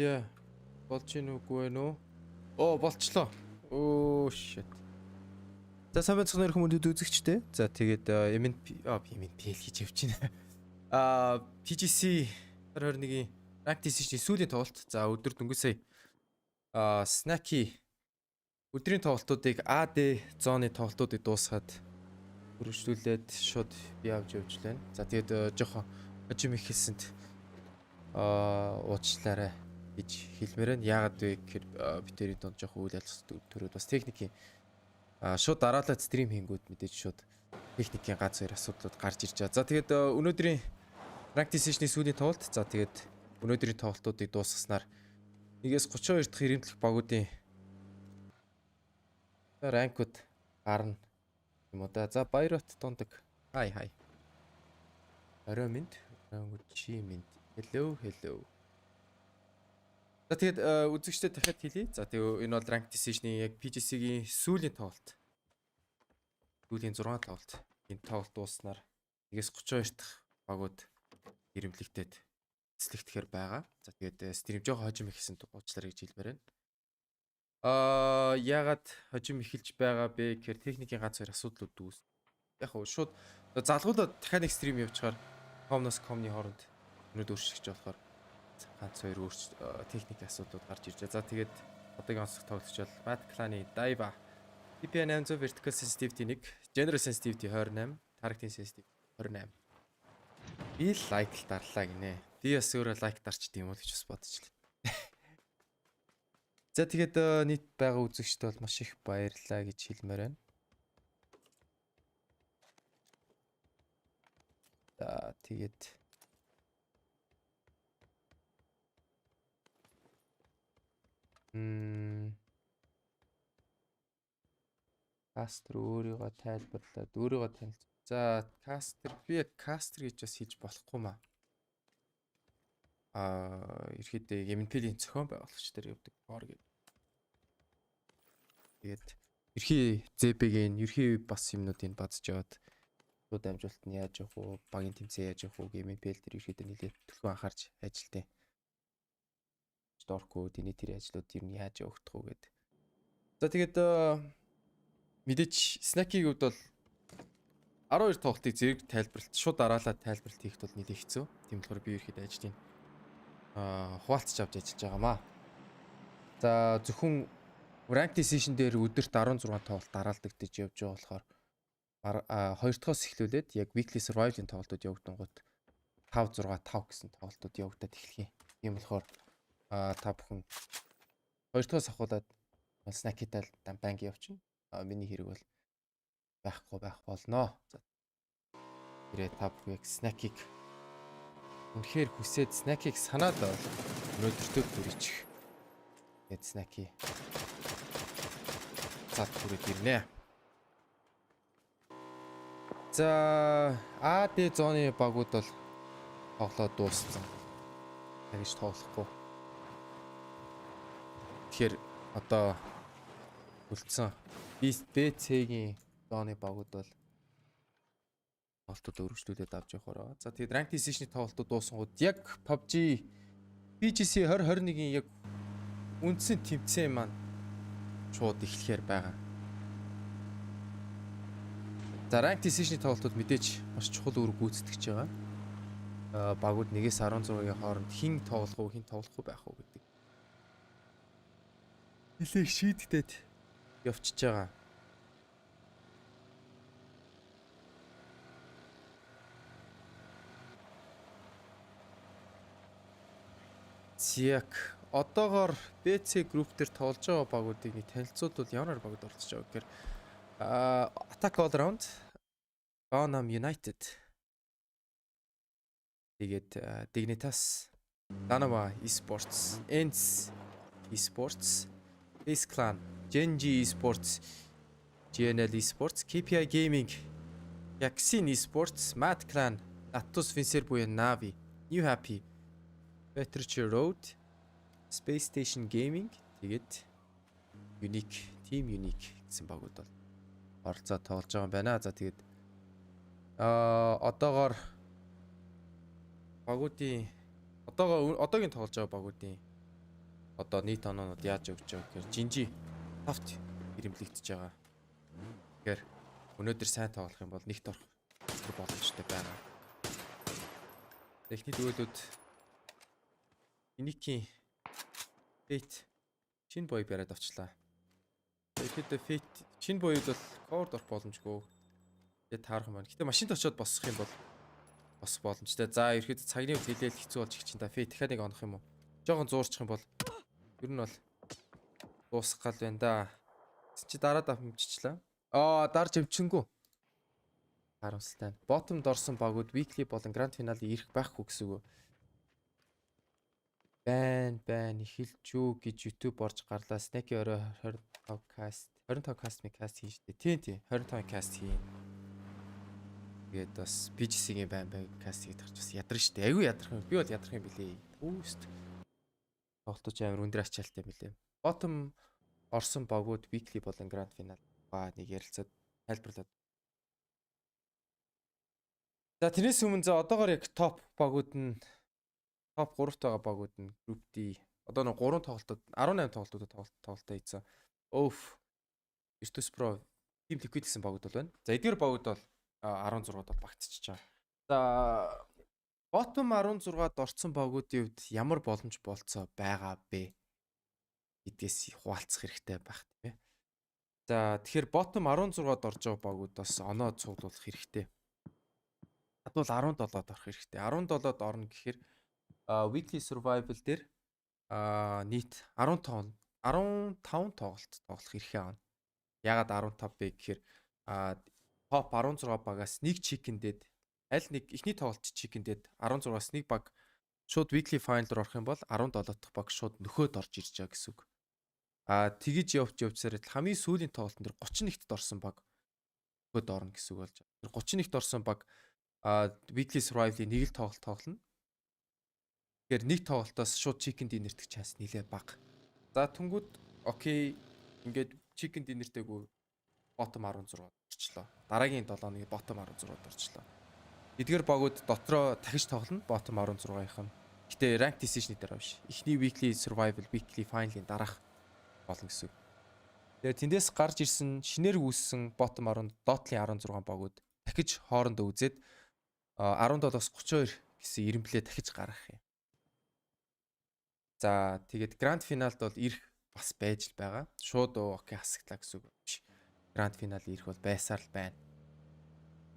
Яа. Болж гин үгүй вэ нөө? Оо, болчлоо. Оо shit. За сайн байцгаана хүмүүст үзэгчтэй. За тэгээд MNPL хийж явж байна. PGC 2021-ийн Ranked Decision сүүлийн тоглолт. За өдөр дөнгөж сая Snacky өдрийн тоглолтуудыг AD зооны тоглолтуудыг дуусгаад үргэлжлүүлээд шууд би авч явж байна. За тэгээд жоохон хожим их хэлсэнд уучлаарай гэж хэлмээр байна. Яагаад вэ гэхээр битэрийн донд жоохон үйл ажиллагаа төрөөд бас техникийн шууд дараалал стрим хийнгүүд мэдээж шууд техникийн ганц хоёр асуудлууд гарч ирж байгаа. За тэгээд өнөөдрийн Ranked Decision-ийн сүүлийн тоглолт. За тэгээд өнөөдрийн тоглолтуудыг дуусгаснаар 1-32 дахь ирэмтлэх багуудын ранкууд гарна юм уу да. За Баярот дондог. Хай. Орой минь, чи минь. Hello. За тэгээд үзэгчтэй дахиад хэлье. За тэгээд энэ бол Ranked Decision-ийн яг PGC-ийн сүүлийн тоглолт. Сүүлийн 6 тоглолт. Энэ тоглолт дууснаар 1-32 дахь багууд ирэмблэгтээд эслэгдэхээр байгаа. За тэгээд стрим жоохон хожим ихсэн уучлаарай гэж хэлмээр байна. Яагаад хожим эхэлж байгаа бэ гэхээр техникийн ганц хоёр асуудлууд үүс. Яг хөө шууд залгуулаад дахиад нэг стрим явуулчихаар комны хооронд өнөд өөрчлөгч болохоор ганц хоёр техникийн асуудлууд гарч ирж байгаа. За тэгээд одоогийн онцлог тоглогч бол Mad Clan-ы Daiva PPN 800 Vertical Sensitivity 1, General Sensitivity 28, Targeting Sensitivity 28. Би лайк л дарлаа гинэ. Би бас өөрөө лайк дарчд юм уу гэж бас бодчихлаа. За тэгээд нийт байгаа үзэгчтэй бол маш их баярлалаа гэж хэлмээр байна. За тэгээд Кастер өөрийгөө тайлбарлаад өөрийгөө танилцуулж. За Кастер би Кастер гэж бас хэлж болохгүй маа. Ерхийдээ MNPL-ийн зохион байгуулагч нар явдаг бор гэдэг. Тэгээд ерхий ЗБ-гийн ерхий бас юмнуудыг базж яваад шууд амжилт нь яаж явах уу, багийн тэмцээн яаж явах уу гэмээр MNPL дээр ерхийдээ нэлээд төлхөө анхаарч ажилтیں۔ Сторкууд энэ тэр ажлууд ер нь яаж явагдах уу гэдэг. За тэгээд мэдээч Snacky-ийн хувьд бол 12 тоглолтыг зэрэг тайлбарлалт шууд дараалал тайлбарлалт хийхэд бол нэлээд хэцүү. Тийм болохоор би ерхийдээ ажлын хуваалцж авч ажиллаж байгаамаа. За зөвхөн Ranked Decision дээр өдөрт 16 тоглолт дараалдаг гэж явж байгаа болохоор 2 дахоос эхлүүлээд яг Weekly Survival-ын тоглолтууд явагдангууд 5 6 5 гэсэн тоглолтууд явагдаад эхлэх юм. Тийм болохоор та бүхэн 2 дахоос ахуулаад Snacky-тай банк явчихна. Миний хэрэг бол байхгүй байх болно. За. Тэрээ та бүхэн яг Snacky-г үнэхээр хүсээд Snacky-г санаад бол өнөөдөртөө бүрийчих. Тэгээд Snacky цаад бүрээд ирнэ. За AD зооны багууд бол тоглоод дууссан. Тэгэж тоглохгүй. Тэгэхээр одоо үлдсэн BC-гийн зооны багууд бол тоглолтууд өргөжлүүлээд авч явахаар. За тэгээд Ranked Decision-ийн тоглолтууд дуусангууд яг PUBG PGC 2021-ийн яг үндсэн тэмцээн маань шууд эхлэхээр байгаа. За Ranked Decision-ийн тоглолтууд мэдээж маш чухал үүрэг гүйцэтгэж байгаа. Багууд 1-16-гийн хооронд хэн тоглох уу, хэн тоглохгүй байх уу гэдэг нэлээд шийдэгдээд явчихж байгаа. Яг одоогоор BC group дээр тоглож байгаа багуудыг нэг танилцуулбал ямар багууд оролцож байгаа гэхээр Attack All Around, Bonham United, тэгээд Dignitas, Danova Esports, Ents Esports, Ace Clan, Genji Esports, GNL Esports, KPI Gaming, Yaxin Esports, Mad Clan, Atos Vincer буюу Navi, New Happy, Better Road, Space Station Gaming, тэгээд Unique, Team Unique гэсэн багууд бол оролцоод тоглож байгаа юм байна. За тэгээд одоогоор багуудын одоогийн тоглож байгаа багуудын одоо нийт оноонууд яаж өгч байгаа гэхээр жинжи тавт ирэмблэгдэж байгаа. Тэгэхээр өнөөдөр сайн тоглох юм бол нэгт орох боломжтой байна. Техник өгүүлбэрүүд Иникийн Fate шинэ боёг бариад авчлаа. Тэгэхэд Fate шинэ боёд бол covered орох боломжгүй. Тэгээд таарах юм байна. Гэтэ машинд очиод босох юм бол босох боломжтой. За ерөөд цагны үед хэлээл хэцүү болж их чинь та Fate дахиад нэг онох юм уу? Жохон зуурчих юм бол ер нь бол дуусах гал байна да. Чи дараад авчичлаа. Дарж амчингүй. Харамсалтай. Bottom-д орсон багууд weekly болон grand finale ирэх байхгүй гэсэн үг. Байн эхэлжүү гэж YouTube орж гарлаа. Snack-ийн орой 25 cast cast хийн штэ. Тийм 25 cast хийн. Тэгээд бас PGC-ийн байн cast хийх гэж бас ядарна штэ. Айгүй ядарх юм. Би бол ядарх юм билээ. Үст. Тоглолтож амар өндөр ачаалттай билээ. Bottom орсон багууд weekly болон grand finale нэг ярилцаад тайлбарлаад. За тэрнээс өмнө одоогоор яг топ багууд нь топ 3-т байгаа багууд нь group D одоо нэг 3 тоглолтод 18 тоглолтуудад тоглолтоо хийсэн. Virtus Pro Team Liquid гэсэн багууд бол байна. За эдгээр багууд бол 16-д бол багтчихж байгаа. За bottom 16-д орсон багуудын хувьд ямар боломж болцоо байгаа бэ гэдгээс хуваалцах хэрэгтэй байх тийм ээ. За тэгэхээр bottom 16-д орж байгаа багуудаас оноо цуглуулах хэрэгтэй. Адвал 17-д орох хэрэгтэй. 17-д орно гэхээр weekly survival дээр нийт 15 тоглолт тоглох хэрэгтэй байна. Ягаад 15 бэ гэхээр топ 16 багаас нэг chicken-дэд аль нэг ихний тоглолт chicken-дэд 16-аас нэг баг шууд weekly final руу орох юм бол 17 дахь баг шууд нөхөд орж ирж байгаа гэсэн үг. Тэгэж явцаар хамгийн сүүлийн тоглолтын дээр 31-т орсон баг нөхөд орно гэсэн үг болж байна. 31-т орсон баг weekly survival-ийн нэг л тоглолт тоглоно. Тэгэхээр нэг тоглолтоос шууд chicken dinner-т chance нэлээд бага. За түнгүүд окей ингээд chicken dinner-тэйгүү bottom 16-д орчлоо. Дараагийн 7 хоногийн bottom 16-д орчлоо. Эдгээр багууд дотроо дахиж тоглоно bottom 16-ийнх нь. Гэтэ rank decision-ийн дараа биш. Эхний weekly survival, weekly final-ийн дараах болно гэсэн. Тэгээ тэндээс гарч ирсэн шинээр үүссэн bottom 10 dotлийн 16 багууд дахиж хоорондоо үзээд 17-оос 32 гэсэн ирэмблээ дахиж гаргах юм. За тэгээд grand finalд бол ирэх бас байж л байгаа. Шууд окей хасагдлаа гэсэн үг биш. Grand final ирэх бол байсаар л байна.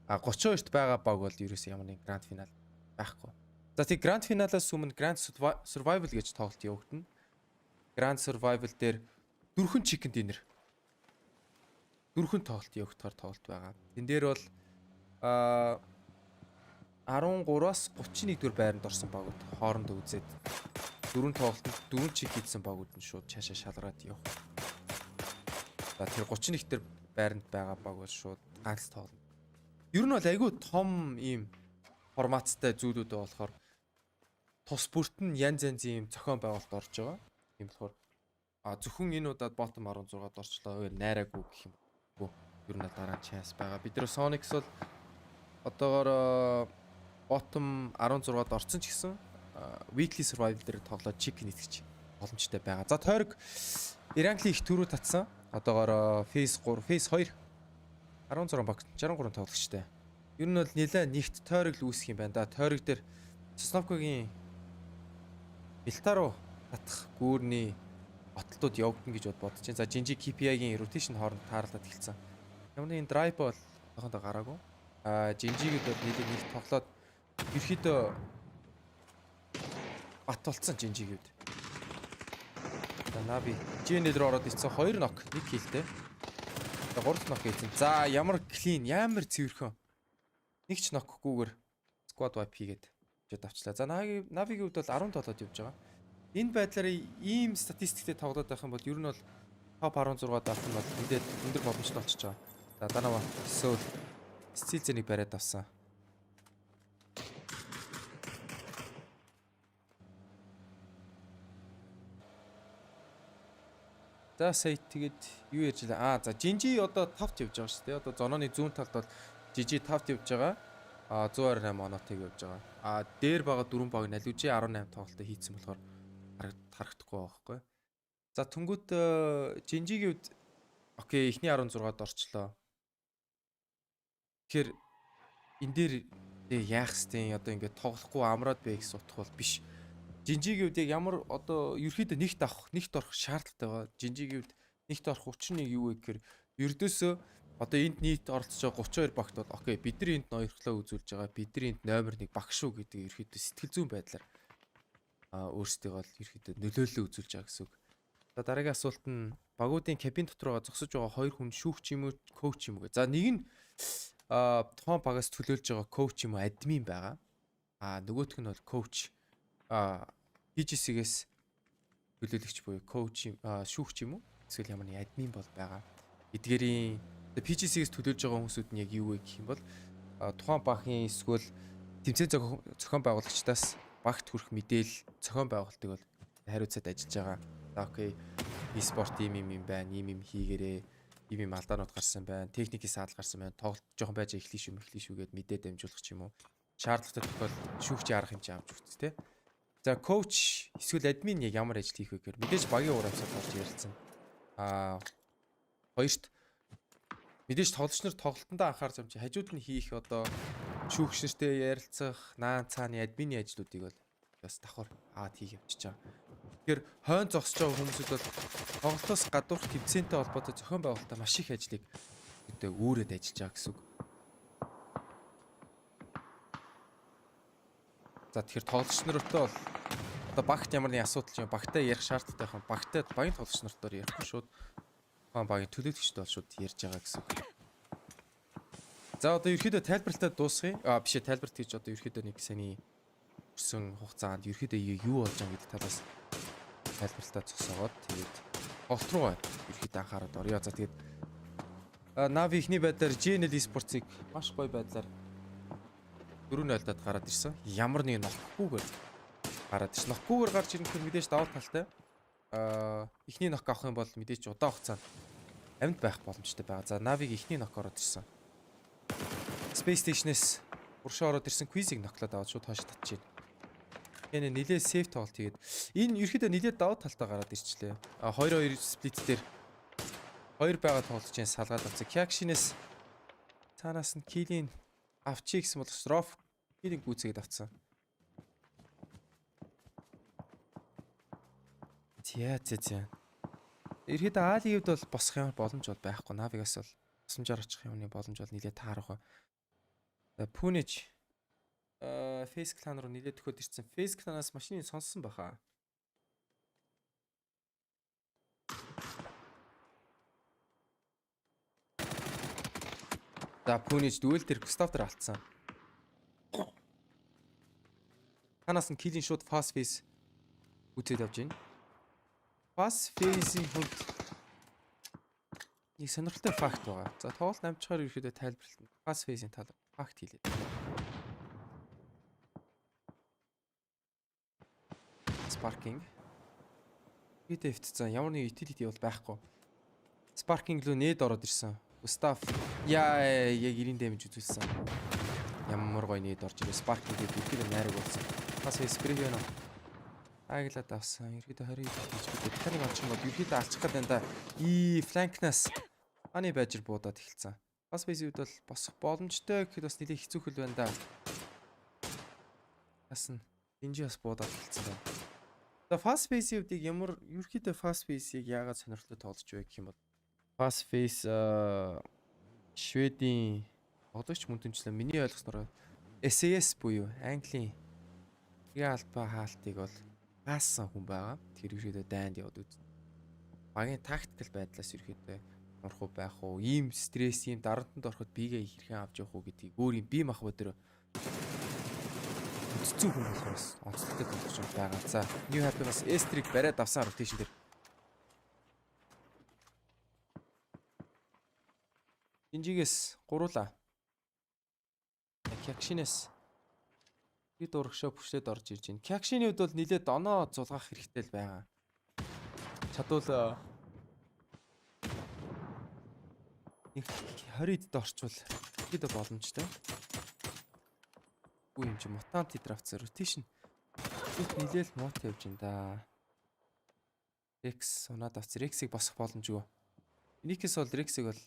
32-т байгаа баг бол ерөөсөө ямар нэг grand final байхгүй. За тэг grand finalаас өмнө grand survival гэж тоглолт явагдана. Grand survival дээр 4 chicken dinner 4 тоглолт явагдахаар тоглолт байгаа. Тэн дээр бол 13-аас 31 дэх байранд орсон багууд хоорондоо үзээд 4 тоглолтод 4 чиг хийсэн багууд нь шууд цаашаа шалгараад явах. За тэр 31 дэх байранд байгаа баг бол шууд ганц тоглолт. Ер нь бол айгүй том ийм форматтай зүйлүүд болохоор тус бүрт нь янз янзын ийм зохион байгуулалт орж байгаа. Тийм болохоор зөвхөн энэ удаад bottom 16-д орчлоо найраагүй гэх юм. Ер нь дараа chance байгаа. Бид нэр Sonics бол одоогоор bottom 16-д орсон ч гэсэн weekly survival дээр тоглоод chicken итгэж боломжтой байгаа. За тойрог Ираnkли их төрөө татсан. Одоогоор phase 3, phase 2 16 баг 63 тоглогчтой. Ер нь бол нэлээд нэгт тойрог л үүсэх юм байна да. Тойрог дээр Sosnovka-гийн Милтаруу татах гүүрний баталтууд явагдана гэж бодож байна. За Жинжи KPI-гийн rotation хооронд таарлаад эхэлсэн. Ямар нэгэн drive бол тохондоо гараагүй. Жинжигэд бол нэлээд нэг тоглоод ерөөхдөө бат болцсон Жинжигэд. За Нави Жинэл рүү ороод ирсэн 2 нок 1 киллтэй. 3 нок хийсэн. За ямар clean, ямар цэвэрхэн. Нэг ч нокгүйгээр squad wipe хийгээд жод авчлаа. За Навигийн хувьд бол 17-д явж байгаа. Энэ байдлаар ийм статистиктэй тоглоод байх юм бол ер нь бол топ 16-д авах нь бол мэдээд өндөр боломжтой болчихж байгаа. За Данава Soul стил зэнийг бариад авсан. За сая тэгээд юу ярьж илаа. За Жинжи одоо 5-т явж байгаа шүү дээ. Одоо зонооны зүүн талд бол Жижи 5-т явж байгаа. 128 оноотой явж байгаа. Дээр байгаа 4 баг налужи 18 тоглолтоо хийцэн болохоор харагдахгүй байгаа байхгүй. За түнгүүт Жинжигийн үед окей, эхний 16-д орчлоо. Тэгэхээр энэ дээр яах хэвтэй одоо ингээд тоглохгүй амраад бэ гэсэн утга бол биш. Жинжигийн үед яг ямар одоо ерөөхдөө нэгт орох шаардлагатай байгаа. Жинжигийн үед нэгт орох учир нь юу вэ гэхээр ердөөсөө одоо энд нийт оролцож байгаа 32 багт бол окей, бид нар энд ноёрхлоо үзүүлж байгаа. Бид нар энд номер 1 баг шүү гэдэг ерөөхдөө сэтгэл зүйн байдлаар өөрсдөө бол ерөөхдөө нөлөөлөл үзүүлж байгаа гэсэн үг. За дараагийн асуулт нь багуудын кабин дотор байгаа зогсож байгаа хоёр хүн шүүгч юм уу, коуч юм уу гэ. За нэг нь тухайн багаас төлөөлж байгаа коуч юм уу, админ байгаа. Нөгөөх нь бол коуч PGC-гээс төлөөлөгч буюу коуч шүүгч юм уу, эсвэл ямар нэг админ бол байгаа. Эдгээрийн PGC-гээс төлөөлж байгаа хүмүүсүүд нь яг юу вэ гэх юм бол тухайн багийн эсвэл тэмцээн зохион байгуулагчдаас багт хүрэх мэдээлэл зохион байгуулалтыг бол хариуцаад ажиллаж байгаа. За окей, Esports юм байна, юм хийгээрээ, юм алдаанууд гарсан байна, техникийн саадал гарсан байна, тоглолт жоохон байж эхлэх шүү гэд мэдээ дамжуулах ч юм уу. Шаардлагатай тохиол шүүгчийн арга хэмжээ авч үзтээ тэ. За коуч эсвэл админ яг ямар ажил хийх вэ гэхээр мэдээж багийн урамсаар болж ярилцсан. Хоёрт мэдээж тоглогч нар тоглолтондоо анхаарч амжи хажууд нь хийх одоо шүүгч нартэй ярилцах, наан цааны админы ажлуудыг бол бас давхар хийх явчихж байгаа. Тэгэхээр хойно зогсож байгаа хүмүүсүүд бол тоглолтоос гадуурх тэмцээнтэй холбоотой зохион байгуулалтаа маш их ажлыг гэдэг үүрээд ажиллаж байгаа гэсэн үг. За тэгэхээр тоглогч нартай бол одоо багт ямар нэгэн асуудал юм багтаа ярих шаардлагатай юм. Багтаа багийн тоглогч нартаар ярихгүй шууд багийн төлөөлөгчтэй бол шууд ярьж байгаа гэсэн үг. За одоо ерөөхдөө тайлбарлалтаа дуусгая. Биш ээ, тайлбарт гэж одоо ерөөхдөө нэг саний өрсөн хугацаанд ерөөхдөө юу болж байгаа гэдэг талаас тайлбарлалтаа зогсоогоод тэгээд голт руу ерөөхдөө анхаарал орё. За тэгээд Нави ихний байдлаар GNL Esports-ыг маш гоё байдлаар 4-0-дад гараад ирсэн. Ямар нэг нохгүйгээр гараад ирсэн. Нохгүйгээр гарч ирэх нь мэдээж давуу талтай. Эхний нок авах юм бол мэдээж удаан хугацаанд амьд байх боломжтой байгаа. За Навиг эхний нок ороод ирсэн. Space Station-ээс уршаа ороод ирсэн квизийг ноклоод аваад шууд хойш татчихээн. Энэ нилээ сейф тоглолт хийгээд энэ ерөөхдөө нилээ давуу талтай гараад ирчлээ. 2-2 сплит дээр 2 байгаа тоглолцын салгаад авсан. Кякшинээс цаанаас нь килийн авчи гэсэн бол строф килинг гүйцээд авцсан. Зя. Ерөөхдөө Аали хувьд бол босох юм боломж бол байхгүй. Навигаас бол тусамжаар очих юмны боломж бол нилээ таарах. Пүнэж Face Clan руу нилээ төхөд ирсэн. Face Clan-аас машиныг сонссон баха. За Пүнэж дүүл дээр Густавтер алдсан. Танаас нь килийн шууд Fast Face үтээд авч байна. Fast Face-ийн хувьд нэг сонирхолтой факт байгаа. За тоглолт намжихаар ерөөдөө тайлбарлалт. Fast Face-ийн тал факт хийлээ. Sparking. Хэдэвт цаа ямар нэг utility бол байхгүй. Sparking лөө нээд ороод ирсэн. Густав яг 90 damage үзүүлсэн. Ямар гоё нээд орж ирээ. Sparking гэдэг ихээр найраг болсон. Бас спрей байна. Аглаад авсан. Ерөөдөө 20 гэж бид таныг олчих юм бол ерөөдөө алчих гээд байна да. Фланкнаас аны байжир буудаад эхэлсэн. Бас бейс үед бол босох боломжтой гэхэд бас нэлээд хэцүүхэл байна да. Яасан. Динжи бас буудаад эхэлсэн байна. За fast face-ийг ямар ерөөдөө fast face-ийг яагаад сонирхолтой тоглож вэ гэх юм бол fast face Шведийн одооч мөнтөнчлөө миний ойлгосноор SAS буюу Английн албаа хаалтыг бол хаасан хүн байгаа. Тэр ерөөдөө дайнд яваад үз. Багийн тактикал байдлаас ерөөдөө орох байх уу? Ийм стресс, ийм дарамтанд ороход биегээ хэрхэн авч явах уу гэдгийг өөр юм бие махбод төр үзсэн хүн болохоос онцлогтой болгож байгаа. За, New Happy-гаас S-трийг бариад авсан rotation дээр. Динжигээс гуруула. Кякшинээс бид урагшаа пүшлээд орж ирж байна. Кякшины хувьд бол нилээд оноо зулгах хэрэгтэй л байгаа. Чадвал 20-д орчвол бид боломжтой. Үгүй юм чи мутант драфтс rotation. Бид нилээл муутай явж байна да. Rex унаад авц. Rex-ийг босох боломжгүй. Никээс бол Rex-ийг бол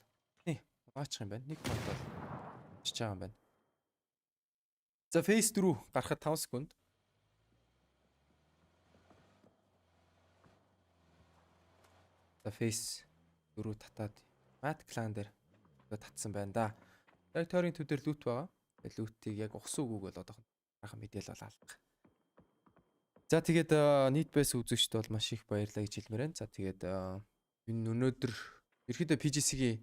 угаачих юм байна. Нэг бол чиж байгаа юм байна. За phase 4 гарахад 5 секунд. За phase 4 татаад Mat clan дээр татсан байна да. Яг тойрын төв дээр лут байгаа. Лутыг яг ухсан үгүйг бол одоохон хахан мэдээл бол алга. За тэгээд нийт байс үзэгчд бол маш их баярлалаа гэж хэлмээр байна. За тэгээд энэ өнөөдөр ерөөдөө PGC-гийн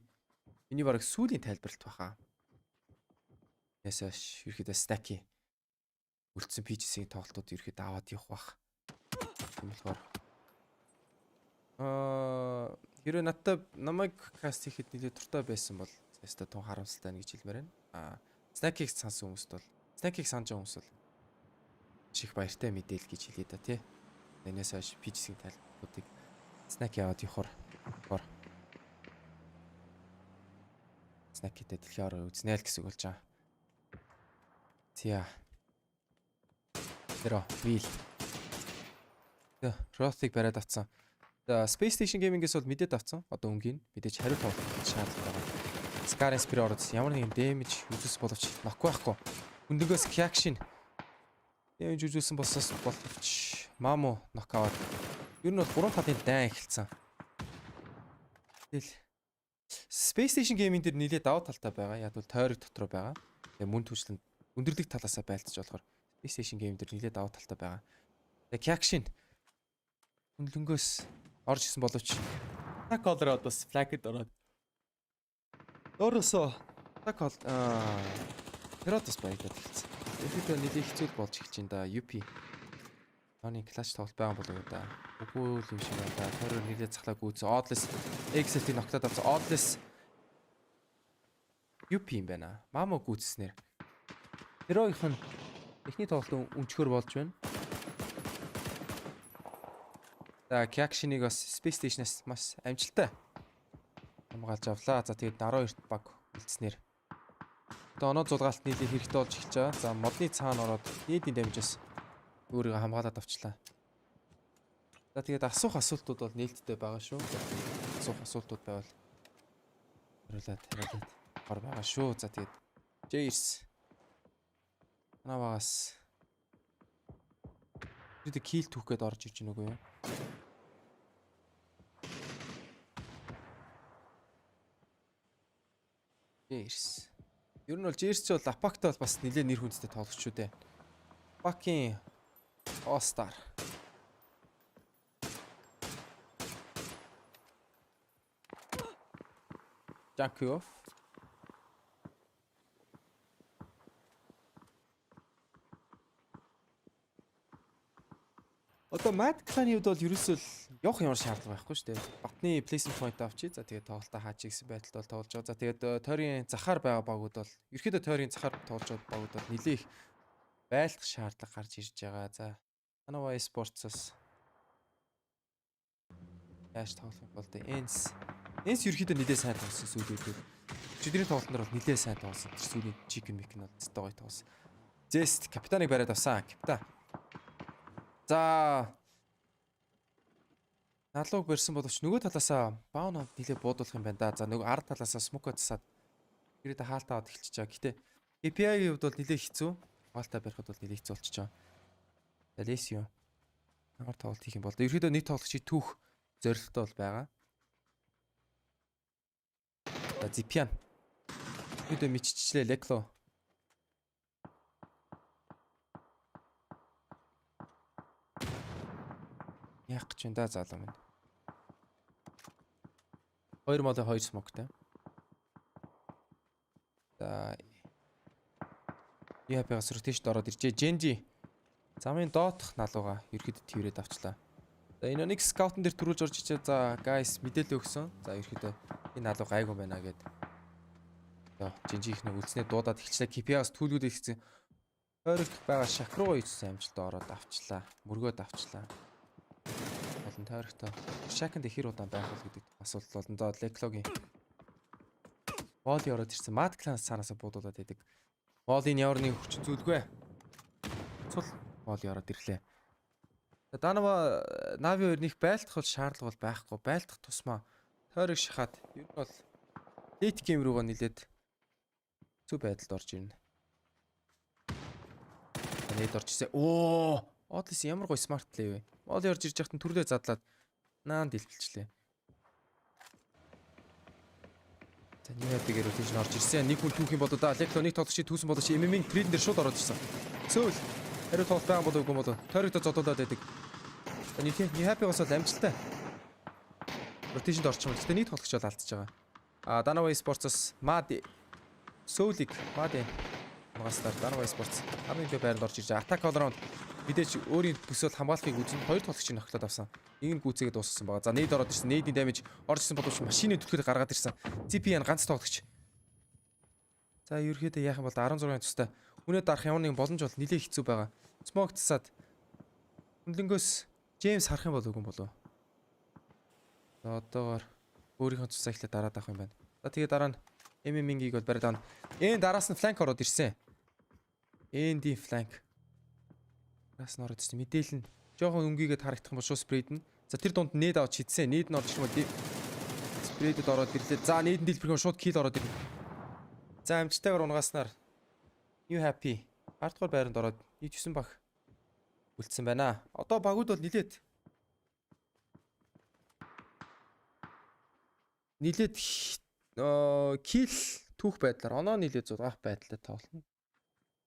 миний бараг сүүлийн тайлбарлалт баха. Ясаш ерөөдөө stack-ийн үлдсэн PGC-ийн тоглолтууд ерөөдөө аваад явах бах. Тийм болохоор хэрэв надтай намайг каст хийхэд нэлээд дуртай байсан бол яста тун харамсалтай байна гэж хэлмээр байна. Stack-ийг сансан хүмүүст бол stack-ийг санаж байгаа хүмүүс бол чих баяртай мэдээл гэж хэлээ да тий. Энэс хойш PGC-ийн тайлбарлалтыг snack яваад явахаар snack гэдэг дэлхийн ороо үзнэ л гэсэн үг болж байгаа. Тиа. Тэро wheel. Roth-ыг бариад авцсан. За Space Station Gaming-ээс бол мэдээд авцсан. Одоо өнгийн мэдээж хариу тоглох шаардлага байгаа. Scar Spirit ямар нэгэн damage үзүүлсэн боловч нок байхгүй. Хүндгээс Action damage үзүүлсэн болсоос боловч Mamo нокаут. Ер нь бол 3 талын дан эхэлсэн. Тэгэл Space Station Gaming дээр нэлээд даваа талтай байгаа. Яг бол тойрог дотор байгаа. Тэгээ мөн түвшлэн өндөрлөг талаасаа байлтаж болохоор Space Station Gaming дээр нэлээд даваа талтай байгаа. Тэгээ Action хүнлэнгөөс орж исэн боловч так колороо бас флагд ороод Дооросоо так кол Теротос баялаад эхэлсэн. Өөрөөр нэлээд хэцүү болж эхэлж байна да. UP Таны класс тоглолт байгаа болов уу да. Үгүй л юм шиг байна да. Тэр нэлээд цахлаа гүйцэн. Oddless Excel-ийг ногтоод авсан. Oddless UP юм байна. Мамо гүйцснээр. Тэрогийнх нь эхний тоглолт өнчгөр болж байна. За Action-ыг бас Space Station-аас маш амжилттай хамгаалж авлаа. За тэгээд 12-т баг үлдснээр. Одоо оноо зулгаалт нийлээ хэрэгтэй болж эхэлж байгаа. За модны цаана ороод нийтийн дамжаас өөрийгөө хамгаалаад авчлаа. За тэгээд асуух асуултууд бол нээлттэй байгаа шүү. Асуух асуултууд байвал хариулаад гор байгаа шүү. За тэгээд Jace Наваас бид кил түүх гээд орж иж гэнэ үгүй юу? Jace. Ер нь бол Jace ч бол Апактай бол бас нэлээд нэр хүндтэй тоглогч шүү дээ. Апакийн All-Star. Жаков. Одоо Mad Clan-ийн хувьд бол ерөөсөө явах ямар шаардлага байхгүй шүү дээ. Батны placement point авчи. За тэгээд тоглолтоо хаачих гэсэн байдалд бол тоглож байгаа. За тэгээд тойрын захаар байгаа багууд бол ерөөдөө тойрын захаар тоглож байгаа багууд бол нэлээх байлах шаардлага гарч ирж байгаа. За Anova Esports-ос яаж тоглох бол дээ. Ens ерөөдөө нэлээд сайн тоглосон сүүлүүд. Өчигдрийн тоглолтнор бол нэлээд сайн тоглосон. Тэр сүүлийн chicken mic нь бол зөв гоё тоглосон. Zest капитаныг бариад авсан. Капитан. За налууг барьсан боловч нөгөө талаасаа баун нэлээд буудуулах юм байна да. За нөгөө ард талаасаа smoke засаад ирээд хаалтаа аваад эхэлчихэж байгаа. Гэтэ KPI-ийн хувьд бол нэлээд хэцүү. Хаалтаа барихад бол нэлээд хэцүү болчихж байгаа. Алесио ямар тоглолт хийх юм бол ерөөдөө нэг тоглогчийн түүх зорилттой бол байгаа. За Зипиан ерөөдөө миччихлээ Лекло. Яах гэж байна да залуу минь. 2 молоо 2 смоктэй. За япагас ротейшнд ороод иржээ. Genji замын доотх налууга ерөөд тврээд авчлаа. За энэ нэг скаутн дээр төрүүлж орж ичээ. За guys мэдээлэл өгсөн. За ерөөдөө энэ налуу гайгүй байна гэд. За Genji их нэг үлснээ дуудаад эхэлчлээ. KPI-аас түлгүүд ихсэн. Ойролт байгаа шак руу ичсэн амжилттай ороод авчлаа. Мөргөөд авчлаа. Болон тойрогтой шакнд ихэр удаан байх бол гэдэг асуулт болон за Леклогийн Моли ороод ирсэн. Mad Clan цаанаасаа буудуулаад байдаг. Молын ямар нэг хүчин зүйлгүй. Цул Моли ороод ирлээ. Данава Нави хоёр нэг байлдах бол шаардлага бол байхгүй. Байлдах тусмаа тойрог шахаад ер нь бол лейт гейм руугаа нилээд зүг байдалд орж ирнэ. Нээд орж ирсэн. Одлис ямар гоё смарт плей вэ? Моли орж ирж яхад төрлөө задлаад наан дэлбэлчлээ. За нэг хэдийгээр rotation орж ирсэн. Нэг хүн түүх юм болоо да. Лекто нэг тоглогчид түүсэн болоо чи MM-ийн трейдэн дээр шууд ороод ирсэн. Сөүл хариу тоглох байгаа болоо үгүй болоо. Тойрогдоо зодуулаад байдаг. Нэг happy бас амжилттай. Rotation-д орчихсон. Гэтэ нэг тоглогч бол алдчихж байгаа. Данава Esports-ос Мади Сөүлийг Мади магастар Данава Esports хамгийн байранд орж ирж байгаа. Attack all round мэдээж өөрийн бүсэл хамгаалахыг үзэн хоёр тоглогчийг нөхлөд авсан. Нэг нь гүцээгээ дуусгасан байгаа. За нейд ороод ирсэн. Нейдийн дамиж орж ирсэн боловч машины түлхэл гаргаад ирсэн. CP-ийн ганц тоглогч. За ерөөхдөө яах юм бол 16-ын тустай үнэ дарах ямар нэгэн боломж бол нэлээд хэцүү байгаа. Smoke цасаад хөндлөнгөөс Джеймс харах юм бол үгүй болов. За одоогоор өөрийнхөө цусаа ихлэ дараад авах юм байна. За тэгээ дараа нь MM-ийг бол бариад авна. Дараас нь flank ороод ирсэн. Энд flank. Нас ороод ирсэн. Мэдээлэл нь жоохон өнгийгээд харагдах юм бол шууд спрейдэн. За тэр дунд нээд авч хитсэн. Нээд нь орж ирэх юм бол спрейдэд ороод ирлээ. За нээд нь дэлбэрхэн шууд kill ороод ирнэ. За амжилттайгаар унгааснаар New Happy 10 дугаар байранд ороод 9 баг үлдсэн байна. Одоо багууд бол нилээд kill түүх байдлаар оноо нилээд зургаах байдлаар тоглоно.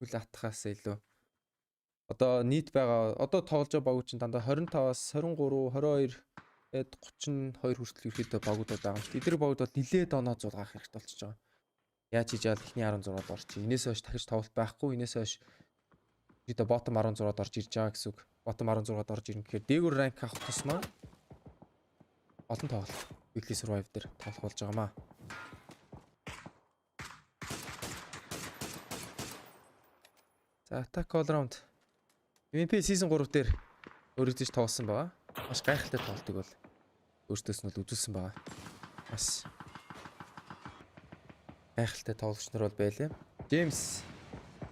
Үл атхаас илүү. Одоо нийт байгаа одоо тоглож байгаа багууд чинь дандаа 25-аас 23, 22, 32 хүртэл ерөөдөө багууд байгаа юм шүү дээ. Эдгээр багууд бол нилээд оноо зургаах хэрэгтэй болчихж байгаа. Яаж хийж яал ихний 16-д орчих. Инээс хойш дахиж тоглолт байхгүй. Инээс хойш ерөөдөө bottom 16-д орж ирж байгаа гэсэн үг. Bottom 16-д орж ирнэ гэхээр дээгүүр ранк авах тусмаа олон тоглолт weekly survive дээр тоглох болж байгаамаа. За attack all round MNPL season 3 дээр өөрөөдөө тоглосон байгаа. Маш гайхалтай тоглолтыг бол өөртөөс нь үзүүлсэн байгаа. Бас гайхалтай тоглогч нар бол байлаа. Джеймс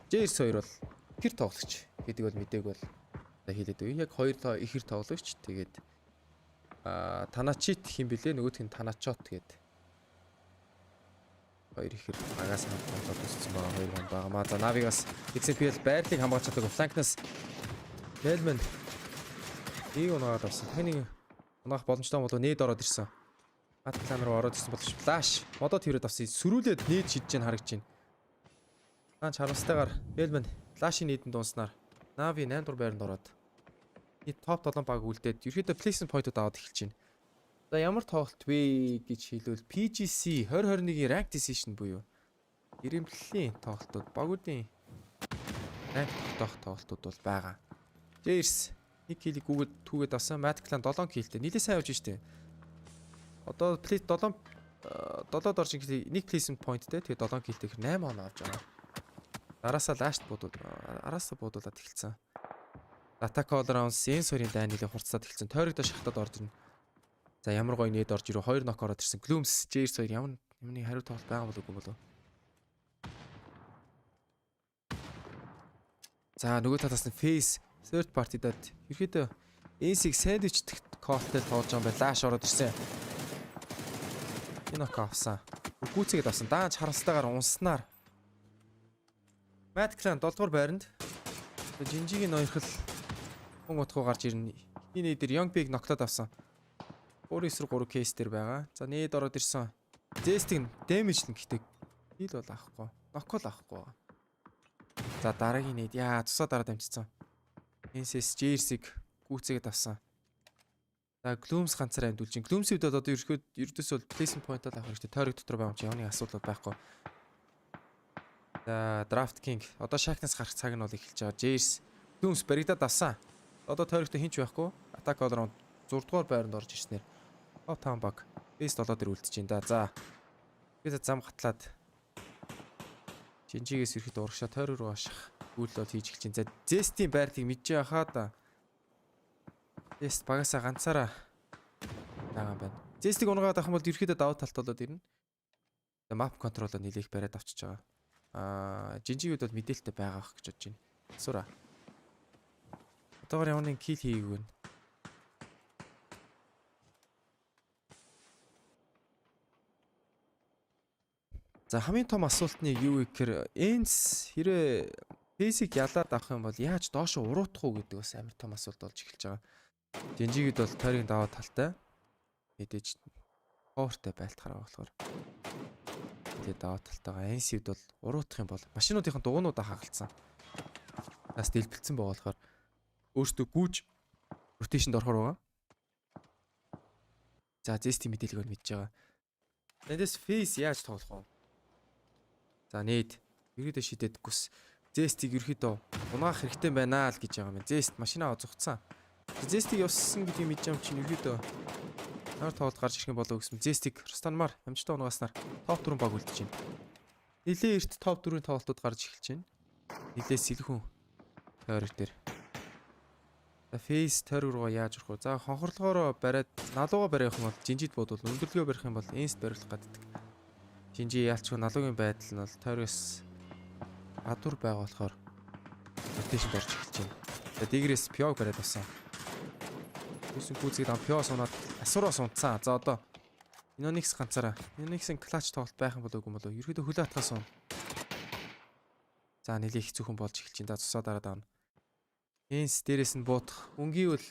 хоёр бол ихэр тоглогч гэдэг бол мэдээг бол хэлээд үе. Яг хоёр ихэр тоглогч. Тэгээд Таначит хэм бэлээ, нөгөөх нь Таначот гээд хоёр ихэр агаас хамтдаа төссөн байгаа хоёр хүн байгаа. За Навигас XMPL байрлалыг хамгаалж чаддаг фланкнаас Бэлмэн унаад авсан. Таны унаах боломжтой болов нээд ороод ирсэн. Атлан руу ороод ирсэн боловч флаш модод хүрээд авсан. Сөрүүлээд нээд шидэж чинь харагдаж байна. Наач харамстайгаар Бэлмэн флашийн нээдэнд дунснаар Нави 8 дугаар байранд ороод топ 7 баг үлдээд ерөөдөө placement point-ууд аваад эхэлж байна. За ямар тоглолт вэ гэж хэлвэл PGC 2021-ийн rank decision буюу ирэмбэлийн тоглолтууд багуудын rank тогтоох тоглолтууд бол байгаа. Cheers. Нэг киллийг түүгээд авсан. Mad Clan 7 киллтэй. Нилээ сайн явж штэ. Одоо play 7-д орж ирэхэд нэг placement point-тэй. Тэгээ 7 киллтэй 8 он авч байгаа. Араасаа буудуулаад эхэлсэн. Attack all round сенсорын дай нэлээ хурцсаад эхэлсэн. Тойрогдоо шахтад орж ирнэ. За ямар гоё нээд орж ирв. 2 нок ороод ирсэн. Glooms Cheers хоёр ямар нэг хариу тоглолт байгаа болов уу? За нөгөө талаас нь Face third party-дад ерөөдөө AC-г сэндвич кофтэй тоолж байгаа юм байна. Лаш ороод ирсэн. Энэ авсан. Гүцээгээд авсан. Даанч харамстайгаар унснаар. Mad Clan 7 дугаар байранд Жинжигийн ноёрхол хүн утгуу гарч ирнэ. Энэ дээр Young Big ноктод авсан. 3-3 кейс дээр байгаа. За нээд ороод ирсэн. Зэстиг damage нь гэхдээ хил бол авахгүй. Нокол авахгүй. За дараагийн нээд цусаа дараа дамжицсан. NSS Jersey-г гүцээгээд авсан. За Glooms ганцаар амдуулж чинь. Glooms-д одоо ердөөс бол placement point-д авах хэрэгтэй. Тойрог дотор байгаа юм чи ямар нэг асуудал байхгүй. За Draft King одоо Shackness гарах цаг нь бол эхэлж байгаа. Jersey Glooms баригдаад авсан. Одоо тойрогтой хинч байхгүй. Attack all round 6 дугаар байранд орж ирснээр топ 5 баг бэс 7 дээр үлдчихээн да. За бид зам гатлаад Жинжигээс ирэхэд урагшаа тойрог руу аших үйлдэл хийж эхэлж байна. За Zest-ийн байрлалыг мэдж байхаа да. Zest багасаа ганцаараа байгаа юм байна. Zest-ийг унгаад авах юм бол ерөөдөө давуу талт болоод ирнэ. Map control-оо нэлээх бариад авчиж байгаа. Жинжигүүд бол мэдээлэлтэй байгаа гэж бодож байна. Сура. Одоогоор ямар нэг кил хийгээгүй байна. За хамгийн том асуулт нь юу вэ гэхээр Энс хэрэг бasic ялаад авах юм бол яаж доош уруутах уу гэдэг бас амар том асуулт болж эхэлж байгаа. Жинжигд бол тойргийн даваа талтай. Мэдээж поwerтэй байлтахаар болохоор. Тэгээд даваа талтайгаа Энсид бол уруутах юм бол машинуудын дугуйнуудаа хагалцсан. Бас дэлбэлцсэн байгаа болохоор өөртөө гүйж ротейшнд орохоор байгаа. За зэсти мэдээлэл мэдж байгаа. Эндээс фейс яаж тоглох вэ? За нээд ерөөдөө шидэд гүс зэстийг ерөөдөө унаах хэрэгтэй байна л гэж байгаа юм. Зэст машинаа зугцсан. Зэстийг явсан гэдгийг мэдж байгаа чинь ерөөдөө нар тоглолт гарч ирэх юм болов гэсэн. Зэстийг Рустанмаар амжилттай унагааснаар топ 4 баг үлдэж байна. Нилээ эрт топ 4-ийн тоглолтууд гарч эхэлж байна. Нилээ сэлхэн тойрог дээр. За фейс тойрог руугаа яаж урах вэ? За хонхорлогоороо бариад налуугаа барих юм бол жинжид бодвол өндөрлөгөө барих юм бол энс барилах гаддаг. Жинжи яалчгүй налуугийн байдал нь бол тойрогоос адуур байгаа болохоор ротейшнд орж эхэлж байна. За дигрээс пиог бариад басан. Юусэн гүзгээд пио сунаад асуураа сунцсан. За одоо Иноникс ганцаараа. Инониксийн клатч тоглолт байх юм болов уу юм болов. Ерөөдөө хөлөө атгаас сун. За нэлээ хэцүүхэн болж эхэлж байна. За цусаа дараад авна. Энс дээрээс нь буутах. Үнгийвэл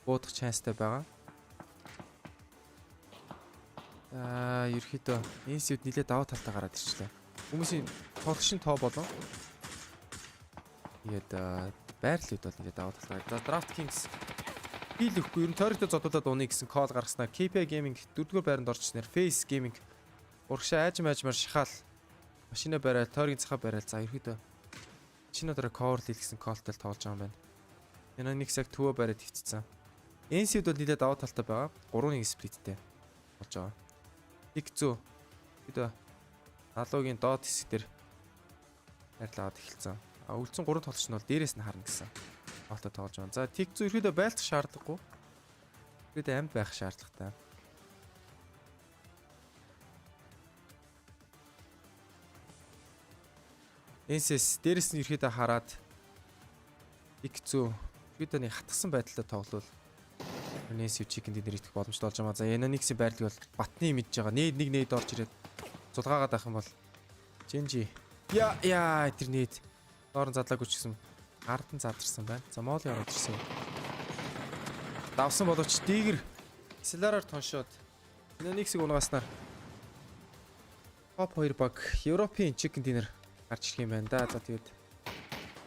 буутах чанстай байгаа. Ерөөдөө энсүүд нэлээ даваа талтаа гараад ирчлээ. Хүмүүсийн тоглолшин тоо болон тэгээд байрлалууд бол нэлээ даваа талтаа. За Draft Kings бил өгөхгүй ер нь тойрогтой зодуулаад унаа гэсэн кол гаргаснаа. KPI Gaming 4-р байранд орчихснээр Face Gaming урагшаа аажмаар шахаал машина барайл тойргийн цахаа барайл. За ерөөдөө шинэ дараа cover хийх гэсэн колтой тоглож байгаа юм байна. Энэ нэг цаг төвөө бариад хөвцсөн. NC-д бол нэлээд даваа талтай байгаа. 3-1 сплиттэй болж байгаа. Их зөө. Бид налуугийн доод хэсэг дээр байрлаад эхэлсэн. Үлдсэн 3 тоглогч нь бол дээрээс нь харна гэсэн. Колтой тоглож байгаа. За тик зөө ерөөдөө байлдах шаардлагагүй. Ерөөдөө амьд байх шаардлагатай. NC-с дээрээс нь ерөөдөө хараад их зөө ерөөдөө нэг хатгсан байдалтай тоглол NC чикен дээр идэх боломжтой болж байгаа. За Enonix-ийн байрлал бол батны мэдж байгаа. Нэг нээд орж ирээд зулгаагаад авах юм бол Genji яа тэр нээд доорн задлаагүй ч гэсэн ардан задарсан байна. За Моли ороод ирсэн. Давсан боловч дигэр Селараар тоншоод Enonix-ийг унагааснаар топ 2 баг Европын чикен динер гарч ирэх юм байна да. За тэгээд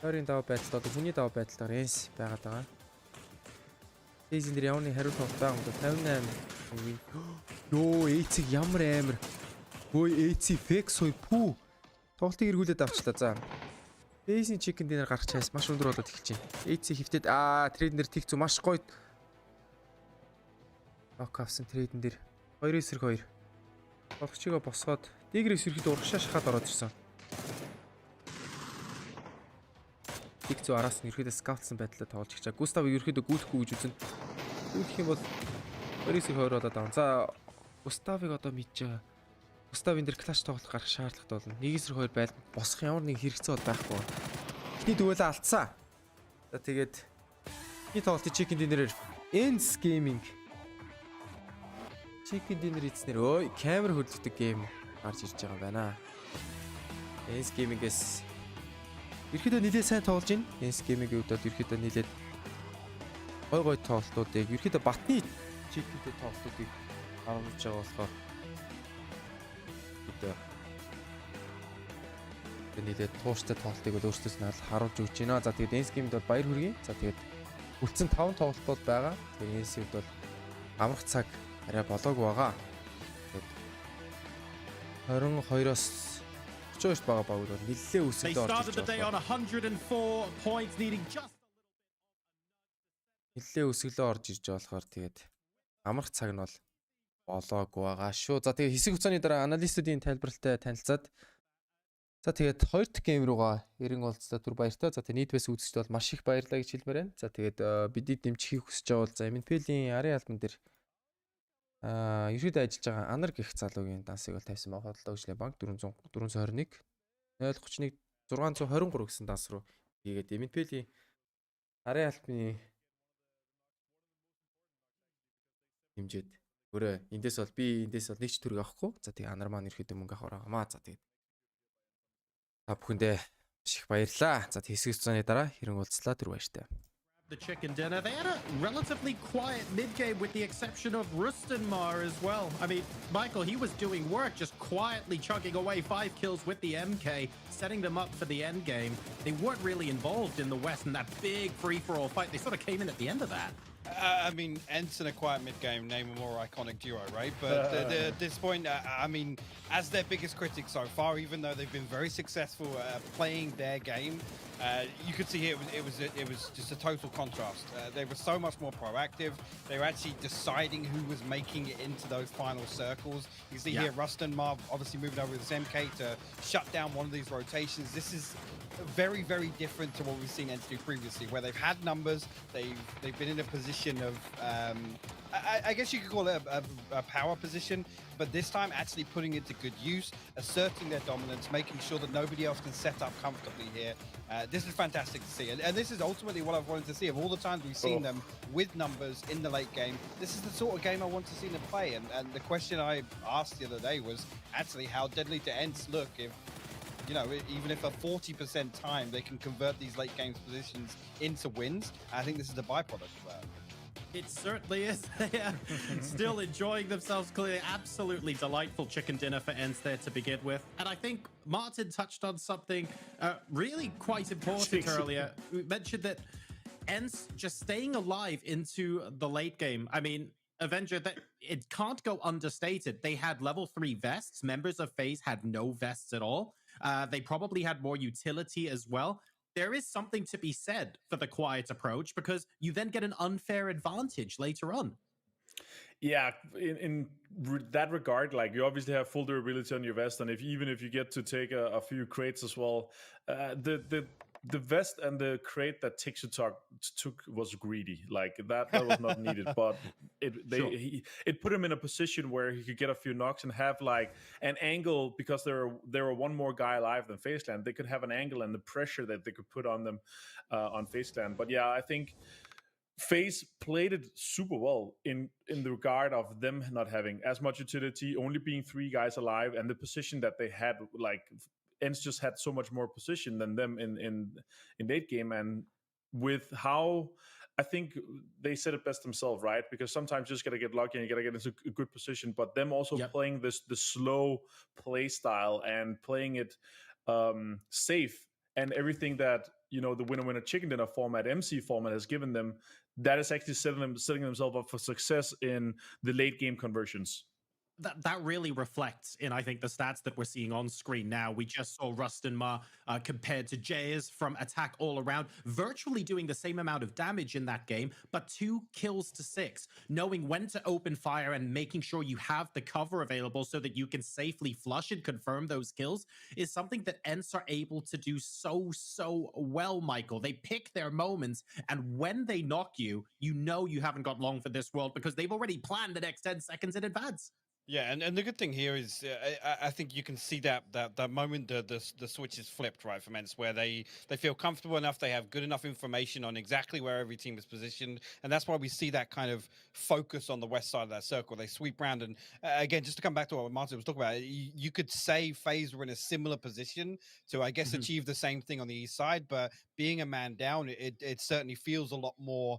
тойргийн даваа байдалд одоо хүний даваа байдалд Энс байгаад байгаа. Эзэн дээр явны хариулт байгаа юм да 58. Йоо эцэг ямар амар. Хөөе эцэг фекс хой пүү. Тоглолтыг эргүүлээд авчлаа. За. Эзэн чикен динер гарах чанс маш өндөр болоод эхэлж байна. Эцэг хөвтөд трейдер тэг зү маш гоё. Лок авсан трейдэн дээр 2-2. Болгочгоо босгоод дигрэс ирэхэд урагшаа шахаад ороод ирсэн. Тэг зүү араас нь ерөөдөө скаутсан байдлаа тоглож эхэлж байгаа. Густав ерөөдөө гүйлэхгүй гэж үзэн. Гүйлэх юм бол 2-2 болоод аван. За Густавыг одоо мэдж байгаа. Густавын дээр клаш тоглох гарах шаардлагатай болно. 1-2 байл босох ямар нэг хэрэгцээ бол байхгүй. Эхний дүүлээ алдсан. За тэгээд энэ тоглолтын чикен динерээр Ends Gaming чикен динер эзнэр ой камер хөлдөгдөг гейм гарч ирж байгаа юм байна. Ends Gaming-ээс ерөөдөө нэлээд сайн тоглож байна. Ends Gaming-ийн хувьд бол ерөөдөө нэлээд гой тоглолтуудыг ерөөдөө батны чигтэй тоглолтуудыг харуулж байгаа болохоор нэлээд тууштай тоглолтыг бол өөрсдөөс нь харуулж өгч байна. За тэгээд Ends Gaming-д бол баяр хүргэе. За тэгээд үлдсэн 5 тоглолтууд байгаа. Тэгээд Ends-д бол амрах цаг арай болоогүй байгаа. Тэгээд 22-оос 32 байгаа баг бол нэлээд өсөлтөд орж ирж байгаа. Нэлээд өсөглөө орж ирж байгаа болохоор тэгээд амрах цаг нь бол болоогүй байгаа шүү. За тэгээд хэсэг хугацааны дараа аналистуудын тайлбаралтай танилцаад за тэгээд хоёр дахь гейм руугаа эрен уулзлаа түр баяртай. За тэгээд нийт байс үзэгчд бол маш их баярлалаа гэж хэлмээр байна. За тэгээд бидний дэмжихийг хүсэж байгаа бол за MNPL-ийн арын албан дээр ерөөдөө ажиллаж байгаа Анар гэх залуугийн дансыг бол тавьсан байгаа. Хөдөлгөөн хөгжлийн банк 421 031 623 гэсэн данс руу хийгээд MNPL-ийн Арын албаны хэмжээд өөрөө эндээс бол би эндээс бол нэг ч төгрөг авахгүй. За тэгээ анар маань ирэхэд мөнгө авах байгаамаа. За тэгээ та бүхэндээ маш их баярлалаа. За хэсэг хугацааны дараа хэрэн уулзлаа түр баяртай. The chicken dinner. They had a relatively quiet mid-game with the exception of Rustenmar as well. I mean, Michael, he was doing work, just quietly chugging away 5 kills with the MK, setting them up for the end game. They weren't really involved in the West in that big free-for-all fight. They sort of came in at the end of that. I mean, Ents in a quiet mid-game, name a more iconic duo, right? But at this point, I mean, as their biggest critic so far, even though they've been very successful playing their game, you could see here it was just a total contrast. They were so much more proactive. They were actually deciding who was making it into those final circles. You can see here Rustin Marv obviously moving over with his MK to shut down one of these rotations. This is very, very different to what we've seen Ents do previously, where they've had numbers, they've been in a position of, I guess you could call it a power position, but this time actually putting it to good use, asserting their dominance, making sure that nobody else can set up comfortably here. This is fantastic to see, and this is ultimately what I've wanted to see. Of all the times we've seen them with numbers in the late game, this is the sort of game I want to see them play, and the question I asked the other day was actually how deadly to Ents look if, you know, even if a 40% time they can convert these late games positions into wins. I think this is a byproduct of that. It certainly is. Yeah. Still enjoying themselves clearly. Absolutely delightful chicken dinner for Ents there to begin with. And I think Martin touched on something really quite important earlier. We mentioned that Ents just staying alive into the late game. I mean, Avenger, that it can't go understated. They had level 3 vests. Members of FaZe had no vests at all. They probably had more utility as well. There is something to be said for the quiet approach because you then get an unfair advantage later on. Yeah, in that regard, like you obviously have full durability on your vest, and even if you get to take a few crates as well, the vest and the crate that Tixu took was greedy. Like that was not needed, but it put him in a position where he could get a few knocks and have like an angle, because there were one more guy alive than FaZeland. They could have an angle and the pressure that they could put on them on FaZeland. But yeah, I think FaZe played it super well in the regard of them not having as much utility, only being 3 guys alive, and the position that they had, like Ents just had so much more position than them in late game. And with how, I think they said it best themselves, right? Because sometimes you just gotta get lucky and you gotta get into a good position. But them also playing the slow play style and playing it safe, and everything that, you know, the winner chicken dinner format, MC format, has given them, that is actually setting themselves up for success in the late game conversions. That really reflects in, I think, the stats that we're seeing on screen now. We just saw Rustin compared to Jays from attack all around, virtually doing the same amount of damage in that game, but 2 kills to 6. Knowing when to open fire and making sure you have the cover available so that you can safely flush and confirm those kills is something that Ents are able to do so well, Michael. They pick their moments, and when they knock you, you know you haven't got long for this world because they've already planned the next 10 seconds in advance. Yeah, and the good thing here is I think you can see that moment the switch is flipped, right, from Ents, where they feel comfortable enough, they have good enough information on exactly where every team is positioned, and that's why we see that kind of focus on the west side of that circle. They sweep around, and again, just to come back to what Martin was talking about, you could say FaZe were in a similar position to, I guess, achieve the same thing on the east side, but being a man down, it certainly feels a lot more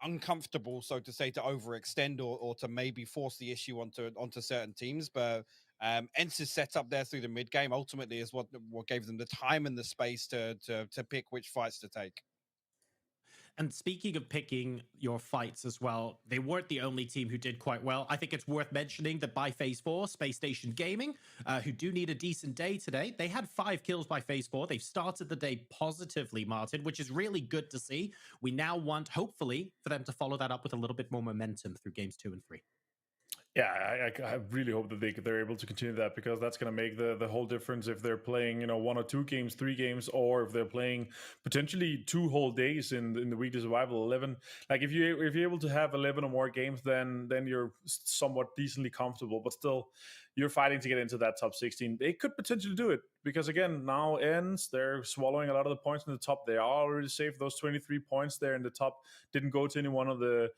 uncomfortable, so to say, to overextend or to maybe force the issue onto certain teams. But Ents' setup there through the mid game ultimately is what gave them the time and the space to pick which fights to take. And speaking of picking your fights as well, they weren't the only team who did quite well. I think it's worth mentioning that by Phase 4, Space Station Gaming, who do need a decent day today, they had 5 kills by Phase 4. They've started the day positively, Martin, which is really good to see. We now want, hopefully, for them to follow that up with a little bit more momentum through games 2 and 3. Yeah, I really hope that they're able to continue that, because that's going to make the whole difference if they're playing 1 or 2 games, 3 games, or if they're playing potentially 2 whole days in the weekly survival 11. Like if you're able to have 11 or more games, then you're somewhat decently comfortable, but still you're fighting to get into that top 16. They could potentially do it, because again, now ends, they're swallowing a lot of the points in the top. They are already safe. Those 23 points there in the top didn't go to any one of the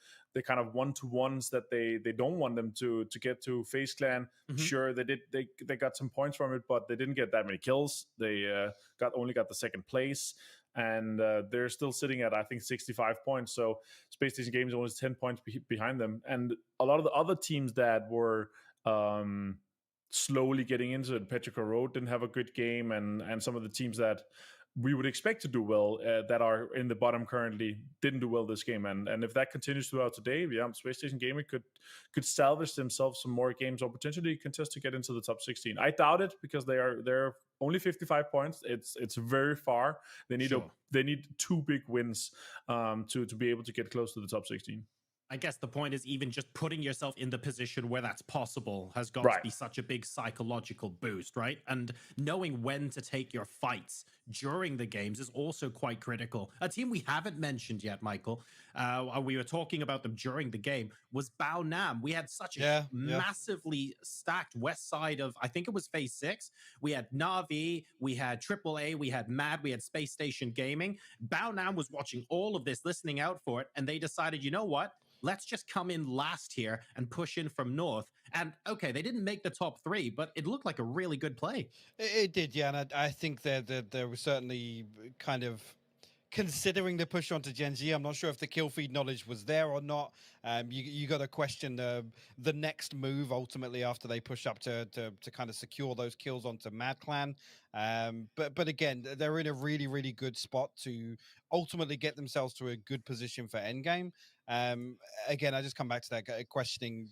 kind of one-to-ones that they don't want them to get to. FaZe Clan, sure, they got some points from it, but they didn't get that many kills. They only got the second place, and they're still sitting at, I think, 65 points. So Space Station Games almost 10 points behind them, and a lot of the other teams that were slowly getting into it, Petrica Road didn't have a good game, and some of the teams that we would expect to do well, that are in the bottom currently, didn't do well this game. And if that continues throughout today, yeah, Space Station Gaming could salvage themselves some more games, or potentially contest to get into the top 16. I doubt it, because they're only 55 points. It's very far. They need they need 2 big wins to be able to get close to the top 16. I guess the point is, even just putting yourself in the position where that's possible has got to be such a big psychological boost, right? And knowing when to take your fights during the games is also quite critical. A team we haven't mentioned yet, Michael, we were talking about them during the game, was Bao Nam. We had such a massively stacked west side of, I think it was phase 6. We had Na'Vi, we had AAA, we had MAD, we had Space Station Gaming. Bao Nam was watching all of this, listening out for it, and they decided, you know what? Let's just come in last here and push in from north. And okay, they didn't make the top 3, but it looked like a really good play. It did, yeah. And I think there was certainly kind of considering the push onto Gen Z. I'm not sure if the kill feed knowledge was there or not. You got to question the next move ultimately after they push up to kind of secure those kills onto Mad Clan. But again, they're in a really, really good spot to ultimately get themselves to a good position for endgame. Again, I just come back to that questioning.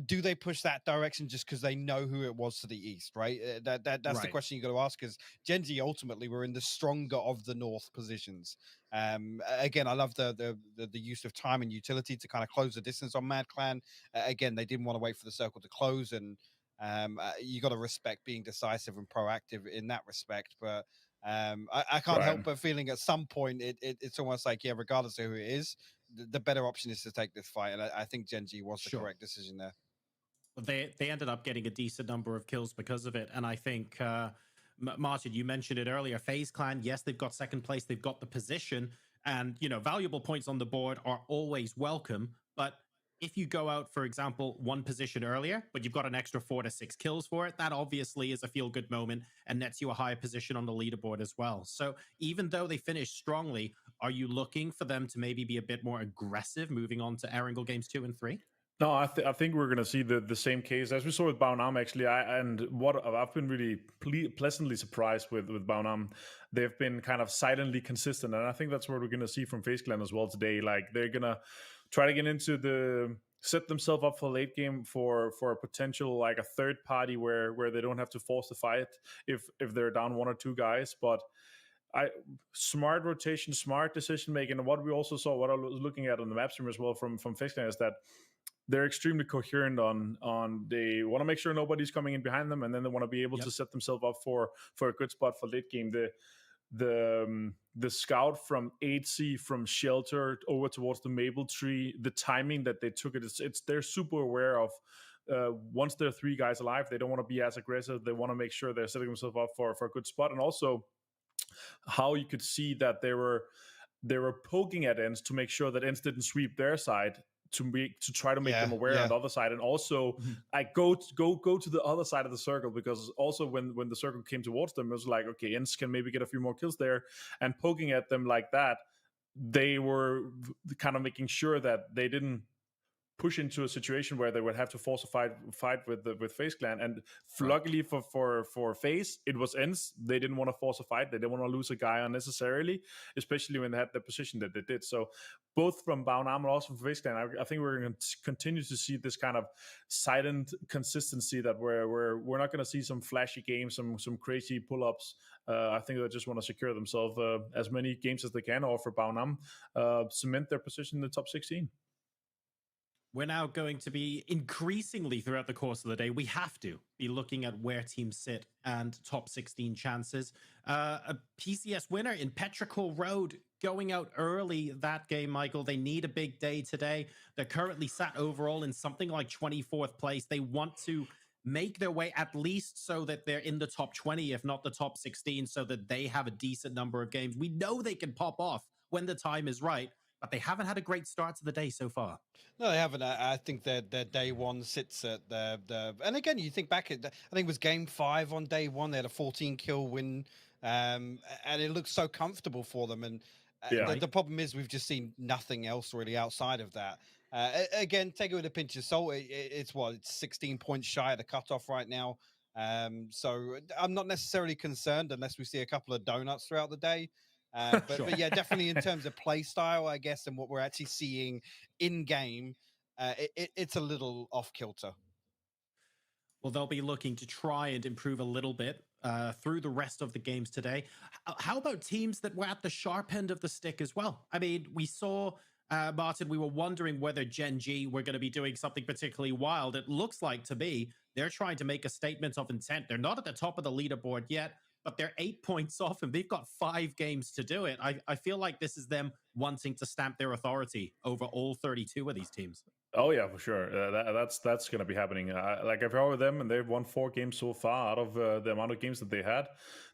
Do they push that direction just because they know who it was to the east, right? That's the question you got to ask, because Gen Z ultimately were in the stronger of the north positions. Again, I love the use of time and utility to kind of close the distance on Mad Clan. Again, they didn't want to wait for the circle to close, and you got to respect being decisive and proactive in that respect. But I can't help but feeling at some point it's almost like, yeah, regardless of who it is, the better option is to take this fight, and I think Gen G was the correct decision there. They ended up getting a decent number of kills because of it, and I think Martin, you mentioned it earlier. FaZe Clan, yes, they've got second place, they've got the position, and valuable points on the board are always welcome. But if you go out, for example, one position earlier, but you've got an extra 4 to 6 kills for it, that obviously is a feel-good moment and nets you a higher position on the leaderboard as well. So even though they finished strongly, are you looking for them to maybe be a bit more aggressive moving on to Erangel games 2 and 3? No, I think we're going to see the same case as we saw with Bao Nam, actually. I've been really pleasantly surprised with Bao Nam. They've been kind of silently consistent, and I think that's what we're going to see from FaZe Clan as well today. Like, they're going to try to get into set themselves up for late game for a potential, like, a third party where they don't have to force the fight if they're down 1 or 2 guys. But smart rotation, smart decision making, and what we also saw, what I was looking at on the map stream as well from FaZe Clan, is that they're extremely coherent on they want to make sure nobody's coming in behind them, and then they want to be able to set themselves up for a good spot for late game. The scout from 8C from shelter over towards the maple tree, the timing that they took it's they're super aware of. Once there are 3 guys alive, they don't want to be as aggressive. They want to make sure they're setting themselves up for a good spot. And also how you could see that they were poking at ends to make sure that ends didn't sweep their side, to try to make them aware on the other side, and also go to the other side of the circle, because also when the circle came towards them, it was like, okay, Ents can maybe get a few more kills there, and poking at them like that, they were kind of making sure that they didn't push into a situation where they would have to force a fight with FaZe Clan. And luckily for FaZe, it was Ents. They didn't want to force a fight. They didn't want to lose a guy unnecessarily, especially when they had the position that they did. So both from Bao Nam and also from FaZe Clan, I think we're going to continue to see this kind of silent consistency, that we're not going to see some flashy games, some crazy pull-ups. I think they just want to secure themselves as many games as they can, or for Bao Nam, cement their position in the top 16. We're now going to be increasingly throughout the course of the day, we have to be looking at where teams sit and top 16 chances. A PCS winner in Petrichor Road going out early that game, Michael. They need a big day today. They're currently sat overall in something like 24th place. They want to make their way at least so that they're in the top 20, if not the top 16, so that they have a decent number of games. We know they can pop off when the time is right, but they haven't had a great start to the day so far. No, they haven't. I think their day one sits at the. And again, you think back at, I think it was game 5 on day one. They had a 14 kill win, and it looked so comfortable for them. And the problem is we've just seen nothing else really outside of that. Again, take it with a pinch of salt. It's 16 points shy of the cutoff right now. So I'm not necessarily concerned unless we see a couple of donuts throughout the day. But yeah, definitely in terms of play style, I guess, and what we're actually seeing in game, it's a little off kilter. Well, they'll be looking to try and improve a little bit through the rest of the games today. How about teams that were at the sharp end of the stick as well? I mean, we saw, Martin, we were wondering whether Gen G were going to be doing something particularly wild. It looks like to me, they're trying to make a statement of intent. They're not at the top of the leaderboard yet, but they're 8 points off and they've got 5 games to do it. I feel like this is them wanting to stamp their authority over all 32 of these teams. Oh yeah, for sure. That's going to be happening. Like if I were them and they've won 4 games so far out of the amount of games that they had,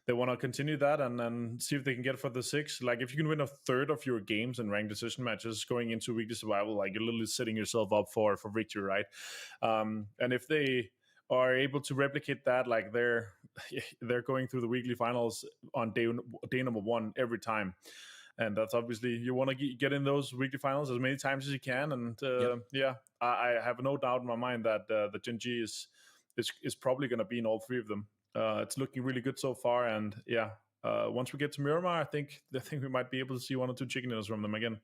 they want to continue that and then see if they can get for the 6. Like if you can win a third of your games in ranked decision matches going into weekly survival, like you're literally setting yourself up for victory, right? And if they are able to replicate that, like they're going through the weekly finals on day number 1 every time. And that's obviously, you want to get in those weekly finals as many times as you can. And I have no doubt in my mind that the Gen G is probably going to be in all 3 of them. It's looking really good so far. And once we get to Miramar, I think we might be able to see 1 or 2 chicken dinners from them again.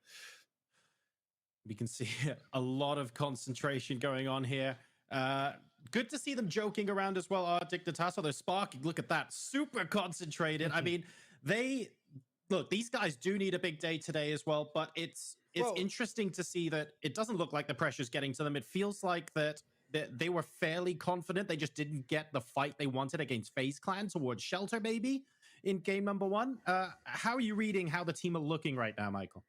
We can see a lot of concentration going on here. Good to see them joking around as well. Dictatasso, they're sparking. Look at that. Super concentrated. I mean, look, these guys do need a big day today as well, but it's interesting to see that it doesn't look like the pressure's getting to them. It feels like that they were fairly confident. They just didn't get the fight they wanted against FaZe Clan towards Shelter, maybe, in game number 1. How are you reading how the team are looking right now, Michael?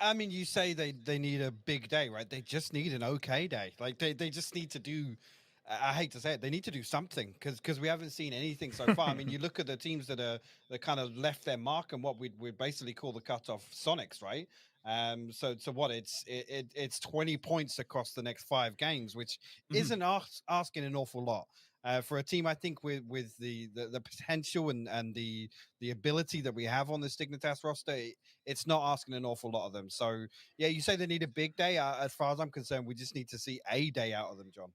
I mean, you say they need a big day, right? They just need an okay day. Like they just need to do, I hate to say it, they need to do something because we haven't seen anything so far. I mean, you look at the teams that kind of left their mark and what we'd basically call the cutoff Sonics, right? So what it's 20 points across the next 5 games, which isn't asking an awful lot. For a team, I think with the potential and the ability that we have on the Dignitas roster, it's not asking an awful lot of them. So yeah, you say they need a big day. As far as I'm concerned, we just need to see a day out of them, John.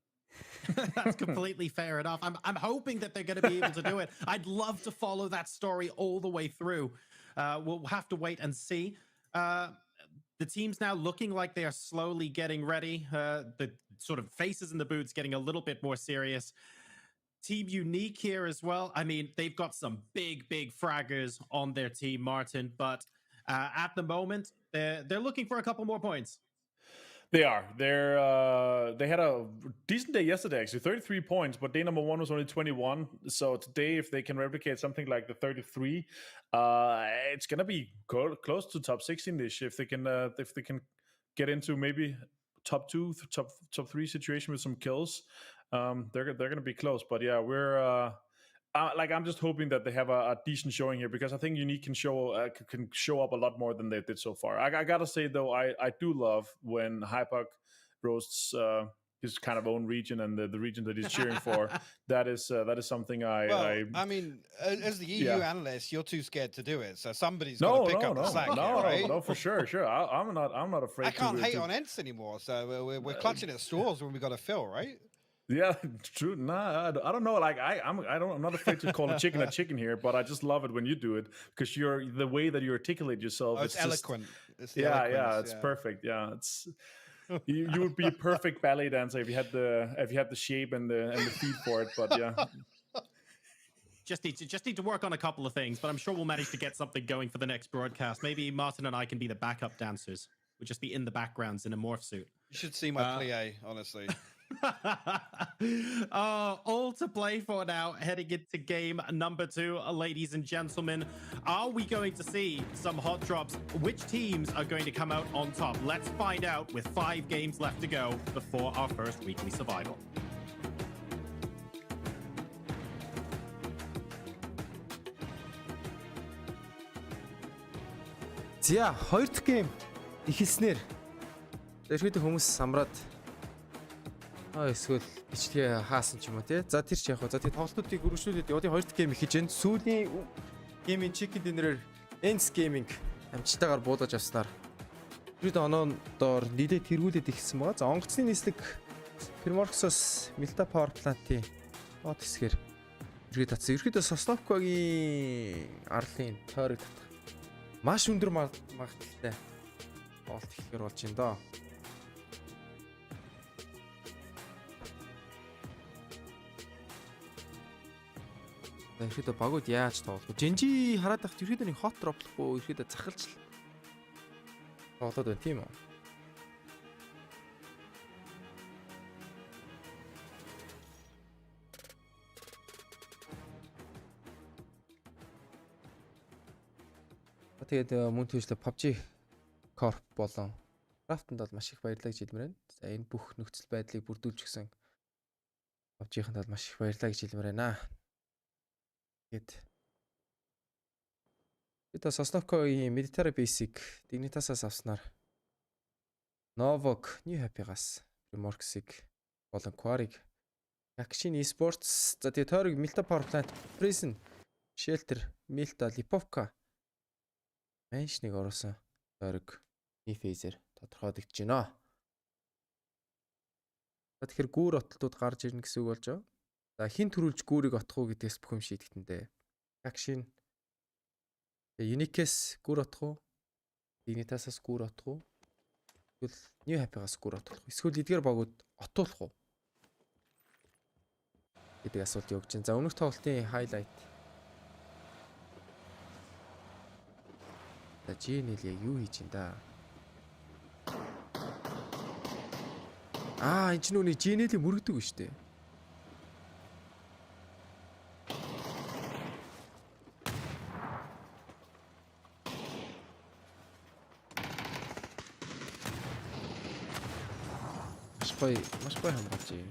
That's completely fair enough. I'm hoping that they're going to be able to do it. I'd love to follow that story all the way through. We'll have to wait and see. The team's now looking like they are slowly getting ready. The sort of faces in the boots getting a little bit more serious. Team Unique here as well. I mean, they've got some big fraggers on their team, Martin, but at the moment, they're looking for a couple more points. They are. They had a decent day yesterday, actually, 33 points, but day number 1 was only 21. So today, if they can replicate something like the 33, it's gonna be close to top 16ish if they can get into maybe top 2, top 3 situation with some kills. They're gonna be close. But yeah, we're I'm just hoping that they have a decent showing here because I think Unique can show up a lot more than they did so far. I gotta say though, I do love when Hypuck roasts his kind of own region and the region that he's cheering for. That is something I mean, as the EU analyst, you're too scared to do it, so somebody's got to pick up the slack. No, for sure. I'm not afraid. I can't hate on Ents anymore, so we're clutching at straws when we got to fill, right? Yeah, true. Nah, I don't know. Like I'm not afraid to call a chicken here, but I just love it when you do it because the way that you articulate yourself. It's eloquent. It's perfect. Yeah, it's you would be a perfect ballet dancer if you had the shape and the feet for it. But yeah. Just need to work on a couple of things, but I'm sure we'll manage to get something going for the next broadcast. Maybe Martin and I can be the backup dancers. We'll just be in the backgrounds in a morph suit. You should see my plie, honestly. All to play for now, heading into game number 2, ladies and gentlemen. Are we going to see some hot drops? Which teams are going to come out on top? Let's find out with 5 games left to go before our first weekly survival. За, хоёр дахь гейм ихэлснээр ерөөдөө хүмүүс самраад эсвэл бичлэгээ хаасан ч юм уу тий. За тэр ч яг хаа. За тий тоглолтуудыг өргөжлүүлээд одоо хоёр дахь гейм ихэж гэн. Сүүлийн геймийн чикен динерээр Ends Gaming амжилтаагаар буулгаж авснаар ерөөдөө оноодоор нийлээ тэргүүлээд ихсэн байгаа. За онгоцны нислэг Primorxos Milta Power Plant-ийн бот хэсгээр иргэд татсан. Ерөөдөө Sosnovko-гийн арлын тойрог татах маш өндөр магадaltaй болт ихээр болж байна доо. Ерөөдөө багууд яаж тоглох вэ? Жинжи хараад байхад ерөөдөө нэг хот дроплохгүй ерөөдөө захалж л тоглоод байна тийм үү? Тэгээд мөн тийшлээ PUBG Corp болон Craft-д бол маш их баярлалаа гэж хэлмээр байна. За энэ бүх нөхцөл байдлыг бүрдүүлж гисэн PUBG-нд бол маш их баярлалаа гэж хэлмээр байна. Тэгээд Sosnovko-гийн military basic Dignitas-аас авснаар Novok New Happy-гаас Primorxos-ыг болон Quarry-г Assocation Esports за тэгээд тойрог Milta Power Plant Prison Shelter Milta Lipovka Меншнийг оруулсан тойрог Nifezer тодорхойлогдож байна. За тэгэхээр гүүр оттолтууд гарч ирнэ гэсэн үг болж байгаа. За хин төрүүлж гүүрийг отох уу гэдгээс бүх юм шийдэгдэндээ. Action Unique-с гүүр отох уу? Dignitas-аас гүүр отох уу? Эсвэл New Happy-гаас гүүр отох уу? Эсвэл эдгээр багууд отуулах уу? гэдэг асуулт явж байна. За өмнөх тоглолтын highlight. За GNL яг юу хийж ин да? Энэ ч нүуний GNL-ийг мөрөгдөг шүү дээ. Маш гоё хамгаалж юм.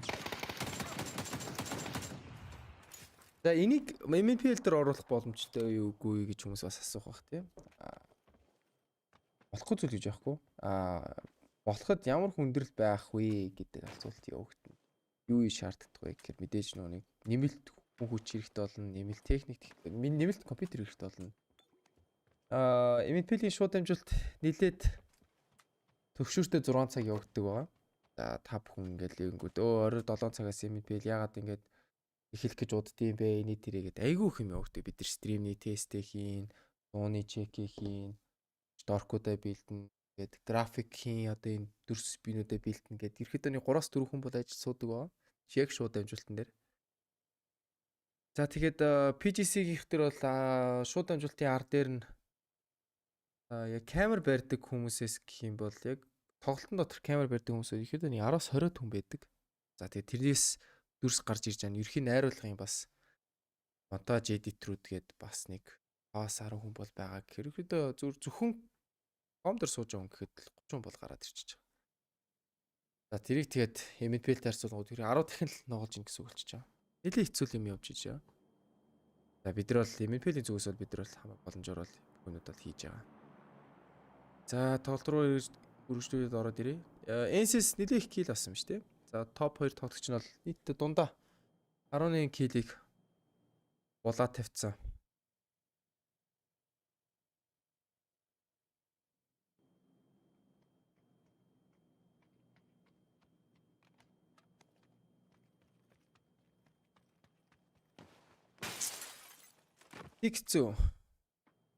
За энийг MNPL дээр оруулах боломжтой юу үгүй гэж хүмүүс бас асуух бах тийм. Болохгүй зүйл гэж байхгүй. Болоход ямар хүндрэл байх вэ гэдэг асуулт явагдана. Юу шаарддаг вэ гэхээр мэдээж нүуний нэмэлт хүн хүч хэрэгтэй болно, нэмэлт техник, нэмэлт компьютер хэрэгтэй болно. MNPL-ийн шууд дамжуулалт нэлээд төвшөртэй 6 цаг явагддаг байгаа. За та бүхэн ингээл ингэнгүүт орой 7 цагаас MNPL яагаад ингэж эхлэх гэж уддсан бэ? Эний тэрийгээд айгүй их юм явагддаг. Бид нар стримний тестээ хийн, дууны чекийг хийн, доркуудаа бэлдэн, гээд график хийн, одоо энэ дүрс бинүүдээ бэлдэн гээд ерөөхдөө нэг 3-4 хүн бол ажил суудаг байгаа. Яг шууд дамжуултан дээр. За тэгээд PGC-гийнх дээр бол шууд дамжуулалтын ар дээр нь яг камер барьдаг хүмүүсээс гэх юм бол яг тоглолтын дотор камер барьдаг хүмүүс ерөөхдөө нэг 10-20 хүн байдаг. За тэгээд тэрнээс дүрс гарч ирж байгаа нь ерхийн найруулгын бас монтаж эдитрүүд гээд бас нэг 5-10 хүн бол байгаа. Ерөөхдөө зөвхөн комдер сууж байгаа хүн гэхэд 30 хүн бол гараад ирчихэж байгаа. За тэрийг тэгээд MNPL таарцуулгууд тэр 10 дахин л ногоолж ин гэсэн үг болчихж байгаа. Нэлээд хэцүү юм явж ижээ. За бид нар бол MNPL-ийн зүгээс бол бид нар бол хамаа боломжоор бол бүхнүүд бол хийж байгаа. За тоглолт руу үргэлжлүүлээд ороод ирээ. NCS нэлээд их килл авсан юм шүү дээ. За топ 2 тоглогч нь бол нийтдээ дундаа 11 киллийг булаа тавьсан. X2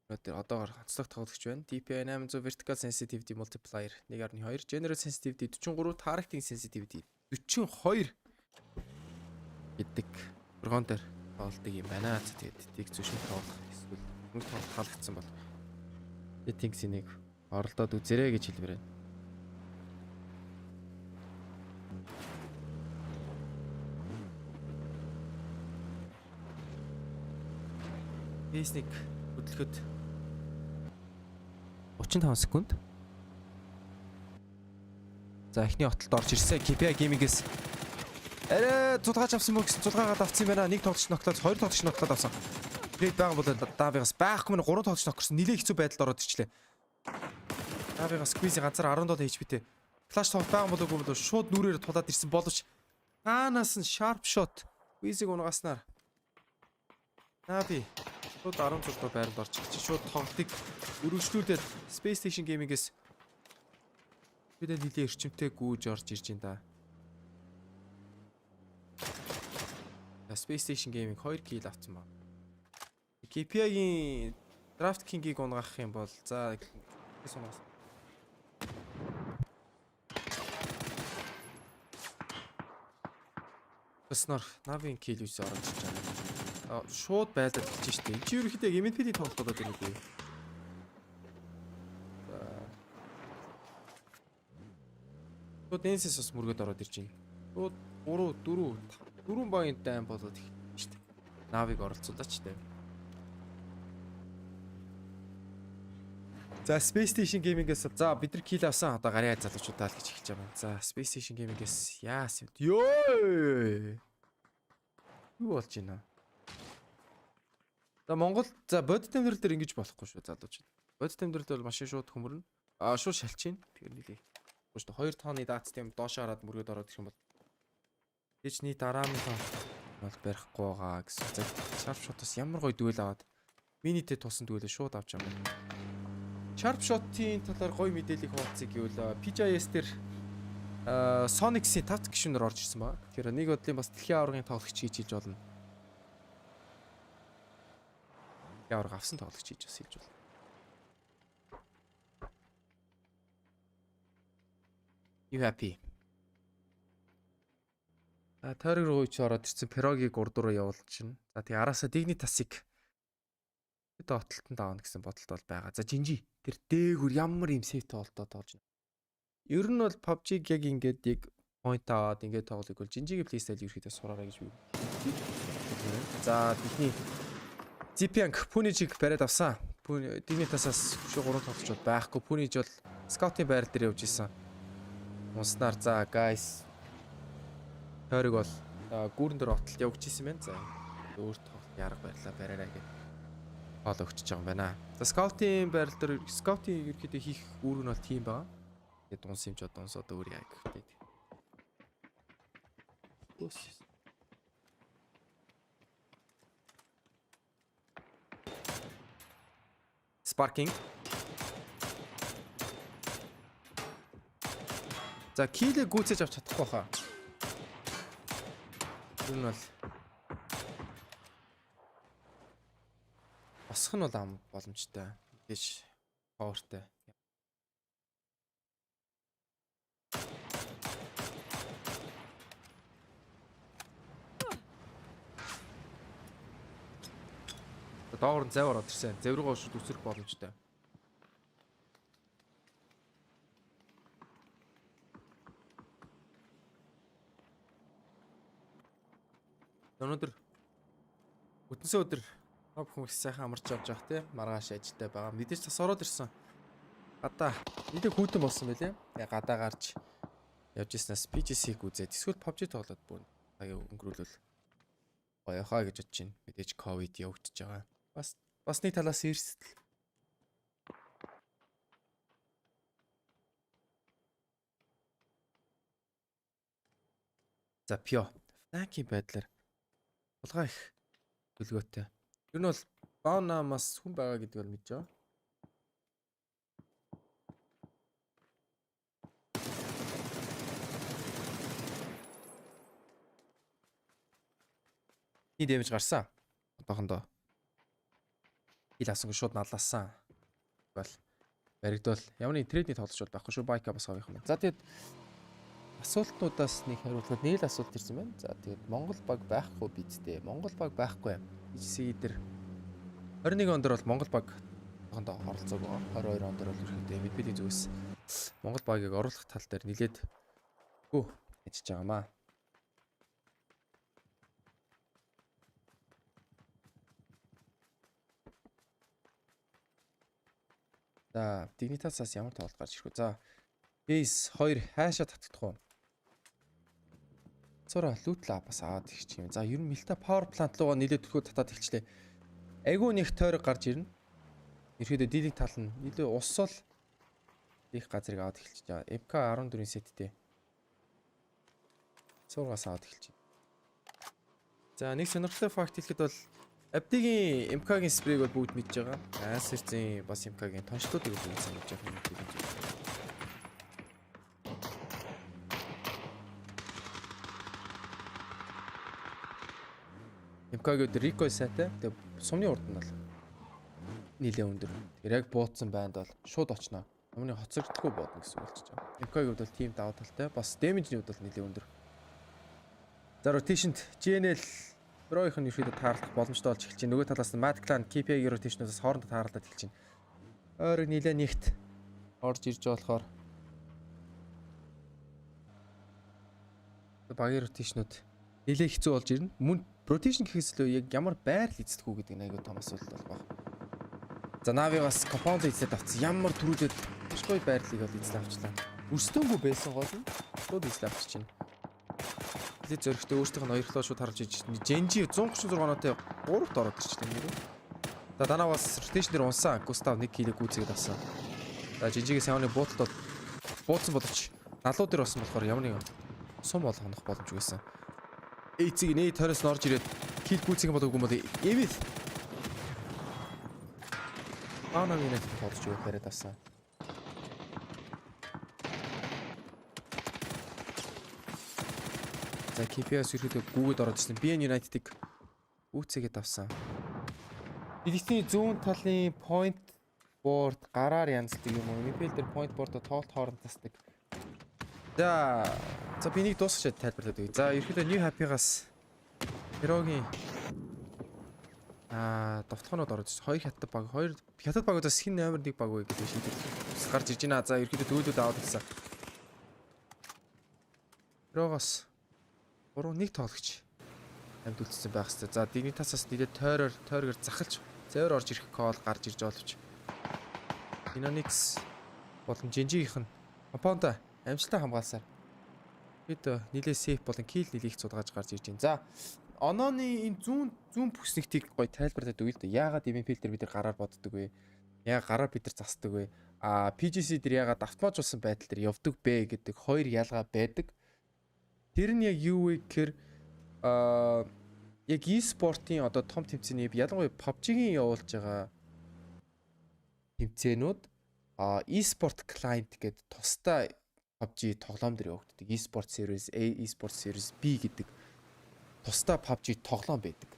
одоогоор онцлог тоглогч байна. DPI 800 vertical sensitivity multiplier 1.2, general sensitivity 43, targeting sensitivity 42 гэдэг програм дээр тоглолтыг юм байна. Тэгээд X2 шиг тоглох эсвэл мөнгө тоглох таалагдсан бол settings-ийг оролдоод үзээрэй гэж хэлмээр байна. Бейсник хөдлөхөд 35 секунд. За эхний хотолд орж ирсэн. KPI Gaming-ээс арай цулгаач авсан мөн гэсэн цулгаагаад авсан юм байна. Нэг тоглогч ноктоод, хоёр тоглогч ноктоод авсан. Трейд байгаа бол Давигаас байхгүй мөн гурван тоглогч нокорсон. Нилээ хэцүү байдалд ороод ирчлээ. Давигаас Squeeze ганцаар 17 HP-тэй. Flash тоглох байгаа болоогүй бол шууд нүрээр тулаад ирсэн боловч хаанаас нь sharp shot Squeeze-ийг унгааснаар Наби шууд 16 дуу байранд орж ирчих. Шууд тоглолтыг өргөжлүүлээд Space Station Gaming-ээс бидээ нилээ эрчимтэй гүйж орж ирж ин да. Space Station Gaming 2 kill авсан ба. KPI-гийн Draft King-ийг унгаах юм бол за хэс унгаас. Тэснэр Navi-ийн kill үс орж ирж байгаа. Шууд байлдаад хэлж штэ. Энд чи ерөөхдөө MNPL тоглолт болоод байна үгүй. Шууд Dance-с бас мөргөд ороод ирж байна. Шууд 4 багийн дайм болоод ирж штэ. Navi-г оролцуулаач штэ. За Space Station Gaming-ээс за бид нар kill авсан одоо гарын залуучуудаа л гэж эхэлж байгаа юм. За Space Station Gaming-ээс яасан юм. Ёо! Юу болж байна? За Монгол за бодит тэмдэглэл дээр ингэж болохгүй шүү залуучууд. Бодит тэмдэглэлд бол машин шууд хөмөрнө. Шууд шалчин. Тэгэхээр нэлээ. Шүү дээ 2 тооны даацтай юм доош хараад мөргөд ороод ирэх юм бол Тэч нийт арааны тоо бол барихгүй байгаа гэсэн. За sharp shot-оос ямар гоё дүүл аваад минитэй тусан дүүлээ шууд авч байгаа юм. Sharp shot-ийн талаар гоё мэдээлэл хуваалцъя гэвэл PGC дээр Sonic-ийн 5 гишүүнээр орж ирсэн ба. Тэгэхээр нэг бодлын бас дэлхийн аваргын тоглогч хийж хэлж болно. Явар авсан тоглогч хийж бас хэлж болно. You happy? Тойрог руу ч ороод ирсэн пирогийг урд руу явуулж чинь. За тэгээ араасаа дигний тасыг хэд отолтонд аавна гэсэн бодолт бол байгаа. За Жинжи тэр дээгүр ямар юм сейфтэй болтоо тоолж байна. Ер нь бол PUBG-г яг ингээд яг point аваад ингээд тоглох бол Жинжигийн плейстайл ерөөхдөө сураарай гэж би. За бидний Zipiang Punij-ийг бариад авсан. Дигний тасаас шүү 3 тоглолцоод байхгүй. Punij бол скаутын байр дээр явж исэн. Унснаар за guys тойрог бол гүүрэн дээр отолт явж исэн байна. За өөрт тоглох ярга барьлаа бариараа гэж хоол өгчөж байгаа юм байна. За скаутын байрал дээр скаутын ерөөхдөө хийх үүрэг нь бол тийм байгаа. Тэгээд дунс юмч одоо унсаад өөр яа гэхтэй. Sparking. За килээ гүйцээж авч чадахгүй хаа. Энэ бол босох нь бол ам боломжтой. Тэгэж поwerтэй. Доогор нь зав ороод ирсэн. Зав руугаа шууд үсрэх боломжтой. Өнөөдөр бүтэнсэ өдөр хоб хүмүүс сайхан амарч явж байгаа те маргааш ажилдаа байгаа. Мэдээж бас ороод ирсэн. Гадаа нэлээд хүүтэн болсон байлээ. Тэгээ гадаа гарч явж ирснээс PGC-г үзээд эсвэл PUBG тоглоод бүр аяа өнгөрүүлвэл гоё хаа гэж бодож байна. Мэдээж ковид явагдаж байгаа. Бас нэг талаас эрсдэл. За Пио Фнаки байдлаар булгаа их төлгөөтэй. Ер нь бол Баунамаас хүн байгаа гэдгийг бол мэдж байгаа. Ни дэмэж гарсан. Одоохондоо хил асанг шууд наллаасан. Бол баригдвал ямар нэг трейдний тоглож бол байхгүй шүү. Байка бас авах юм. За тэгээд асуултнуудаас нэг хариултад нэг л асуулт ирсэн байна. За тэгээд Монгол баг байхгүй бидтэй. Монгол баг байхгүй. PGC дээр 21 онд бол Монгол баг одоохондоо оролцоогүй. 22 онд бол ерөнхийдөө MNPL зүгээс Монгол багийг оруулах тал дээр нилээд ажиллаж байгаамаа. За, Dignitas-аас ямар тоглолт гарч ирэх вэ? За, Base 2 хаашаа татагдах вэ? Цора лүүтлээ бас аваад ирчих юм. За, ер нь Milta Power Plant руугаа нилээд төхөө татаад эхэлчлээ. Айгуу нэг тойрог гарч ирнэ. Ерөөдөө дийлийг тал нь нилээ усвал их газрыг аваад эхэлчихэж байгаа. MK 14 сеттэй. Цургаас аваад эхэлж байна. За, нэг сонирхолтой факт хэлэхэд бол Abdi-гийн MK-гийн спрейг бол бүгд мэдж байгаа. Assocation бас MK-гийн тончлуудыг үзүүлж санаж байгаа юм тийм. MK-гийн Rico сайтай. Тэгээ сумны урд нь бол нилээ өндөр. Тэр яг буудсан байнд бол шууд очно. Өмнө хоцрогдохгүй бодно гэсэн үг болчихж байгаа. MK-гийн хувьд бол team даваа талтай. Бас damage-ийн хувьд бол нилээ өндөр. За, rotation-т GNL Броих нь ерөөдөө таарлах боломжтой болж эхэлж байна. Нөгөө талаас нь Mad Clan KPI-гийн rotation-оос хоорондоо таарлаад эхэлж байна. Ойрог нилээ нэгт орж ирж болохоор багийн rotation-ууд нилээ хэцүү болж ирнэ. Мөн rotation гэхээс илүү яг ямар байр л эзлэх үү гэдэг нь айгүй том асуудал бол баг. За, Navi бас compound эзлээд авцсан. Ямар төрүүлээд маш гоё байрлалыг бол эзлээ авчлаа. Өрстөөнгүй байсан гол нь шууд эзлээ авчиж байна. Лид зөрөгтэй өөртөөх нь хоёрлоо шууд харж иж Genji 136 оноотой 3-т ороод ирчихлээ нэр. За, данаа бас rotation дээр унсан. Густав 1 килог гүйцэгээд авсан. За, Genji-гийн савны буудлууд бууцсан боловч налуу дээр болсон болохоор ямар нэгэн сум болгох боломжгүй байсан. Эцэг нэ тойроос нь орж ирээд кил гүйцэх болоогүй юм бол эвэд. Анагийн нэг болж өгөх бариад авсан. За, KPI-с ерөөдөө гүгэд ороод ирсэн. BN United-ыг үүцээгээд авсан. Эдгтний зүүн талын point board гараар янзлдаг юм уу? MNPL дээр point board-о тоглолт хооронд тасдаг. За, би нэг дуусгачаад тайлбарлаад өгье. За, ерөөдөө New Happy-гаас Heroгийн довтлогонод ороод ирсэн. Хоёр хятад багуудаас хэн номер 1 баг вэ гэдэг шийдэл гарч ирж байна. За, ерөөдөө төвлөд аваад ирсэн. Herogоос 3-1 тоглогч амьд үлдсэн байх хэвээр. За, Dignitas-аас нэлээд тойроор захалж зөөр орж ирэх кол гарч ирж боловч Phoenix болон Genji-ийнх нь компонда амжилттай хамгаалсаар бид нэлээд сейф болон кил нэлийг цугаж гарч ирж байна. За, онооны энэ зүүн бүснэгтийг гоё тайлбарлаад өгье л да. Яагаад MNPL дээр бид нар гараар боддог вэ? Яагаад гараар бид нар засдаг вэ? PGC дээр яагаад автоматжуулсан байдал дээр явдаг бэ гэдэг хоёр ялгаа байдаг. Тэр нь яг юу вэ гэхээр яг e-спортын одоо том тэмцээний ялангуяа PUBG-гийн явуулж байгаа тэмцээнүүд e-sport client гэдэг тусдаа PUBG тоглоом дээр явагддаг. E-sport series A, e-sport series B гэдэг тусдаа PUBG тоглоом байдаг.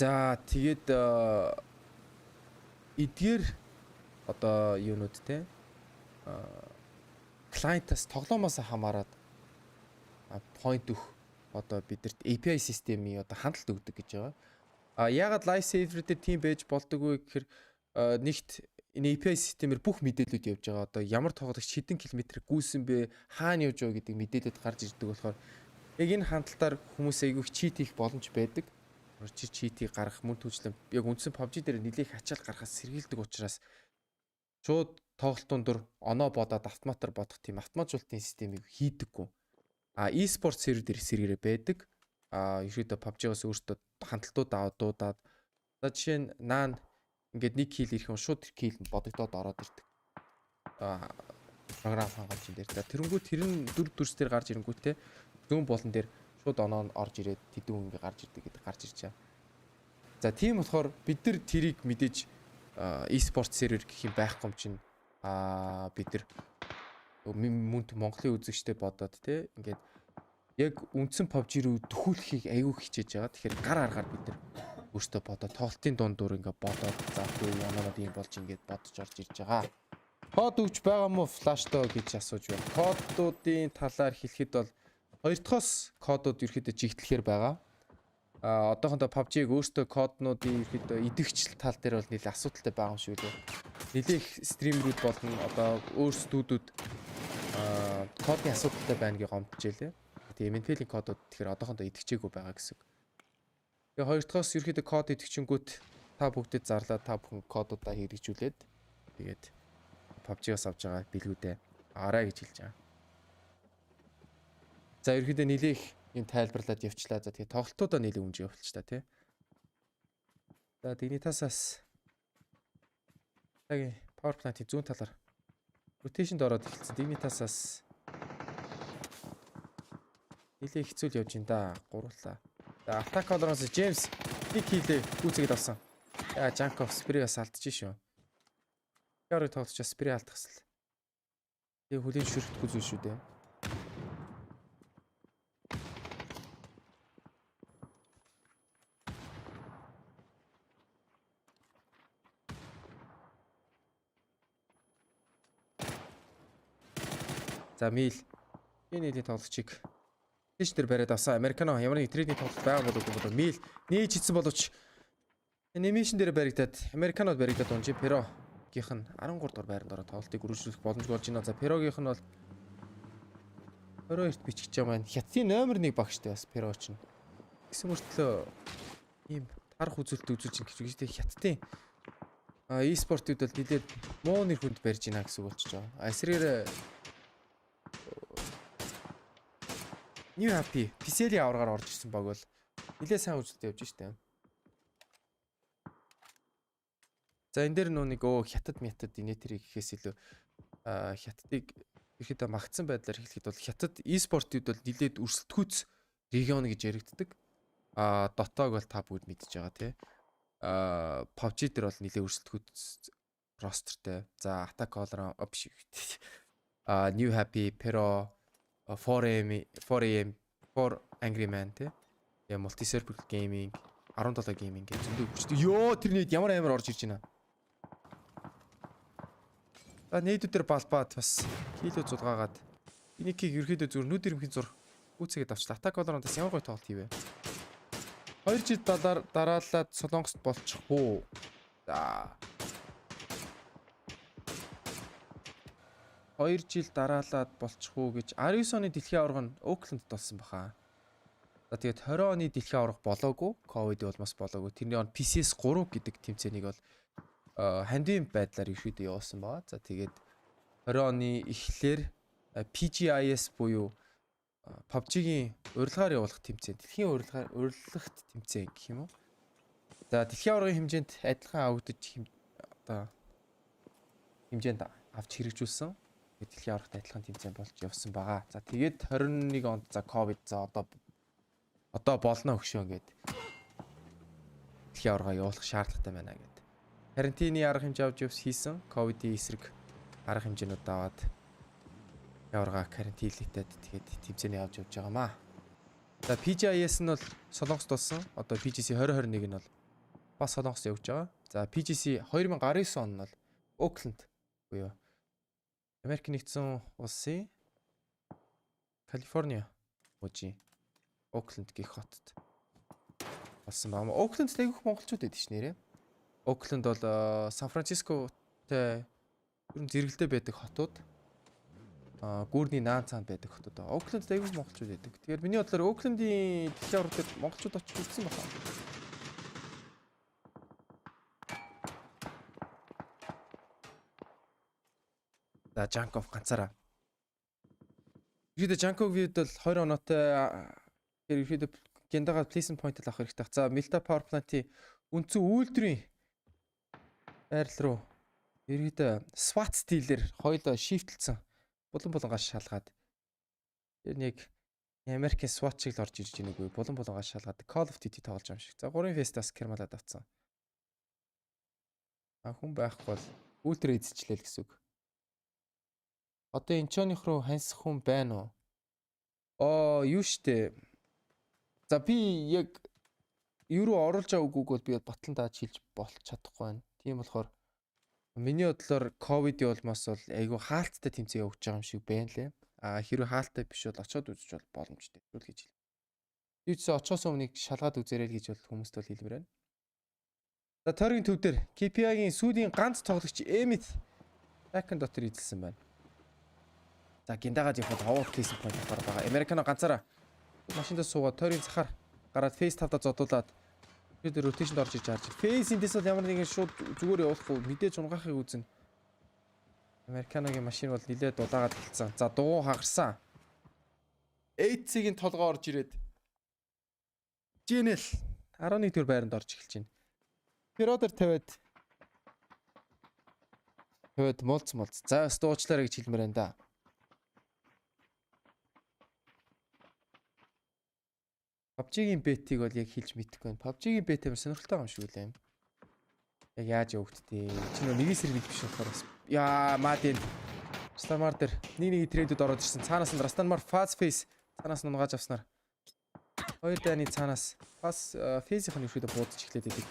За, тэгээд эдгээр одоо юунууд те клиентаас тоглоомоос хамаарат point өгөх одоо бидэрт API системийн одоо хандлт өгдөг гэж байгаа. Яагаад live server дээр тийм байж болдоггүй гэхээр нэгт энэ API системээр бүх мэдээлэлүүд явж байгаа. Одоо ямар тоглогч хэдэн километр гүйсэн бэ, хаана явж байгаа гэдэг мэдээлэлд гарч ирдэг болохоор яг энэ хандлтаар хүмүүс айгүй чит хийх боломж байдаг. Читийг гаргах мөн түүчлэн яг үндсэн PUBG дээр нэлээх ачаал гаргахаас сэргийлдэг учраас шууд тоглолтын дур оноо бодоод автоматар бодох тийм автоматжуулалтын системийг хийдэггүй. E-sport сервер дээр сэргээрээ байдаг. Ерөөдөө PUBG-гаас өөртөө хандлтууд аваад дуудаад за жишээ нь наан ингээд нэг кил ирэх юм шууд кил бодогдоод ороод ирдэг. Програм хангалтын дээр. За тэрнгүү тэр нь дүрс дээр гарч ирэнгүүтээ зүүн болон дээр шууд оноо нь орж ирээд тэдүүн ингээд гарч ирдэг гэдэг гарч ирж байгаа. За тийм болохоор бид нар тэрийг мэдээж e-sport сервер гэх юм байхгүй юм чинь бид нар мөнд Монголын үзэгчтэй бодоод те ингээд яг үндсэн PUBG руу төхүүлэхийг аягүй хичээж байгаа. Тэгэхээр гар аргаар бид нар өөртөө бодоод тоглолтын дундуур ингээд бодоод за юу оноод юм болж ингээд бодож орж ирж байгаа. Код өгч байгаа мó флаштоо гэж асууж байна. Кодуудын талаар хэлэхэд бол хоёр дахоос кодууд ерөөхдөө жигтлэхээр байгаа. Одоохондоо PUBG-г өөртөө коднуудын ерөөхдөө идэвхжил тал дээр бол нэлээд асуудалтай байгаа юм шүү дээ. Нэлээх стримерүүд болон одоо өөр студиуд кодны асуудалтай байна гэж гомдчихжээ. Тэгээ MNPL-ийн кодууд тэгэхээр одоохондоо идэвхжээгүй байгаа гэсэн үг. Тэгээ хоёр дахоос ерөөхдөө код идэвхжингүүт та бүгдэд зарлаа та бүхэн кодуудаа хэрэгжүүлээд тэгээд PUBG-гаас авч байгаа билгүүдээ аваарай гэж хэлж байгаа. За ерөөдөө нилээх юм тайлбарлаад явчлаа. За тэгээд тоглолтуудаа нилээ үнж явуулч та тий. За Dignitas-аас яг power plant-ийн зүүн талаар rotation-д ороод эхэлсэн. Dignitas-аас нилээ хэцүүл явж ин да. Гурлаа. За attack color-оос James нэг хийлээ гүйцэгэд авсан. Яа Jankov спрейгаас алдчих шүү. Яруу тоглож спрей алдахсал. Тэгээ хүлийн шүрхтгүй зүйл шүү дээ. За мил энэ нэлийн тоглогчийг тийш дээр бариад авсан. Американо ямар нэг трейдинг тоглолт байгаа болов уу? Мил нээж ицсэн боловч анимашн дээр баригдаад Американод баригдаад унжи Перогийнх нь 13 дугаар байранд ороод тоглолтыг үргэлжлүүлэх боломжгүй болж байна. За Перогийнх нь бол 22-т бичих гэж байгаа маань. Хятадын номер 1 багштай бас Перо чинь. Гэсэн мөртлөө ийм тарах үзүүлэлт үзүүлж ин гэж үгтэй Хятадын Esports-ууд бол нэлээд муу нэр хүнд барьж байна гэсэн үг болчихж байгаа. Эсрээр New Happy PCL-ийн аваргаар орж ирсэн баг бол нэлээд сайн үзэлтэй явж штэ. За энэ дээр нэг хятад метод инээтрийг гэхээс илүү хятадыг ихэд магтсан байдлаар хэлэхэд бол хятад e-спортууд бол нэлээд өрсөлдөхүйц регион гэж яригддаг. Дотог бол та бүгд мэдж байгаа тий. PUBG дээр бол нэлээд өрсөлдөхүйц ростертэй. За Attack Color биш. New Happy Pero 4AM 4 Angry Man тий. Я multi-server gaming 17 gaming гэж зөндөө хүчтэй. Йоо тэр нийт ямар амар орж ирж байна. За нээдүүдээр балбаад бас кило зулгаагаад эникийг ерөөдөө зүр нүд ирэмхийн зур үүсгээд авчлаа. Attack Color-оос ямар гоё тоглолт хийвэ. 2 жил дараалаад Солонгост болчих уу. За 2 жил дараалаад болчих уу гэж 19 оны дэлхийн аварга нь Оклендд болсон баха. За тэгээд 20 оны дэлхийн аварга болоогүй, ковид болмос болоогүй. Тэрний он PCS 3 гэдэг тэмцээнийг бол хандийн байдлаар ихэвчлэн явуулсан байгаа. За тэгээд 20 оны эхлэлээр PGIS буюу PUBG-гийн урилгаар явуулах тэмцээн, дэлхийн урилгахт тэмцээн гэх юм уу. За дэлхийн аваргын хэмжээнд адилхан авагдаж одоо хэмжээнд авч хэрэгжүүлсэн. Дэлхийн аваргад адилхан тэмцээн болж явсан байгаа. За тэгээд 21 онд за ковид за одоо болно өгшөө гээд дэлхийн аварга явуулах шаардлагатай байна гэд. Карантины арга хэмжээ авч хийсэн. Ковидын эсрэг арга хэмжээнүүд аваад яварга карантинлээтэд тэгээд тэмцээний авч явж байгаамаа. За PGIS нь бол Солонгост болсон. Одоо PGC 2021 нь бол бас Солонгост явж байгаа. За PGC 2019 он нь бол Окленд буюу Америк нэгдсэн улсын Калифорни мужийн Окленд гэх хотод болсон байна. Окленд айгүйх монголчууд байдаг ш нэрээ. Окленд бол Сан Францискотой ерөн зэрэгэлдээ байдаг хотууд. Гүүрний наан цаанд байдаг хотууд. Окленд айгүйх монголчууд байдаг. Тэгэхээр миний бодлоор Оклендийн дэлхийн аварга дээр монголчууд очиж үзсэн байна. За Jankov ганцаараа. Ихэд Jankovид бол 20 оноотой ихэд гендагаа placement point авах хэрэгтэй. За Milta Power Plant-ийн үндсэн үйлдвэрийн байрал руу ихэд SWAT стилээр хоёулаа шифтэлсэн. Булан гаш шалгаад. Тэр нэг Америкийн SWAT шиг л орж ирж байгааг үгүй. Булан гаш шалгаад Call of Duty тоглож байгаа юм шиг. За 3 фестас кермалаад авцсан. Хүн байхгүй бол ультра эзэжлээ л гэсэн үг. Одоо энчоных руу хансах хүн байна уу? Юу штэ. За би яг юу руу оруулж байгаа үгүйг бол би батлан дааж хэлж болж чадахгүй байна. Тийм болохоор миний бодлоор ковид болмоос бол айгүй хаалттай тэмцээн явуулж байгаа юм шиг байна лээ. Хэрвээ хаалттай биш бол очиод үзэж бол боломжтой гэж хэлээ. Юу ч очоос өмнө шалгаад үзээрэй л гэж бол хүмүүст бол хэлмээр байна. За тойргийн төв дээр KPI-гийн сүүлийн ганц тоглогч Emit Second дотор эзэлсэн байна. За гиндагаа жиход ховор кейсэн point авах байгаа. Американо ганцаараа машиндаа суугаад тойргийн цахаар гараад фейс тавда зодуулаад Тэгээд rotation-д орж иж чарж. Face эндээс бол ямар нэгэн шууд зүгээр явуулахгүй мэдээж унгахыг үзнэ. Американогийн машин бол нилээд дулаагаад хэлсэн. За дуу хагарсан. 8-ийн толгоо орж ирээд. GNL 11 дэх байранд орж эхэлж байна. Перодер 50-д молц. За дуучлаарай гэж хэлмээр байна да. PUBG-гийн бетийг бол яг хэлж мэдэхгүй байна. PUBG-гийн бет амар сонирхолтой юм шиг үлээ. Яг яаж явагдтыг. Чи нөө нэгээс хэрэг биш болохоор бас. Яа, Мадин. Станмар дээр нэг трейдэд ороод ирсэн. Цаанаас нь Растанмар фаз фейс. Цаанаас нь унгааж авснаар. Хоёр дайны цаанаас фаз фейсийн ерөөдөө буудаж эхлээд идэг.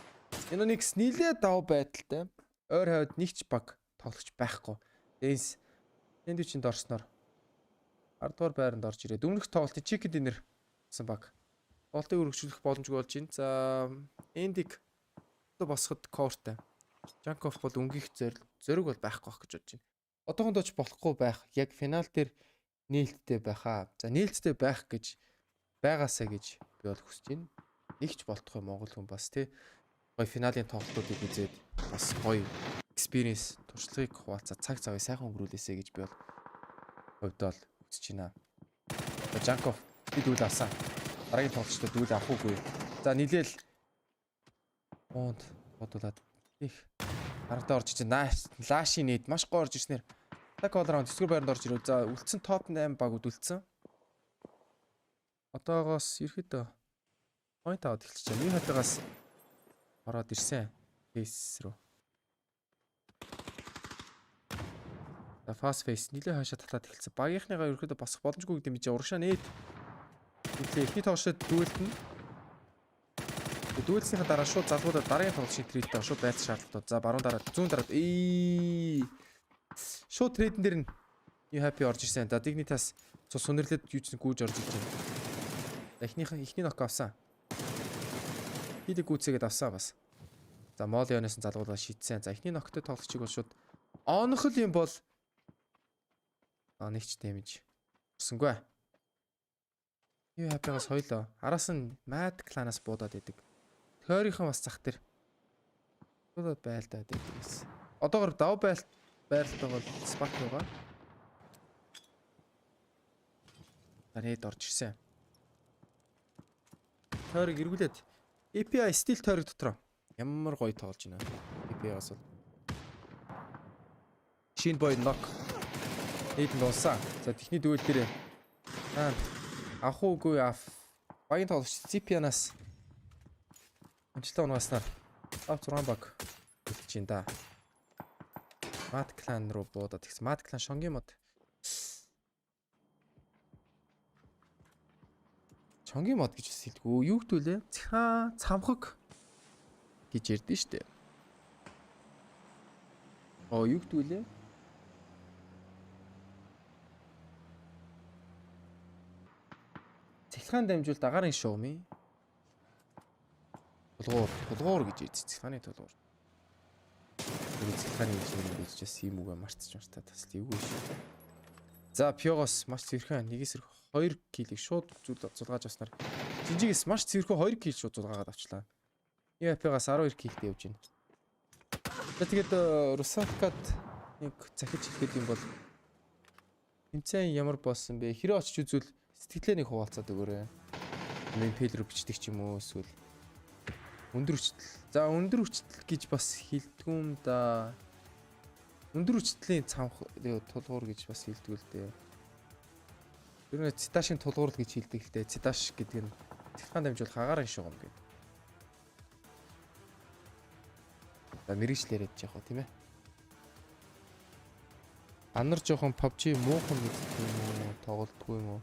Энэ нэг нийлээ дав байдалтай. Ойр хавьд нэгч баг тоглож байхгүй. Дэнс сэндвичэнд орсноор 10 дугаар байранд орж ирээд өмнөх тоглолтын чикэд динер гэсэн баг. Болтыг өргөжлөх боломжгүй болж байна. За эндик босоход коортай. Жанков бол өнгөх зориг бол байхгүй байх гэж бодож байна. Одоохондоо ч болохгүй байх. Яг финал дээр нээлттэй байхаа. За нээлттэй байх гэж байгаасаа гэж би бол хүсэж байна. Нэгч болтохгүй Монгол хүн бас тий. Гой финалийн тоглолтуудыг үзээд бас гоё experience туршлагыг хуваалцаа цаг завыг сайхан өнгөрүүлээсэй гэж би бол хувьдаа л хүсэж байна. Жанков бид үл авсан. Дараагийн тоглолтод үл авахгүй. За нийлээл Онд бодуулаад их харагдаа орж ичээ лаши нийт маш гоо орж ирснээр так all round 9 байранд орж ирв. За үлдсэн топ 8 багууд үлдсэн. Одоогоос ерөөдөө point аваад эхэлж байна. New хатагаас ороод ирсэн. Face руу. За fast face нилээ хойшоо татаад эхэлсэн. Багийнхныгаа ерөөдөө босох боломжгүй гэдэг мэдээ урагшаа нээд. Эхний тоглолтод дүүлтэн. Дүүлснийхаа дараа шууд залгуудаа дараагийн тоглолт шиг трейдтэй шууд байлц шаардлагатай. За баруун дараа зүүн дараа шууд трейдэн дээр нь New Happy орж ирсэн. За Dignitas цус сүнэрлээд юуч гүйж орж ирж байна. Эхний нок авсан. Хидийг гүйцээгээд авсан бас. За Mongolian-аас залгуулаад шийдсэн. За эхний ноктой тоглолчийг бол шууд онхол юм бол нэгч дэмэж өсөнгөө. New Happy-гаас хоёлоо. Араас нь Mad Clan-аас буудаад идэг. Тойрийнхан бас зах дээр. Тулаад байлдаад байдагс. Одоогор дав байлтаа бол Spark байгаа. Таред орж ирсэн. Тойрыг эргүүлээд API стил тойрог дотроо. Ямар гоё тоглож байна. API-гаас бол. Shin boy knock. Эд нуусаа. За техник дүүл дээр. Ахуугүй багийн тоглогч CP-наас амжилттай унааснаар 6 баг үлдэж байна да. Mad Clan руу буудаад тэгсэн. Mad Clan шонгийн мод. Шонгийн мод гэж хэлдэггүй. Юу гэдүүлээ? Цамхаг гэж ярьдэн штэ. Юу гэдүүлээ? Цэцлэгаан дамжуул дагаарын шуумын тулгуур гэж ийц цэцлэгааны тулгуур. Цэцлэгааны гэж чээс юм уу марцчихмартаа тасл эвгүй шүү. За Пёгос маш цэвэрхэн нэгээс 2 килийг шууд зулгааж авснаар Жинжигээс маш цэвэрхэн 2 кил шууд зулгаагаад авчлаа. EAP-гаас 12 килтэй явж байна. Тэгээд Русалкад нэг захиж хэлэхэд юм бол тэмцээн ямар болсон бэ? Хэрэг очиж үзвэл сэтгэлээ нэг хуваалцаад өгөөрэй. MNPL рүү бичдэг ч юм уу эсвэл өндөр хүчтэй. За өндөр хүчтэй гэж бас хэлдэггүй юм да. Өндөр хүчтэйний тулгуур гэж бас хэлдэг л дээ. Ер нь циташийн тулгуур гэж хэлдэг л дээ. Циташ гэдэг нь цэцлэгаан дамжуулах агаарын шугам гэдэг. За мэрэгчлэр ядж яах вэ тийм ээ. Анар жоохон PUBG муухан мэддэг юм уу? Тоглодгүй юм уу?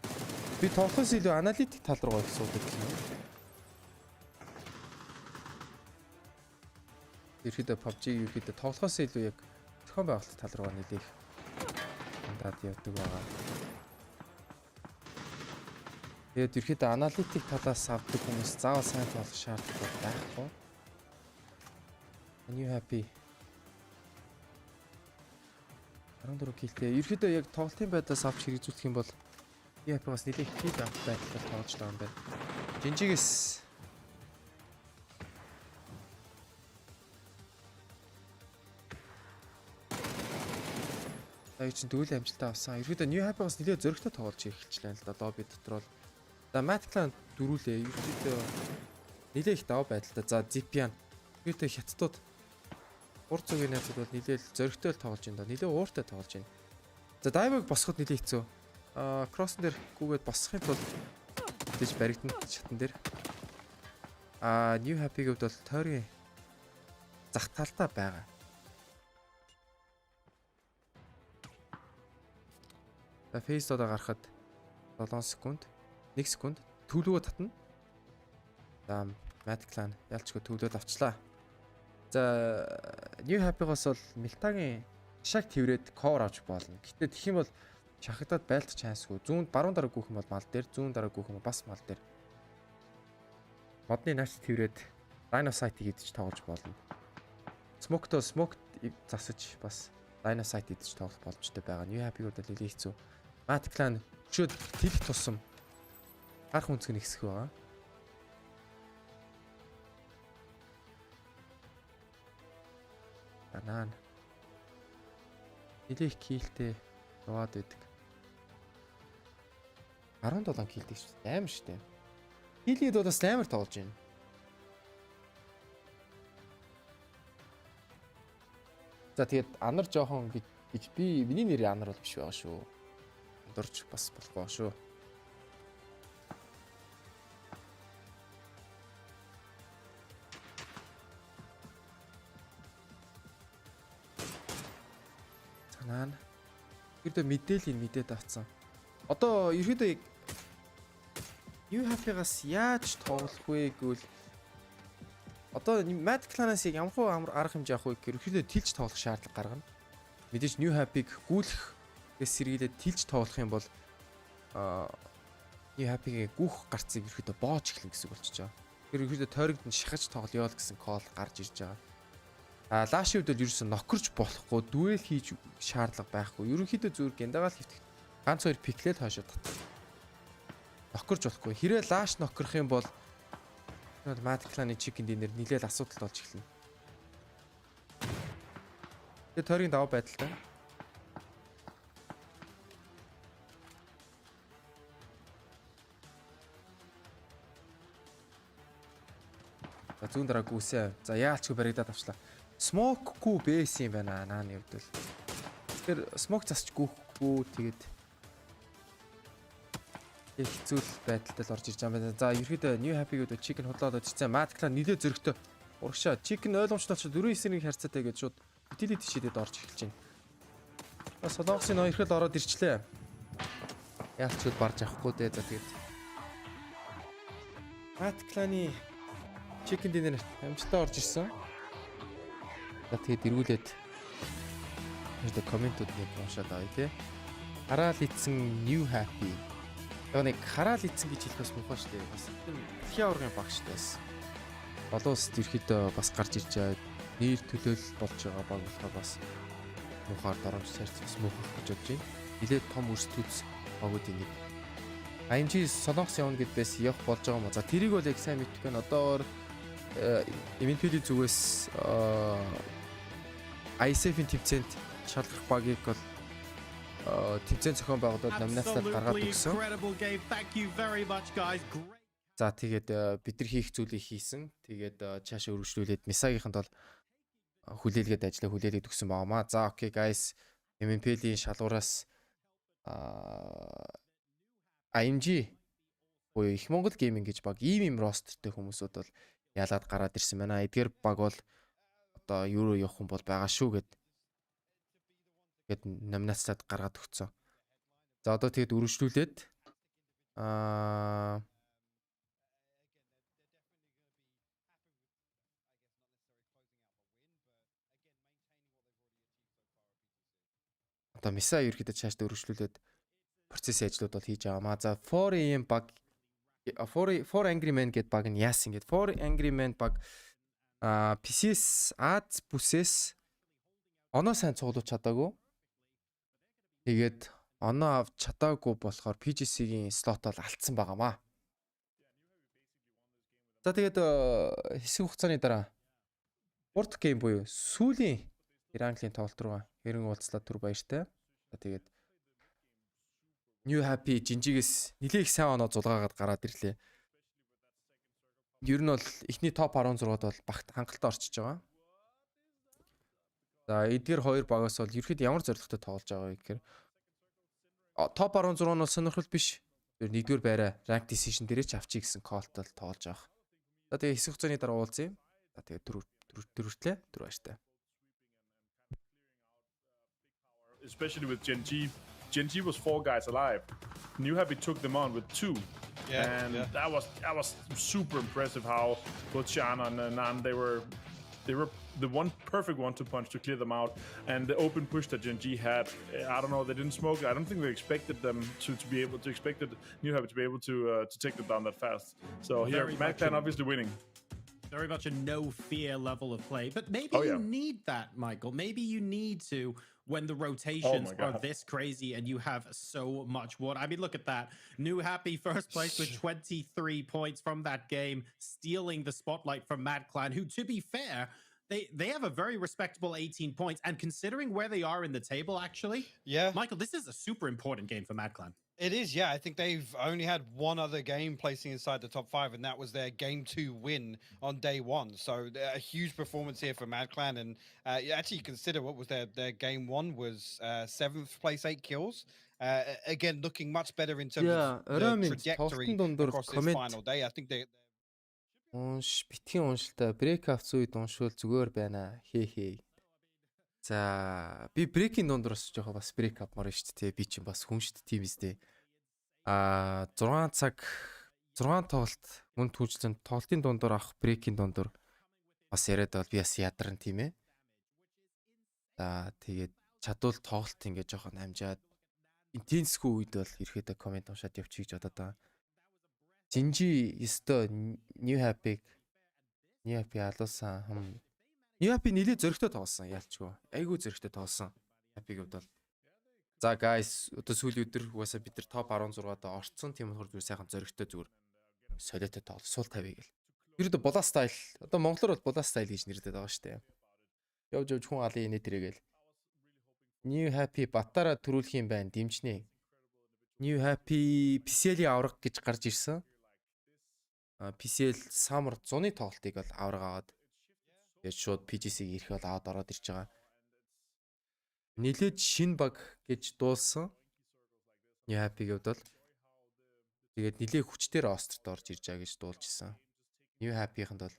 Би тоглохоос илүү аналитик тал руу их суудаг юм. Ерөөдөө PUBG ерөөдөө тоглохоос илүү яг зохион байгуулалт тал руу нэлээх хандаад явдаг байгаа. Тэгээд ерөөдөө аналитик талаас авдаг хүмүүс заавал сайн болох шаардлага байхгүй. New Happy 14 килтэй. Ерөөдөө яг тоглолтын байдлаас авч хэрэгжүүлэх юм бол EAP-гаас нэлээд хит авах байдлаар тоглож байгаа юм байна. Жинжигээс За юу чинь дүүл амжилтаа авсан. Ерөөдөө New Happy-гаас нэлээд зөрөгтэй тоглож эхэлчихлээ л да лобби дотор бол. За Matt Clan дөрүүлээ. Ерөөдөө нэлээд их даваа байдалтай. За Zipian. Ерөөдөө хятадууд урт зүгийн найзууд бол нэлээд зөрөгтэй л тоглож байна да. Нэлээд ууртай тоглож байна. За Dive-ыг босоход нэлээд хэцүү. Кросс дээр гүгээд босохын тулд тийж баригдана шатан дээр. New Happy-г бол тойргийн зах талдаа байгаа. За фейс доо гарахад 7 секунд 1 секунд төвлөгөө татна. За Matt Clan ялчгүй төвлөөд авчлаа. За New Happy-гаас бол Милтагийн шаг тврээд cover авч болно. Гэтэ тэгэх юм бол шахагдаад байлтч хайсгүй. Зүүнд баруун дараа гүйх юм бол мал дээр, зүүн дараа гүйх юм бол бас мал дээр. Модны нааш тврээд line of sight-ийг идэж тоглож болно. Smoke засаж бас line of sight идэж тоглох боломжтой байгаа. New Happy-гууд л нэлээд хэцүү. Matt Clan өчөөд тэлэх тусам гарах үнцг нь ихсэх байгаа. Банан. Нэлээд килтэй яваад байдаг. 17 килтэй шүү дээ. Амар шүү дээ. Килид бол бас амар тоглож байна. За тэгээд анар жоохон гэж би миний нэр анар бол биш байгаа шүү. Дурч бас болохгүй шүү. Санаа. Ердөө мэдээллийг мэдээд авцсан. Одоо ерөөдөө New Happy-гаас яаж тоглох вэ гэвэл одоо Matt Clan-аас ямар арга хэмжээ авах вэ гэхээр ерөөдөө тэлж тоглох шаардлага гаргана. Мэдээж New Happy-г гүйлэх гэс сэргийлээд тэлж тоглох юм бол New Happy-гийн гүөх гарцыг ерөөдөө боож эхлэн гэсэн үг болчихж байгаа. Тэр ерөөдөө тойрогд нь шахаж тоглоё л гэсэн кол гарч ирж байгаа. Лашийн үед л ерөөсөө нокорч болохгүй, дуэл хийж шаардлага байхгүй. Ерөнхийдөө зүгээр гендагаал хөвтөх. Ганц хоёр пиклэл хойшоо татах. Нокорч болохгүй. Хэрэг лаш нокрох юм бол Matt Clan-ы chicken dinner нилээл асуудал болж эхэлнэ. Тэгээ тойргийн даваа байдалтай. За зүүн дараа гүсээ. За яалчгүй баригдаад авчлаа. Smoke-гүй бэс юм байна нааны хувьд л. Тэгэхээр smoke засч гүхгүй тэгээд хэцүү байдалтай л орж ирж байгаа юм байна. За ерөөдөө New Happy-гүүд chicken худлаад очсон. Matt Clan нилээ зөрөгтэй. Урагшаа chicken ойлгомжтой ч 4-9-ийн харьцаатай гэж шууд utility шидэд орж эхэлж байна. Бас солонгосын ноёрхол ороод ирчлээ. Яалчгүй барж авахгүй дээ. За тэгээд Matt Clan-ы chicken dinner амжилттай орж ирсэн. За тэгээд эргүүлээд энэ комментууд нэг уншаад авъя те. Хараал ицсэн New Happy. Яг нэг хараал ицсэн гэж хэлэх бас муухай шүү дээ. Бас дэлхийн аваргын багш байсан. Олон улсад ерөөхдөө бас гарч ирж байгаа нэр төлөөлөл болж байгаа баг болохоор бас муухаар доромж цаарч бас муухай гэж бодож байна. Нилээд том өрсөлдөөс багуудын нэг. IMG солонгос явна гэд байсан явах болж байгаа юм. За тэрийг бол яг сайн мэдхгүй байна. Одоо MNPL зүгээс ISF-ийн төвцөнд шалгах багийг бол төвцөнд зохион байгуулалт номинацлаад гаргаад өгсөн. За тэгээд бид нар хийх зүйлийг хийсэн. Тэгээд цаашаа өргөжлүүлээд Мисагийнханд бол хүлээлгээд ажиллаа хүлээлгээд өгсөн байгаамаа. За окей guys, MNPL-ийн шалгуураас IMG буюу Их Монгол гейминг гэж баг ийм ростертэй хүмүүсүүд бол ялаад гараад ирсэн байна. Эдгээр баг бол одоо юу руу явах юм бол байгаа шүү гэд номинацлаад гаргаад өгсөн. За одоо тэгээд үргэлжлүүлээд одоо Миса ерөөхдөө цаашдаа үргэлжлүүлээд процессын ажлууд бол хийж байгаа маа. За 4am баг 4 Angry Man гэд баг нь яасан гэд 4 Angry Man баг PCS Аз бүсээс оноо сайн цуглуулж чадаагүй. Тэгээд оноо авч чадаагүй болохоор PGC-гийн слот бол алдсан байгаамаа. За тэгээд хэсэг хугацааны дараа урд гейм буюу сүүлийн Английн тоглолт руу хэрэн уулзлаад түр баяртай. Тэгээд New Happy Жинжигээс нэлээд их сайн оноо зулгаагаад гараад ирлээ. Ер нь бол эхний топ 16-д бол багт хангалттай орчиж байгаа. За эдгээр хоёр багаас бол ерхэд ямар зорилготой тоглож байгаа вэ гэхээр топ 16 нь бол сонирхол биш. Тэр нэгдүгээр байраа rank decision дээрээ ч авчий гэсэн call-той тоглож байгаа. За тэгээ хэсэг хугацааны дараа уулзъя. За тэгээ дөрвөлтлээ баяртай. Especially with Gen G. Gen G was 4 guys alive. New Happy took them on with 2. That was super impressive how both Shan and Nan they were the one perfect one to punch to clear them out, and the open push that Gen G had. I don't know, they didn't smoke. I don't think they expected them to be able to expected New Happy to be able to take them down that fast. So here, McClan obviously winning. Very much a no fear level of play, but maybe you need that, Michael. Maybe you need to when the rotations are this crazy and you have so much water. I mean, look at that. New Happy first place with 23 points from that game, stealing the spotlight from McClan, who, to be fair, they have a very respectable 18 points. And considering where they are in the table, actually, Michael, this is a super important game for McClan. It is, yeah. I think they've only had one other game placing inside the top 5, and that was their Game 2 win on day 1. So a huge performance here for McClan. And actually, consider what was their Game 1 was 7th place, 8 kills. Again, looking much better in terms of the trajectory across this final day. I think they... битгий уншилтаа брейк авц үед уншвал зүгээр байна. Хээ. За би брейкийн дундор бас жоохон бас брейк авмаар шүү дээ. Би чинь бас хүн шүү дээ, тийм үстэй. 6 цаг 6 тоглолт мөн түүжлэн тоглолтын дундор авах брейкийн дундор бас яриад бол би бас ядарсан тийм ээ. За тэгээд чадвал тоглолт ингээд жоохон амжаад интенсгүй үед бол ирэхэд комент уншаад явчих гэж бодоод байгаа. Жинжи ёстой New Happy алуусан. New Happy нэлээд зөрөгтэй тоглосон яалчгүй. Айгүй зөрөгтэй тоглосон. Happy-г бол. За guys, одоо сүүлийн өдөр угаасаа бид нар топ 16-д орцсон. Тийм болохоор зүгээр сайхан зөрөгтэй зүгээр солиотой тоглол сул тавья гэл. Ерөөдөө булаа стайл. Одоо монголоор бол булаа стайл гэж нэрлэдэг байгаа шүү дээ. Явж хүн алын инээ тэрэгэл. New Happy батараа төрүүлэх юм байна. Дэмжнэ. New Happy PCL-ийн авраг гэж гарч ирсэн. PCL Summer 100-ны тоглолтыг бол авраг аваад тэгээд шууд PGC-г ирэх бол аваад ороод ирж байгаа. Нилээд шин баг гэж дуулсан. New Happy-г бол тэгээд нилээ хүчээр Острт орж ирж байгаа гэж дуулж исэн. New Happy-хэнд бол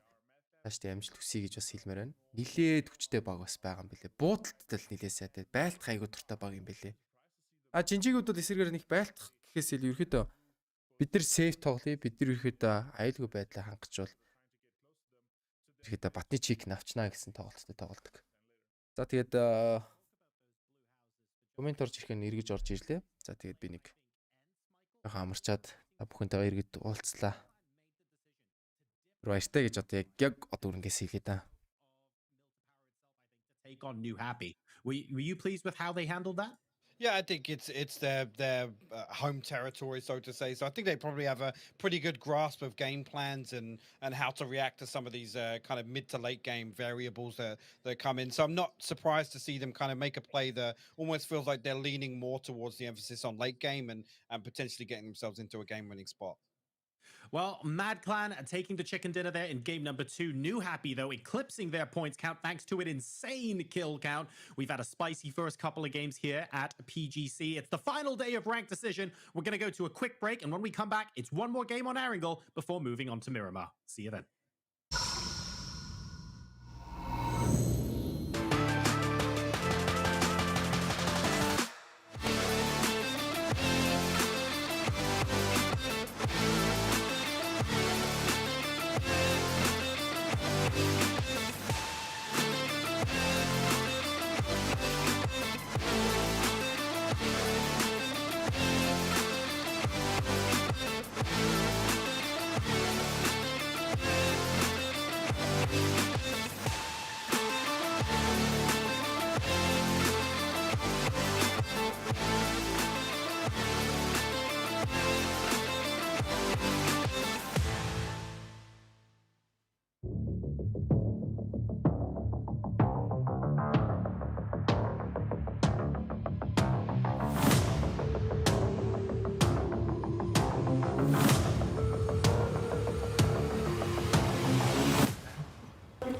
тааштай амжилт хүсье гэж бас хэлмээр байна. Нилээд хүчтэй баг бас байгаа юм билээ. Буудалттай л нилээ сайтай. Байлт хайгуу туртай баг юм билээ. Жинжигүүд бол эсрэгээр нэг байлтах гэхээс ил ерөөдөө бид нар сейф тоглоё. Бид нар ерөөдөө аюулгүй байдлаа хангачвал ерөөдөө батны чик навчнаа гэсэн тоглолттой тоглодог. За тэгээд комент орж ирэхээр эргэж орж ирлээ. За тэгээд би нэг жоохон амарчаад бүхэнтэйгээ эргэж уулзлаа. Баяртай гэж одоо яг одоо үрнгээс хэлээ да. Take on New Happy. Were you pleased with how they handled that? Yeah, I think it's their home territory, so to say. So I think they probably have a pretty good grasp of game plans and how to react to some of these kind of mid to late game variables that come in. So I'm not surprised to see them kind of make a play that almost feels like they're leaning more towards the emphasis on late game and potentially getting themselves into a game-winning spot. Well, McClan taking the chicken dinner there in game number 2. New Happy, though, eclipsing their points count thanks to an insane kill count. We've had a spicy first couple of games here at PGC. It's the final day of ranked decision. We're going to go to a quick break, and when we come back, it's one more game on Erangel before moving on to Miramar. See you then.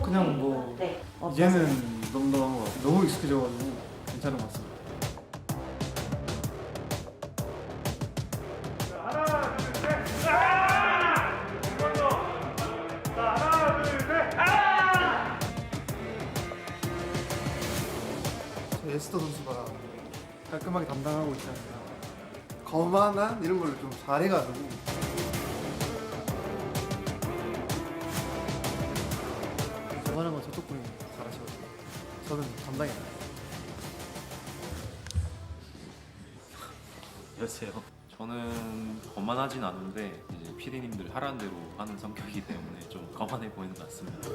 그냥 뭐 이제는 넘넘한 것 같아요. 너무 익숙해져가지고 괜찮은 것 같습니다. 에스더 선수가 깔끔하게 담당하고 있지 않나. 거만한 이런 걸 좀 잘해가지고 저하는 건 저쪽 분이 잘하시거든요. 저는 감당이 안 돼요. 안녕하세요. 저는 거만하진 않은데 이제 PD님들 하라는 대로 하는 성격이기 때문에 좀 거만해 보이는 것 같습니다.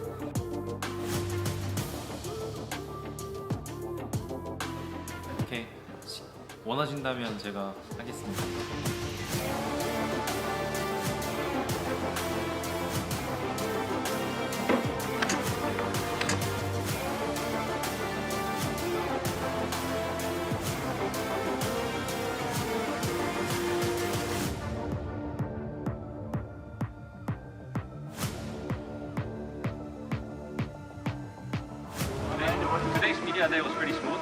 이렇게 원하신다면 제가 하겠습니다. Today's media day was pretty smooth.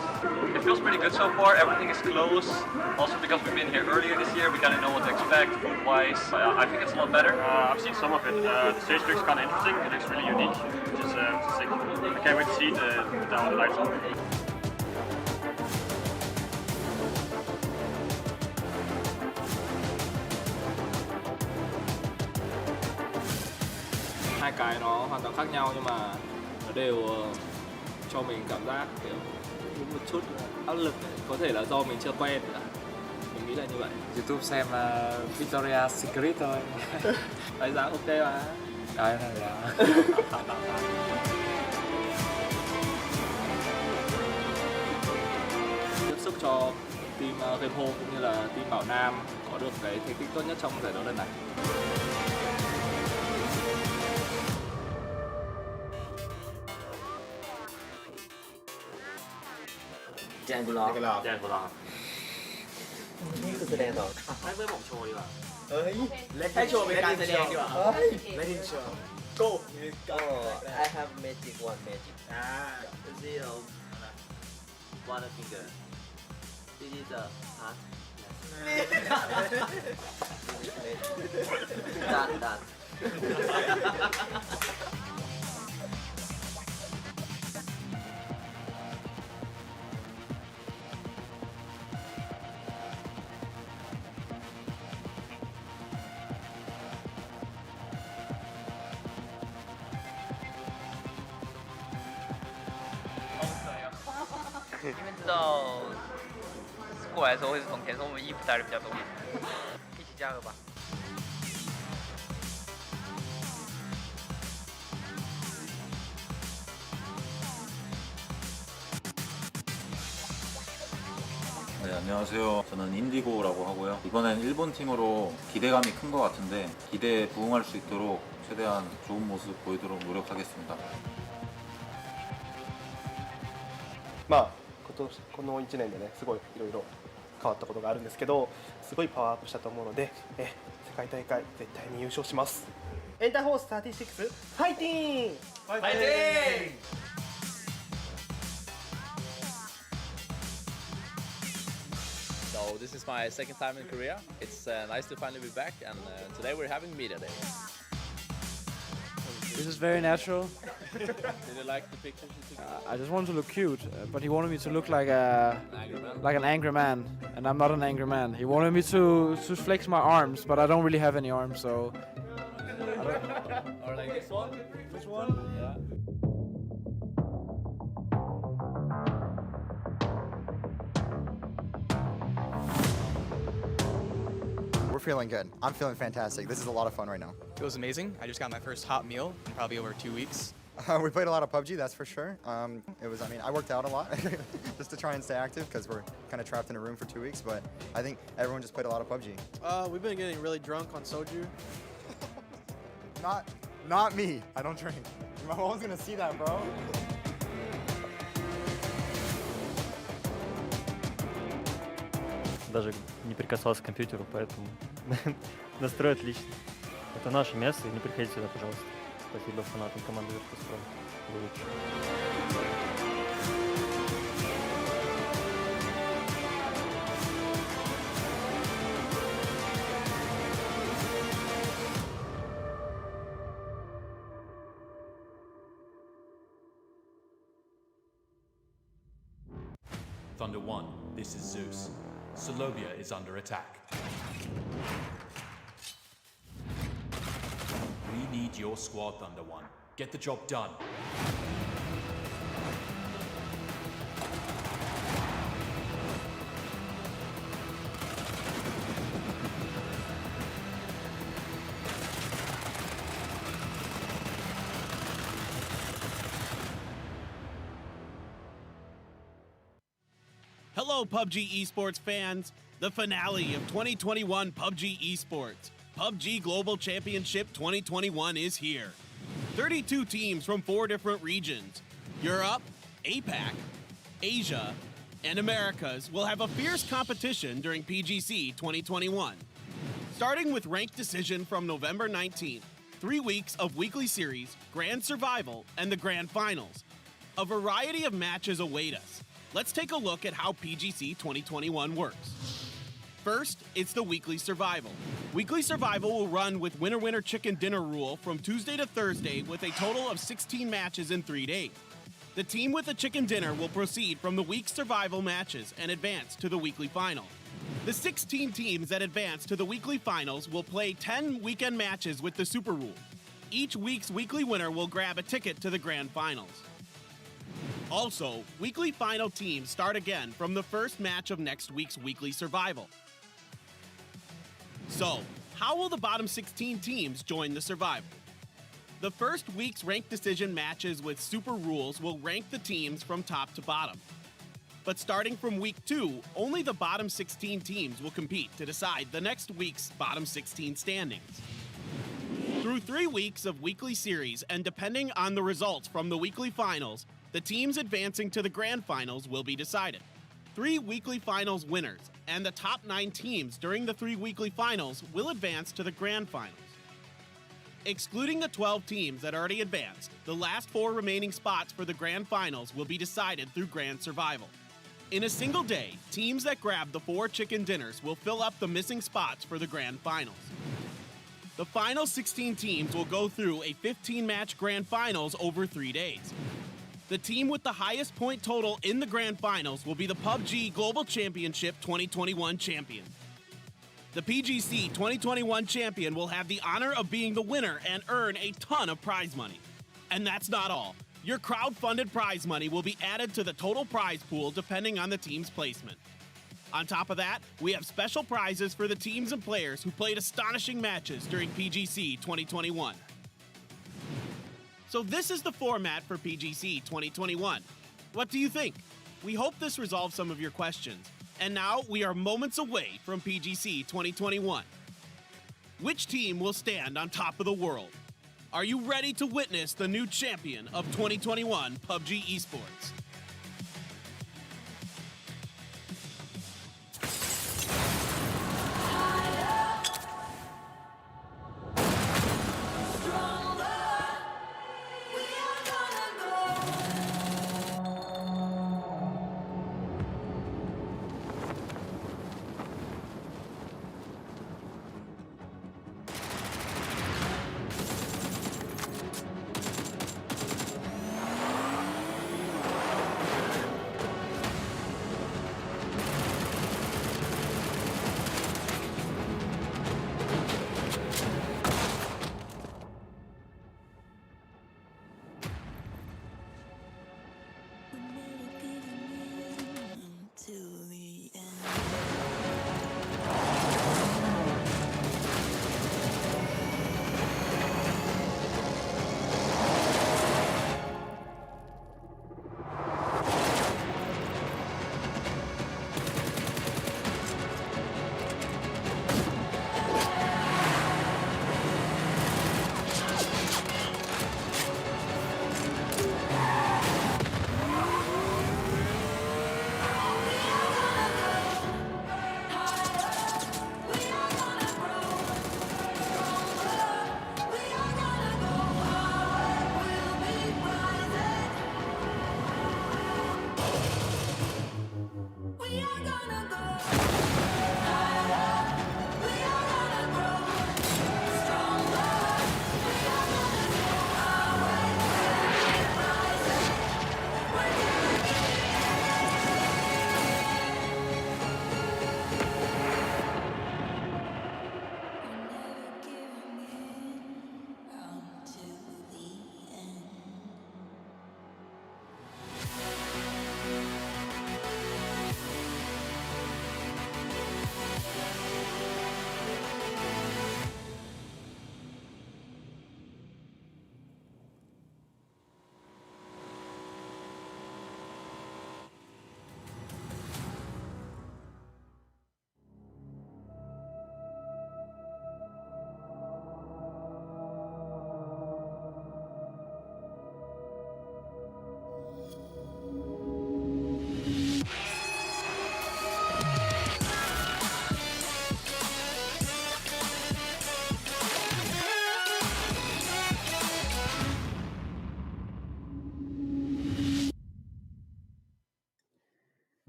It feels pretty good so far. Everything is close. Also because we've been here earlier this year, we kind of know what to expect food-wise. I think it's a lot better. I've seen some of it. The stage looks kind of interesting. It looks really unique, which is sick. I can't wait to see the lights on. Hai cái nó hoàn toàn khác nhau nhưng mà nó đều cho mình cảm giác kiểu có một chút áp lực này. Có thể là do mình chưa quen nữa. Mình nghĩ là như vậy. YouTube xem Victoria's Secret thôi. Đánh giá ok mà. Cái này là Tiếp sức cho team Game Home cũng như là team Bảo Nam có được cái thành tích tốt nhất trong giải đấu lần này. Jan Vlog. Jan Vlog. นี่คือแสดงต่อ ให้เพื่อนผมโชว์ดีกว่า ให้โชว์เป็นการแสดงดีกว่า Let him show. Go I have magic one magic Zero. One finger. This is a heart. that因为知道过来的时候会是从前，所以我们衣服带的比较多一点，一起加油吧。 네, 안녕하세요. 저는 인디고라고 하고요. 이번엔 일본 팀으로 기대감이 큰 것 같은데 기대에 부응할 수 있도록 최대한 좋은 모습 보이도록 노력하겠습니다. まあこの1年でねすごいいろいろ変わったことがあるんですけどすごいパワーアップしたと思うので世界大会絶対に優勝します。エンターホース36ファイティングファイティング So this is my second time in Korea. It's nice to finally be back, and today we're having media day. This is very natural. Did you like the pictures you took? I just wanted to look cute, but he wanted me to look like an angry man, and I'm not an angry man. He wanted me to flex my arms, but I don't really have any arms, so. Or like this one? This one? Yeah. We're feeling good. I'm feeling fantastic. This is a lot of fun right now. It was amazing. I just got my first hot meal in probably over 2 weeks. We played a lot of PUBG, that's for sure. I worked out a lot just to try and stay active because we're kind of trapped in a room for 2 weeks, but I think everyone just played a lot of PUBG. We've been getting really drunk on soju. Not me. I don't drink. My mom's gonna see that, bro. Даже не прикасался к компьютеру, поэтому настрой отлично. Это наше место, и не приходите сюда, пожалуйста. спасибо фанатам команды Virtus.pro. Thunder 1, this is Zeus. Solovia is under attack. We need your squad, Thunder 1. Get the job done. Hello, PUBG Esports fans. The finale of 2021 PUBG Esports. PUBG Global Championship 2021 is here. 32 teams from 4 different regions. Europe, APAC, Asia, and Americas will have a fierce competition during PGC 2021. Starting with ranked decision from November 19th, 3 weeks of weekly series, grand survival, and the grand finals. A variety of matches await us. Let's take a look at how PGC 2021 works. First, it's the weekly survival. Weekly survival will run with winner-winner chicken dinner rule from Tuesday to Thursday with a total of 16 matches in 3 days. The team with the chicken dinner will proceed from the week's survival matches and advance to the weekly final. The 16 teams that advance to the weekly finals will play 10 weekend matches with the Super Rule. Each week's weekly winner will grab a ticket to the grand finals. Also, weekly final teams start again from the first match of next week's weekly survival. So, how will the bottom 16 teams join the survival? The first week's ranked decision matches with super rules will rank the teams from top to bottom. But starting from week 2, only the bottom 16 teams will compete to decide the next week's bottom 16 standings. Through 3 weeks of weekly series and depending on the results from the weekly finals, the teams advancing to the grand finals will be decided. 3 weekly finals winners and the top 9 teams during the 3 weekly finals will advance to the grand finals. Excluding the 12 teams that already advanced, the last 4 remaining spots for the grand finals will be decided through grand survival. In a single day, teams that grab the 4 chicken dinners will fill up the missing spots for the grand finals. The final 16 teams will go through a 15-match grand finals over 3 days. The team with the highest point total in the grand finals will be the PUBG Global Championship 2021 champion. The PGC 2021 champion will have the honor of being the winner and earn a ton of prize money. And that's not all. Your crowd-funded prize money will be added to the total prize pool depending on the team's placement. On top of that, we have special prizes for the teams and players who played astonishing matches during PGC 2021. So this is the format for PGC 2021. What do you think? We hope this resolves some of your questions. And now we are moments away from PGC 2021. Which team will stand on top of the world? Are you ready to witness the new champion of 2021 PUBG Esports?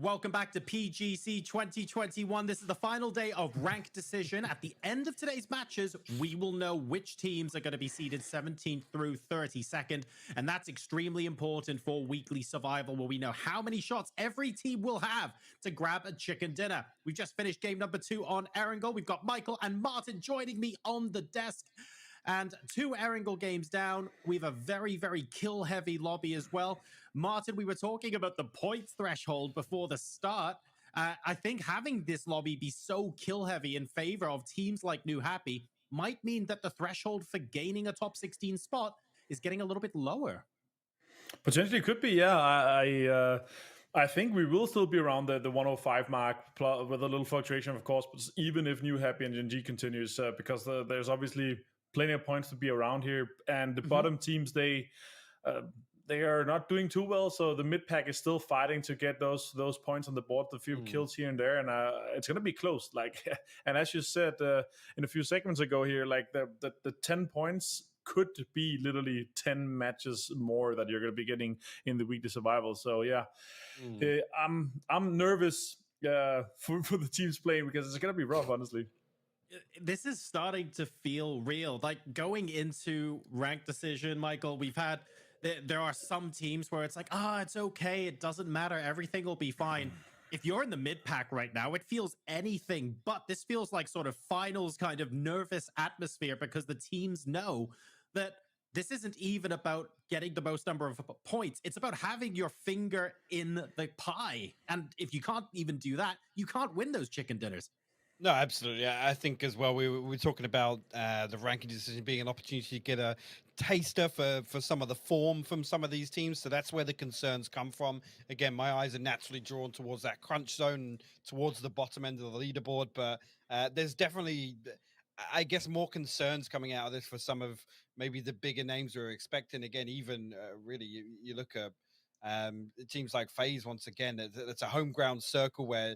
Welcome back to PGC 2021. This is the final day of Rank Decision. At the end of today's matches, we will know which teams are going to be seeded 17th through 32nd. And that's extremely important for weekly survival, where we know how many shots every team will have to grab a chicken dinner. We've just finished game number 2 on Erangel. We've got Michael and Martin joining me on the desk. And 2 Erangel games down. We have a very, very kill-heavy lobby as well. Martin, we were talking about the points threshold before the start. I think having this lobby be so kill-heavy in favor of teams like New Happy might mean that the threshold for gaining a top 16 spot is getting a little bit lower. Potentially could be, yeah. I think we will still be around the 105 mark with a little fluctuation, of course, but even if New Happy and GNG continues, because there's obviously plenty of points to be around here, and the bottom teams, they are not doing too well, so the mid pack is still fighting to get those points on the board, the few kills here and there, and it's going to be close. Like, and as you said in a few segments ago here, like the 10 points could be literally 10 matches more that you're going to be getting in the weekly survival. So yeah, I'm nervous for the teams playing, because it's going to be rough, honestly. This is starting to feel real. Like, going into Rank Decision, Michael, we've had, there are some teams where it's like, it's okay, it doesn't matter, everything will be fine. If you're in the mid pack right now, it feels anything but. This feels like sort of finals kind of nervous atmosphere, because the teams know that this isn't even about getting the most number of points. It's about having your finger in the pie. And if you can't even do that, you can't win those chicken dinners. No, absolutely. I think as well, we were talking about the ranking decision being an opportunity to get a taster for some of the form from some of these teams. So that's where the concerns come from. Again, my eyes are naturally drawn towards that crunch zone, towards the bottom end of the leaderboard. But there's definitely, I guess, more concerns coming out of this for some of maybe the bigger names we're expecting. Again, even really, you look at teams like FaZe, once again, it's a home ground circle where,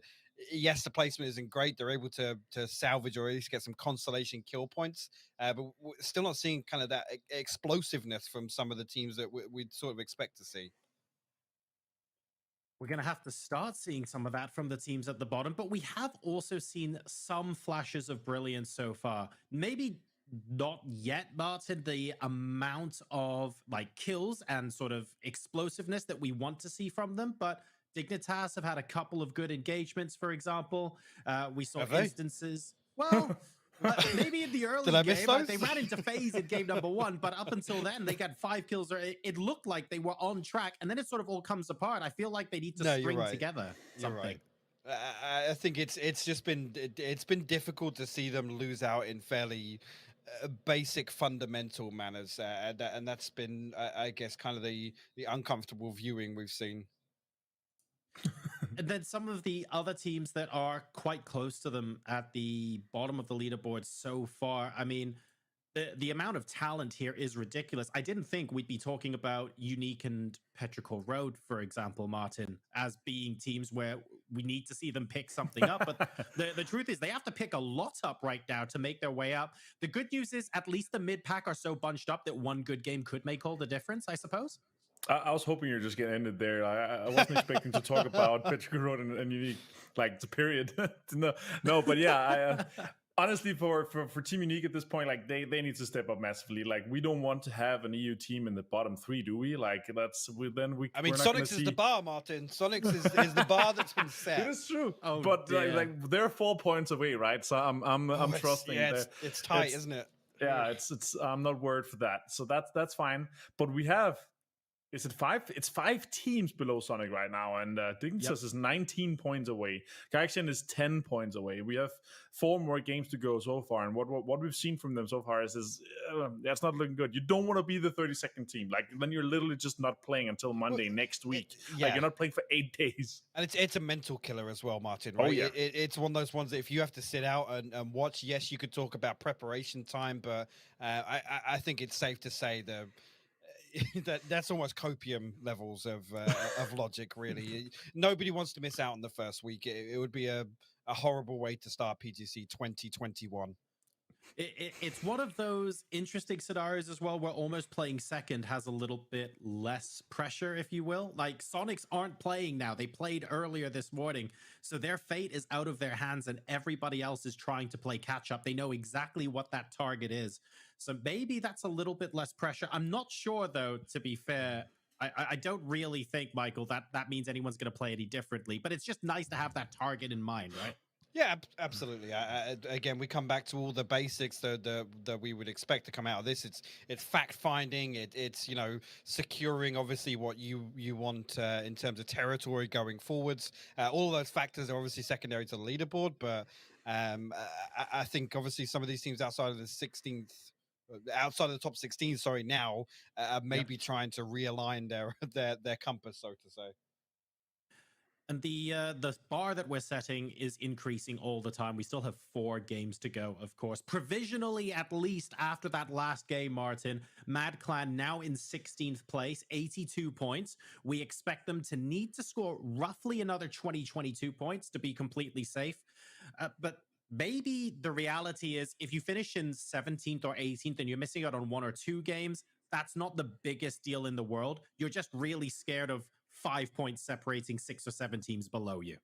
yes, the placement isn't great. They're able to salvage or at least get some consolation kill points, but we're still not seeing kind of that explosiveness from some of the teams that we'd sort of expect to see. We're going to have to start seeing some of that from the teams at the bottom, but we have also seen some flashes of brilliance so far. Maybe not yet, Martin, the amount of like kills and sort of explosiveness that we want to see from them, but Dignitas have had a couple of good engagements, for example. We saw instances. Well, maybe in the early game, they ran into FaZe in game number 1, but up until then, they got 5 kills. Or it looked like they were on track, and then it sort of all comes apart. I feel like they need to string together something. You're right. I think it's just been difficult to see them lose out in fairly basic fundamental manners, and that's been, I guess, kind of the uncomfortable viewing we've seen. And then some of the other teams that are quite close to them at the bottom of the leaderboard so far. I mean, the amount of talent here is ridiculous. I didn't think we'd be talking about Unique and Petrichor Road, for example, Martin, as being teams where we need to see them pick something up. But the truth is they have to pick a lot up right now to make their way up. The good news is at least the mid-pack are so bunched up that one good game could make all the difference, I suppose. I was hoping you're just getting ended there. I wasn't expecting to talk about Petrichor Road and Unique, like the period. no, but yeah, honestly, for Team Unique at this point, like they need to step up massively. Like, we don't want to have an EU team in the bottom 3, do we? Like, I mean, Sonics is the bar, Martin. Sonics is the bar that's been set. It is true, oh, but like they're 4 points away, right? So I'm trusting. Yeah, it's tight, isn't it? Yeah, it's I'm not worried for that. So that's fine. But we have. Is it 5? It's 5 teams below Sonic right now, and Dignitas is 19 points away. Gaixian is 10 points away. We have 4 more games to go so far, and what we've seen from them so far is that's not looking good. You don't want to be the 32nd team. Like, then you're literally just not playing until Monday next week. Like, you're not playing for 8 days. And it's a mental killer as well, Martin, right? Oh, yeah. It's one of those ones that if you have to sit out and watch, yes, you could talk about preparation time, but I think it's safe to say that's almost copium levels of logic, really. Nobody wants to miss out on the first week. It would be a horrible way to start PGC 2021. It's one of those interesting scenarios as well, where almost playing second has a little bit less pressure, if you will. Like, Sonics aren't playing now. They played earlier this morning, so their fate is out of their hands, and everybody else is trying to play catch up. They know exactly what that target is. So maybe that's a little bit less pressure. I'm not sure, though, to be fair. I don't really think, Michael, that means anyone's going to play any differently, but it's just nice to have that target in mind, right? Yeah, absolutely. Again, we come back to all the basics that we would expect to come out of this. It's fact finding. It's securing obviously what you want in terms of territory going forwards. All of those factors are obviously secondary to the leaderboard, but I think obviously some of these teams outside of the 16th. Outside of the top 16, sorry, now maybe trying to realign their compass, so to say. And the bar that we're setting is increasing all the time. We still have 4 games to go, of course. Provisionally, at least after that last game, Martin, Mad Clan now in 16th place, 82 points. We expect them to need to score roughly another 22 points to be completely safe. But maybe the reality is, if you finish in 17th or 18th and you're missing out on 1 or 2 games, that's not the biggest deal in the world. You're just really scared of 5 points separating 6 or 7 teams below you.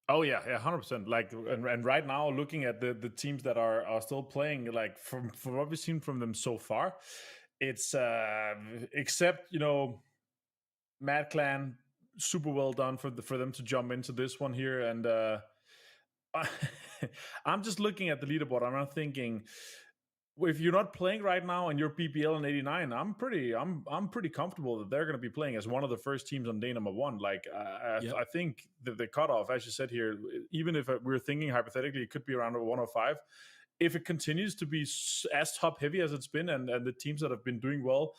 Oh yeah, 100%. Like, and right now, looking at the teams that are still playing, like from what we've seen from them so far, it's except Mad Clan, super well done for them to jump into this one here, and I'm just looking at the leaderboard. I'm not thinking, if you're not playing right now and you're PPL in 89, I'm pretty comfortable that they're going to be playing as one of the first teams on day number 1. Like, I think that the cutoff, as you said here, even if we're thinking hypothetically, it could be around 105. If it continues to be as top heavy as it's been, and the teams that have been doing well,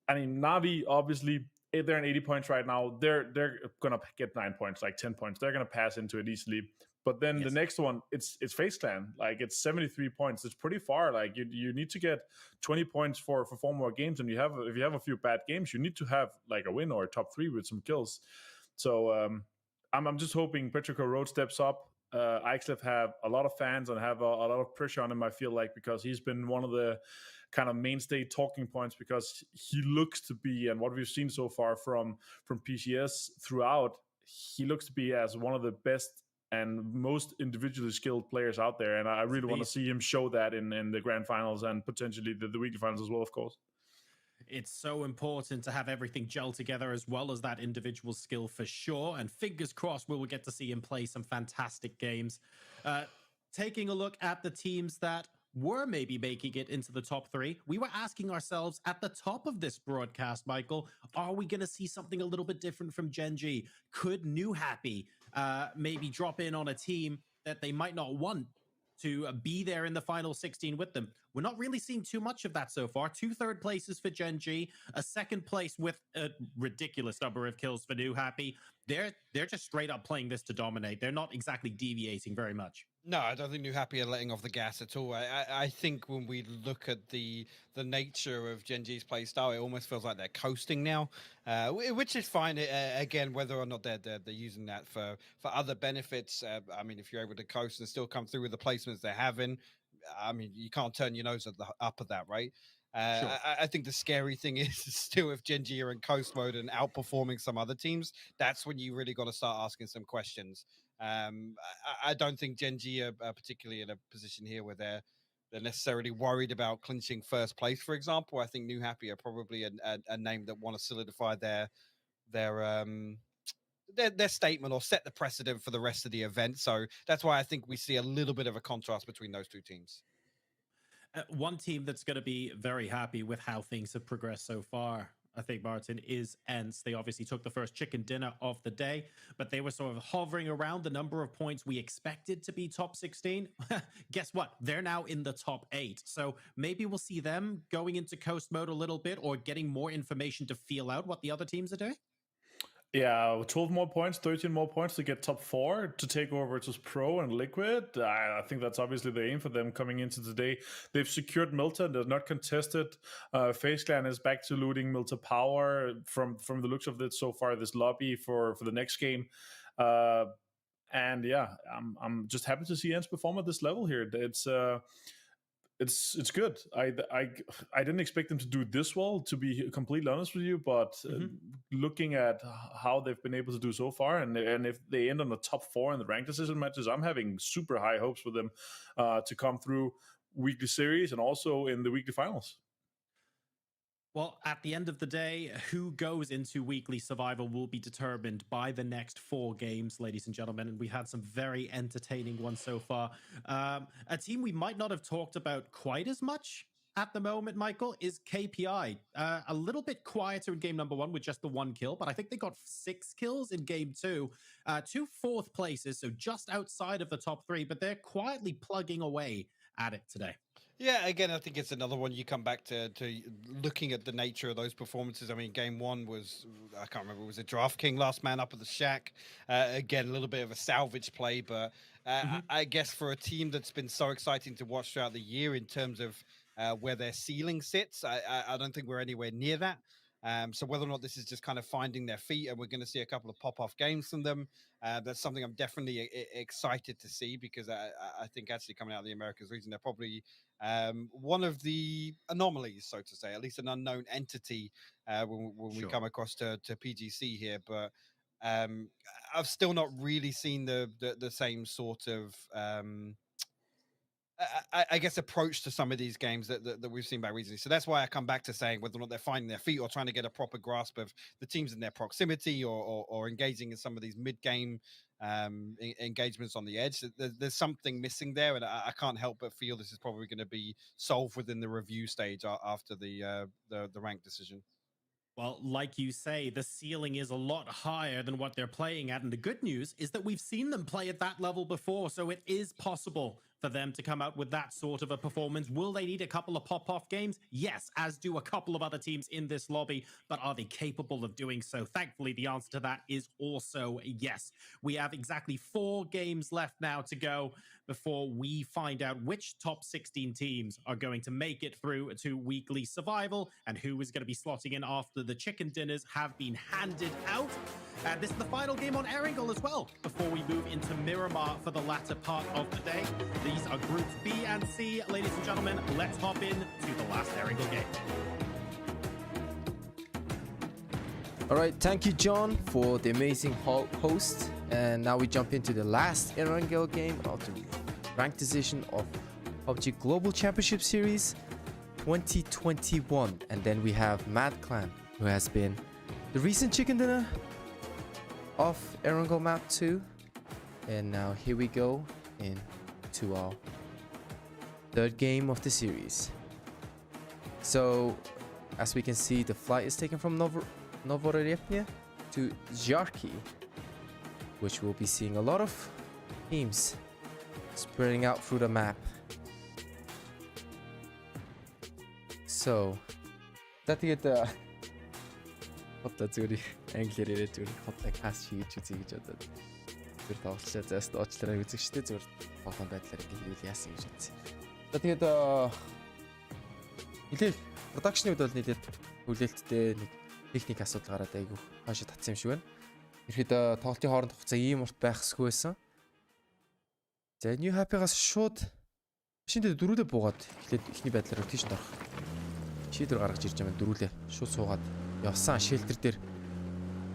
I mean, Navi obviously, they're in 80 points right now. They're going to get 9 points, like 10 points. They're going to pass into it easily. But then the next one, it's FaZe Clan. Like, it's 73 points. It's pretty far. Like, you need to get 20 points for 4 more games. And if you have a few bad games, you need to have like a win or a top 3 with some kills. So I'm just hoping Petrico Road steps up. Ixlef have a lot of fans and have a lot of pressure on him, I feel like, because he's been one of the kind of mainstay talking points, because he looks to be, and what we've seen so far from PCS throughout, he looks to be as one of the best and most individually skilled players out there. And I really want to see him show that in the grand finals and potentially the weekly finals as well, of course. It's so important to have everything gel together, as well as that individual skill, for sure. And fingers crossed we will get to see him play some fantastic games. Taking a look at the teams that were maybe making it into the top 3, we were asking ourselves at the top of this broadcast, Michael, are we going to see something a little bit different from Gen G? Could New Happy maybe drop in on a team that they might not want to be there in the final 16 with them? We're not really seeing too much of that so far. 2 third places for Gen G, a 2nd place with a ridiculous number of kills for New Happy. They're just straight up playing this to dominate. They're not exactly deviating very much. No, I don't think New Happy are letting off the gas at all. I think when we look at the nature of Gen G's play style, it almost feels like they're coasting now, which is fine. Again, whether or not they're using that for other benefits. I mean, if you're able to coast and still come through with the placements they're having, I mean, you can't turn your nose up at that, right? Sure. I think the scary thing is still, if Gen G are in coast mode and outperforming some other teams, that's when you really got to start asking some questions. I don't think Gen G are particularly in a position here where they're necessarily worried about clinching first place, for example. I think New Happy are probably a name that want to solidify their statement or set the precedent for the rest of the event. So that's why I think we see a little bit of a contrast between those 2 teams. One team that's going to be very happy with how things have progressed so far, I think, Martin, is ENCE. They obviously took the first chicken dinner of the day, but they were sort of hovering around the number of points we expected to be top 16. Guess what? They're now in the top 8. So maybe we'll see them going into coast mode a little bit, or getting more information to feel out what the other teams are doing. Yeah, 12 more points, 13 more points to get top 4 to take over versus Pro and Liquid. I think that's obviously the aim for them coming into today. They've secured Milta. They're not contested. FaZe Clan is back to looting Milta Power from the looks of it so far, this lobby for the next game. And yeah, I'm just happy to see ENCE perform at this level here. It's It's good. I didn't expect them to do this well, to be completely honest with you. But looking at how they've been able to do so far, and if they end on the top 4 in the ranked decision matches, I'm having super high hopes for them to come through weekly series and also in the weekly finals. Well, at the end of the day, who goes into weekly survival will be determined by the next 4 games, ladies and gentlemen. And we've had some very entertaining ones so far. A team we might not have talked about quite as much at the moment, Michael, is KPI. A little bit quieter in game number 1 with just the 1 kill, but I think they got 6 kills in game 2. 2 4th places, so just outside of the top 3, but they're quietly plugging away at it today. Yeah, again, I think it's another one you come back to looking at the nature of those performances. I mean, game 1 was, I can't remember, was it Draft King, last man up at the shack? Again, a little bit of a salvage play, but I guess for a team that's been so exciting to watch throughout the year in terms of where their ceiling sits, I don't think we're anywhere near that. So whether or not this is just kind of finding their feet and we're going to see a couple of pop-off games from them, that's something I'm definitely excited to see, because I think actually coming out of the Americas region, they're probably one of the anomalies, so to say, at least an unknown entity when we come across to PGC here. But I've still not really seen the same sort of I guess approach to some of these games that we've seen back recently. So that's why I come back to saying whether or not they're finding their feet or trying to get a proper grasp of the teams in their proximity, or engaging in some of these mid-game engagements on the edge. There's something missing there, and I can't help but feel this is probably going to be solved within the review stage after the rank decision. Well, like you say, the ceiling is a lot higher than what they're playing at. And the good news is that we've seen them play at that level before. So it is possible for them to come out with that sort of a performance. Will they need a couple of pop-off games? Yes, as do a couple of other teams in this lobby. But are they capable of doing so? Thankfully, the answer to that is also yes. We have exactly 4 games left now to go before we find out which top 16 teams are going to make it through to weekly survival and who is going to be slotting in after the chicken dinners have been handed out. This is the final game on Erangel as well before we move into Miramar for the latter part of the day. These are groups B and C. Ladies and gentlemen, let's hop in to the last Erangel game. All right, thank you, John, for the amazing host. And now we jump into the last Erangel game of the ranked decision of PUBG Global Championship Series 2021. And then we have Mad Clan, who has been the recent chicken dinner of Erangel Map 2. And now here we go into our 3rd game of the series. So, as we can see, the flight is taken from Novorepnia to Zharki, which we'll be seeing a lot of teams spreading out through the map. So, тэгээд одоо зүгээр англиэр яриад зүгээр хотлог хас хийж үзье гэж бодоод зүгээр тоглолцоо зааст уучлаарай үзэх штэ зүгээр тоглоом байдлаар ингэ яасан гэж бодсон. За тэгээд нэлээд продакшны үед бол нэлээд хүлээлттэй нэг техник асуудал гараад айгүй хаашаа татсан юм шиг байна. Ихэд тоглолтын хооронд хугацаа ийм урт байхсгүй байсан. За New Happy-гаас шууд машинд дөрүүлээ буугаад эхлээд ихний байдлаар тийш дорох шийдвэр гаргаж ирж байгаа юм. Дөрүүлээ шууд суугаад явсан шелтер дээр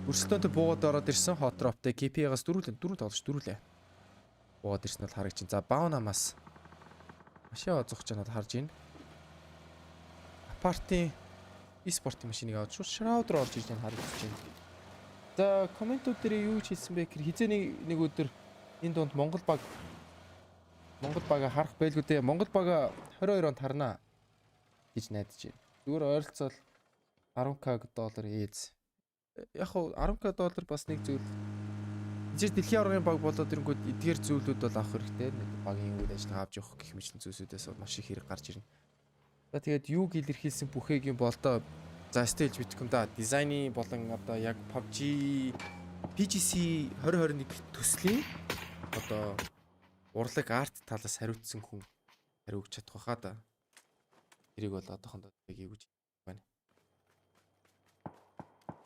өрсөлдөөнтэй буугаад ороод ирсэн hot drop-тэй KP-гаас дөрүл тоглож дөрүүлээ. Буугаад ирсэн бол харагч. За Baunamаас машин зогч чанаад харж ийн. Апартын Esports машиныг аваад шууд Shroud руу орж ирж байгааг харж байна. За комментууд дээр юу хэлсэн бэ гэхээр хизээний нэг өдөр энэ дунд Монгол бага харах байлгүй дээ. Монгол бага 22 онд харнаа гэж найдаж байна. Зүгээр ойролцоол 10k доллар ээж. Яг хуу 10k доллар бас нэг зүйл. Эцэг дэлхийн аваргын баг болоод ирэнгүүт эдгээр зүйлүүд бол авах хэрэгтэй. Багийн үйл ажиллагаа авч явах гэх мэтлэн зүйлсүүдээс маш их хэрэг гарч ирнэ. За тэгээд юуг илэрхийлсэн бүхэгийн болдоо за стелж битгэм да. Дизайны болон одоо яг PUBG PGC 2021 төслийн одоо урлаг арт талаас хариуцсан хүн хариу өгч чадах байхаа да. Тэрийг бол одоохондоо гээгүй байна.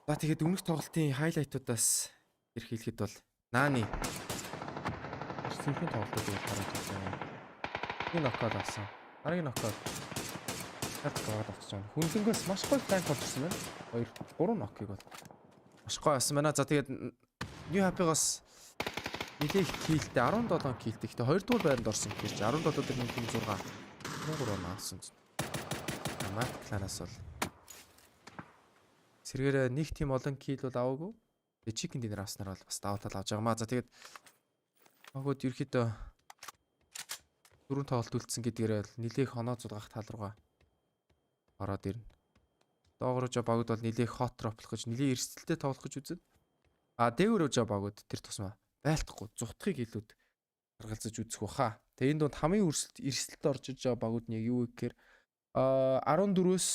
За тэгээд өмнөх тоглолтын хайлайтуудаас эрхийлэхэд бол Нааны синхрон тоглолтууд гараад ирсэн. Энэ нокаут авсан. Дараагийн нокод. Хард говаад авчихж байгаа. Хүнлэнгээс маш гоё фланк болж ирсэн байна. 2 3 нокийг бол маш гоё авсан байна. За тэгээд New Happy-гаас нэлээд килтэй 17 килтэй. Гэхдээ 2 дугаар байранд орсон гэж 17 дээр 1.6 3 наасан. Мат кланаас бол сэргээрээ нэг тийм олон кил бол аваагүй. Тэгээ чикен динер авснаар бол бас даваа тал авч байгаа маа. За тэгээд агууд ерөөхдөө дөрөв тоглолт үлдсэн гэдгээрээ нэлээх хоноо зулгах тал руугаа ороод ирнэ. Доогоор жоо багууд бол нэлээх хот троплох гэж нэлээх эрсдэлтэй тоглох гэж үзэн. Дээгүүрөө жоо багууд тэр тусмаа байлтахгүй зүхтхийг илүүд гаргалзаж үзэх баха. Тэгээ энэ донд хамгийн эрсдэлд орж иж байгаа багууд нь юу гэхээр 14-өөс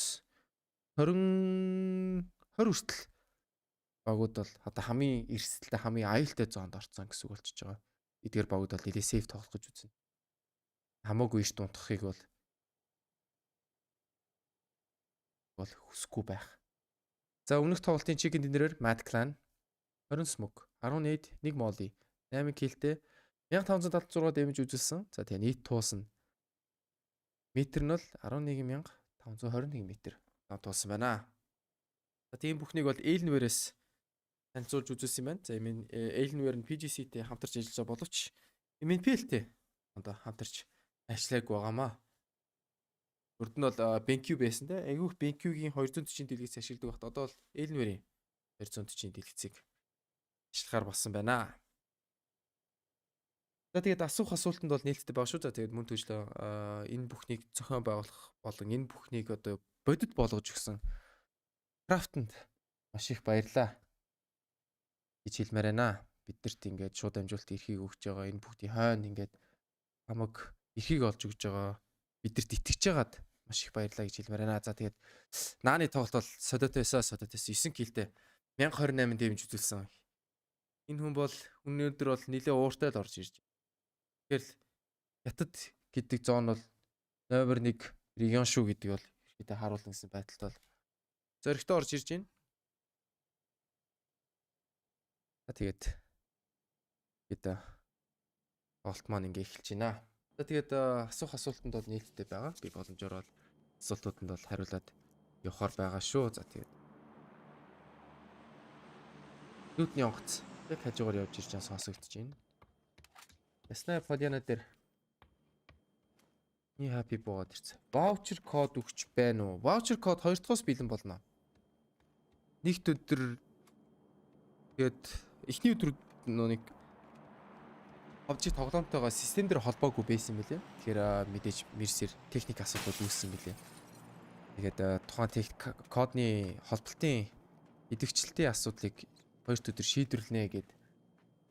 20 хүртэл багууд бол одоо хамгийн эрсдэлтэй хамгийн аюултай зоонд орцсон гэсэн үг болчихж байгаа. Эдгээр багууд бол нэлээ сейф тоглох гэж үзнэ. Хамаагүй иш дунтахыг бол хүсэхгүй байх. За өмнөх тоглолтын чикен динерээр Mad Clan 20 smoke, 10 nade, 1 molly, 8 killтэй 1576 damage үзүүлсэн. За тэгээ нийт туус нь метр нь бол 11521 метр туусан байна. За тийм бүхнийг бол Alienware-ээс танилцуулж үзүүлсэн юм байна. За Alienware нь PGC-тэй хамтарч ажиллаж байгаа боловч MNPL-тэй одоо хамтарч ажиллааг байгаамаа. Урд нь бол BenQ байсан те. Айгүйх BenQ-гийн 240 дэлгэц ашигладаг багт одоо бол Alienware-ийн 240 дэлгэцийг ашиглахаар болсон байна. За тэгээд асуултанд бол нээлттэй байгаа шүү. За тэгээд мөн төжлөө энэ бүхнийг зохион байгуулах болон энэ бүхнийг одоо бодит болгож өгсөн Крафтанд маш их баярлаа гэж хэлмээр байна. Биднэрт ингээд шууд амжилт эрхийг өгч байгаа энэ бүхний хойно ингээд хамаг эрхийг олж өгж байгаа биднэрт итгэж байгаад маш их баярлаа гэж хэлмээр байна. За тэгээд нааны тоглолт бол Содотоос 9 килтэй 1028 дэмж үзүүлсэн. Энэ хүн бол өнөөдөр бол нэлээ ууртай л орж ирж. Тэгэхээр Хятад гэдэг зоон бол номер 1 регион шүү гэдэг бол ихэд харуулна гэсэн байдалд бол зөрөгтэй орж ирж байна. За тэгээд тоглолт маань ингээ эхэлж байна. За тэгээд асуултанд бол нээлттэй байгаа. Би боломжоор бол асуултууданд бол хариулаад явахаар байгаа шүү. За тэгээд Лүтний онгоц яг хажуугаар явж ирж байгаа сонсогдож байна. Яснаа Подиана дээр New Happy боод ирсэн. Voucher код өгч байна уу? Voucher код 2 дахь бэлэн болно. Нэгд өдөр тэгээд эхний өдөр нэг PUBG тоглоомтойгоо систем дээр холбоогүй байсан мөлий. Тэгэхээр мэдээж мэрсэр техник асуудал үүссэн мөлий. Тэгээд тухайн кодны холболтын идэвхжлэлтийн асуудлыг 2 өдөр шийдвэрлэнэ гэд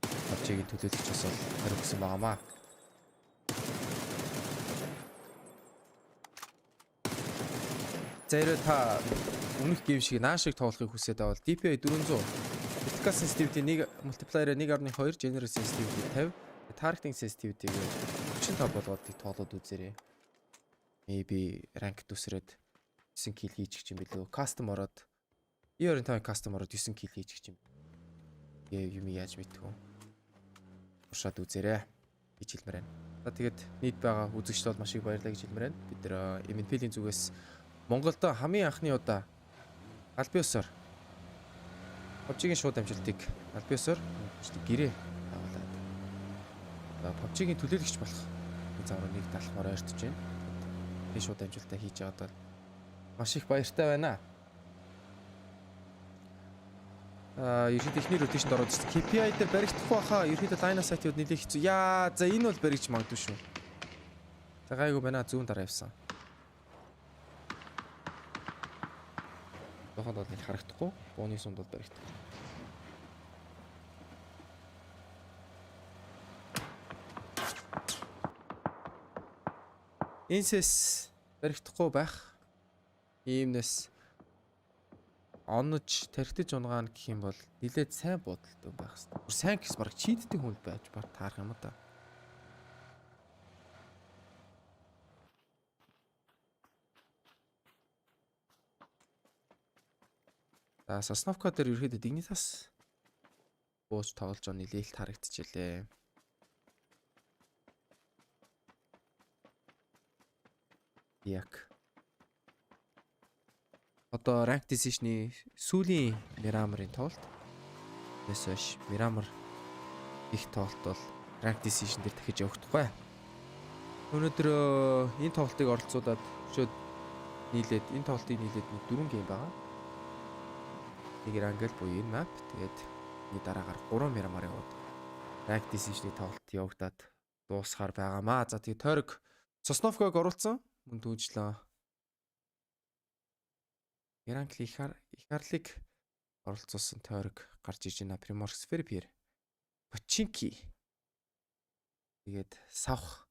PUBG-ийн төлөөлөгч бас хариу өгсөн байнамаа. Зэрэг та өмнөх гейм шиг нааш шиг тоглохыг хүсээд авал DPI 400, vertical sensitivity 1 multiplier 1.2, general sensitivity 50, targeting sensitivity 35 болгоод тоглоод үзээрэй. Maybe rank төсрөөд 9 kill хийчих юм билүү. Custom ороод 95 custom ороод 9 kill хийчих юм. Юм яаж мэдтгүү. Уршаад үзээрэй гэж хэлмээр байна. За тэгээд нийт байгаа үзэгчд бол маш их баярлалаа гэж хэлмээр байна. Бид нэр MNPL-ийн зүгээс Монголд хамгийн анхны удаа албан ёсоор PUBG-ийн шууд амжилтыг албан ёсоор гэрээ аваад PUBG-ийн төлөөлөгч болох замруу нэг талхмаар ойртож байна. Би шууд амжилтаа хийж байгаад бол маш их баяртай байна. Ерхэд ихний ротейшнд ороод ирсэн. KPI дээр баригдахгүй хаа. Ерхэд лайна сайтууд нэлээд хэцүү. Яа, за энэ бол баригч магадгүй шүү. За гайгүй байна. Зүүн дараа явсан. Тохоод бол нэг харагдахгүй. Бууны сунд бол баригдахгүй. Энэс баригдахгүй байх. Иймнээс онож тархитаж унгаана гэх юм бол нилээд сайн бодолтой байх хэрэгтэй. Бүр сайн гэс баг чийддэг хүн байж баг таарах юм да. За Сосновка дээр ерөөдөө Dignitas бууж тоглож байгаа нилээл харагдчихлээ. Яг. Одоо rank decision-ы сүүлийн Miramar-ын тоглолт. Тэсэш Miramar их тоглолт бол rank decision дээр дахиж явагдахгүй. Өнөөдөр энэ тоглолтыг оролцуулаад өчигд нийлээд энэ тоглолтыг нийлээд 4 гейм байгаа. Нэг Англ буюу энэ map тэгээд дараагаар 3 Miramar яваад rank decision-ы тоглолт явагдаад дуусгаар байгаамаа. За тэгээд тойрог Сосновког оруулсан. Мөн түүжлээ. Ирангли ихарлыг оролцуулсан тойрог гарч иж байна. Приморс Ферпир. Починки. Тэгээд савх.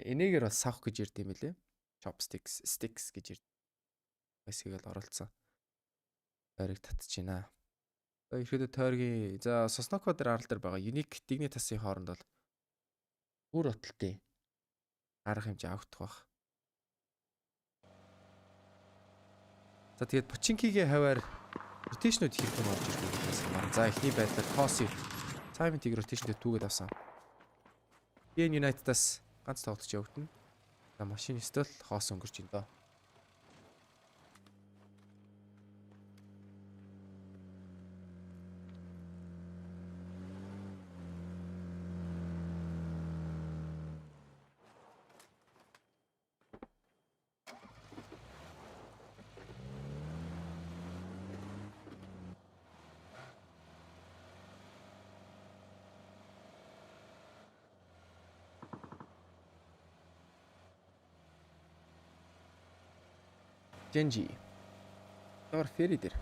Энийгээр бас савх гэж ирд юм лээ. Chopsticks, sticks гэж ирд. Эсгийг л оролцсон. Тойрог татж байна. За ихэд тойргийн за Сосноко дээр арал дээр байгаа unique дигний тасын хооронд бол бүр отолтой арга хэмжээ авагдах байх. За тэгээд Починкигийн хаваар ротейшнуд хийх юм орж ирдэг гэсэн. За эхний байдлаар Коси Саймонтиг ротейшнтэй түүгээд авсан. BN United-аас ганц тоглож явагдана. За машинистол хоос өнгөрч ин доо. Genji. Дор фери дээр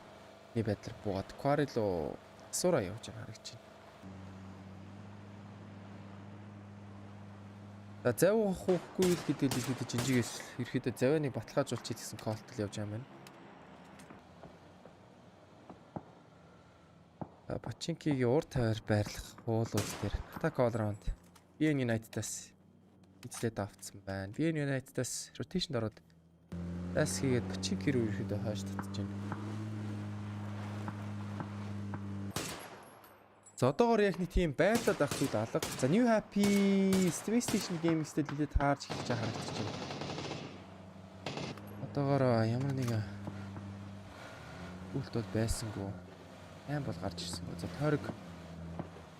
нэг байдлаар буугаад Quarry-лоо асуура явж байгаа харагдаж байна. За завь хуухгүй л гэдэг Genji-гээс ерөөдөө завьныг баталгаажуулчих гэсэн колтол явж байгаа юм байна. Починкигийн урд таваар байрлах хуулууд дээр attack all round BN United-аас эзлээд авцсан байна. BN United-аас rotation ороод дас хийгээд Починки рүү ирэхэд хойш татж байна. За одоогоор яг нэг тийм байдлаад ах зүйл алга. За New Happy Space Station Games-тэй хэлээд таарч эхэлж байгаа харагдаж байна. Одоогоор ямар нэг үлт бол байсангүй. Аим бол гарч ирсэнгүй. За тойрог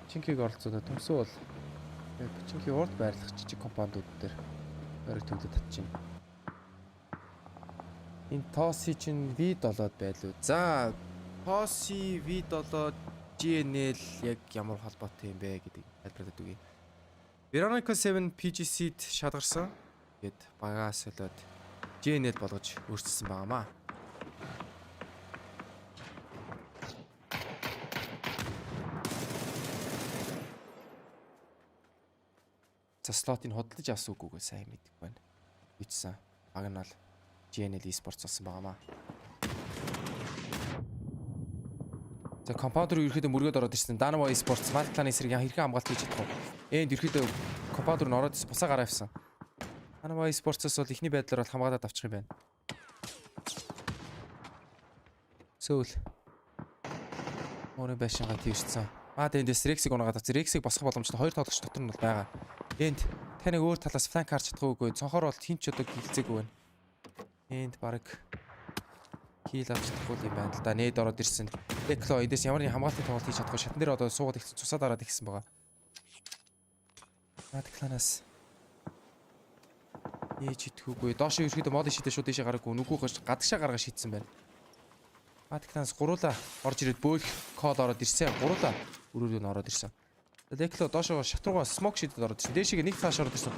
Починкиг оролцоод төмсөө бол Починки урд байрлах жижиг компаниуд дээр тойрог төвлөд татж байна. Энэ Тоси чинь V7-од байлуу. За Тоси V7 GNL яг ямар холбоотой юм бэ гэдэг тайлбарлаад үгүй. Veronica 7 PGC-д шалгарсан. Тэгэд багаас солиод GNL болгож өөрчилсөн байгаамаа. За слотыг худалдаж авсан үгүйгээ сайн мэдгүй байна. Бичсэн. Баг нь бол GNL Esports болсон байгаамаа. За компаунд руу ерөөхдөө мөргөд ороод ирсэн. Dynamo Esports Malt Clan эсрэг хэрхэн хамгаалт хийж чадах вэ? Энд ерөөхдөө компаунд руу ороод ирсэн. Бусаа гараа авсан. Dynamo Esports-ос бол ихний байдлаар бол хамгаалаад авчих юм байна. Сөүл. Мөрөө байшингаа твэрсэн. Эндээс Rex-ийг унаагаад авсан. Rex-ийг босгох боломжтой хоёр тоглогч дотор нь бол байгаа. Энд та нэг өөр талаас фланк харж чадахгүй. Цонхоор бол хинч одоо хилцээгүй байна. Энд баг хил авч чадахгүй юм байна л да. Нээд ороод ирсэн. Экло эдээс ямар нэг хамгаалтын тоглолт хийж чадахгүй. Шатан дээр одоо суугаад ихсэн. Цусаа дараад ихсэн байгаа. Кланаас ээж итгэхгүй. Доош ерөөхдөө мод шидэ шууд дэше гараагүй. Нүгүү гадагшаа гаргаа шийдсэн байна. Кланаас гуруула орж ирээд бөөл код ороод ирсэн. Гуруула өрөөрөө ороод ирсэн. Экло доошоо шатруугаа смок шидэд ороод ирсэн. Дээшээ нэг флаш ороод ирсэн.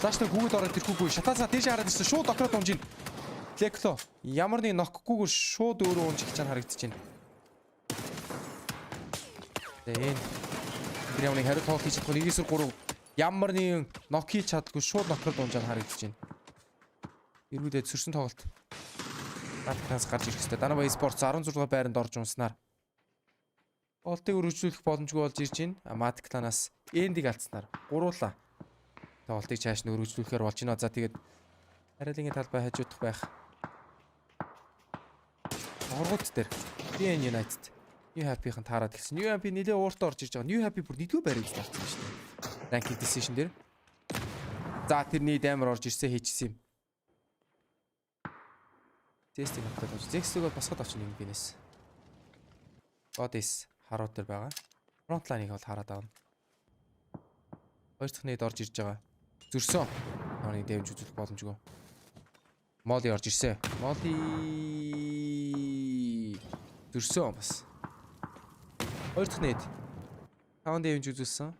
Флаштай гүгэд ороод ирэхгүй. Шатаасаа дээшээ хараад ирсэн. Шууд докрот унжин. Лекло ямар нэг нокгүйгээр шууд өөрөө унж эхэлж харагдаж байна. Тэгээд энэ ямар нэг хариу тоглолт хийж чадахгүй 1-3 ямар нэг нок хийж чаддгүй шууд нокрод унжаад харагдаж байна. Эргүүлээд сөрсөн тоглолт. Батканс гарч ирэх хэвээр. Dynamo Esports 16 байранд орж унснаар болтыг өргөжлүүлэх боломжгүй болж ирж байна. Matic Clan-аас эндийг алдснаар гуруула тоглолтыг цааш нь өргөжлүүлэхээр болж байна. За тэгээд хариалын талбай хажуудах байх. Оргууд дээр BN United New Happy-ийн таарад гисэн. New Happy нэлээ ууртаа орж ирж байгаа. New Happy бүр нэгдүгээр байрыг зарсан шүү дээ. Ranking Decision дээр. За тэрний даймар орж ирсэн хийчихсэн юм. Тестинг аваад байна. Зекстэйгээ босгоод авчих нэг бинээс. Бодис харууд төр байгаа. Фронтлайныг бол хараад авна. Хоёр дахь нэд орж ирж байгаа. Зөрсөн. Тооны дэмж үзүүлэх боломжгүй. Моли орж ирсэн. Моли зөрсөн бас. Хоёр дахь нэд. Таун дэмж үзүүлсэн.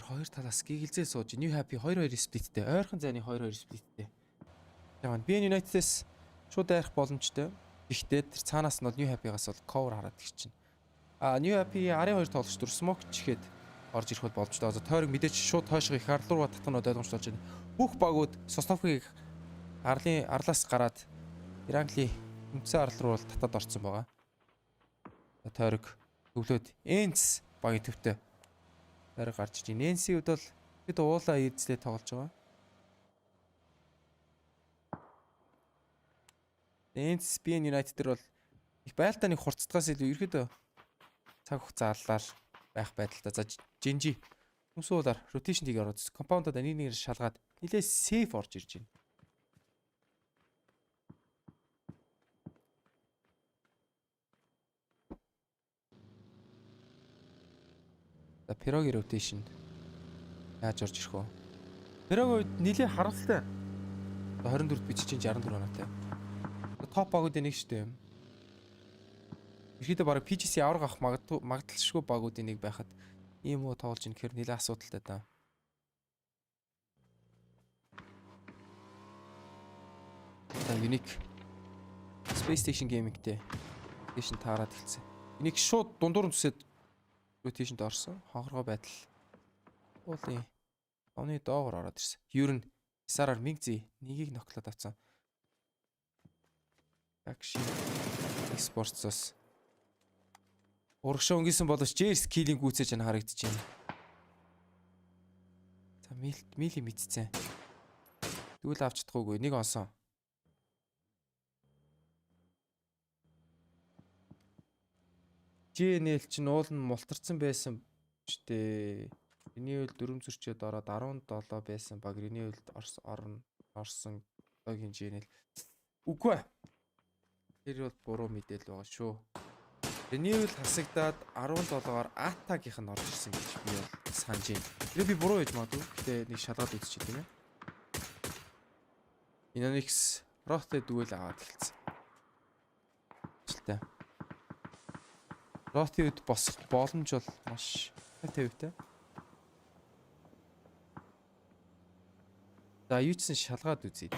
Хоёр талаас гигэлзээ сууж New Happy 2-2 сплиттэй. Ойрхон зайны 2-2 сплиттэй. Яагаад BN United-с шууд дайрах боломжтой. Гэхдээ тэр цаанаас нь бол New Happy-гаас бол cover хараад их чинь. New Happy арын 2 тоглогч дүр smoke чихэд орж ирэх бол боломжтой. За тойрог мэдээж шууд хойшоо их арлуугаа татханууд ойлгомжтой болж байна. Бүх багууд Сосновхыг арлаас гараад Ирангли үндсэн арал руу бол татаад орцсон байгаа. За тойрог төвлөөд Энц багийн төвтэй тойрог гарч иж. Нэнси үед бол хэд уулаа эзлээ тоглож байгаа. Энц BN United төр бол их байлдааны хурцтгаас илүү ерөөдөө цаг хугацаа аллаар байх байдалтай. За Жинжи хүмсүүлээр rotation тийг ороод компаундад нэг нэгээр шалгаад нилээ сейф орж ирж байна. За Пироги rotation яаж орж ирэх вэ? Пироги үед нилээ харамсалтай. 24-т бичиж чинь 64 оноотой. Топ багуудын нэг штэ. Ихэдээ бараг PGC авраг авах магадлалшгүй багуудын нэг байхад ийм уу тоглож ийн гэхээр нэлээд асуудалтай даа. За Unique Space Station Gaming-тэй rotation таарад хэлсэн. Unique шууд дундуур төсөөд rotation-д орсон. Хонхоргоо байдал. Уулын оны доогоор ороод ирсэн. Юу н Сараар Мигзи нэгийг ноклоод авсан. Action Esports-ос урагшаа өнгөсөн боловч Jers killing гүйцээж яна харагдаж байна. За мили мэдцэн. Дүүл авч чадахгүй нэг онсон. JNL чинь уул нь мултарсан байсан штэ. Renewal 4 зөрчөөд ороод 17 байсан баг Renewal орсон одоогийн JNL. Үгүй. Тэр бол буруу мэдээлэл байгаа шүү. Renewal хасагдаад 17-оор Атагийнх нь орж ирсэн гэж би бол санаж байна. Тэр би буруу хийж магадгүй. Гэтэ нэг шалгаад үзчих тийм ээ. Inonix Rote дүүл аваад хэлсэн. Ажилтай. Rote үед босох боломж бол маш 50-50. За юу ч сан шалгаад үзье.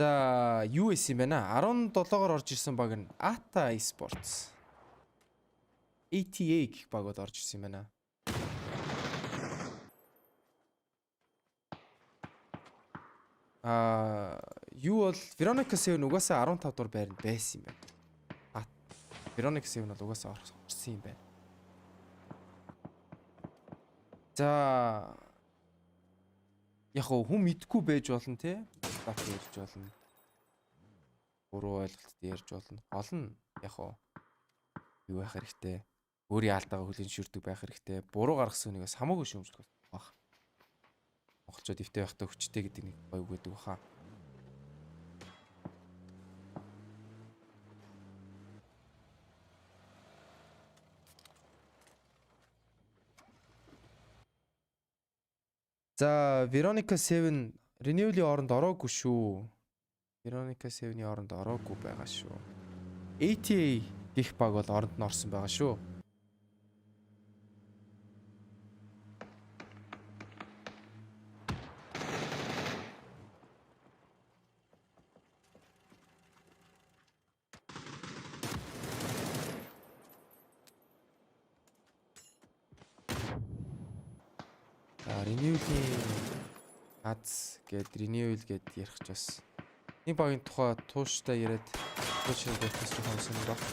За US юм байна. 17-оор орж ирсэн баг нь Ata Esports. ATA гэх багууд орж ирсэн юм байна. Юу бол Veronica 7 угаасаа 15 дугаар байранд байсан юм байна. Veronica 7 бол угаасаа орсон юм байна. За яг хүн мэдгүй байж болно те. Стат ярьж болно. Буруу ойлголтод ярьж болно. Гол нь яг юу байх хэрэгтэй. Өөрийн алдаага хүлээн зөвшөөрдөг байх хэрэгтэй. Буруу гаргасан үнийг бас хамаагүй шүүмжлэх байх. Монголчууд ивтэй байхдаа хүчтэй гэдэг нэг гоё үг гэдэг баха. За Veronica 7 Renewal-ийн оронд ороогүй шүү. Veronica 7-ийн оронд ороогүй байгаа шүү. ATA гэх баг бол оронд нь орсон байгаа шүү. Renewal-ийн аз гээд Renewal гээд ярих ч бас Энэ багийн тухай тууштай яриад тууштай байхаас жоохон сонирхол.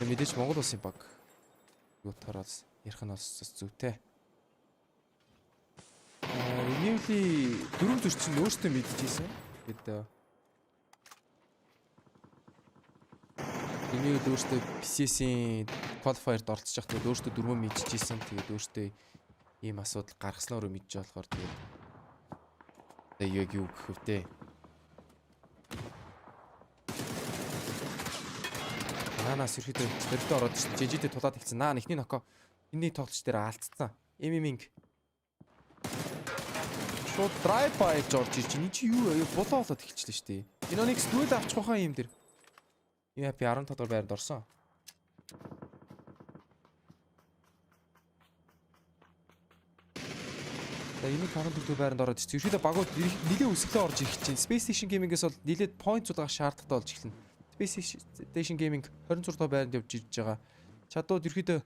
Мэдээж Монгол улсын баг. Юу тараас ярих нь бас зүйтэй. Нэмли дөрөв зөрчин өөртөө мэдчихсэн. Тэгэд энэ өөртөө PGC-ийн qualifier-д оролцож байхдаа өөртөө дөрвөө мэдчихсэн. Тэгээд өөртөө ийм асуудал гаргаснаар мэдж болохоор тэгээд яг юу гэх вүтэй. Нанаас ерөөдөө төрөлтөд ороод ирсэн. Жижигтэй тулаад хэлсэн. Наа ихний ноко. Энэний тоглолч дээр алдцсан. Эмиминг. Шууд драйв байж орж ирж байна. Чи юу болоо болоод эхэлчихлээ шүү дээ. Киноникс дүүл авчих واخа юм дээр. Яа би 15 дугаар байранд орсон. За энэ 14 дугаар байранд ороод ирсэн. Ерөөдөө багууд нэлээд өсгөлөө орж ирэх чинь. Space Station Gaming-ээс бол нэлээд point зулгах шаардлагатай болж эхэлнэ. Space Station Gaming 26 дугаар байранд явж ирж байгаа. Чадууд ерөөдөө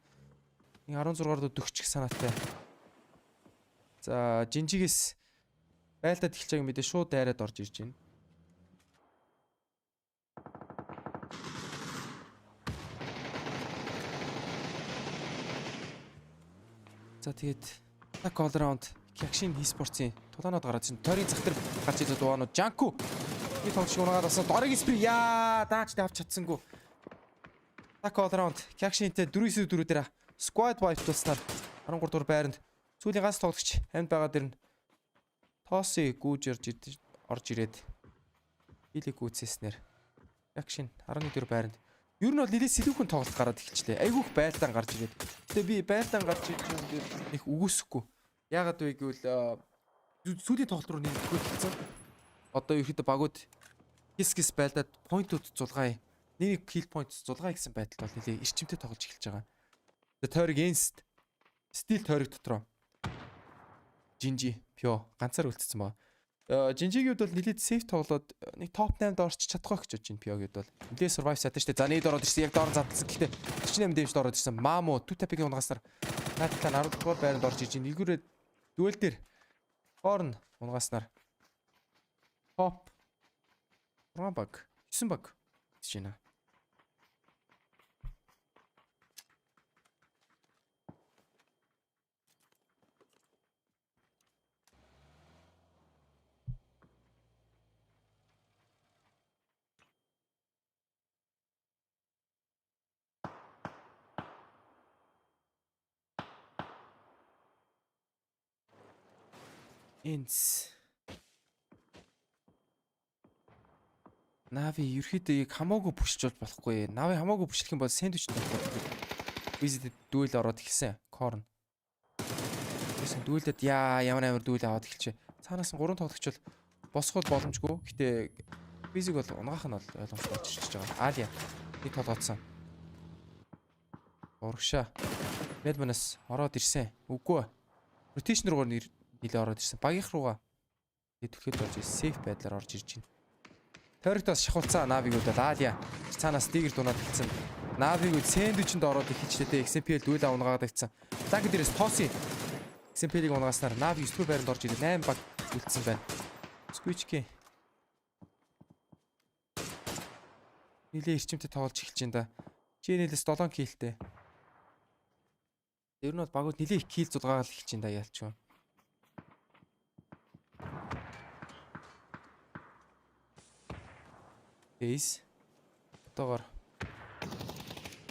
16 дугаар дөгчих санаатай. За жинжигээс байлдаад эхэлж байгааг мэдээ шууд дайраад орж ирж байна. За тэгээд так all round Assocation Esports-ийн тулаанууд гараад ирсэн. Тойрын зах дээр гарч ирээд дуунууд Жанку. Би тоглож унаагаад басан дорыг спри яа даачтай авч чадсангүй. Так all round Assocation-тэй 4-4 дээр squad wipe тулснаар 13 дугаар байранд сүүлийн ганц тоглогч амьд байгаа дэр нь Тооси гүүж орж ирээд хилийг гүйцээснээр Assocation 11 дугаар байранд ер нь бол нэлээд сэлүүхэн тоглолт гараад эхэлчлээ. Айгүйх байлдаан гарч ирээд. Гэтэ би байлдаан гарч ирж байгаа юм их үгүйсэхгүй. Яагаад вэ гэвэл сүүлийн тоглолт руу нэмэхгүй хэлсэн. Одоо ерөөдөө багууд хис байлдаад поинтууд зулгаая. Нэг kill point зулгаая гэсэн байдалд бол нэлээд эрчимтэй тоглож эхэлж байгаа. Тэгээ тойрог against стил тойрог дотроо Жинжи Пё ганцаар үлдсэн байгаа. Жинжигийн хувьд бол нэлээд сейф тоглоод нэг топ 8-д орчих чадахгүй гэж бодож байна Пёгийн хувьд бол. Нэлээд survive сатан штэ. За нийд ороод ирсэн. Яг доор задлсан. Гэхдээ 48 дэмжд ороод ирсэн. Мамо Тутапигийн унгааснаар наадтаа 10 дугаар байранд орж иж нэгүрээ дүэл дээр хоорн унгааснаар топ 6 баг 9 баг гэж байна. Энс Нави ерөөдөө яг хамаагүй бүшилж болохгүй. Нави хамаагүй бүшлэх юм бол сэндвич болох. Визэд дүүл ороод эхэлсэн. Корн. Тэсэн дүүлээд ямар амар дүүл аваад эхэлчихэ. Цаанаас нь 3 тоглогч бол босгоод боломжгүй. Гэтэ визиг бол унгаах нь бол ойлгомжтой болчихж байгаа. Алия нэг толгоодсан. Урагшаа. Мэлманас ороод ирсэн. Үгүй. Rotation руугаар нилээ ороод ирсэн. Багийнх руугаа идэвхтэй болж сейф байдлаар орж ирж байна. Тойрогтоос шахуулцаа Навиг бол Алия цаанаас дигэр дунаад хэлсэн. Навиг сэндвичэнд ороод ихэлжлээ. MNPL дүүл авнаагаад тавьсан. Лаг дээрээс Тоси MNPL-ийг унгааснаар Навиг 9 дугаар байранд орж ирээд 8 баг үлдсэн байна. Squeaky нилээ эрчимтэй тоглож эхэлж байна да. Чи нэлээс 7 киллтэй. Ер нь бол багууд нилээ их килл зулгаагаал эхэлж байна да яалч юм. Бейс одоогоор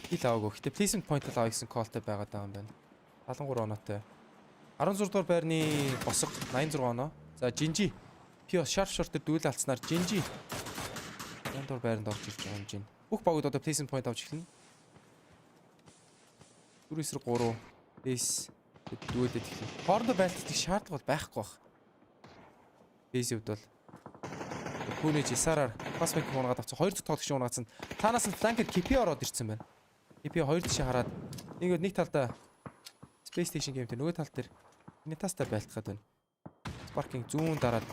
хил аваагүй. Гэтэ placement point аваа гэсэн callтай байгаад байгаа юм байна. 73 оноотой. 16 дугаар байрны босго 86 оноо. За Жинжи Пио sharp short дээр дүүл алдснаар Жинжи 8 дугаар байранд орж ирж байгаа юм жин. Бүх багууд одоо placement point авч эхэлнэ. 4-3 бейс дүүлээд эхэлнэ. Хоорондоо байлтдаг шаардлага бол байхгүй бах. Бейсийн хувьд бол Хүнэж Исараар бас нэг унгаад авсан. 2 дахь тоглогч унгаацсан. Таанаас нь фланкер KP ороод ирсэн байна. KP 2 тишээ хараад нэг талдаа Space Station Game-тэй нөгөө тал дээр Нитастай байлтгаад байна. Sparking зүүн дараад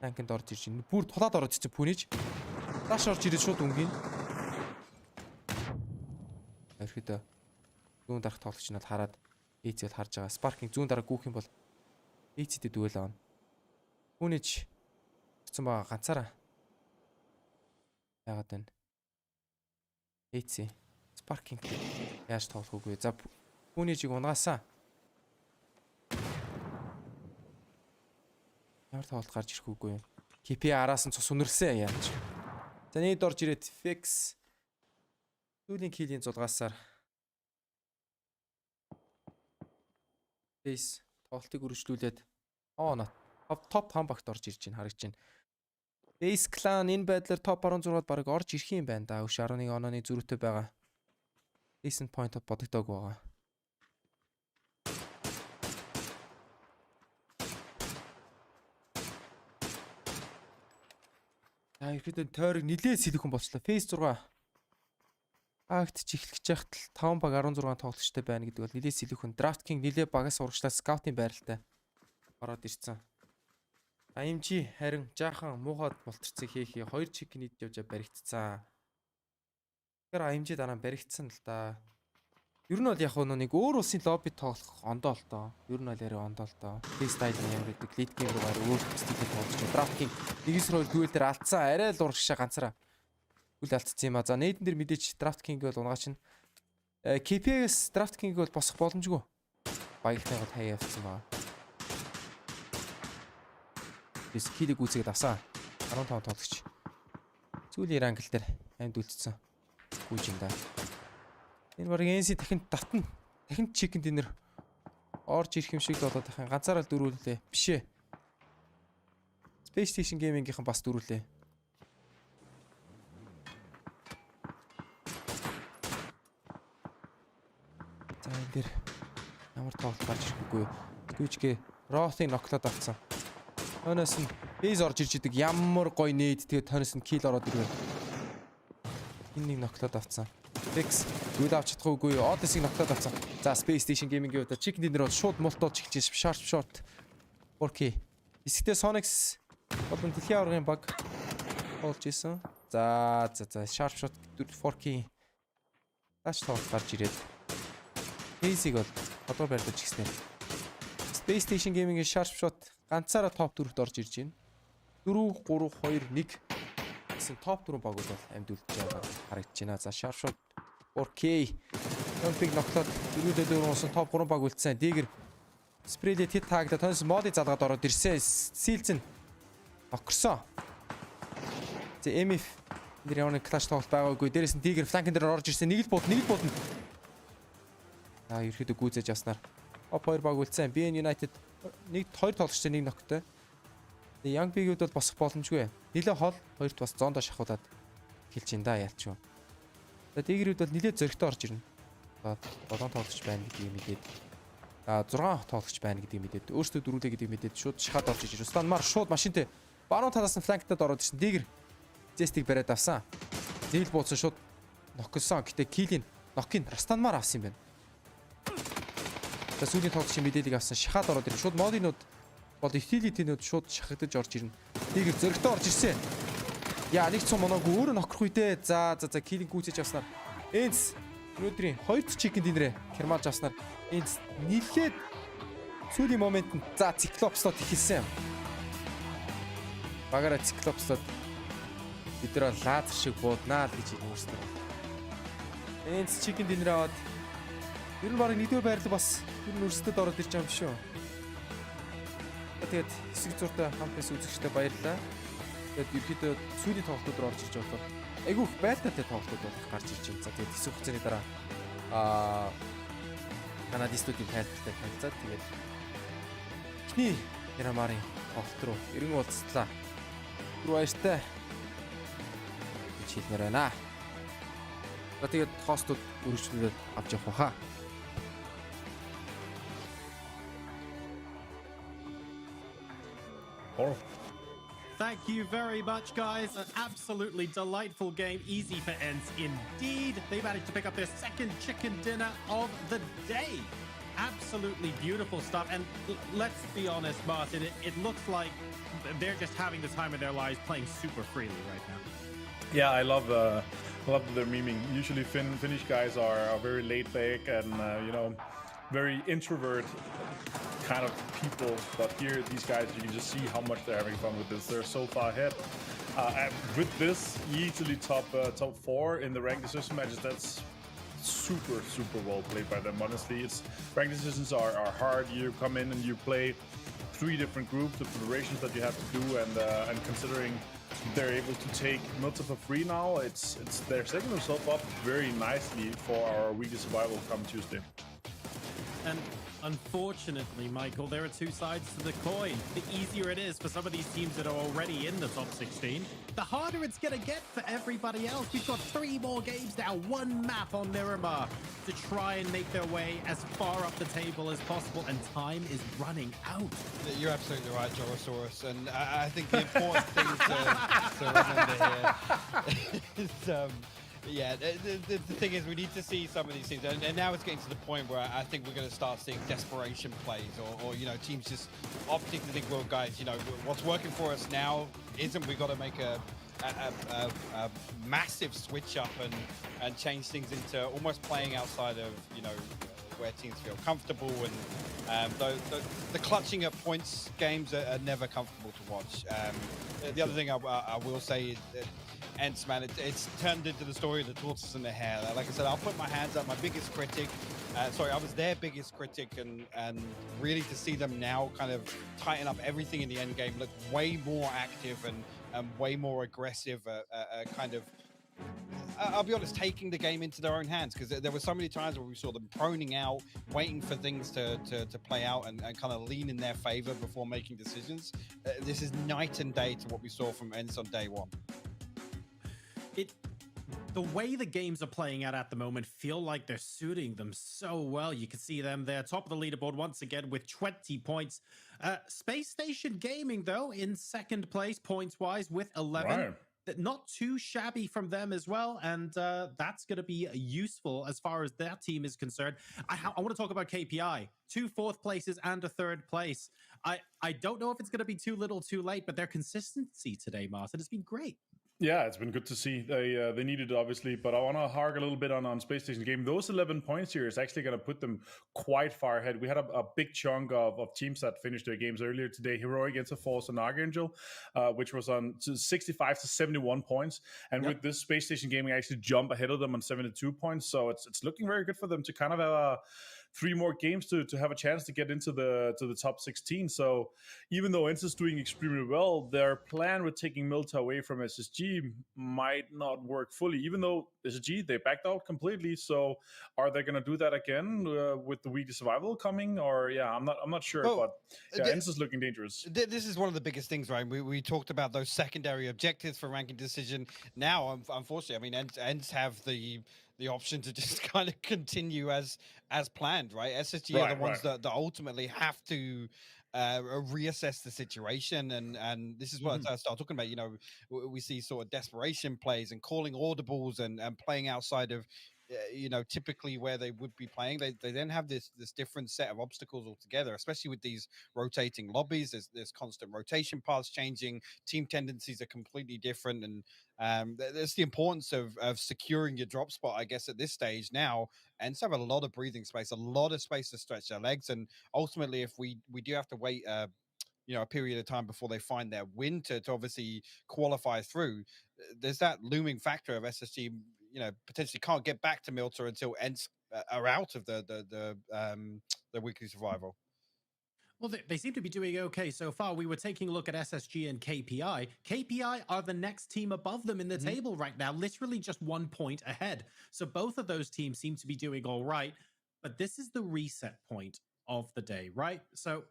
фланкенд орж ирж байна. Бүр тулаад ороод ирсэн Хүнэж. Даш орж ирээд шууд өнгөний. Ерөөдөө зүүн дарах тоглогч нь бол хараад EC-д харж байгаа. Sparking зүүн дараа гүүх юм бол EC-д дүүл аавна. Хүнэж орцсон байгаа ганцаараа. Яагаад вэ? AC Sparking яаж тоглох үгүй. За түүний жиг унгаасаа. Ямар тоглолт гарч ирэх үгүй. KP араас нь цус үнэрсэн яаж. За нэг дорж ирээд fix сүүлийн килийн зулгаасаар base тоглолтыг үргэлжлүүлээд топ 5 багт орж ирж байна харагдаж байна. Base clan энэ байдлаар топ 16-д баг орж ирэх юм байна да. Өш 11 онооны зөрүүтэй байгаа. Decent point бодогдоог байгаа. Ихэд тойрог нилээ сэлэхэн болчлоо. Phase 6. Агт ч эхлэх жахт 5 баг 16 тоглогчтой байна гэдэг бол нилээ сэлэхэн. Draft King нилээ багаас урагшлаа скаутын байралтай ороод ирсэн. AMG харин жаахан муухад болторцыг хийхий 2 чикен идэж явж баригдцсан. Тэгэхээр AMG дараа нь баригдсан л да. Ер нь бол яг нэг өөр улсын лобби тоглох ондоо л доо. Ер нь бол яриа ондоо л доо. Freestyle ямар гэдэг lead game руугаар өөр стилээр тоглож байгаа. Draft King 1-2 duel дээр алдсан. Арай л урагшаа ганцаараа үл алдсан юм а. За нээдэн дээр мэдээж Draft King бол унгаа чинь KP-ээс Draft King бол босох боломжгүй. Баяртайгаа таяа явцсан баа. Бис килийг үүсгээд авсан. 15 тоглогч. Сүүлийн англ дээр амьд үлдсэн. Гүйж юм да. Энэ баг NC дахин татна. Дахин chicken dinner орж ирэх юм шиг л болоод тахын ганцаараа дөрүүлээ. Биш ээ. Space Station Gaming-ийнхэн бас дөрүүлээ. За энэ дэр ямар тоглолт гарч ирэхгүй. Гүйжгээ Roth-ыг ноклоод авцсан. Тонос нь base орж ирж идэг ямар гоё нээд тэгээд тонос нь kill ороод ирвэ. Энэ нэг ноклоод авцсан. Fix дүүл авч чадахгүй Odyssey-г ноклоод авцсан. За Space Station Gaming-ийн удаа chicken dinner бол шууд мултууд чиглэж sharp short 4K. Эсэгтээ Sonics болон дэлхийн аваргын баг болж исэн. За sharp short 4K тач тоглолт гарч ирээд Basic бол одоо барьж гиснэ. Space Station Gaming-ийн sharp shot ганцаараа топ 4-т орж ирж байна. 4 3 2 1 гэсэн топ 4 баг бол амьд үлдэж байгаа харагдаж байна. За sharp shot 4K Olympic ноклоод дөрүүдээ дөрвөн топ 3 баг үлдсэн. Дигэр спрейлээ хит таагда тонс модыг залгаад ороод ирсэн. Силзэн нокрсон. За MF нэр явна клаш тоглолт байгаагүй. Дээрээс нь Дигэр фланкэн дээр орж ирсэн. Нэг л буудна. Ерөөдөө гүйцээж явснаар топ 2 баг үлдсэн. BN United нэг 2 тоглогчтой нэг ноктой. Young Big-үүд бол босох боломжгүй. Нилээ хол хоёрт бас зоондоо шахуулаад хэлж ин да яалч юу. За Дигэрүүд бол нилээ зөрөгтэй орж ирнэ. 7 тоглогч байна гэдгийг мэдээд 6 тоглогч байна гэдгийг мэдээд өөрсдөө дөрүүлээ гэдгийг мэдээд шууд шахаад орж иж. Рустан Мар шууд машинтай баруун талаас нь фланктад ороод ирсэн. Дигэр зестиг бариад авсан. Зээл бууцсан шууд ноксон. Гэтэ килийн нокийн Рустан Мар авсан юм байна. За сүүлийн тоглогчийн мэдээллийг авсан шахаад ороод ирнэ. Шууд модинууд бол utility-нууд шууд шахагдаж орж ирнэ. Дигэр зөрөгтэй орж ирсэн. Яа нэг цом моноогүй өөрөө нокрох үедээ. За килинг гүйцэж авснаар Энс өнөөдрийн 2 chicken dinner кермалж авснаар Энс нилээд сүүлийн моментод за циклопслот ихэлсэн. Багаараа циклопслот бид нар лазер шиг бууднаа л гэж хэлмээрсэн. Энс chicken dinner аваад ер нь барыг нэгдүгээр байрлал бас ер нь өрсөлдөд ороод ирж байгаа юм шүү. Тэгээд хэсэг зуртай хамтаас үзэгчтэй баярлалаа. Тэгээд ерөөдөө сүүлийн тоглолтууд руу орж ирж байгаа бол айгүй их байлтаатай тоглолтууд бол гарч ирж байна. За тэгээд хэсэг хугацааны дараа канадистуудын тайлбартай танилцаад тэгээд эхний Ярамарын тоглолт руу эргэн уулзлаа. Түр баяртай гэж хэлмээр байна. За тэгээд хостууд үргэлжлүүлээд авч явах баха. Thank you very much, guys. An absolutely delightful game. Easy for Ents indeed. They managed to pick up their second chicken dinner of the day. Absolutely beautiful stuff. And let's be honest, Martin, it looks like they're just having the time of their lives playing super freely right now. Yeah, I love their memeing. Usually Finnish guys are very laid back and very introvert kind of people. But here, these guys, you can just see how much they're having fun with this. They're so far ahead. And with this, easily top 4 in the ranked decision matches. That's super well played by them. Honestly, ranked decisions are hard. You come in and you play 3 different groups, the preparations that you have to do, and considering they're able to take Milta for free now, they're setting themselves up very nicely for our weekly survival come Tuesday. And unfortunately, Michael, there are 2 sides to the coin. The easier it is for some of these teams that are already in the top 16, the harder it's going to get for everybody else. We've got 3 more games now, 1 map on Miramar to try and make their way as far up the table as possible, and time is running out. You're absolutely right, Jorosaurus, and I think the important thing to remember here is yeah, the thing is, we need to see some of these things, and now it's getting to the point where I think we're going to start seeing desperation plays, or you know, teams just opting to think, well, guys, you know, what's working for us now isn't. We got to make a massive switch up and change things into almost playing outside of, you know, where teams feel comfortable, and the clutching at points games are never comfortable to watch. The other thing I will say is that Ents, man, it's turned into the story of the tortoise and the hare. Like I said, I'll put my hands up. My biggest critic, I was their biggest critic, and really to see them now kind of tighten up everything in the end game, look way more active and way more aggressive, kind of, I'll be honest, taking the game into their own hands, because there were so many times where we saw them proning out, waiting for things to play out and kind of lean in their favor before making decisions. This is night and day to what we saw from Ents on day 1. The way the games are playing out at the moment feel like they're suiting them so well. You can see them there, top of the leaderboard once again with 20 points. Space Station Gaming, though, in second place points-wise with 11. Right. Not too shabby from them as well, and that's going to be useful as far as their team is concerned. I want to talk about KPI. 2 4th places and a 3rd place. I don't know if it's going to be too little too late, but their consistency today, Martin, has been great. Yeah, it's been good to see. They needed it, obviously, but I want to hark a little bit on Space Station Game. Those 11 points here is actually going to put them quite far ahead. We had a big chunk of teams that finished their games earlier today. Heroic Interforce and Archangel, which was on 65 to 71 points. And with this, Space Station Gaming actually jump ahead of them on 72 points. So it's looking very good for them to kind of have 3 more games to have a chance to get into the top 16. So even though Ents is doing extremely well, their plan with taking Milta away from SSG might not work fully, even though SSG, they backed out completely. So are they going to do that again with the weekly survival coming? Or I'm not sure, but Ents is looking dangerous. This is one of the biggest things, right? We talked about those secondary objectives for ranking decision. Now, unfortunately, I mean, Ents have the option to just kind of continue as planned, right? SSG are the ones that ultimately have to reassess the situation, and this is what I start talking about. You know, we see sort of desperation plays and calling audibles and playing outside of you know, typically where they would be playing. They then have this different set of obstacles altogether, especially with these rotating lobbies. There's constant rotation paths changing, team tendencies are completely different, and there's the importance of securing your drop spot, I guess, at this stage now, and so have a lot of breathing space, a lot of space to stretch their legs. And ultimately, if we do have to wait you know, a period of time before they find their win to obviously qualify through, there's that looming factor of SSG, you know, potentially can't get back to Milta until Ents are out of the weekly survival. Well, they seem to be doing okay so far. We were taking a look at SSG and KPI. KPI are the next team above them in the table right now, literally just 1 point ahead. So both of those teams seem to be doing all right. But this is the reset point of the day, right? So,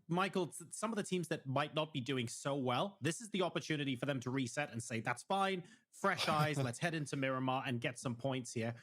Michael, some of the teams that might not be doing so well, this is the opportunity for them to reset and say, that's fine, fresh eyes, let's head into Miramar and get some points here.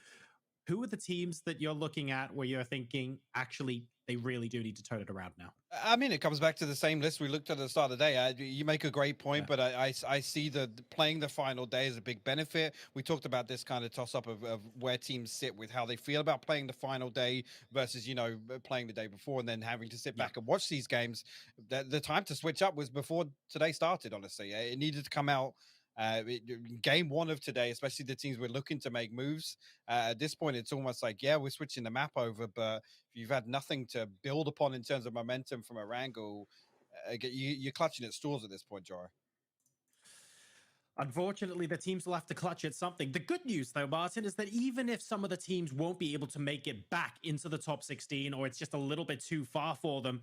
Who are the teams that you're looking at where you're thinking, actually, they really do need to turn it around now? I mean, it comes back to the same list we looked at the start of the day. You make a great point, but I see playing the final day as a big benefit. We talked about this kind of toss-up of where teams sit with how they feel about playing the final day versus, you know, playing the day before and then having to sit back and watch these games. The time to switch up was before today started, honestly. It needed to come out Game one of today, especially the teams we're looking to make moves. At this point, it's almost like, yeah, we're switching the map over, but if you've had nothing to build upon in terms of momentum from Erangel, you're clutching at straws at this point, Jora. Unfortunately, the teams will have to clutch at something. The good news, though, Martin, is that even if some of the teams won't be able to make it back into the top 16, or it's just a little bit too far for them,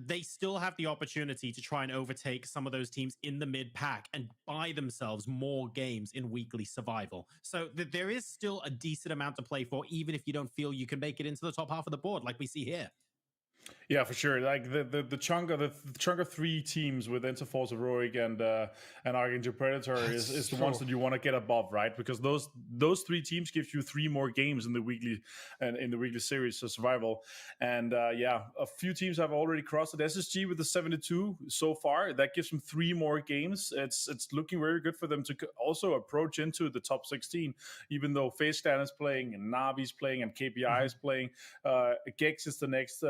they still have the opportunity to try and overtake some of those teams in the mid-pack and buy themselves more games in weekly survival. So there is still a decent amount to play for, even if you don't feel you can make it into the top half of the board, like we see here. Yeah, for sure. Like the chunk of three teams with Interforce, Heroic, and Archangel Predator is the ones that you want to get above, right? Because those three teams give you three more games in the weekly series of survival. And yeah, a few teams have already crossed it. SSG with the 72 so far. That gives them three more games. It's looking very good for them to also approach into the top 16, even though FaZe Clan is playing and Navi's playing and KPI is playing. Gex is the next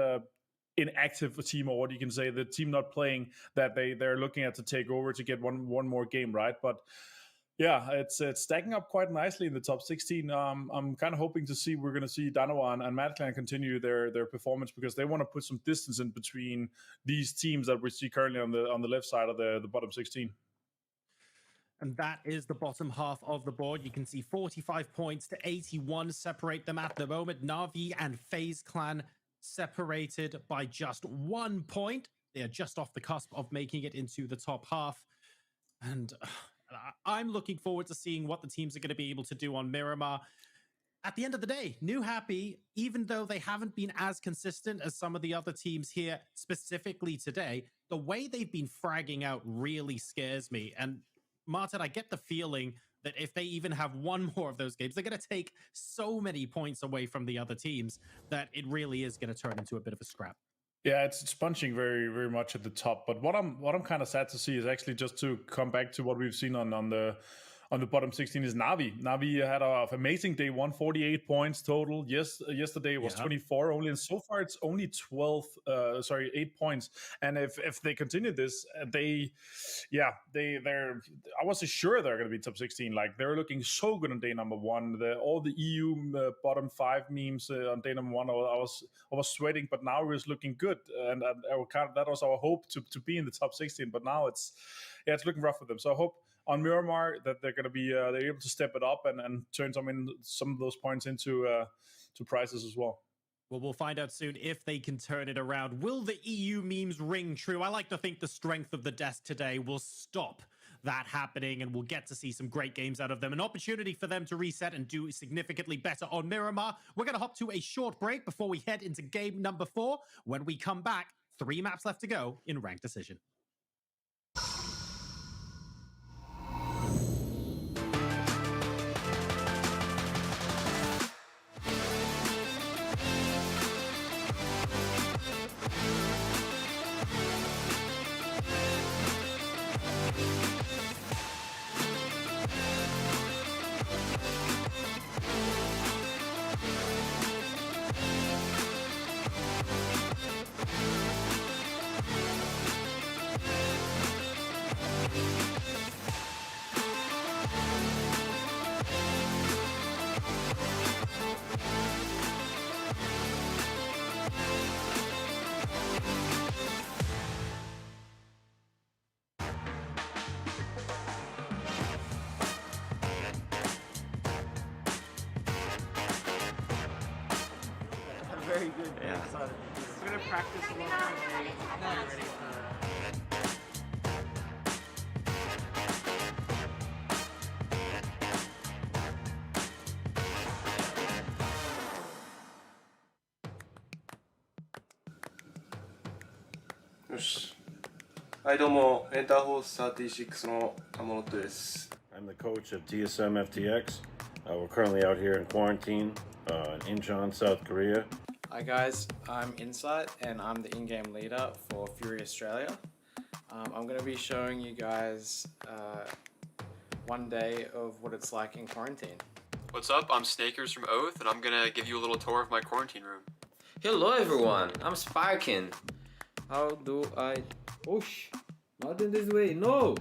inactive team, or what you can say, the team not playing that they're looking at to take over to get one more game, right? But yeah, it's stacking up quite nicely in the top 16. I'm kind of hoping to see we're going to see Danoa and MadClan continue their performance, because they want to put some distance in between these teams that we see currently on the left side of the bottom 16. And that is the bottom half of the board. You can see 45 points to 81 separate them at the moment. Na'Vi and FaZe Clan separated by just 1 point. They are just off the cusp of making it into the top half. And I'm looking forward to seeing what the teams are going to be able to do on Miramar. At the end of the day, New Happy, even though they haven't been as consistent as some of the other teams here, specifically today, the way they've been fragging out really scares me. And Martin, I get the feeling that if they even have one more of those games, they're going to take so many points away from the other teams that it really is going to turn into a bit of a scrap. Yeah, it's punching very, very much at the top. But what I'm kind of sad to see is actually just to come back to what we've seen on the bottom 16 is Na'Vi. Na'Vi had an amazing day, 148 points total. Yesterday was 24 only, and so far it's only 8 points. And if they continue this, they're I wasn't sure they're going to be top 16. Like, they're looking so good on day number one. All the EU bottom 5 memes on day number one, I was sweating, but now it's looking good, and that was our hope to be in the top 16. But now it's looking rough for them. So I hope on Miramar that they're going to be they're able to step it up and turn some of those points into to prizes as well. Well, we'll find out soon if they can turn it around. Will the EU memes ring true? I like to think the strength of the desk today will stop that happening, and we'll get to see some great games out of them. An opportunity for them to reset and do significantly better on Miramar. We're going to hop to a short break before we head into game number 4. When we come back, 3 maps left to go in Ranked Decision. Very good. Yeah. So we're gonna practice a little bit. Now ready for. よし。はいどうもエンターホース36の玉本です。I'm the coach of TSM FTX. We're currently out here in quarantine in Incheon, South Korea. Hi guys, I'm Insight and I'm the in-game leader for Fury Australia. I'm going to be showing you guys one day of what it's like in quarantine. What's up? I'm Snakers from Oath and I'm going to give you a little tour of my quarantine room. Hello everyone, I'm Sparkin. How do I... Oh not in this way, no!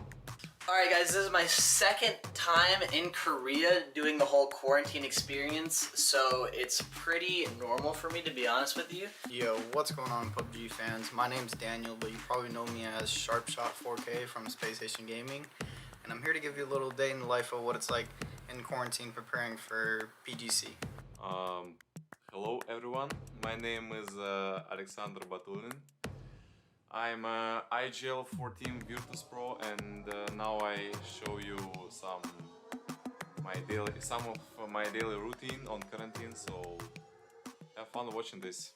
Alright guys, this is my second time in Korea doing the whole quarantine experience, so it's pretty normal for me, to be honest with you. Yo, what's going on, PUBG fans? My name's Daniel, but you probably know me as Sharpshot 4K from Space Station Gaming, and I'm here to give you a little day in the life of what it's like in quarantine preparing for PGC. Hello everyone, my name is Alexander Batulin. I'm IGL 14 Virtus Pro, and now I show you some of my daily routine on quarantine, so have fun watching this.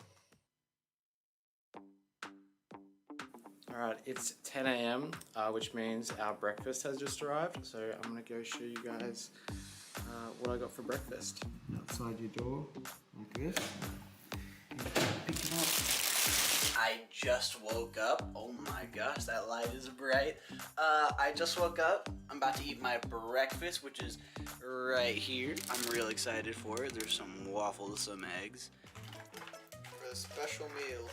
Alright, it's 10 a.m., which means our breakfast has just arrived, so I'm going to go show you guys what I got for breakfast. Outside your door, like this. Pick it up. I just woke up. Oh my gosh, that light is bright. I just woke up. I'm about to eat my breakfast, which is right here. I'm real excited for it. There's some waffles, some eggs. For a special meal.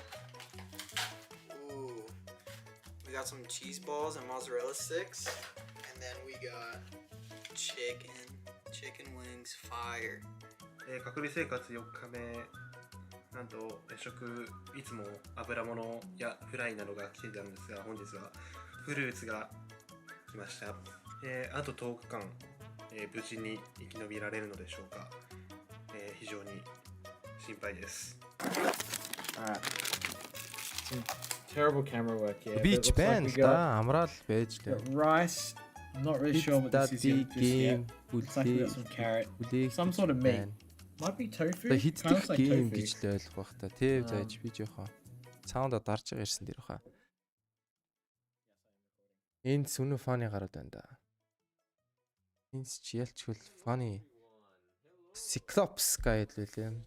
Ooh. We got some cheese balls and mozzarella sticks. And then we got chicken wings, fire. 隔離生活4日目。なんと食いつも油物やフライなどが来ていたんですが、本日はフルーツが来ました。あと10日間、無事に生き延びられるのでしょうか。非常に心配です Alright. Some terrible camera work here. Beach band та амраал байж лээ. Rice. I'm not really sure what this is yet. Looks like we got some carrot. Some sort of meat. Might be tofu. Хиддэг гейм гэж л ойлгох бах та. Тэ зааж би жоохон саунда дарж байгаа ирсэн дэр баха. Энд сүнэ фаны гараад байна да. Энд ч ялчгүй фаны Cyclops гэдэг лээ.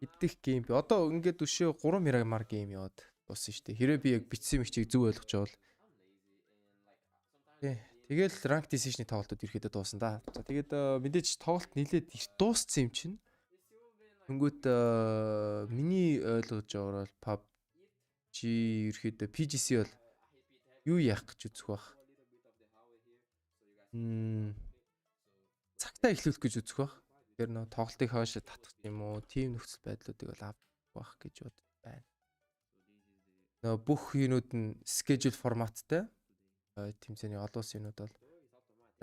Хиддэг гейм би одоо ингээд өшөө 3 мегамар гейм яваад болсон шүү дээ. Хэрвээ би яг бичсэн мэгчийг зөв ойлгож байгаа бол тэгэл rank decision-ийн тоглолтод ирэхэд дуусна да. За тэгээд мэдээж тоглолт нилээд дууссан юм чинь. Тэнгүүт миний ойлгож байгаагаар PUBG ерөөдөө PGC бол юу яах гэж үзэх бах. Цагтаа эхлүүлэх гэж үзэх бах. Тэр нөө тоглолтыг хойш татах юм уу, team нөхцөл байдлуудыг бол авах бах гэж бодож байна. Нөө бүх юмуд нь schedule форматтай. Тэмцээний олон улсын юмуд бол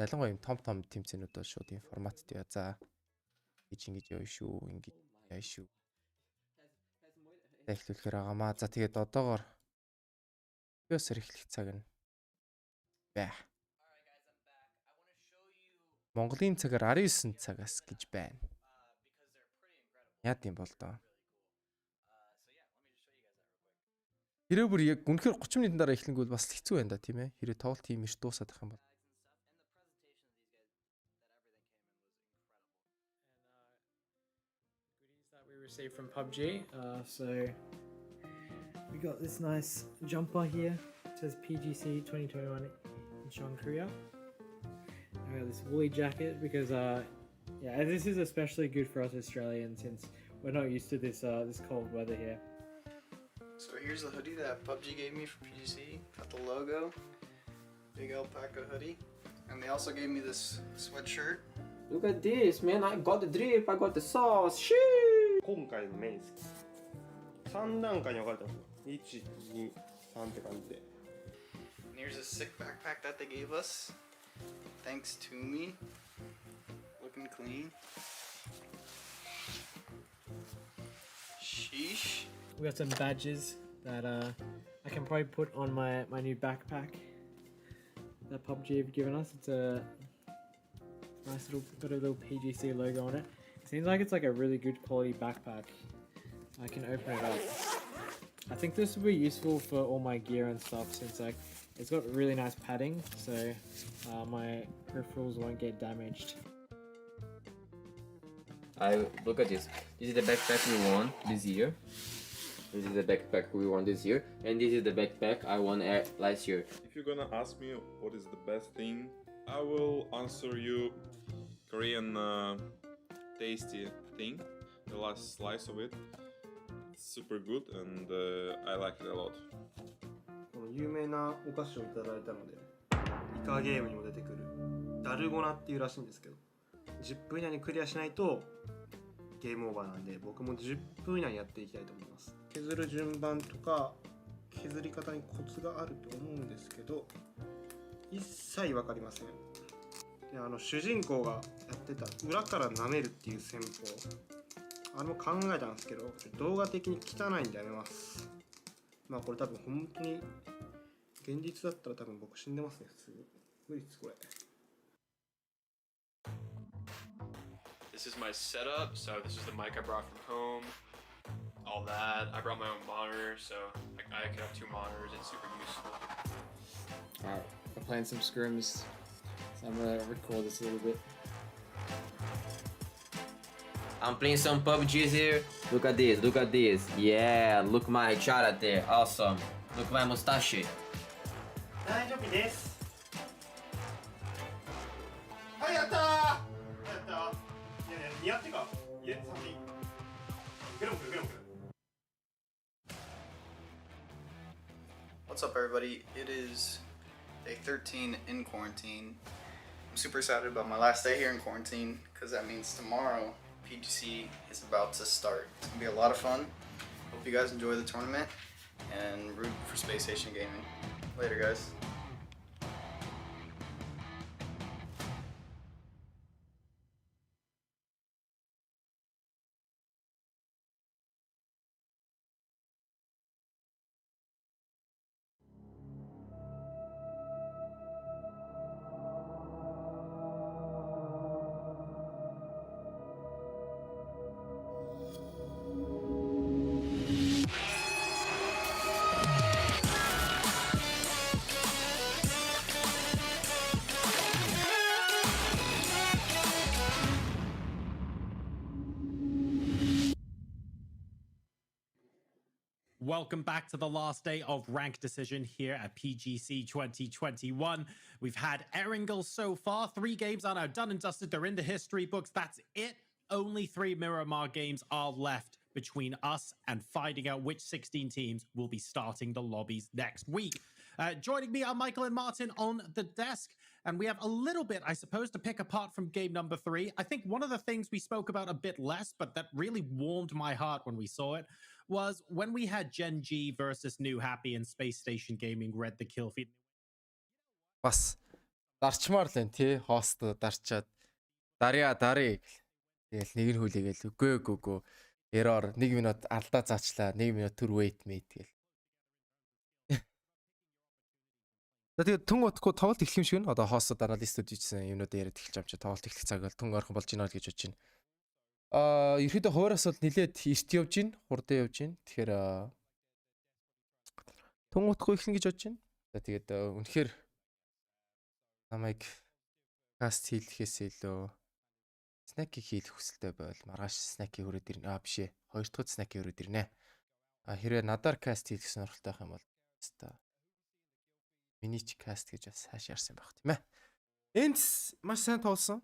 ялангуяа юм том тэмцээнүүд бол шууд ийм форматтай. За ингэж явна шүү, ингэж яа шүү. Эхлүүлэхээр байгаамаа. За тэгээд одоогоор ёсор эхлэх цаг нь бай. Монголын цагаар 19 цагаас гэж байна. Яад юм бол доо. Хэрэг бүр яг үнэхээр 30 минутын дараа эхлэнгүүл бас хэцүү байна да тийм ээ. Хэрэг тоглолт тийм их дуусаад байх юм бол. Received from PUBG, so we got this nice jumper here. It says PGC 2021 Incheon, Korea. I got this woolly jacket because yeah, this is especially good for us Australians since we're not used to this this cold weather here. So here's the hoodie that PUBG gave me for PGC. Got the logo, big alpaca hoodie, and they also gave me this sweatshirt. Look at this, man! I got the drip, I got the sauce. Shoo! 今回のメインです3段階に分かれてます1、2、3って感じで And here's a sick backpack that they gave us thanks to me. Looking clean. Sheesh. We got some badges that I can probably put on my new backpack that PUBG have given us. It's a nice got a little PGC logo on it. Seems like it's like a really good quality backpack. I can open it up. I think this will be useful for all my gear and stuff since like it's got really nice padding, so my peripherals won't get damaged. Look at this. This is the backpack we won this year. This is the backpack we won this year, and this is the backpack I won last year. If you're gonna ask me what is the best thing, I will answer you Korean tasty thing. The last slice of it. It's super good and I like it a lot. この有名なお菓子をいただいたのでイカゲームにも出てくるダルゴナっていうらしいんですけど、10分以内にクリアしないとゲームオーバーなんで、僕も10分以内にやっていきたいと思います。削る順番とか削り方にコツがあると思うんですけど、一切分かりません。で主人公がやってた裏から舐めるっていう戦法、あれも考えたんですけど動画的に汚いんでやめます。まあこれ多分本当に現実だったら多分僕死んでますね、普通に。無理ですこれ。This is my setup, so this is the mic I brought from home. All that. I brought my own monitor, so I could have 2 monitors. It's super useful. Alright, I'm playing some scrims, so I'm gonna record this a little bit. I'm playing some PUBGs here. Look at this, look at this. Yeah, look my chara there. Awesome. Look my mustache. 大丈夫です。はい、やったー。やったー。いやいや、似合ってか。いや、触っていい。ゲロンくる、ゲロンくる。What's up, everybody? It is day 13 in quarantine. I'm super excited about my last day here in quarantine because that means tomorrow PGC is about to start. It's gonna be a lot of fun. Hope you guys enjoy the tournament and root for Space Station Gaming. Later, guys. Welcome back to the last day of Rank Decision here at PGC 2021. We've had Erangel so far. 3 games are now done and dusted. They're in the history books. That's it. Only 3 Miramar games are left between us and finding out which 16 teams will be starting the lobbies next week. Joining me are Michael and Martin on the desk. And we have a little bit, I suppose, to pick apart from game number 3. I think one of the things we spoke about a bit less, but that really warmed my heart when we saw it, was when we had Gen G versus New Happy and Space Station Gaming read the kill feed. Бас дарчмаар л энэ тий хост дарчаад дарья гэл. Тэгэл нэг нь хүлээгээл үгүй. Error 1 минут алдаа заачлаа. 1 минут төр wait гэл. За тэгээд түн утгагүй тоглолт эхлэх юм шиг нь одоо хост аналистууд хийсэн юмнууд яриад эхэлж байгаа юм чи тоглолт эхлэх цаг бол түн ойрхон болж байна л гэж бодож байна. Ерөөдөө хуваараас бол нилээд эрт явж гин, хурдан явж гин. Тэгэхээр түн утгагүй эхлэн гэж бодож байна. За тэгээд үнэхээр намайг каст хийлгэхээс илүү снэкийг хийх хүсэлтэй байвал маргааш снэкийг өрөөд ирнэ. Биш ээ. 2 дахь снэкийг өрөөд ирнэ. Хэрвээ надаар каст хийх сонирхолтой байх юм бол хэвээр минич каст гэж бас хааш ярьсан байх тийм ээ. Энд маш сайн тоглосон.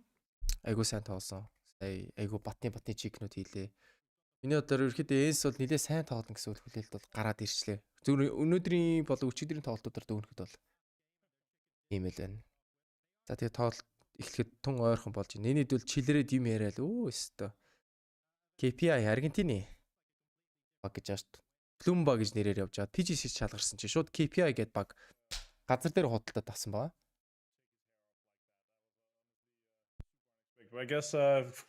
Айгуу сайн тоглосон. Сая айгуу батны чигнүүд хийлээ. Миний бодлоор ерөөхдөө энс бол нэлээд сайн тоглоно гэсэн үл хүлээлт бол гараад ирчлээ. Зөвхөн өнөөдрийн болон өчигдрийн тоглолтуудаар дүүнэхэд бол ийм л байна. За тэгээ тоглолт эхлэхэд тун ойрхон болж байна. Энэд бол чилрээд юм яриад өстө. KPI Аргентины баг гэж аашт. Plumba гэж нэрээр явж байгаа. PGC шалгарсан чи шууд KPI гэдэг баг газар дээр худалдаад авсан байгаа. I guess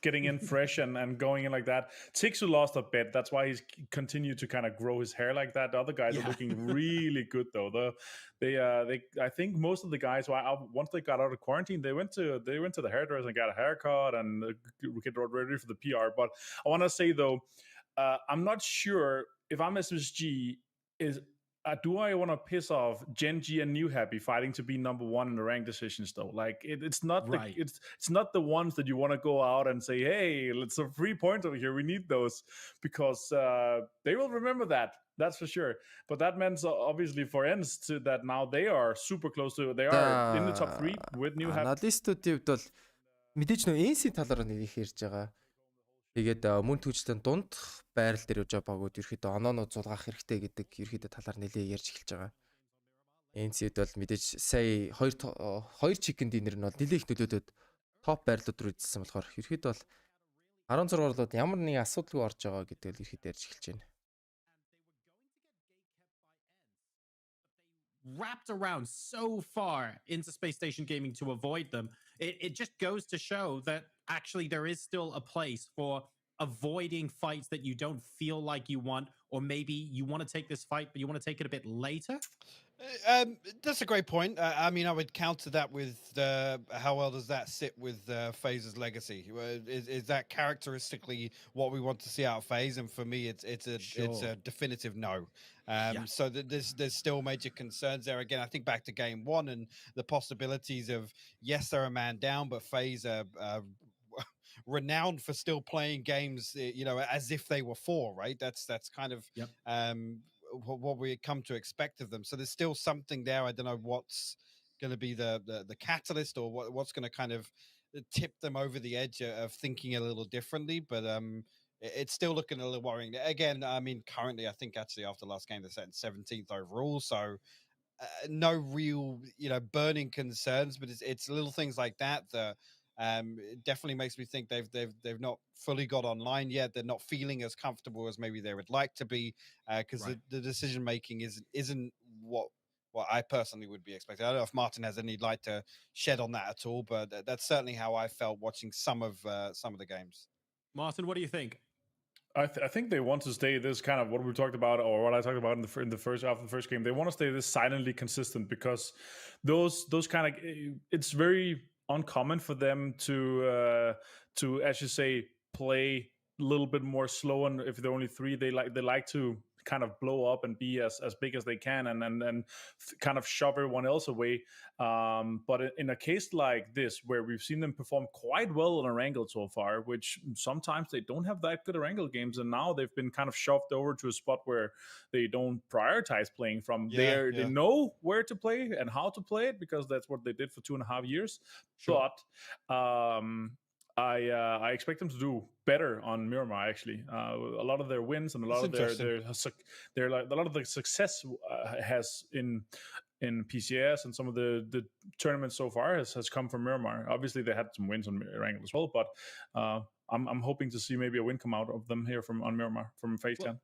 getting in fresh and going in like that. Tixu lost a bit. That's why he's continued to kind of grow his hair like that. The other guys are looking really good though. I think most of the guys, once they got out of quarantine, they went to the hairdresser and got a haircut and get ready for the PR. But I want to say though, I'm not sure if I'm SSG do I want to piss off Gen G and New Happy fighting to be number 1 in the rank decisions though? Like it's not right. It's not the ones that you want to go out and say, hey, let's have 3 points over here. We need those because they will remember that. That's for sure. But that meant obviously for Ents to that now they are super close to. They are in the top 3 with New Happy. Аналистуудын хувьд бол мэдээж нөө энсийн талаар нэг их ярьж байгаа. Тэгээд мөн түүчтэн дунд байрал дээр явж байгаа багууд ерөөхдөө оноонууд зулгаах хэрэгтэй гэдэг ерөөхдөө талаар нэлээ ярьж эхэлж байгаа. NC-д бол мэдээж сая хоёр chicken dinner нь бол нэлээд их нөлөөдөд топ байрлууд руу ирсэн болохоор ерөөд бол 16 орлууд ямар нэг асуудалгүй орж байгаа гэдэг л ерөөд ярьж эхэлж байна. Wrapped around so far into Space Station Gaming to avoid them, it just goes to show that actually there is still a place for avoiding fights that you don't feel like you want, or maybe you want to take this fight, but you want to take it a bit later. That's a great point. I mean, I would counter that with how well does that sit with FaZe's legacy? Is that characteristically what we want to see out of FaZe? And for me, it's a definitive no. So there's still major concerns there. Again, I think back to game one and the possibilities of, yes, they're a man down, but FaZe are renowned for still playing games, as if they were four, right? That's kind of what we come to expect of them. So there's still something there. I don't know what's going to be the catalyst or what's going to kind of tip them over the edge of thinking a little differently. But it's still looking a little worrying. Again, I mean, currently, I think actually after last game, they're set 17th overall. So no real, burning concerns, but it's little things like that that it definitely makes me think they've not fully got online yet. They're not feeling as comfortable as maybe they would like to be, because the decision making isn't what I personally would be expecting. I don't know if Martin has any light to shed on that at all, but that's certainly how I felt watching some of the games. Martin, what do you think? I think they want to stay this kind of what we talked about, or what I talked about in the first after the first game. They want to stay this silently consistent, because those kind of, it's very uncommon for them to as you say, play a little bit more slow. And if they're only three, they like to kind of blow up and be as big as they can, and kind of shove everyone else away. But in a case like this, where we've seen them perform quite well on a Wrangled so far, which sometimes they don't have that good at Wrangled games, and now they've been kind of shoved over to a spot where they don't prioritize playing from. They know where to play and how to play it, because that's what they did for 2.5 years. Sure. But I expect them to do better on Miramar. Actually, a lot of their wins and a lot of their like a lot of the success has in PCS and some of the tournaments so far has come from Miramar. Obviously, they had some wins on Wrangled as well, but I'm hoping to see maybe a win come out of them here on Miramar from FaZe 10.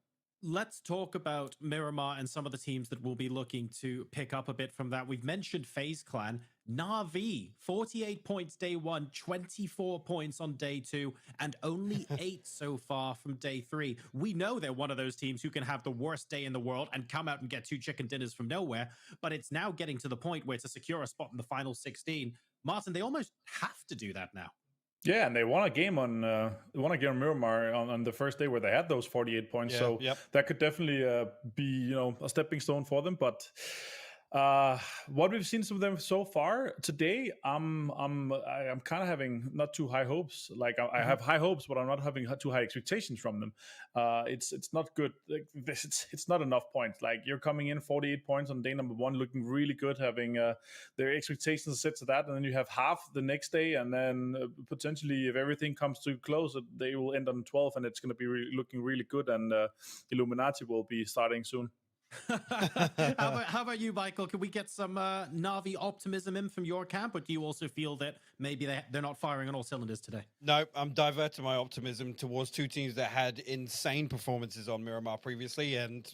Let's talk about Miramar and some of the teams that will be looking to pick up a bit from that. We've mentioned FaZe Clan. Na'Vi, 48 points day one, 24 points on day two, and only 8 so far from day 3. We know they're one of those teams who can have the worst day in the world and come out and get 2 chicken dinners from nowhere, but it's now getting to the point where to secure a spot in the final 16, Martin, they almost have to do that now. Yeah, and they won a game on Miramar on the first day where they had those 48 points. That could definitely be a stepping stone for them. But what we've seen from them so far today, I'm kind of having not too high hopes. Like I have high hopes, but I'm not having too high expectations from them. It's not good. Like it's not enough points. Like you're coming in 48 points on day number 1, looking really good, having their expectations set to that, and then you have half the next day, and then potentially if everything comes too close, they will end on 12, and it's going to be looking really good, and Illuminati will be starting soon. How about you, Michael? Can we get some Na'Vi optimism in from your camp, or do you also feel that maybe they're not firing on all cylinders today? No, I'm diverting my optimism towards 2 teams that had insane performances on Miramar previously, and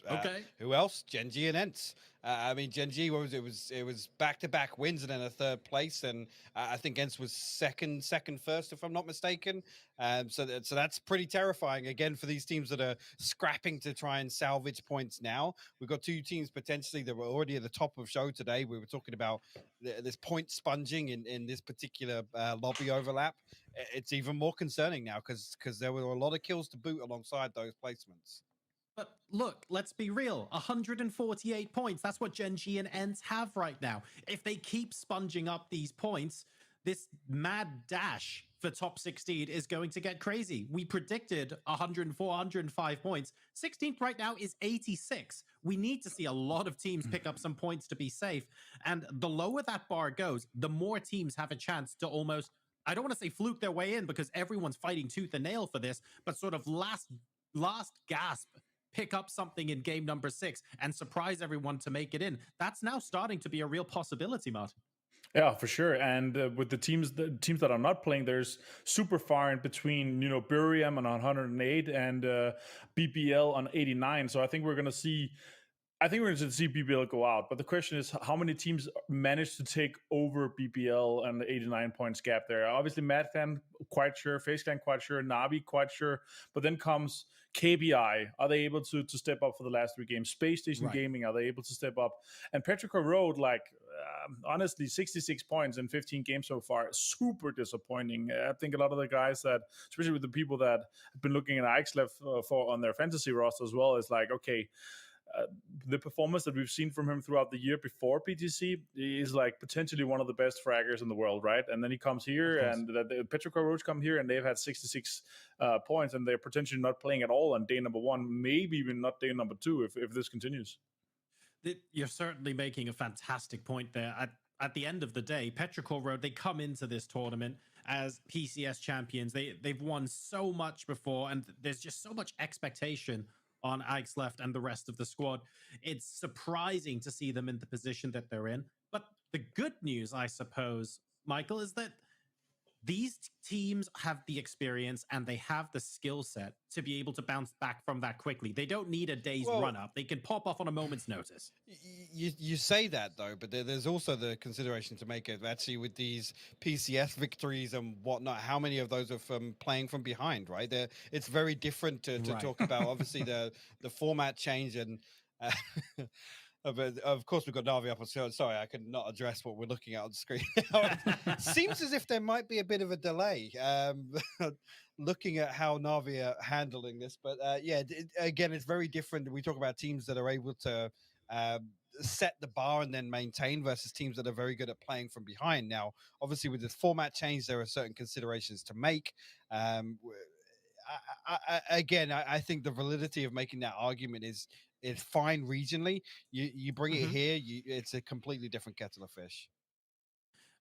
who else? Gen.G and ENCE. I mean, Gen.G, it was back-to-back wins and then a 3rd place, and I think ENCE was second, first, if I'm not mistaken. So that's pretty terrifying again for these teams that are scrapping to try and salvage points now. We've got 2 teams potentially that were already at the top of show today. We were talking about this point sponging in this particular lobby overlap. It's even more concerning now because there were a lot of kills to boot alongside those placements. But look, let's be real. 148 points. That's what Gen.G and ENCE have right now. If they keep sponging up these points, this mad dash for top 16 is going to get crazy. We predicted 104, 105 points. 16th right now is 86. We need to see a lot of teams pick up some points to be safe. And the lower that bar goes, the more teams have a chance to almost, I don't want to say fluke their way in because everyone's fighting tooth and nail for this, but sort of last gasp pick up something in game number 6 and surprise everyone to make it in. That's now starting to be a real possibility, Martin. Yeah, for sure. And with the teams that are not playing, there's super far in between, Buriam on 108 and BPL on 89. So I think we're going to see BPL go out. But the question is, how many teams manage to take over BPL and the 89 points gap there? Obviously, Madfan, quite sure. FaceClan, quite sure. Navi, quite sure. But then comes KBI. Are they able to step up for the last 3 games? Space Station Gaming, are they able to step up? And Petrichor Road, honestly, 66 points in 15 games so far. Super disappointing. I think a lot of the guys that, especially with the people that have been looking at Ixlef for on their fantasy roster as well, is like, okay, the performance that we've seen from him throughout the year before PGC is like potentially one of the best fraggers in the world, right? And then he comes here, and the Petrichor Roach come here, and they've had 66 points, and they're potentially not playing at all on day number 1, maybe even not day number 2 if this continues. You're certainly making a fantastic point there. At the end of the day, Petrichor Road, they come into this tournament as PCS champions. They've won so much before, and there's just so much expectation on Ixlef and the rest of the squad. It's surprising to see them in the position that they're in. But the good news, I suppose, Michael, is that these teams have the experience and they have the skill set to be able to bounce back from that quickly. They don't need a day's run up. They can pop off on a moment's notice. You say that, though, but there's also the consideration to make it actually with these PCS victories and whatnot. How many of those are from playing from behind, right? It's very different to talk about, obviously, the format change and... But of course, we've got Navi up on screen. Sorry, I could not address what we're looking at on screen. Seems as if there might be a bit of a delay looking at how Navi are handling this. But again, it's very different. We talk about teams that are able to set the bar and then maintain versus teams that are very good at playing from behind. Now, obviously, with this format change, there are certain considerations to make. I think the validity of making that argument is fine regionally. You bring it here, it's a completely different kettle of fish.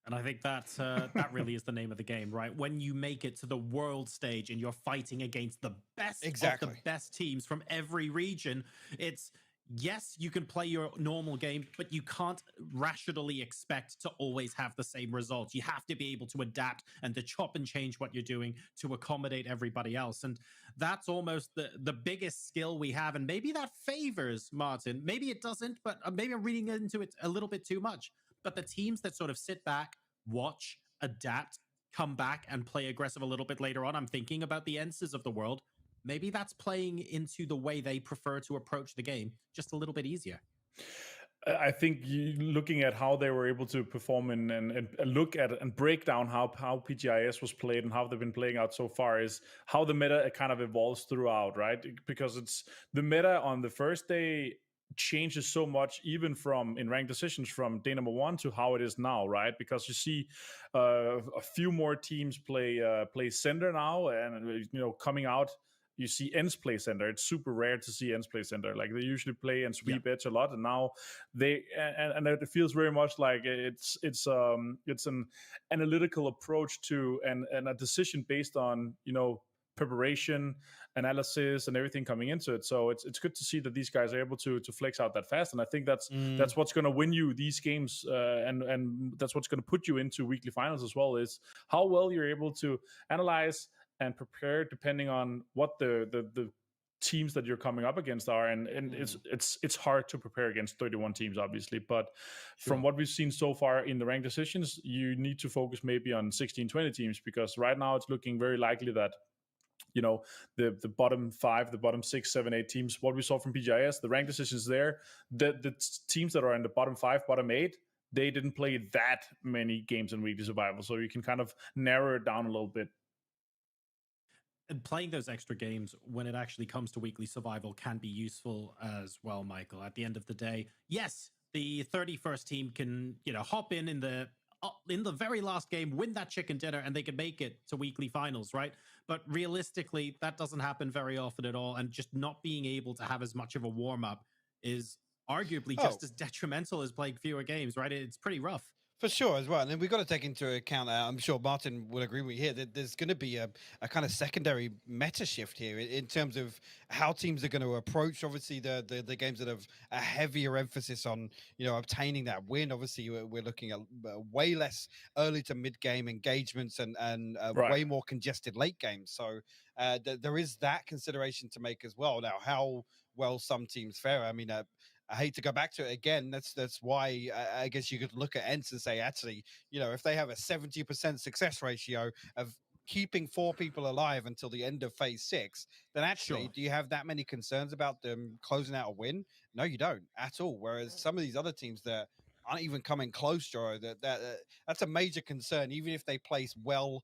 And I think that really is the name of the game, right? When you make it to the world stage and you're fighting against the best of the best teams from every region, it's, yes, you can play your normal game, but you can't rationally expect to always have the same results. You have to be able to adapt and to chop and change what you're doing to accommodate everybody else. And that's almost the biggest skill we have. And maybe that favors Martin. Maybe it doesn't, but maybe I'm reading into it a little bit too much. But the teams that sort of sit back, watch, adapt, come back and play aggressive a little bit later on, I'm thinking about the Ences of the world. Maybe that's playing into the way they prefer to approach the game just a little bit easier. I think looking at how they were able to perform and look at and break down how PGIS was played and how they've been playing out so far is how the meta kind of evolves throughout, right? Because it's the meta on the first day changes so much, even from in ranked decisions from day number 1 to how it is now, right? Because you see a few more teams play center now, and coming out. You see Ents play center. It's super rare to see Ents play center. Like they usually play and sweep edge a lot, and now they and it feels very much like it's an analytical approach to and a decision based on preparation, analysis, and everything coming into it. So it's good to see that these guys are able to flex out that fast, and I think that's what's going to win you these games, and that's what's going to put you into weekly finals as well. Is how well you're able to analyze and prepare depending on what the teams that you're coming up against are, and it's hard to prepare against 31 teams, obviously, but from what we've seen so far in the ranked decisions, you need to focus maybe on 16-20 teams, because right now it's looking very likely that the bottom 5, the bottom 6, 7, 8 teams, what we saw from PGIS, the ranked decisions there, the teams that are in the bottom 5, bottom 8, they didn't play that many games in weekly survival, so you can kind of narrow it down a little bit. And playing those extra games when it actually comes to weekly survival can be useful as well, Michael. At the end of the day, yes, the 31st team can, hop in the very last game, win that chicken dinner, and they can make it to weekly finals, right? But realistically, that doesn't happen very often at all. And just not being able to have as much of a warm-up is arguably just as detrimental as playing fewer games, right? It's pretty rough. For sure, as well. And then we've got to take into account, I'm sure Martin will agree with me here, that there's going to be a kind of secondary meta shift here in terms of how teams are going to approach, obviously, the games that have a heavier emphasis on, obtaining that win. Obviously, we're looking at way less early to mid-game engagements and way more congested late games. So there is that consideration to make as well. Now, how well some teams fare, I mean, I hate to go back to it again. That's why I guess you could look at ENCE and say, actually, if they have a 70% success ratio of keeping 4 people alive until the end of phase 6, then actually, do you have that many concerns about them closing out a win? No, you don't at all. Whereas some of these other teams that aren't even coming close, Joe, that's a major concern, even if they place well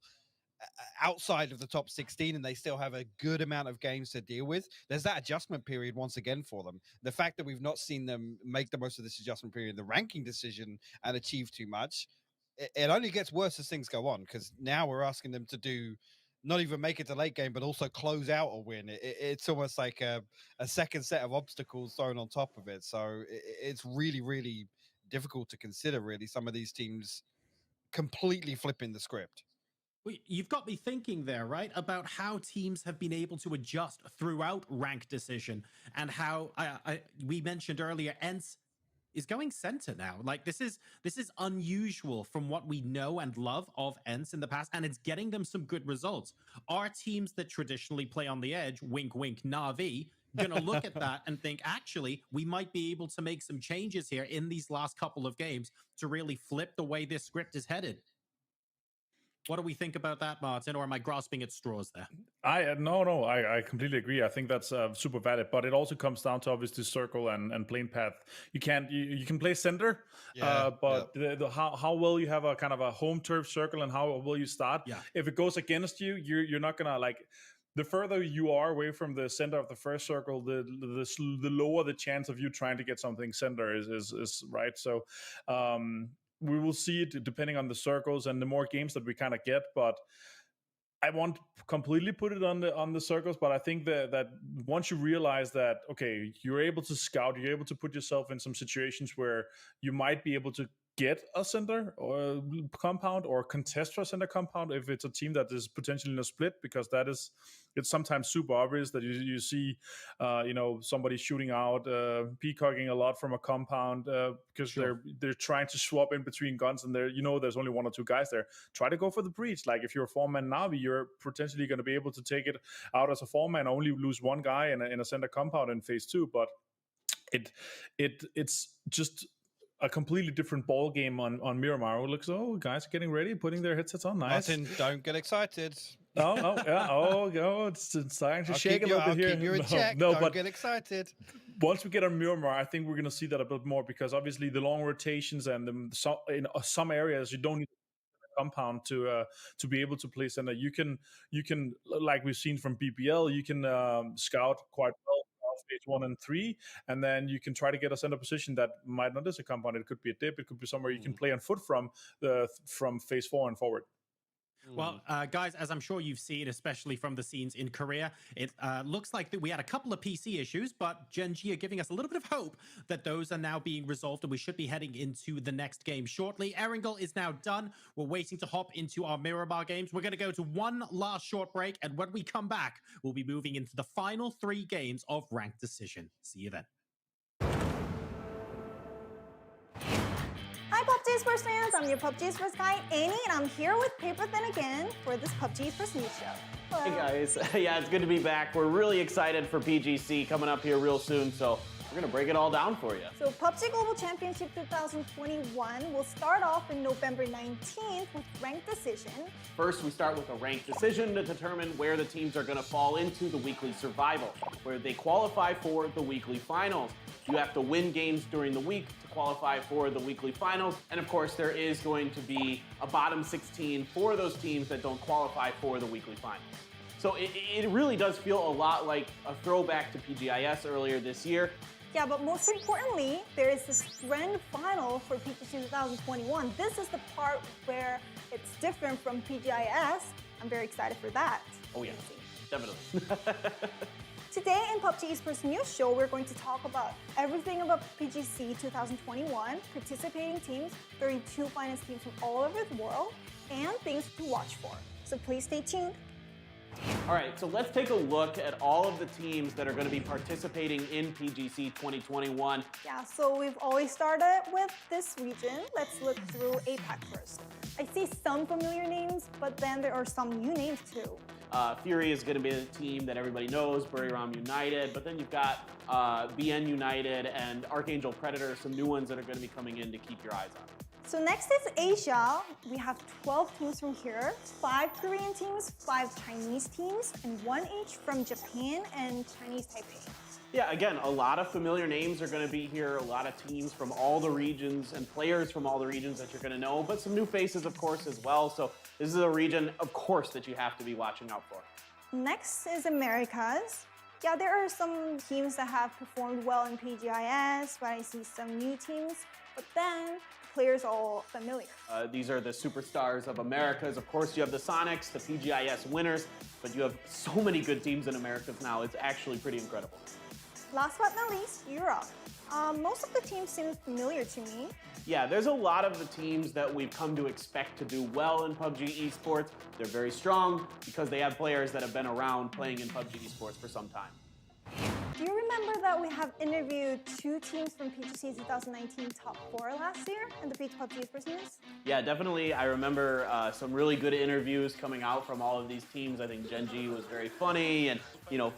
outside of the top 16 and they still have a good amount of games to deal with. There's that adjustment period once again for them. The fact that we've not seen them make the most of this adjustment period in the ranking decision and achieve too much, it only gets worse as things go on, because now we're asking them to do not even make it to late game, but also close out a win. It's almost like a second set of obstacles thrown on top of it. So it's really, really difficult to consider, really, some of these teams completely flipping the script. Well, you've got me thinking there, right, about how teams have been able to adjust throughout rank decision, and how we mentioned earlier, ENCE is going center now. Like, this is unusual from what we know and love of ENCE in the past, and it's getting them some good results. Are teams that traditionally play on the edge, wink, wink, Na'Vi, gonna look at that and think, actually, we might be able to make some changes here in these last couple of games to really flip the way this script is headed? What do we think about that, Martin? Or am I grasping at straws there? No, I completely agree. I think that's super valid, but it also comes down to obviously circle and plane path. You can play center, but how well you have a kind of a home turf circle and how well you start. Yeah. If it goes against you, you're not gonna like. The further you are away from the center of the first circle, the lower the chance of you trying to get something center is right. So. We will see it depending on the circles and the more games that we kind of get, but I won't completely put it on the circles. But I think that once you realize that, okay, you're able to scout, you're able to put yourself in some situations where you might be able to get a center or compound or contest for a center compound if it's a team that is potentially in a split, because it's sometimes super obvious that you see somebody shooting out peacocking a lot from a compound because they're trying to swap in between guns, and there's only 1 or 2 guys there. Try to go for the breach. Like, if you're a 4-man Na'Vi, you're potentially going to be able to take it out as a 4-man, only lose 1 guy in a center compound in phase 2, but it's just a completely different ball game on Miramar. It looks, guys are getting ready, putting their headsets on. Nice. Martin, don't get excited. It's starting to shake a little bit here. I'll keep you in check. Don't get excited. Once we get on Miramar, I think we're going to see that a bit more, because obviously the long rotations and in some areas you don't need a compound to be able to play center. You can, like we've seen from BPL, you can scout quite well phase 1 and 3, and then you can try to get a center position that might not as a compound. It could be a dip, it could be somewhere you can play on foot from phase 4 and forward. Well, guys, as I'm sure you've seen, especially from the scenes in Korea, it looks like that we had a couple of PC issues, but Gen.G are giving us a little bit of hope that those are now being resolved, and we should be heading into the next game shortly. Erangel is now done. We're waiting to hop into our Miramar games. We're going to go to one last short break, and when we come back, we'll be moving into the final 3 games of Ranked Decision. See you then. Hi PUBG Esports fans, I'm your PUBG Esports guy, Annie, and I'm here with Paper Thin again for this PUBG Esports News Show. Hello. Hey guys, yeah, it's good to be back. We're really excited for PGC coming up here real soon, so we're gonna break it all down for you. So PUBG Global Championship 2021 will start off in November 19th with Ranked Decision. First, we start with a ranked decision to determine where the teams are gonna fall into the weekly survival, where they qualify for the weekly finals. You have to win games during the week to qualify for the weekly finals. And of course, there is going to be a bottom 16 for those teams that don't qualify for the weekly finals. So it really does feel a lot like a throwback to PGIS earlier this year. Yeah, but most importantly, there is this grand final for PGC 2021. This is the part where it's different from PGIS. I'm very excited for that. Oh yeah, definitely. Today in PUBG Esports News Show, we're going to talk about everything about PGC 2021, participating teams, 32 finest teams from all over the world, and things to watch for. So please stay tuned. All right, so let's take a look at all of the teams that are going to be participating in PGC 2021. Yeah, so we've always started with this region. Let's look through APAC first. I see some familiar names, but then there are some new names too. Fury is going to be the team that everybody knows, Buriram United, but then you've got BN United and Archangel Predator, some new ones that are going to be coming in to keep your eyes on. So next is Asia. We have 12 teams from here, 5 Korean teams, 5 Chinese teams, and 1 each from Japan and Chinese Taipei. Yeah, again, a lot of familiar names are going to be here, a lot of teams from all the regions and players from all the regions that you're going to know, but some new faces, of course, as well. So this is a region, of course, that you have to be watching out for. Next is Americas. Yeah, there are some teams that have performed well in PGIS, but I see some new teams, but then players all familiar. These are the superstars of Americas. Of course, you have the Sonics, the PGIS winners, but you have so many good teams in Americas now. It's actually pretty incredible. Last but not least, Europe. Most of the teams seem familiar to me. Yeah, there's a lot of the teams that we've come to expect to do well in PUBG Esports. They're very strong because they have players that have been around playing in PUBG Esports for some time. Do you remember that we have interviewed 2 teams from PGC 2019 Top 4 last year in the PUBG Esports News? Yeah, definitely. I remember some really good interviews coming out from all of these teams. I think Genji was very funny, and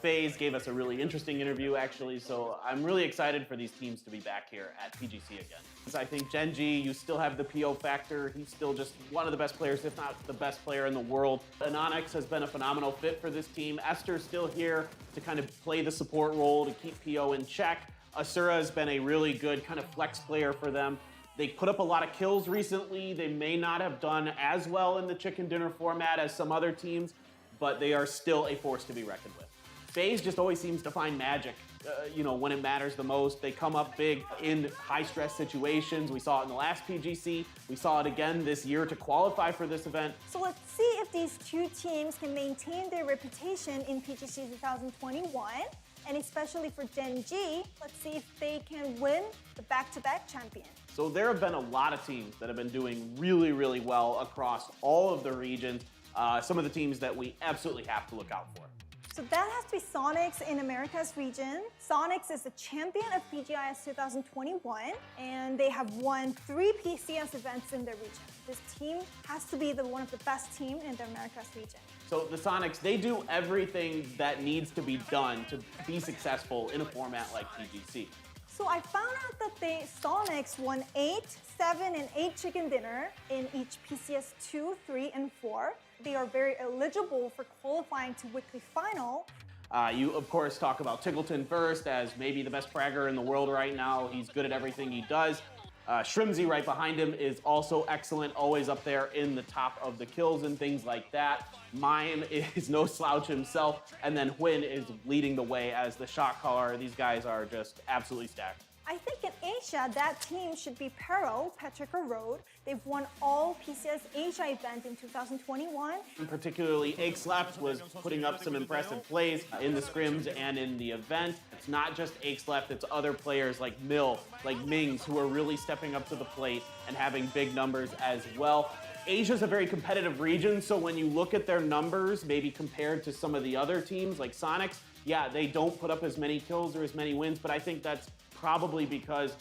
FaZe gave us a really interesting interview, actually. So I'm really excited for these teams to be back here at PGC again. I think Genji, you still have the PO factor. He's still just one of the best players, if not the best player in the world. Anonix has been a phenomenal fit for this team. Esther's still here to kind of play the support role to keep PO in check. Asura has been a really good kind of flex player for them. They put up a lot of kills recently. They may not have done as well in the chicken dinner format as some other teams, but they are still a force to be reckoned with. FaZe just always seems to find magic, when it matters the most. They come up big in high-stress situations. We saw it in the last PGC. We saw it again this year to qualify for this event. So let's see if these 2 teams can maintain their reputation in PGC 2021. And especially for Genji, let's see if they can win the back-to-back champion. So there have been a lot of teams that have been doing really, really well across all of the regions. Some of the teams that we absolutely have to look out for. So that has to be Sonics in Americas region. Sonics is the champion of PGIS 2021, and they have won 3 PCS events in their region. This team has to be one of the best teams in the Americas region. So the Sonics, they do everything that needs to be done to be successful in a format like PGC. So I found out that the Sonics won 8, 7, and 8 chicken dinner in each PCS 2, 3, and 4. They are very eligible for qualifying to weekly final. You, of course, talk about Tiggleton first as maybe the best fragger in the world right now. He's good at everything he does. Shrimzy right behind him is also excellent, always up there in the top of the kills and things like that. Mime is no slouch himself, and then Huynh is leading the way as the shot caller. These guys are just absolutely stacked. I think in Asia, that team should be Peril, Petrica Road. They've won all PCS Asia events in 2021. Particularly, Akesleft was putting up some impressive plays in the scrims and in the event. It's not just Akesleft, it's other players like Mill, like Mings, who are really stepping up to the plate and having big numbers as well. Asia's a very competitive region, so when you look at their numbers, maybe compared to some of the other teams like Sonics, yeah, they don't put up as many kills or as many wins, but I think that's probably because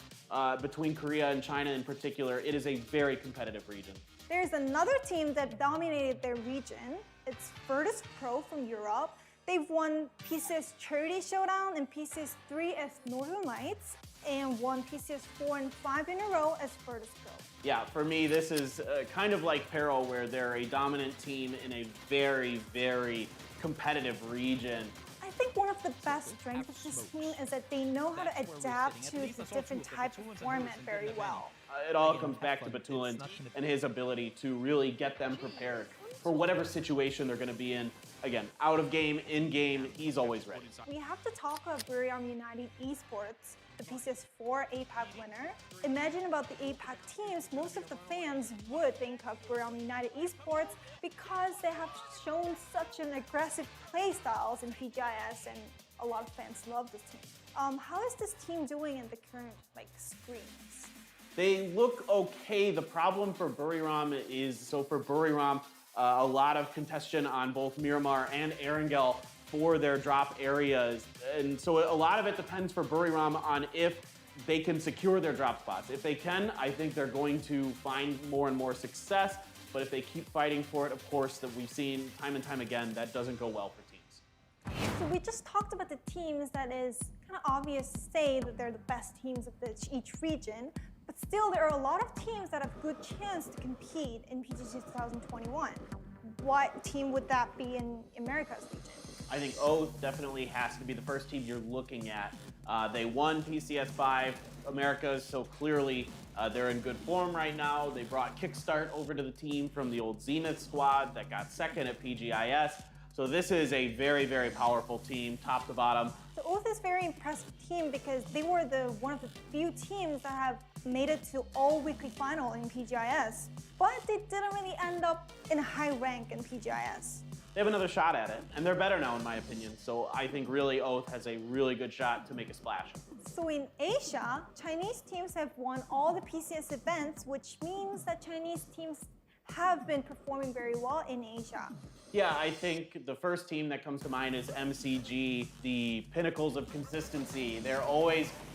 between Korea and China in particular, it is a very competitive region. There's another team that dominated their region. It's Virtus Pro from Europe. They've won PCS Charity Showdown and PCS 3 as Northern Lights, and won PCS 4 and 5 in a row as Virtus Pro. Yeah, for me, this is kind of like Peril, where they're a dominant team in a very, very competitive region. I think one of the best strengths of this team is that they know how to adapt to the different types of format very well. It all comes back to Batulin and his ability to really get them prepared for whatever situation they're going to be in Again, out of game, in game, he's always ready. We have to talk about Buriram United Esports, the PCS4 APAC winner. Imagine about the APAC teams, most of the fans would think of Buriram United Esports because they have shown such an aggressive play styles in PGIS, and a lot of fans love this team. How is this team doing in the current screens? They look okay. The problem for Buriram is, so for Buriram, a lot of contention on both Miramar and Erangel for their drop areas. And so a lot of it depends for Buriram on if they can secure their drop spots. If they can, I think they're going to find more and more success. But if they keep fighting for it, of course, that we've seen time and time again, that doesn't go well for teams. So we just talked about the teams that is kind of obvious to say that they're the best teams of each region. But still, there are a lot of teams that have good chance to compete in PGC 2021. What team would that be in America's region? I think Oath definitely has to be the first team you're looking at. They won PCS 5 Americas, so clearly they're in good form right now. They brought Kickstart over to the team from the old Zenith squad that got second at PGIS. So this is a very, very powerful team, top to bottom. The Oath is a very impressive team because they were one of the few teams that have made it to all weekly final in PGIS, but they didn't really end up in a high rank in PGIS. They have another shot at it, and they're better now in my opinion. So I think really Oath has a really good shot to make a splash. So in Asia, Chinese teams have won all the PCS events, which means that Chinese teams have been performing very well in Asia. Yeah, I think the first team that comes to mind is MCG, the pinnacles of consistency. They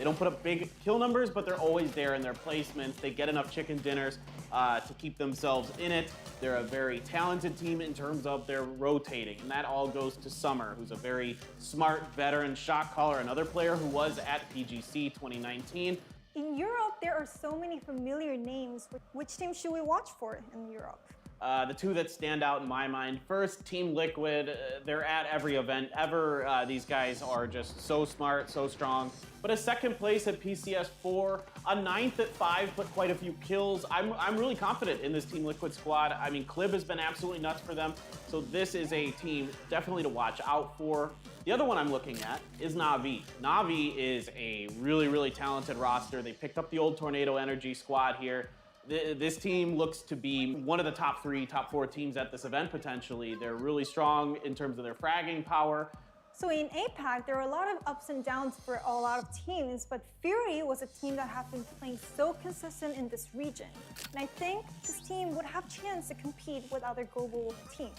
don't put up big kill numbers, but they're always there in their placements. They get enough chicken dinners to keep themselves in it. They're a very talented team in terms of their rotating, and that all goes to Summer, who's a very smart veteran shot caller, another player who was at PGC 2019. In Europe, there are so many familiar names. Which team should we watch for in Europe? The two that stand out in my mind, first, Team Liquid. They're at every event ever. These guys are just so smart, so strong. But a second place at PCS 4, a ninth at 5, but quite a few kills. I'm really confident in this Team Liquid squad. I mean, Clib has been absolutely nuts for them. So this is a team definitely to watch out for. The other one I'm looking at is Na'Vi. Na'Vi is a really, really talented roster. They picked up the old Tornado Energy squad here. This team looks to be one of the top 3, top 4 teams at this event potentially. They're really strong in terms of their fragging power. So in APAC, there are a lot of ups and downs for a lot of teams, but Fury was a team that have been playing so consistent in this region. And I think this team would have a chance to compete with other global teams.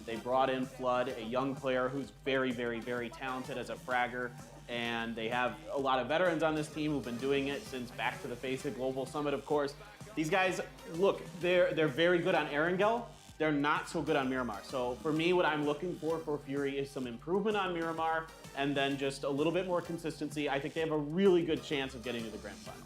They brought in Flood, a young player who's very, very, very talented as a fragger. And they have a lot of veterans on this team who've been doing it since back to the FACEIT Global Summit, of course. These guys, look, they're very good on Erangel. They're not so good on Miramar. So for me, what I'm looking for Fury is some improvement on Miramar and then just a little bit more consistency. I think they have a really good chance of getting to the grand finals.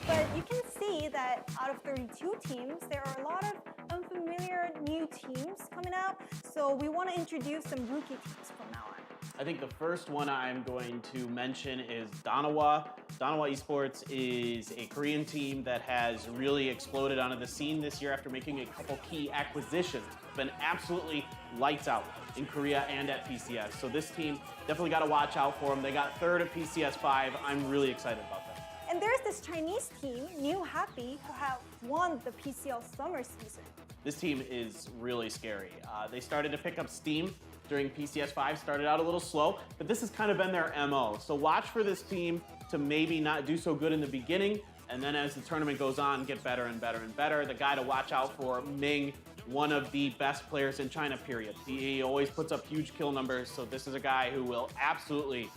But you can see that out of 32 teams, there are a lot of unfamiliar new teams coming out. So we want to introduce some rookie teams from now on. I think the first one I'm going to mention is Danawa. Danawa Esports is a Korean team that has really exploded onto the scene this year after making a couple key acquisitions. Been absolutely lights out in Korea and at PCS. So this team, definitely got to watch out for them. They got third at PCS 5. I'm really excited about that. And there's this Chinese team, New Happy, who have won the PCL summer season. This team is really scary. They started to pick up steam during PCS 5, started out a little slow, but this has kind of been their MO. So watch for this team to maybe not do so good in the beginning, and then as the tournament goes on, get better and better and better. The guy to watch out for, Ming, one of the best players in China, period. He always puts up huge kill numbers, so this is a guy who will absolutely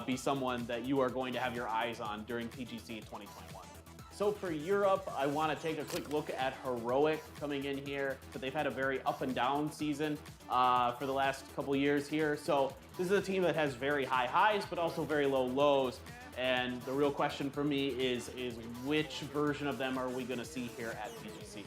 be someone that you are going to have your eyes on during PGC 2021. So for Europe, I want to take a quick look at Heroic coming in here, but they've had a very up and down season for the last couple years here. So this is a team that has very high highs, but also very low lows. And the real question for me is which version of them are we going to see here at PGC?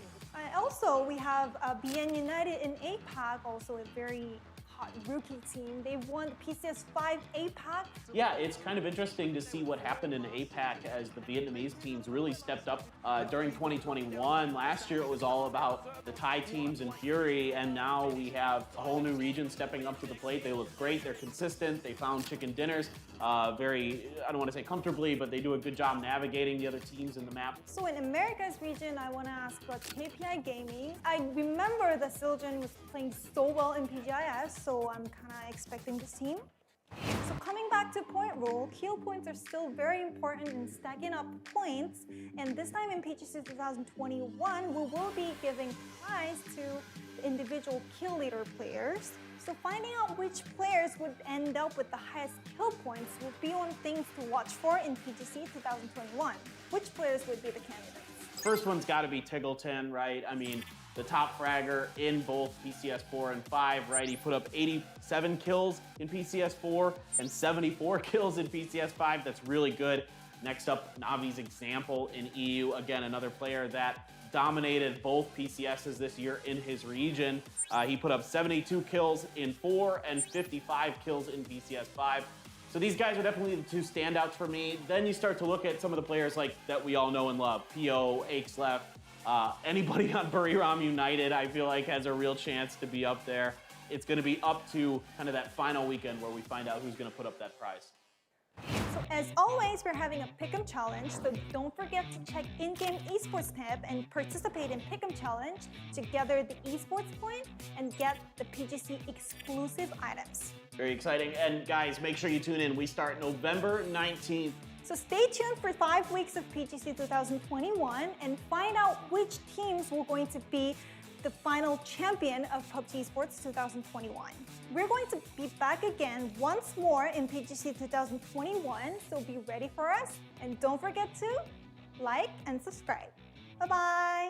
Also, we have BN United in APAC, also a very hot rookie team. They won the PCS 5 APAC. Yeah, it's kind of interesting to see what happened in APAC as the Vietnamese teams really stepped up during 2021. Last year it was all about the Thai teams and Fury, and now we have a whole new region stepping up to the plate. They look great, they're consistent, they found chicken dinners very, I don't want to say comfortably, but they do a good job navigating the other teams in the map. So in America's region, I want to ask about KPI Gaming. I remember that Siljan was playing so well in PGIS, so I'm kind of expecting this team. So coming back to point rule, kill points are still very important in stacking up points, and this time in PGC 2021, we will be giving prize to individual kill leader players. So finding out which players would end up with the highest kill points will be one things to watch for in PGC 2021. Which players would be the candidates? First one's got to be Tiggleton, right? I mean, the top fragger in both PCS 4 and 5, right? He put up 87 kills in PCS 4 and 74 kills in PCS 5. That's really good. Next up, Navi's example in EU. Again, another player that dominated both PCSs this year in his region. He put up 72 kills in 4 and 55 kills in PCS 5. So these guys are definitely the two standouts for me. Then you start to look at some of the players like that we all know and love. PO, Akeslef, anybody on Buriram United, I feel like has a real chance to be up there. It's going to be up to kind of that final weekend where we find out who's going to put up that prize. So as always, we're having a Pick'em Challenge, so don't forget to check in-game Esports tab and participate in Pick'em Challenge to gather the Esports point and get the PGC exclusive items. Very exciting. And guys, make sure you tune in. We start November 19th. So stay tuned for 5 weeks of PGC 2021 and find out which teams were going to be the final champion of PUBG Esports 2021. We're going to be back again once more in PGC 2021, so be ready for us. And don't forget to like and subscribe. Bye-bye.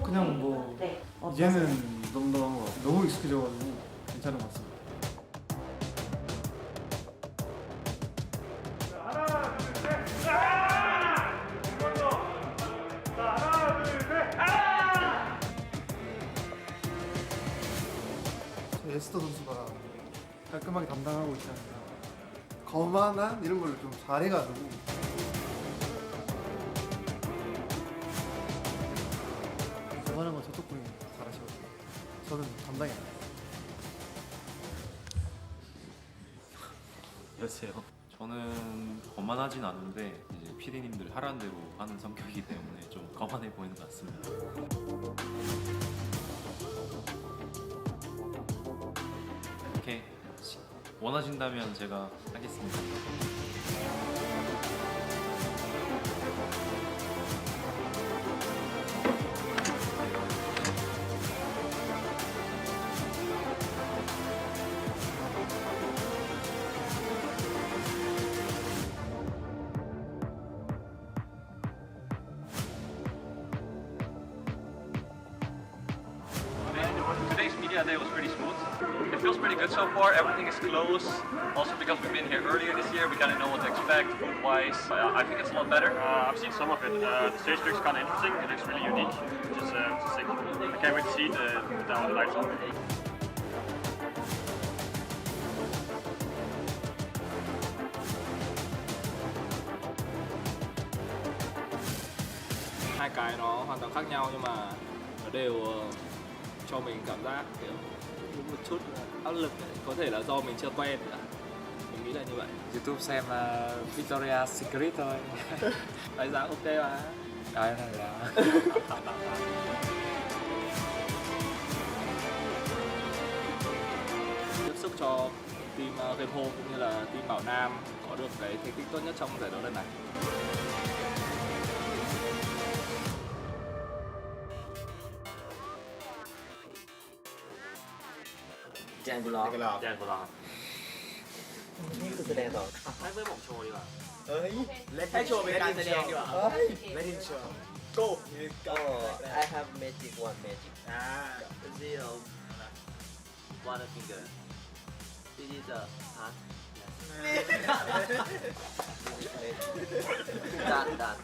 그냥 뭐 이제는 너무 익숙해져가지고 괜찮은 것 같습니다. 에스더 선수가 깔끔하게 담당하고 있지 않나. 거만한 이런 걸 좀 잘해가지고. 하는 건 저쪽 분이 잘하시거든요. 저는 감당이 안 돼요. 안녕하세요. 저는 거만하진 않은데 이제 PD님들 하라는 대로 하는 성격이기 때문에 좀 거만해 보이는 것 같습니다. 이렇게 원하신다면 제가 하겠습니다. Today's media day was pretty smooth. It feels pretty good so far. Everything is close. Also because we've been here earlier this year, we kind of know what to expect food-wise. I think it's a lot better. I've seen some of it. The stage looks kind of interesting. It looks really unique, which is sick. I can't wait to see how the lights on. Hai cái nó hoàn toàn khác nhau nhưng mà nó đều cho mình cảm giác kiểu một chút áp lực ấy. Có thể là do mình chưa quen nữa. Mình nghĩ là như vậy. YouTube xem Victoria's Secret thôi. Đánh giá ok mà. Đấy là tiếp sức cho team Game Home cũng như là team Bảo Nam có được cái thành tích tốt nhất trong giải đấu lần này. Đèn của nó. Đèn của nó. นี่คือแสดงต่อ ให้เพื่อนผมโชว์ดีกว่า ให้โชว์เป็นการแสดงดีกว่า Let him show go Oh, I have magic one magic. Zero one finger this is a heart Done.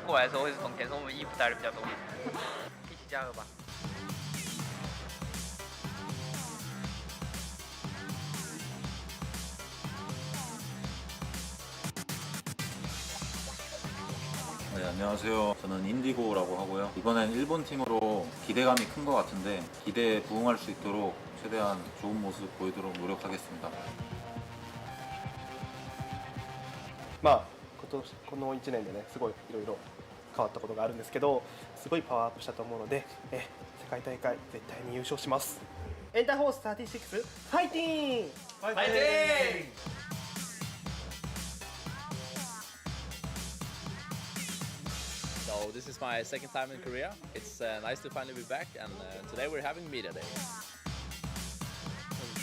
过来的时候会是冬天，所以我们衣服带的比较多，一起加油吧。 네, 안녕하세요. 저는 인디고라고 하고요. 이번엔 일본 팀으로 기대감이 큰 것 같은데 기대에 부응할 수 있도록 최대한 좋은 모습 보이도록 노력하겠습니다. まあこの1年でねすごいいろいろ変わったことがあるんですけどすごいパワーアップしたと思うので世界大会絶対に優勝します。エンターホース36ファイティング！ファイティング！ So this is my second time in Korea. It's nice to finally be back, and today we're having media day.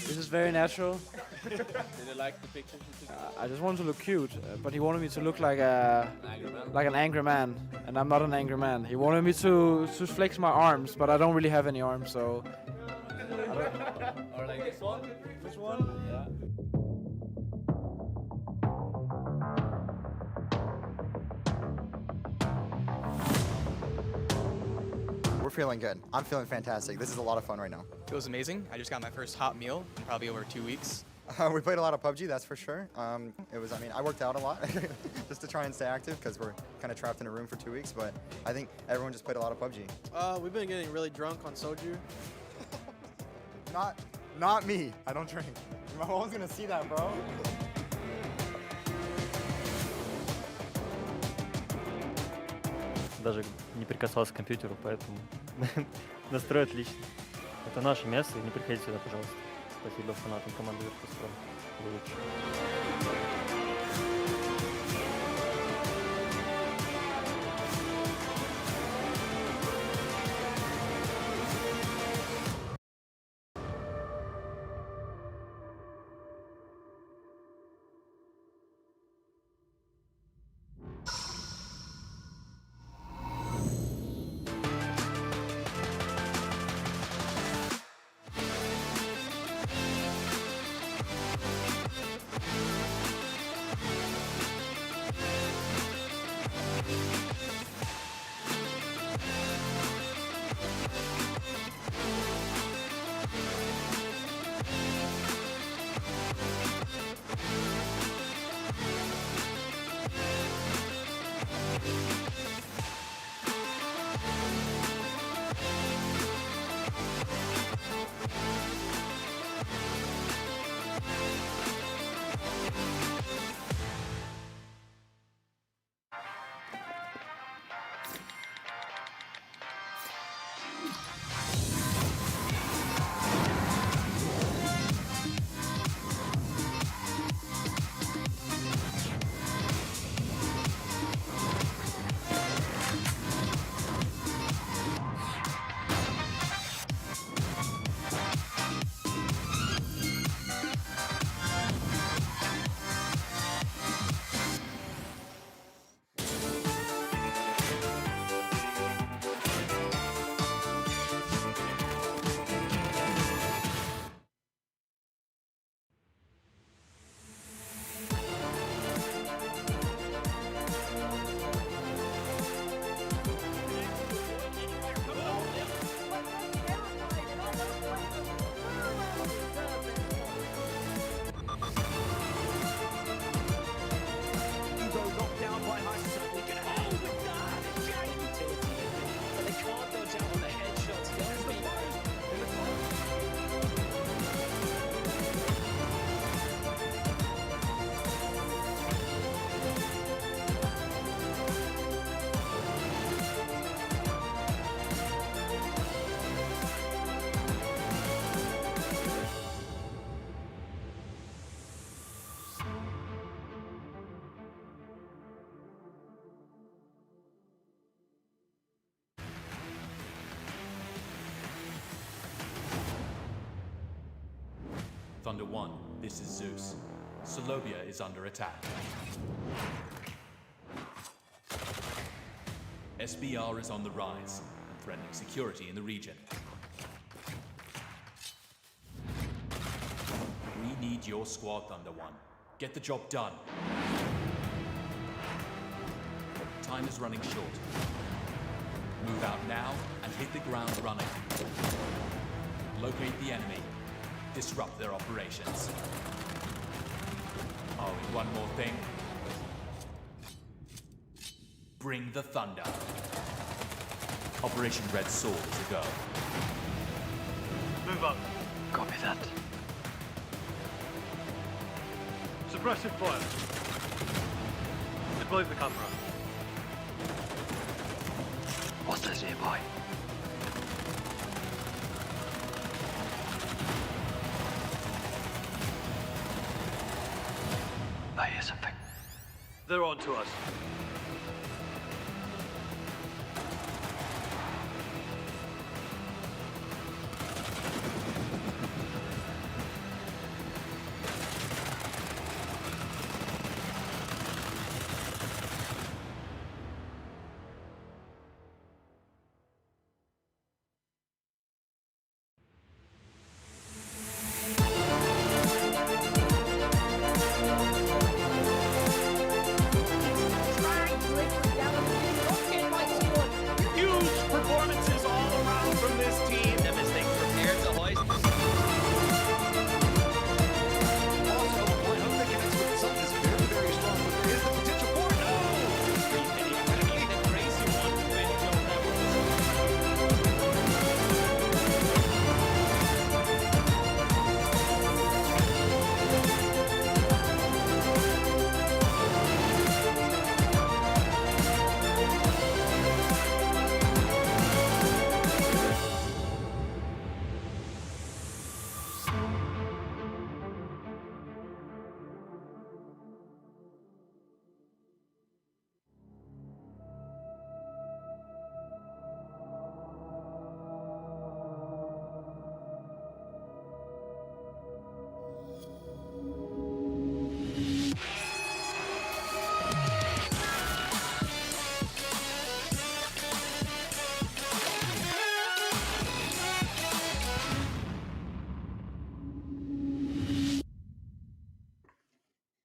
This is very natural. Did you like the pictures you took? I just wanted to look cute, but he wanted me to look like an angry man, and I'm not an angry man. He wanted me to flex my arms, but I don't really have any arms, so. Or like this one? This one? Yeah. We're feeling good. I'm feeling fantastic. This is a lot of fun right now. It was amazing. I just got my first hot meal in probably over 2 weeks. We played a lot of PUBG, that's for sure. I worked out a lot just to try and stay active because we're kind of trapped in a room for 2 weeks, but I think everyone just played a lot of PUBG. We've been getting really drunk on soju. Not me. I don't drink. My mom's gonna see that, bro. Даже не прикасался к компьютеру, поэтому настрой отличный. Это наше место, и не приходите сюда, пожалуйста. Спасибо фанатам команды Virtus.pro. Вы лучшие. Thunder 1, this is Zeus. Solobia is under attack. SBR is on the rise and threatening security in the region. We need your squad, Thunder 1. Get the job done. Time is running short. Move out now and hit the ground running. Locate the enemy. Disrupt their operations. Oh, and one more thing. Bring the thunder. Operation Red Sword is a go. Move up. Copy that. Suppressive fire. Deploy the camera. Hostiles nearby. I hear something. They're on to us. Huge performances all around from this team. Them as they prepare to hoist.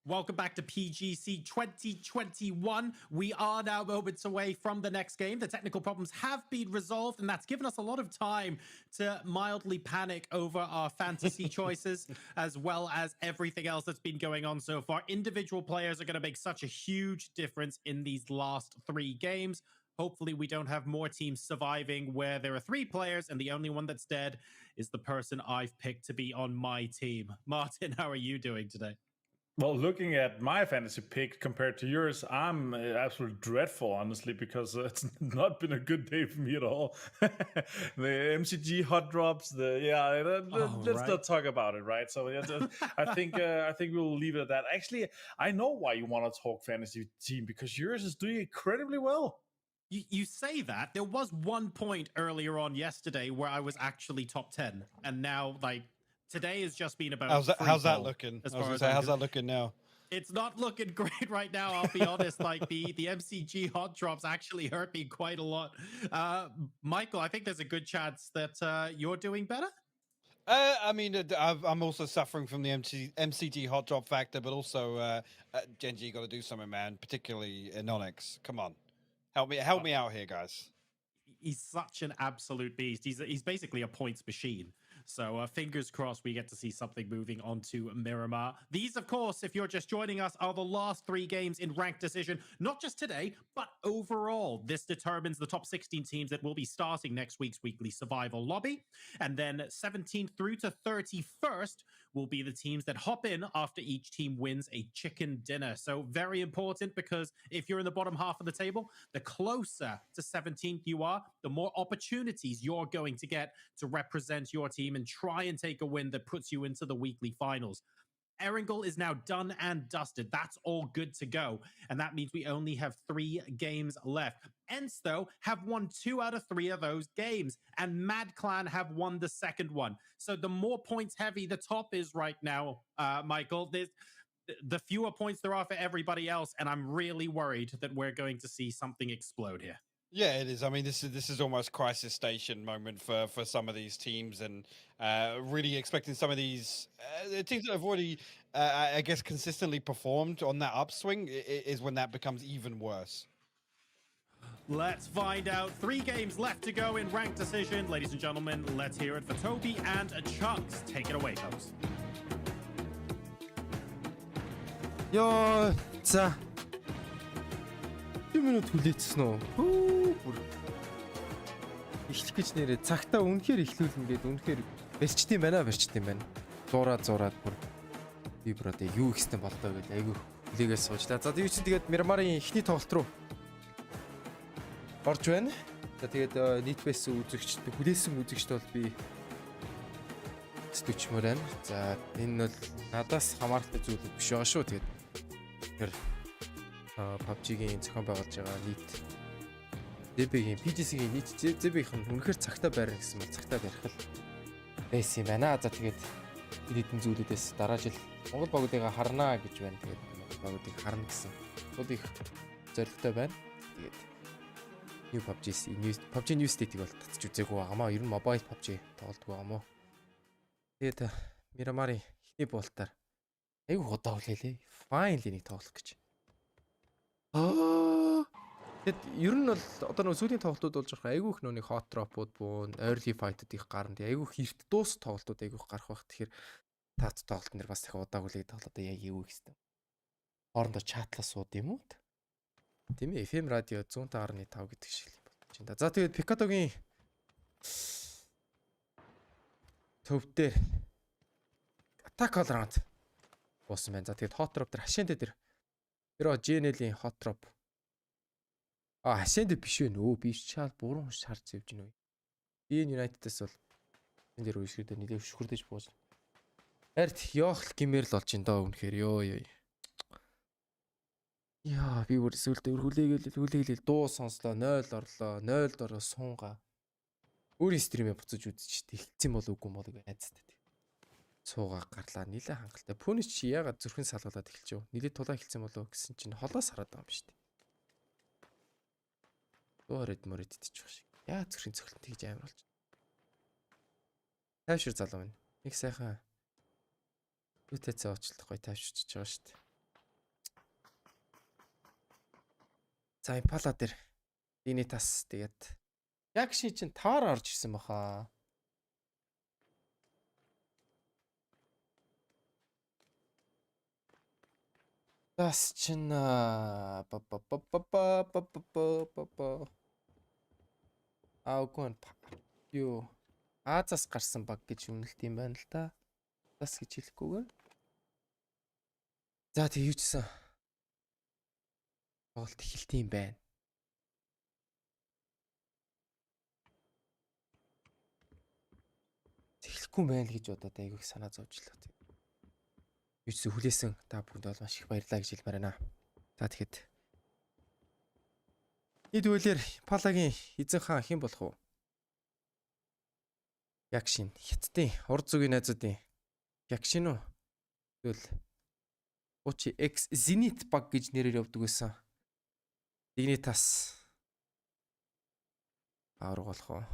Welcome back to PGC 2021. We are now moments away from the next game. The technical problems have been resolved, and that's given us a lot of time to mildly panic over our fantasy choices, as well as everything else that's been going on so far. Individual players are going to make such a huge difference in these last 3 games. Hopefully we don't have more teams surviving where there are 3 players and the only one that's dead is the person I've picked to be on my team. Martin, how are you doing today? Well, looking at my fantasy pick compared to yours, I'm absolutely dreadful, honestly, because it's not been a good day for me at all. The MCG hot drops, let's not talk about it, right? So I think we'll leave it at that. Actually, I know why you want to talk fantasy team, because yours is doing incredibly well. You say that. There was one point earlier on yesterday where I was actually top 10, and now today has just been about how's that looking? How's that looking now? It's not looking great right now, I'll be honest. The MCG hot drops actually hurt me quite a lot. Michael, I think there's a good chance that you're doing better. I mean, I'm also suffering from the MCG hot drop factor, but also Genji, you got to do something, man. Particularly Nonix. Come on, help me out here, guys. He's such an absolute beast. He's basically a points machine. So fingers crossed we get to see something moving on to Miramar. These, of course, if you're just joining us, are the last 3 games in ranked decision, not just today, but overall. This determines the top 16 teams that will be starting next week's weekly survival lobby. And then 17th through to 31st will be the teams that hop in after each team wins a chicken dinner. So very important, because if you're in the bottom half of the table, the closer to 17th you are, the more opportunities you're going to get to represent your team and try and take a win that puts you into the weekly finals. Erangel is now done and dusted. That's all good to go. And that means we only have 3 games left. Ents, though, have won 2 out of 3 of those games. And Mad Clan have won the second one. So the more points heavy the top is right now, Michael, the fewer points there are for everybody else. And I'm really worried that we're going to see something explode here. Yeah, it is. I mean, this is almost crisis station moment for some of these teams, and really expecting some of these teams that have already, I guess, consistently performed on that upswing is when that becomes even worse. Let's find out. 3 games left to go in ranked decision. Ladies and gentlemen, let's hear it for Toby and Chunks. Take it away, folks. Yo, за 10 минут хүлээчихсэн үү? Бүр эхлэх гэж нэрээ цагтаа үнэхээр эхлүүлнэ гэдэг үнэхээр барьчдсан байна. Зураад бүр би бүр одоо юу ихсэн болдоо гэж айгүй хүлээгээд суужлаа. За тийм чинь тэгээд Мирамарын эхний тоглолт руу орж байна. За тэгээд нийтбэс үзэгчд хүлээсэн үзэгчд бол би стүчмөр байна. За энэ бол надаас хамааралтай зүйл биш байгаа шүү. Тэгээд тэр PUBG-гийн зохион байгуулж байгаа нийт DB-гийн PGC-гийн нийт ZB-ийнх нь үнэхээр цагтаа байрна гэсэн мэл цагтаа барих л байсан юм байна. За тэгээд хэдэн зүйлүүдээс дараа жил Монгол багуудыг харнаа гэж байна. Тэгээд Монгол багуудыг харна гэсэн шууд их зоригтой байна. Тэгээд new PUBG New State-ийг бол татчих үзээгүй байгаамаа. Ер нь mobile PUBG тоглолтгүй байгаамаа. Тэгээд Мирамарын ихний буултаар айгүй удаа хүлээлээ. Finally нэг тоглох гэж. Тэгэд ер нь бол одоо нэг сүүлийн тоглолтууд болж байгаа айгүй их нүг hot drop-ууд буун early fight-ууд их гарна. Айгүй их эрт дуус тоглолтууд айгүй их гарах байх. Тэгэхээр таац тоглолт нэр бас их удаа хүлээд тоглоод яг юу их хэвээр. Хоорондоо чатлаа сууд юм уу? Тийм ээ, FM радио 105.5 гэдэг шиг юм болж байна. За тэгээд Пикатогийн төв дээр attack all round боссон байна. За тэгээд hot drop дээр хашаанд дээр GNL-ийн hot drop. Хашаанд биш вэ нөө? Би чаал буруу шарж зевж гинөө. BN United-аас бол энэ дээр үешгэрдээ нэлээд шүхэрдэж бууж. Харт ёохл гимээр л болж ин доо үнэхээр ёо. Яа, би бүр сүултээ хүлээгээл дуу сонслоо, 0 орлоо, 0 дороо суунгаа. Өөрийн стримээ буцаж үзчих. Эхэлсэн бол үгүй мó гэж найзтай. Цууга гарлаа нилээ хангалттай. Пүнич чи ягаад зүрхэн салгалаад эхэлж юу? Нилээ тулаа эхэлсэн болов гэсэн чинь холоос хараад байгаа юм шүү дээ. Дөрөд мөрөд идчих шиг. Яа зүрхэн цохилт тэгж амар болж. Тайвшир залуу минь. Нэг сайхан үтээцээ очлох гоё тайвширч байгаа шүү дээ. За Impala дээр диний тас тэгээд яг ший чинь таваар орж ирсэн баха. Тас чинь Аугон юу Азаас гарсан баг гэж үнэлт юм байна л да. Тас гэж хэлэхгүйгээр. За тэг юучсан. Тоглолт эхэлт юм байна. Эхлэхгүй байна гэж бодоод айгүйх санаа зовжлоо. Юучсан хүлээсэн та бүхэнд бол маш их баярлалаа гэж хэлмээр байна. За тэгэхэд Идвэлэр Палагийн эзэн хаан хэн болох вэ? Яг шин хятадын урд зүгийн найзуудын яг шин үү? Тэгвэл Учи X Zenit баг гэж нэрээр явдаг байсан. Дигний тас авраг болох уу?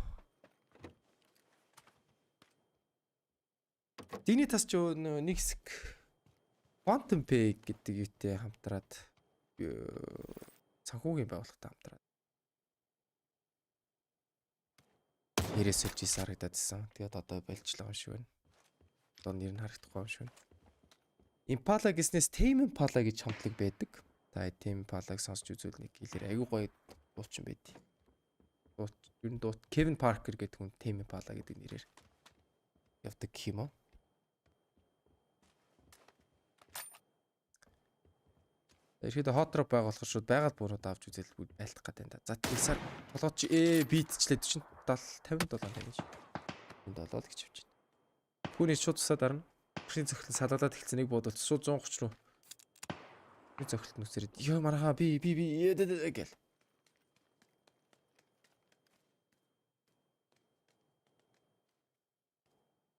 Дигний тас ч нэг хэсэг Quantum Pay гэдэг юутэй хамтраад санхүүгийн байгууллагатай хамтраад нэрээс олж харагдадсан. Тэгээд одоо байлжлаа юм шиг байна. Одоо нэр нь харагдахгүй юм шиг байна. Impala гэснээс Tame Impala гэж хамтлаг байдаг. Та Tame Impala-г сонсч үзвэл нэг хэлээр аягүй гоё дуучин байд. Ер нь дуут Kevin Parker гэдэг хүн Tame Impala гэдэг нэрээр явдаг гэх юм уу? Ихэд hot drop байгуулах шууд байгаад буурууд авч үзэл байлтах гэдэг юм да. За тэгсаар толгойч битчлээ 47 57 тань ш. 7 л гэж явж байна. Түүний шууд тусаад арна. Хөршийн цохилт салгалаад хэлсэн нэг буудалт шууд 130 руу. Би цохилт нүсрээд ёо маргаа би гэл.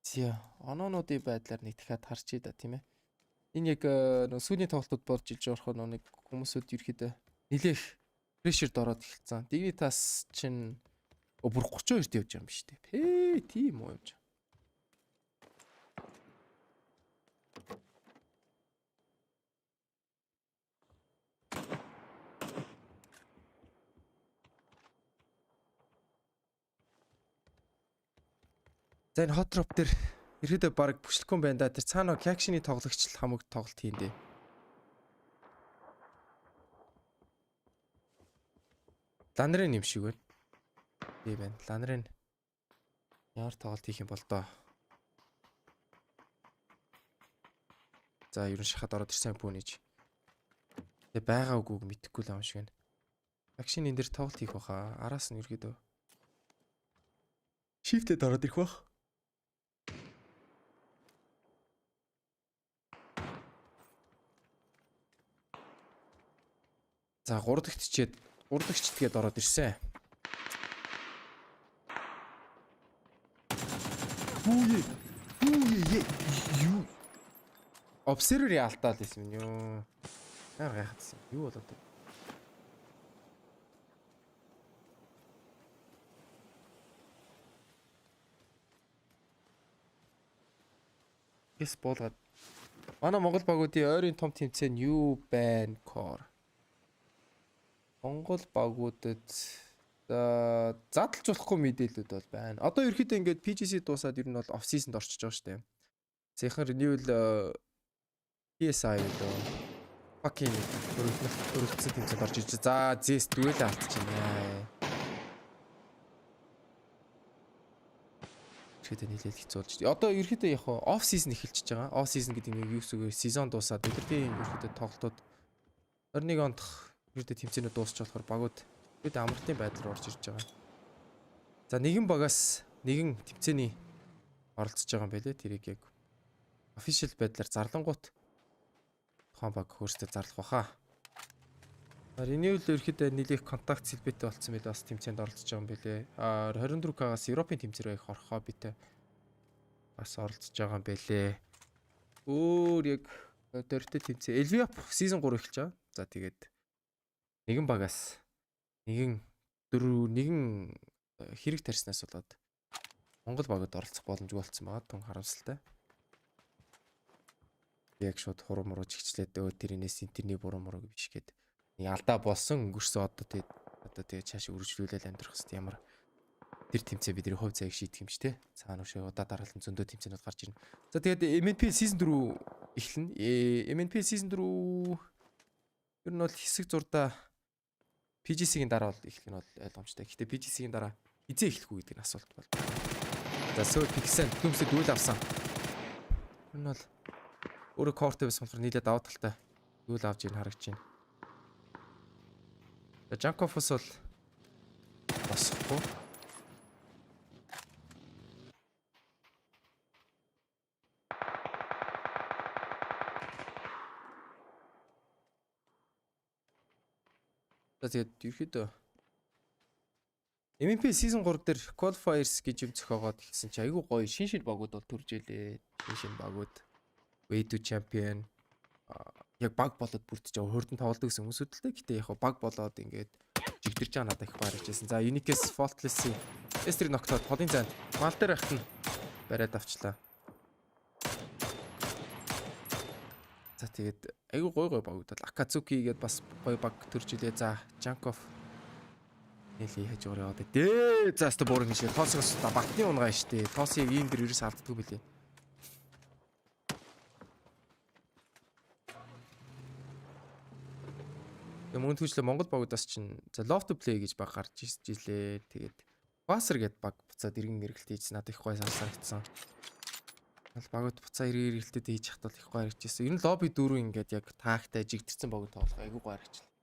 Зя оноонуудын байдлаар нэг дахиад харчий да тийм ээ. Энэ яг нөө сүүлийн тоглолтод болж иж орох нэг хүмүүсүүд ерөөхдөө нилээх прешерд ороод эхэлсэн. Dignitas чинь бүр 32-т явж байгаа юм биш үү? Тийм уу явж. За энэ hot drop дээр ерөөдөө баг бүшлэхгүй юм байна да. Тэр цаана Action-ы тоглогч хамаг тоглолт хийндээ. Ланрын юм шиг байна. Тийм байна. Ланрын ямар тоглолт хийх юм бол доо. За ерөн шахаад ороод ирсэн пүүнийж. Тэгээ байгаа үгүйг мэдэхгүй л юм шиг байна. Action энэ дэр тоглолт хийх баха. Араас нь ерөөдөө shift-д ороод ирэх бах. За 3 дахь чичээд 3 дахь читгээд ороод ирсэн. Юу. Observer яалтаал байсан юм юу? Яа гайхацсан. Юу болоод вэ? Эс болгоод манай Монгол багуудын ойрын том тэмцээн нь юу байна кор? Монгол багуудад задлжуулахгүй мэдээлэлүүд бол байна. Одоо ерөөхдөө ингээд PGC дуусаад ер нь бол off season-д орчиж байгаа шүү дээ. Зэхэн renewal PSI гэдэг fucking өрөлдсөн тэмцээнд орж иж. За Zest дүэл алдчихна. Чигээр нийлээд хэцүүлж. Одоо ерөөхдөө яг off season эхэлчихэж байгаа. Off season гэдэг нь юу гэсэн үг вэ? Сезон дуусаад өдөртийн ерөөхдөө тоглолтууд 21 онд ерөөдөө тэмцээнүүд дуусч болохоор багууд ерөөдөө амралтын байдлаар орж ирж байгаа. За нэгэн багаас нэгэн тэмцээний оролцож байгаа юм байлээ. Тэрийг яг official байдлаар зарлангуут тухайн баг хөөстэй зарлах баха. Renewal ерөөхдөө нэлээх контакт сэлбэтэй болсон байлээ. Бас тэмцээнд оролцож байгаа юм байлээ. 24К-аас Европын тэмцээр байх орхоо битээ бас оролцож байгаа юм байлээ. Өөр яг дөрөвтэй тэмцээ LVP season 3 эхэлж байгаа. За тэгээд нэгэн багаас нэгэн хэрэг тарснаас болоод Монгол багад оролцох боломжгүй болсон байгаа. Тун харамсалтай. Яг шууд хурам муруу чигчлээд тэрнээс интерний буруу муруу биш гээд нэг алдаа болсон өнгөрсөн одоо тэгээд цааш үргэлжлүүлэл амьдрах хэвээр ямар тэр тэмцээ бидний хувь цагийг шийдэх юм ч те. Цаана үшээ удаа дараалан зөндөө тэмцээнүүд гарч ирнэ. За тэгээд MNPL season 4 эхэлнэ. MNPL season 4 ер нь бол хэсэг зурдаа PGC-ийн дараа бол эхлэх нь бол ойлгомжтой. Гэхдээ PGC-ийн дараа хизээ эхлэх үү гэдэг нь асуулт бол. За сөө пиксэн төмсөд үйл авсан. Энэ бол өөрөө корт байсан болохоор нийлээд даваа талтай үйл авж ийн харагч байна. Жанковс бол босхгүй. Тэгээд ерөөдөө MNPL season 3 дээр qualifiers гэж юм зохиогоод хэлсэн чи айгүй гоё шин багууд бол төрж илээ. Шин багууд way to champion яг баг болоод бүрдэж байгаа хөрдөн тоглодог гэсэн хүмүүсүүд л дээ. Гэтэ яг баг болоод ингээд жигдэрч байгаа надад их баярлажсэн. За Unique's Faultless S3 ногтоод холын зайд мал дээр ахт нь бариад авчлаа. За тэгээд айгүй гой багууд бол Akatsuki гээд бас гой баг төрж илээ. За Jankov нэлээ хаж ороо яваад дээ. За өстө буурын шиг тоосоос батны унгаа штэ. Тоосыг ийм дэр ерөөс алддаг билээ. Мөн түүчлээ Монгол багуудаас чинь за love to play гэж баг гарч ирлээ. Тэгээд Passer гээд баг буцаад иргэн эргэлт хийжсэн. Надад их гой санагдсан. Багууд буцаа эргэлтэд хийж хатвал их гой харагдчихсан. Ер нь лобби дөрөв ингээд яг таагтай жигдэрсэн багууд тоглох айгүй гой харагдчихлаа.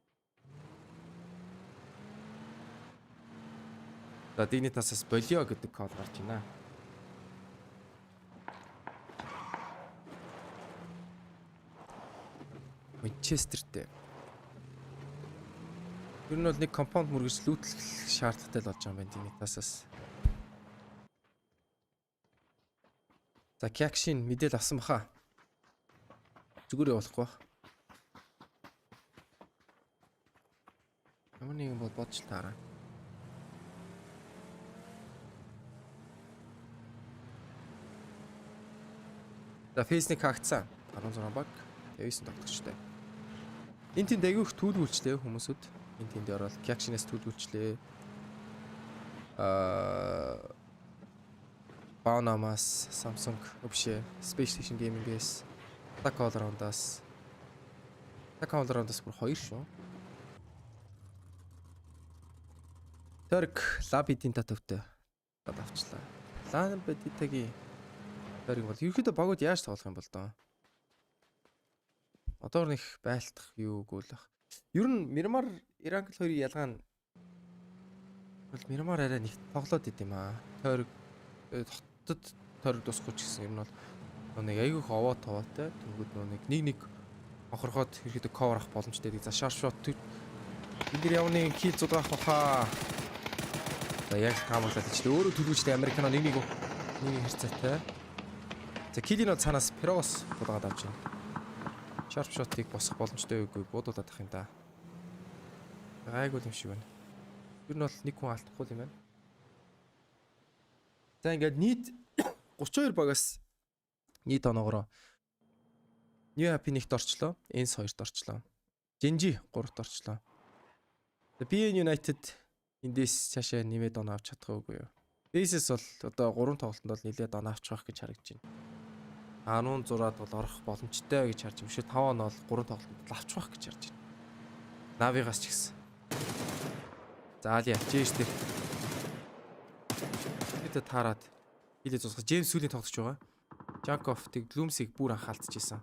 За Dignitas-аас болио гэдэг код гарч байна. Манчестертэй. Ер нь бол нэг компаунд мөргөж лүүтлэх шаардлагатай л болж байгаа юм байна тийм тасаас. За Кякшин мэдээл авсан баха. Зүгээр явуулахгүй бах. Ямар нэгэн бол бодож таараа. За фейсник хаагцсан. 16 баг. 59 тогтогчтой. Энд тэнд агиух түүлгүүлчлээ хүмүүсүүд. Энд тэнд ороод Кякшинээс түүлгүүлчлээ. Baunamаас, Samsung, вообще Space Gaming-ээс, All-Around-аас бүр 2 шүү. Төрк Лабидин татвартай авчлаа. Лабидитагийн төрк бол ерөөхдөө багууд яаж тоглох юм бол доо. Одоо нэг байлтах юу гүйлэх. Ер нь Мирмар Ирангл хоёрын ялгаа нь бол Мирмар арай нэг тоглоод идэм аа. Төрк хотод төрк тусахгүй ч гэсэн ер нь бол нэг айгүйх овоо товоотой. Тэнгүүд нэг онхорхоод ерөөхдөө cover авах боломжтой. За sharp shot эдгээр явны kill зугаах баха. За яг таамаглаад ичлээ. Өөрөө төлөвчтэй Американо нэг хэрцээтэй. За kill-ийн бол цаанаас Перос булгаад авч байна. Sharp shot-ыг босох боломжтой үгүй буудуулаад ах юм да. Гайгүй юм шиг байна. Ер нь бол нэг хүн алдахгүй юм байна. За ингээд нийт 32 багаас нийт оноогоор New Happy 1-т орчлоо, Ens 2-т орчлоо. Genji 3-т орчлоо. BN United эндээс цаашаа нэмээд оноо авч чадах уугүй юу. Basis бол одоо 3 тоглолтод бол нэлээд оноо авчих байх гэж харагдаж байна. 16-ад бол орох боломжтой гэж харж юм шүү. 5 оноо бол 3 тоглолтод авчих байх гэж харж байна. Навигаас ч гэсэн. За Алия, Джейс дээр. Тэд таарад хилээ зусгах. Джеймс сүүлийн тоглож байгаа. Жанков тэг Глумсиг бүр анхаалцчихсан.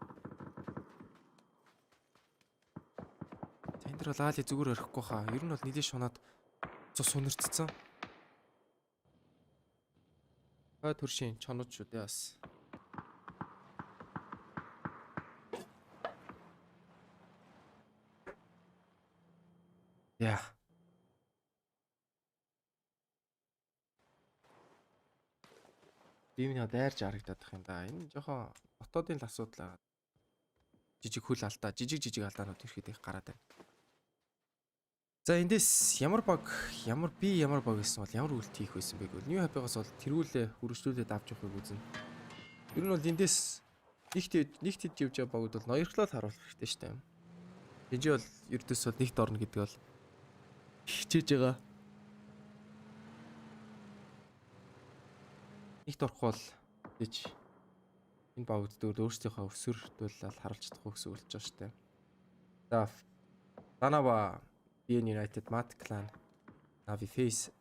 Энд бол Али зүгээр өрөхгүй хаа. Ер нь бол нэлээд шунаад цус сунирцсан. Төршин чонод шүү дээ бас. Яа. Бивний дайрж харагдаад байх юм да. Энэ жоохон ботоодын л асуудал аа. Жижиг хөл алдаа, жижиг алдаанууд ирэхэд их гараад байна. За эндээс ямар баг гэсэн бол ямар үлт хийх байсан бэ гэвэл New Happy-гаас бол тэргүүлээ хөрөжлүүлээд авч явахыг үзнэ. Ер нь бол эндээс нэгт хэд явж байгаа багууд бол ноёрхлол харуулах хэрэгтэй шүү дээ. Энд бол ердөөс бол нэгт орно гэдэг бол хичээж байгаа. Нэгт орохгүй бол гэж энэ багууд дээр өөрсдийнхөө өсвөр төлөвлөл харуулж чадахгүй гэсэн үг болж байгаа шүү дээ. За Данава BN United, Mat Clan, Navi Face,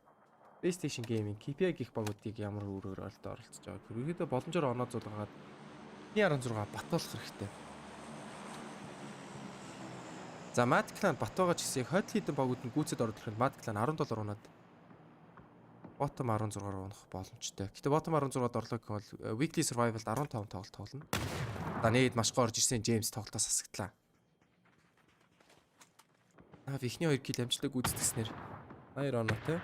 PlayStation Gaming, KPI гэх багуудыг ямар өөрөөр оролцож байгаа. Тэрүүгээр боломжоор оноо зулгаад 16 батуулах хэрэгтэй. За Mat Clan батуугаа ч гэсэн хойд хідэн багууд нь гүйцэд ороод ирэхэд Mat Clan $10 унаад bottom 16-аар унах боломжтой. Гэтэ bottom 16-ад орлоо гэвэл weekly survival-д 15 тоглолт тоглоно. За нээд маш гоо орж ирсэн James тоглолтоос хасагдлаа. Ихний 2 кил амжилттай гүйцэтгснээр 2 оноотой.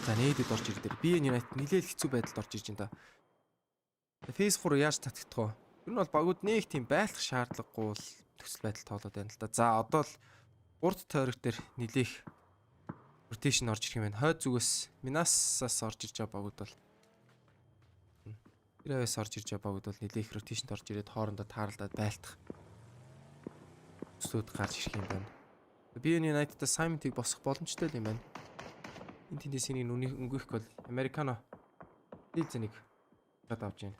За нээдэд орж ирдээр BN United нэлээд хэцүү байдалд орж ирж байна да. Face 3 яаж татагдах вэ? Ер нь бол багууд нэг тийм байлах шаардлагагүй л төсөл байдал тоолоод байна л да. За одоо л урд тойрог дээр нэлээх rotation орж ирэх юм байна. Хойд зүгээс Минасаас орж ирж байгаа багууд бол Тэрээс орж ирж байгаа багууд бол нэлээх rotation-д орж ирээд хоорондоо тааралдаад байлтах төслүүд гарч ирэх юм байна. BN United-а Simon-ыг босох боломжтой юм байна. Энэ тэндээс энийг өнгөх бол Americano Лизэнийг гад авч байна.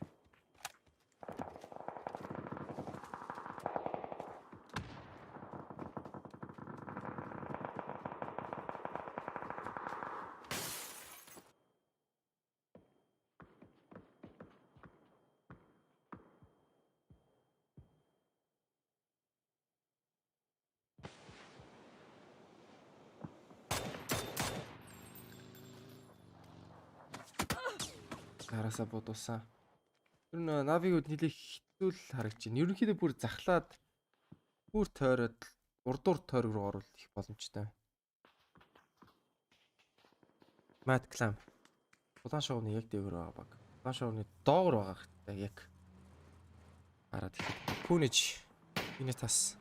хараасаа бодуулсан. Ер нь навигууд нэлээд хэцүү л харагдаж байна. Ерөнхийдөө бүр захлаад бүр тойроод урдуур тойрог руу оруулах боломжтой. Мат клам. Улаан шоуны яг дээгүүр байгаа баг. Улаан шоуны доогор байгаа хэрэгтэй яг. Хараад ихэд. Пүнэж энэ тас.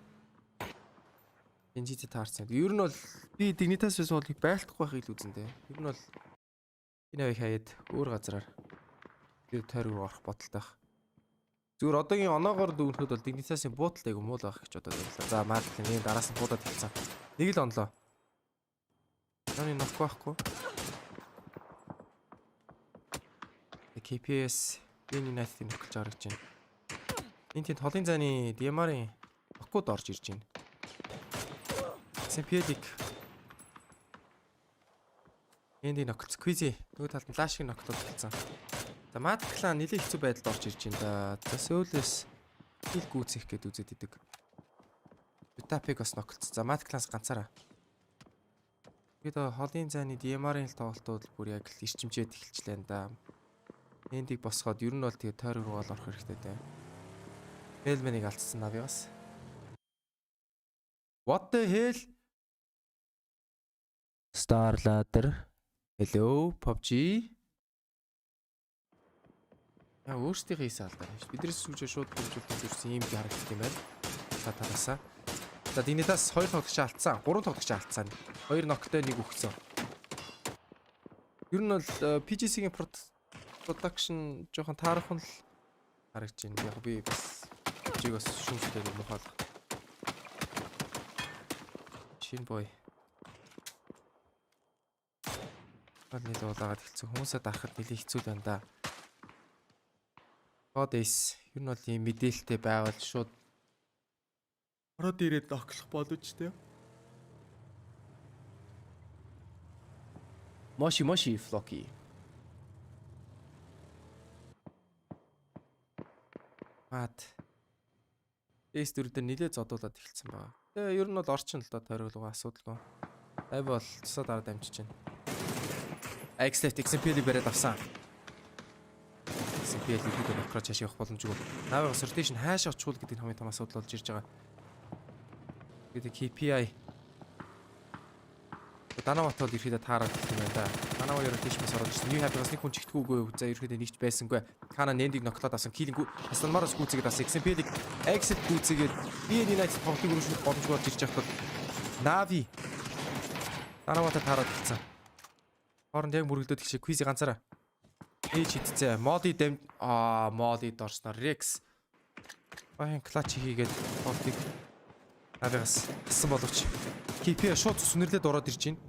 Энжид таарсан. Ер нь бол би Dignitas Visual-ыг байлдахгүй байхыг л үзэндээ. Ер нь бол энэ авиг хаяад өөр газараар тэр тойрог руу орох бодолтой байх. Зүгээр одоогийн оноогоор дүүнхэд бол Dignitas-ийн буудалд айгу муу л байх гэж бодоод байлаа. За Mark-ийн энэ дараас нь буудаад хэлсэн. Нэг л онлоо. Таны нөх байхгүй. KPS United-ийн нөхөлж харагдаж байна. Энд тэнд холын зайны DMR-ийн окууд орж ирж байна. MNPL-ийг эндийн нөхөлц Quiz нөгөө талд нь Flash-ийн нөхөлт болсон. За Mad Clan нэлээд хэцүү байдалд орж ирж байна да. За Seoul-с хил гүйцэх гээд үзээд идэг. Utapig бас нөхөлц. За Mad Clan-с ганцаараа. Тэгээд холын зайны DMR-ийн тоглолтууд бүр яг л ирчимжээд эхэлчихлээ да. Эндийг босгоод ер нь бол тэгээ тойрог руу орох хэрэгтэй дээ. Mailman-ыг алдсан навигаас. What the hell? Starladder. Hello PUBG. Яа өөрсдийнхээ хийсэн алдаа. Биднээс сүүж шууд хэмжүүлэлт зүрсэн юм харагддаг юм байна. Татаасаа. За Dignitas 2 тоглогч алдсан. 3 тоглогч алдсан. 2 ноктой 1 өгсөн. Ер нь бол PGC-ийн production жоохон таарах нь л харагдаж байна. Яг би бас жиг бас шүүмжлээд мохол. Чин бой. Нэлээд улаагаад хэлсэн. Хүмүүсээ дарахад нэлээд хэцүү байна да. Goddess ер нь бол ийм мэдээлэлтэй байвал шууд ороод ирээд оклох боловч тээ. Moshi Flocky. Мат. S4-дээр нэлээд зодуулаад эхэлсэн байна. Тэгээ ер нь бол орчин л доо тойролгоо асуудалгүй. Ай бол цусаа дараа дамжиж байна. X-Left XMPL-ийг бариад авсан. XMPL ихэд нокроо чааш явах боломжгүй. Навигас rotation хаашаа очихул гэдэг хамгийн том асуудал болж ирж байгаа. Тэгээд KPI Данават бол ерөөдөө таараад хэлсэн байна да. Данава rotation-аас ороод ирсэн. New Happy-гаас нэг хүн чигтгүүгүй. За ерөөдөө нэгч байсангүй. Кана нендийг ноклоод авсан. Килинг Астанмараас гүйцэгээд авсан. XMPL-ийг exit гүйцэгээд United тоглолтыг өргөжлөх боломжгүй болж ирж байхад Navi Данават таараад хэлсэн. Хооронд яг мөргөлдөөд ихшээ Quiz ганцаараа. Ээж хитцээ. Моди дэм Моди дорсноор Rex. Бахан клатч хийгээд тоглолтыг Навигас хассан боловч KP шууд сүнэрлээд ороод ирж байна.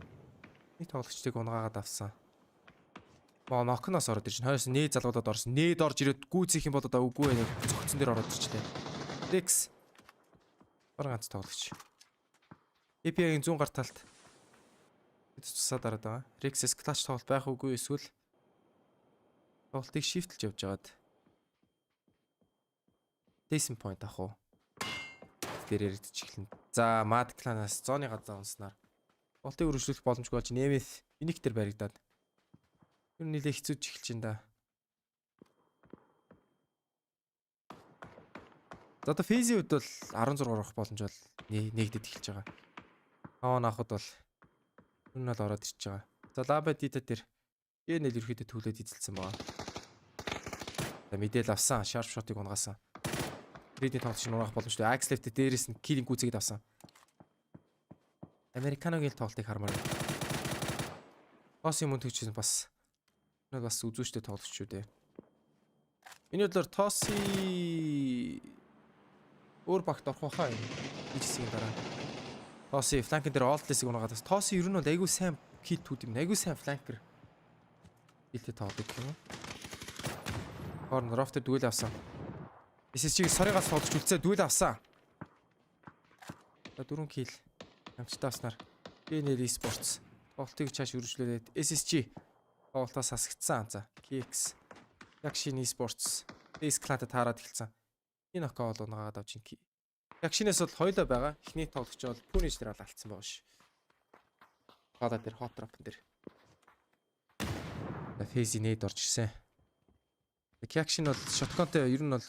Нэг тоглогчдыг унгаагаад авсан. Нокноос ороод ирж байна. Хойроос нээд залгуудад орсон. Нээд орж ирээд гүйцэх юм болоод үгүй ээ. Цогцсон дээр ороод ирчлээ. Rex. Ганц тоглогч. KP-ийн зүүн гар талд цусаа дараад байгаа. Rex-с клатч тоглолт байх үгүй эсвэл тоглолтыг шифтлж явж байгаад. Decent point авах уу? Тэр яригдчих эхэлнэ. За Mad Clan-аас зооны газар унснаар болтыг өргөжлөх боломжгүй болж Nemeth Unique дээр баригдаад. Юу нэлээ хэцүүж эхэлж байна да. За одоо Phase-ийн үед бол 16 орох боломж бол нэгдэд эхэлж байгаа. Он авахд бол юу нь л ороод ирж байгаа. За Laba Dita дээр нэл ерөөхдөө түлээд эзэлсэн байгаа. За мэдээл авсан, sharp shot-ыг унгаасан. Редний тоглолт нь унаах боломжтой. X-Left дээрээс нь killing гүйцэгээд авсан. Американогийн тоглолтыг хармаар. Тосын мөн төгчсөн бас үзүүштэй тоглолт шүү дээ. Миний бодлоор Тоси өөр багт орох байхаа юм. Ижсгийн дараа. Тоси фланкер дээр олдлесийг унаагаад бас Тоси ер нь бол айгүй сайн кит түүд юм. Айгүй сайн фланкер. Илтэй тоглолт юм. Хорн рофтер дүүл авсан. SSG-г сарыгаас тоглож үлцээ дүүл авсан. За 4 килл. Амттай авснаар PNL Esports тоглолтыг чааш үргэлжлүүлээд SSG тоглолтоос хасагдсан. За KX Yakshin Esports Ace Clan-тай таарад эхэлсэн. Энэ окоо бол унаагаад авч ин. Yakshin-ээс бол хоёлоо байгаа. Эхний тоглогч бол Punish дээр алдсан байгаа ш. Хада дээр hot drop дээр. За Phase-ийн нээд орж ирсэн. Reaction бол shotgunтэй ер нь бол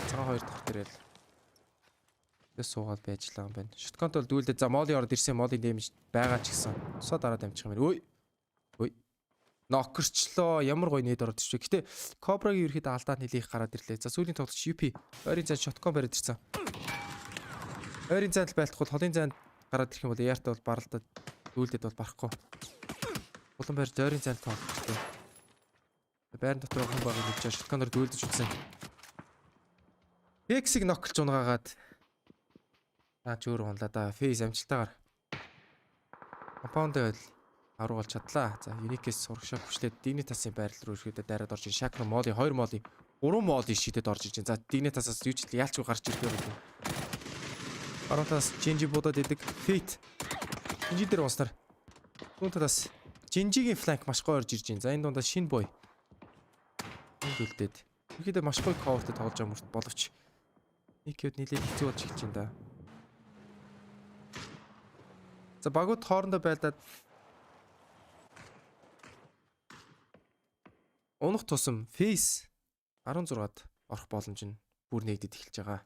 цагаан хоёр дахь тэрэл. Тэс суугаад байж лаа юм байна. Shotgunтэй бол дүүлдэ за моли ороод ирсэн моли damage байгаа ч гэсэн усаа дараа дамжих юм байна. Ой. Нокерчлоо ямар гоё нээд ороод ирчихвэ. Гэтэ Cobra-гийн ерөөхдөө алдаанд нэлээх гараад ирлээ. За сүүлийн тоглолт UP ойрын зайд shotgun бариад ирсэн. Ойрын зайд байлтахгүй холын зайд гараад ирэх юм бол яартай бол баралдаад дүүлдэд бол барахгүй. Улан байр ойрын зайд тоглолт. Байрны дотор хүн байгаа гэж shotgun-оор дүүлдэж үзсэн. X-ийг ноколж унгаагаад ч өөр унлаа да. Face амжилтаагаар компаунд байл харуулж чадлаа. За Unique-с сурагшаа хүчлээд Dignitas-ын байрал руу ирэхэд дайраад орж ин Shackle моли 2 моли 3 моли шидэд орж иж. За Dignitas-аас юу ч яалчгүй гарч ирдэг юм. Баруунтаас Genji будаад идэг. Fate Genji дээр унснаар. Түүнээс Genji-гийн flank маш гоё орж ирж байна. За энэ дундаа шинэ бой. Үлдээд. Ихэд маш гоё coverтэй тоглож байгаа мөрт боловч Никэд нилээд хэцүү болж эхэлж байна да. За багууд хоорондоо байлдаад унах тусам Face 16-д орох боломж нь бүр нэгдэд эхэлж байгаа.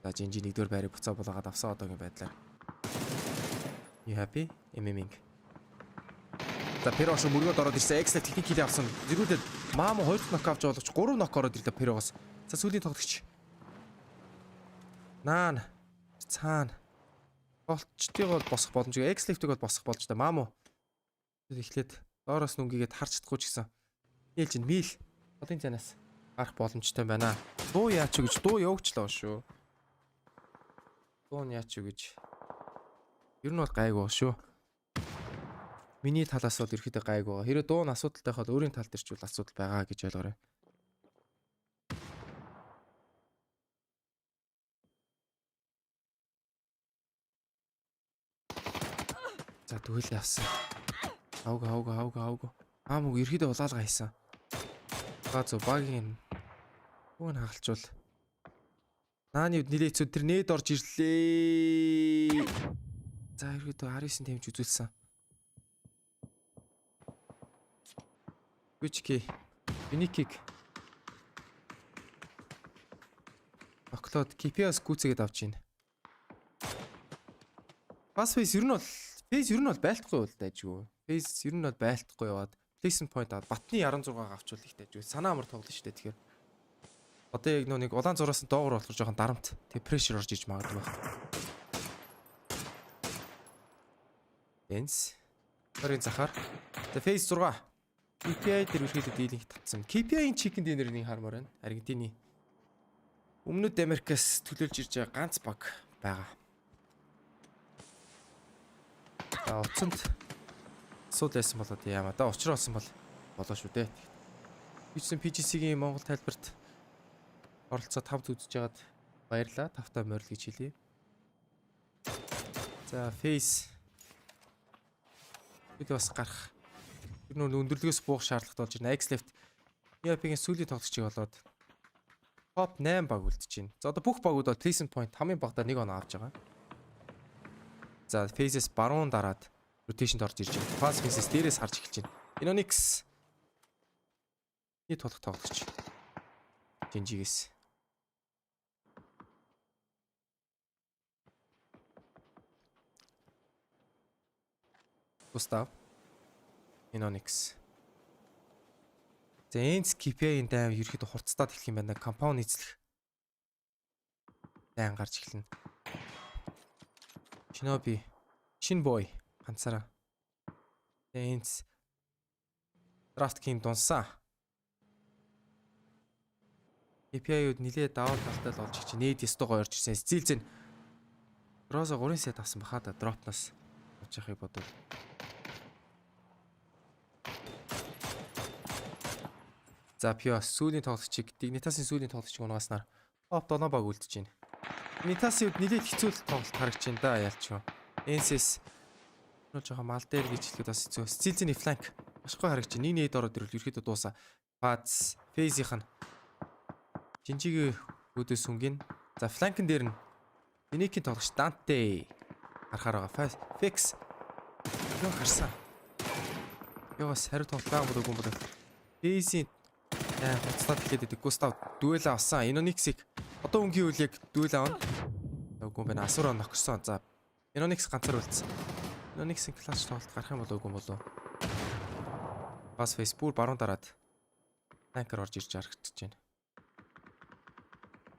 За Genji нэгдүгээр байрыг буцаа булаагаад авсан одоогийн байдлаар. You happy? Эмэминг. За Перош мөргөд ороод ирсэн. Excellent техник хил авсан. Зэрүүлээд Мамо 2 нок авч болгоч 3 нок ороод ирлээ Перогоос. За сүүлийн тоглогч. Наан. Цаана. Болчтыг бол босох боломжтой. Excellent-ийг бол босох болж та Мамо. Эхлээд доороос нүнgiгээд харж чадахгүй ч гэсэн. Нийлж ин мил. Холын зайнаас гарах боломжтой байна. Дуу яач гэж дуу явуучлаа шүү. Дуу яач гэж. Ер нь бол гайгүй шүү. Миний талаас бол ерөөхдөө гайгүй. Хэрэв дуу нь асуудалтай хаад өөрийн тал дээр ч бол асуудал байгаа гэж ойлгоорой. За тэгвэл явсан. Ауга. Аамог ерөөхдөө улаалгаа хийсэн. Баазу багийн гүн хагалчвал нааны нилээцүүд тэр нээд орж ирлээ. За ерөөдөө 19 тэмж үзүүлсэн. Which-ки Unique Оклод KPS гүцэгээд авч байна. Pass face ер нь бол байлтахгүй бол дайжгүй. Face ер нь бол байлтахгүй яваад placement point аваад батны 16-г авчвал их дайжгүй. Санаа амар тоглоно шүү дээ тэгэхээр. Одоо яг нэг улаан зураас нь доогуур болохоор жоохон дарамт. Тэг pressure орж иж магадгүй байна. Энс. Харин захаар. The face 6. KPI дээр үргэлжлээд дийлинг татсан. KPI-ийн chicken dinner-ийг хармаар байна. Аргентины өмнөд Америкаас төлөөлж ирж байгаа ганц баг байгаа. За уцанд асуудал байсан болоод яамаа да учраа болсон болоо шүү дээ. Бичсэн PGC-гийн Монгол тайлбарт оролцоод тавд үзэж байгаад баярлаа. Тавтаа морил гэж хэлье. За face бид бас гарах. Тэр нөр өндөрлөгөөс буух шаардлагатай болж байна. X-Left EAP-ийн сүүлийн тоглогчийг болоод топ 8 баг үлдэж байна. За одоо бүх багууд бол placement point хамгийн багадаа 1 оноо авч байгаа. За Faces баруун дараад rotation-д орж ирж байна. Pass Faces дээрээс харж эхэлж байна. Inonix нийт толох тоглогч. Genji-гээс. Густав Inonix. За энэ KPI-ийн дайм ерөөхдөө хурцтаад эхлэх юм байна. Компаунд эзлэх дайм гарч эхэлнэ. Shinobi, Shinboy ганцаараа. Энс DraftKing дунсан. KPI-уд нилээ даавал талтай л олж чи нээд ёстой гоё орж ирсэн. Стилзэн Роза 3 сет авсан баха да дропноос авч яхахыг бодвол. За Пио сүүлийн тоглогчийг Dignitas-ын сүүлийн тоглогчийг унааснаар топ 7 баг үлдэж байна. Dignitas-ийн нилээд хэцүү тоглолт харагч байна да ялчгүй. Энсэс нөө жоохон мал дээр гэж хэлэхэд бас хэцүү. Стилзэн фланк маш гоё харагч. Нэг нээд ороод ирвэл ерөөхдөө дуусаа. Пац Фейзийнх нь Жинжигийн өдөөс сүнгийн. За фланкн дээр нь Unique-ийн тоглогч Dante гарахаар байгаа. Fix. Юу харсан? Яас хариу тоглолт байгаа болов уу болов. Фейсийн хуцтаад хэлээд идэг. Густав дүүл авсан. Enonix-ийг одоо өнгийн үйл яг дүүл аавна. Үгүй байна. Асуура нөхөрсөн. За Enonix ганцаар үлдсэн. Enonix-ийн класс тоглолт гарах юм болов уу болов. Бас Facebook баруун дараад танкер орж ирж харагдаж байна.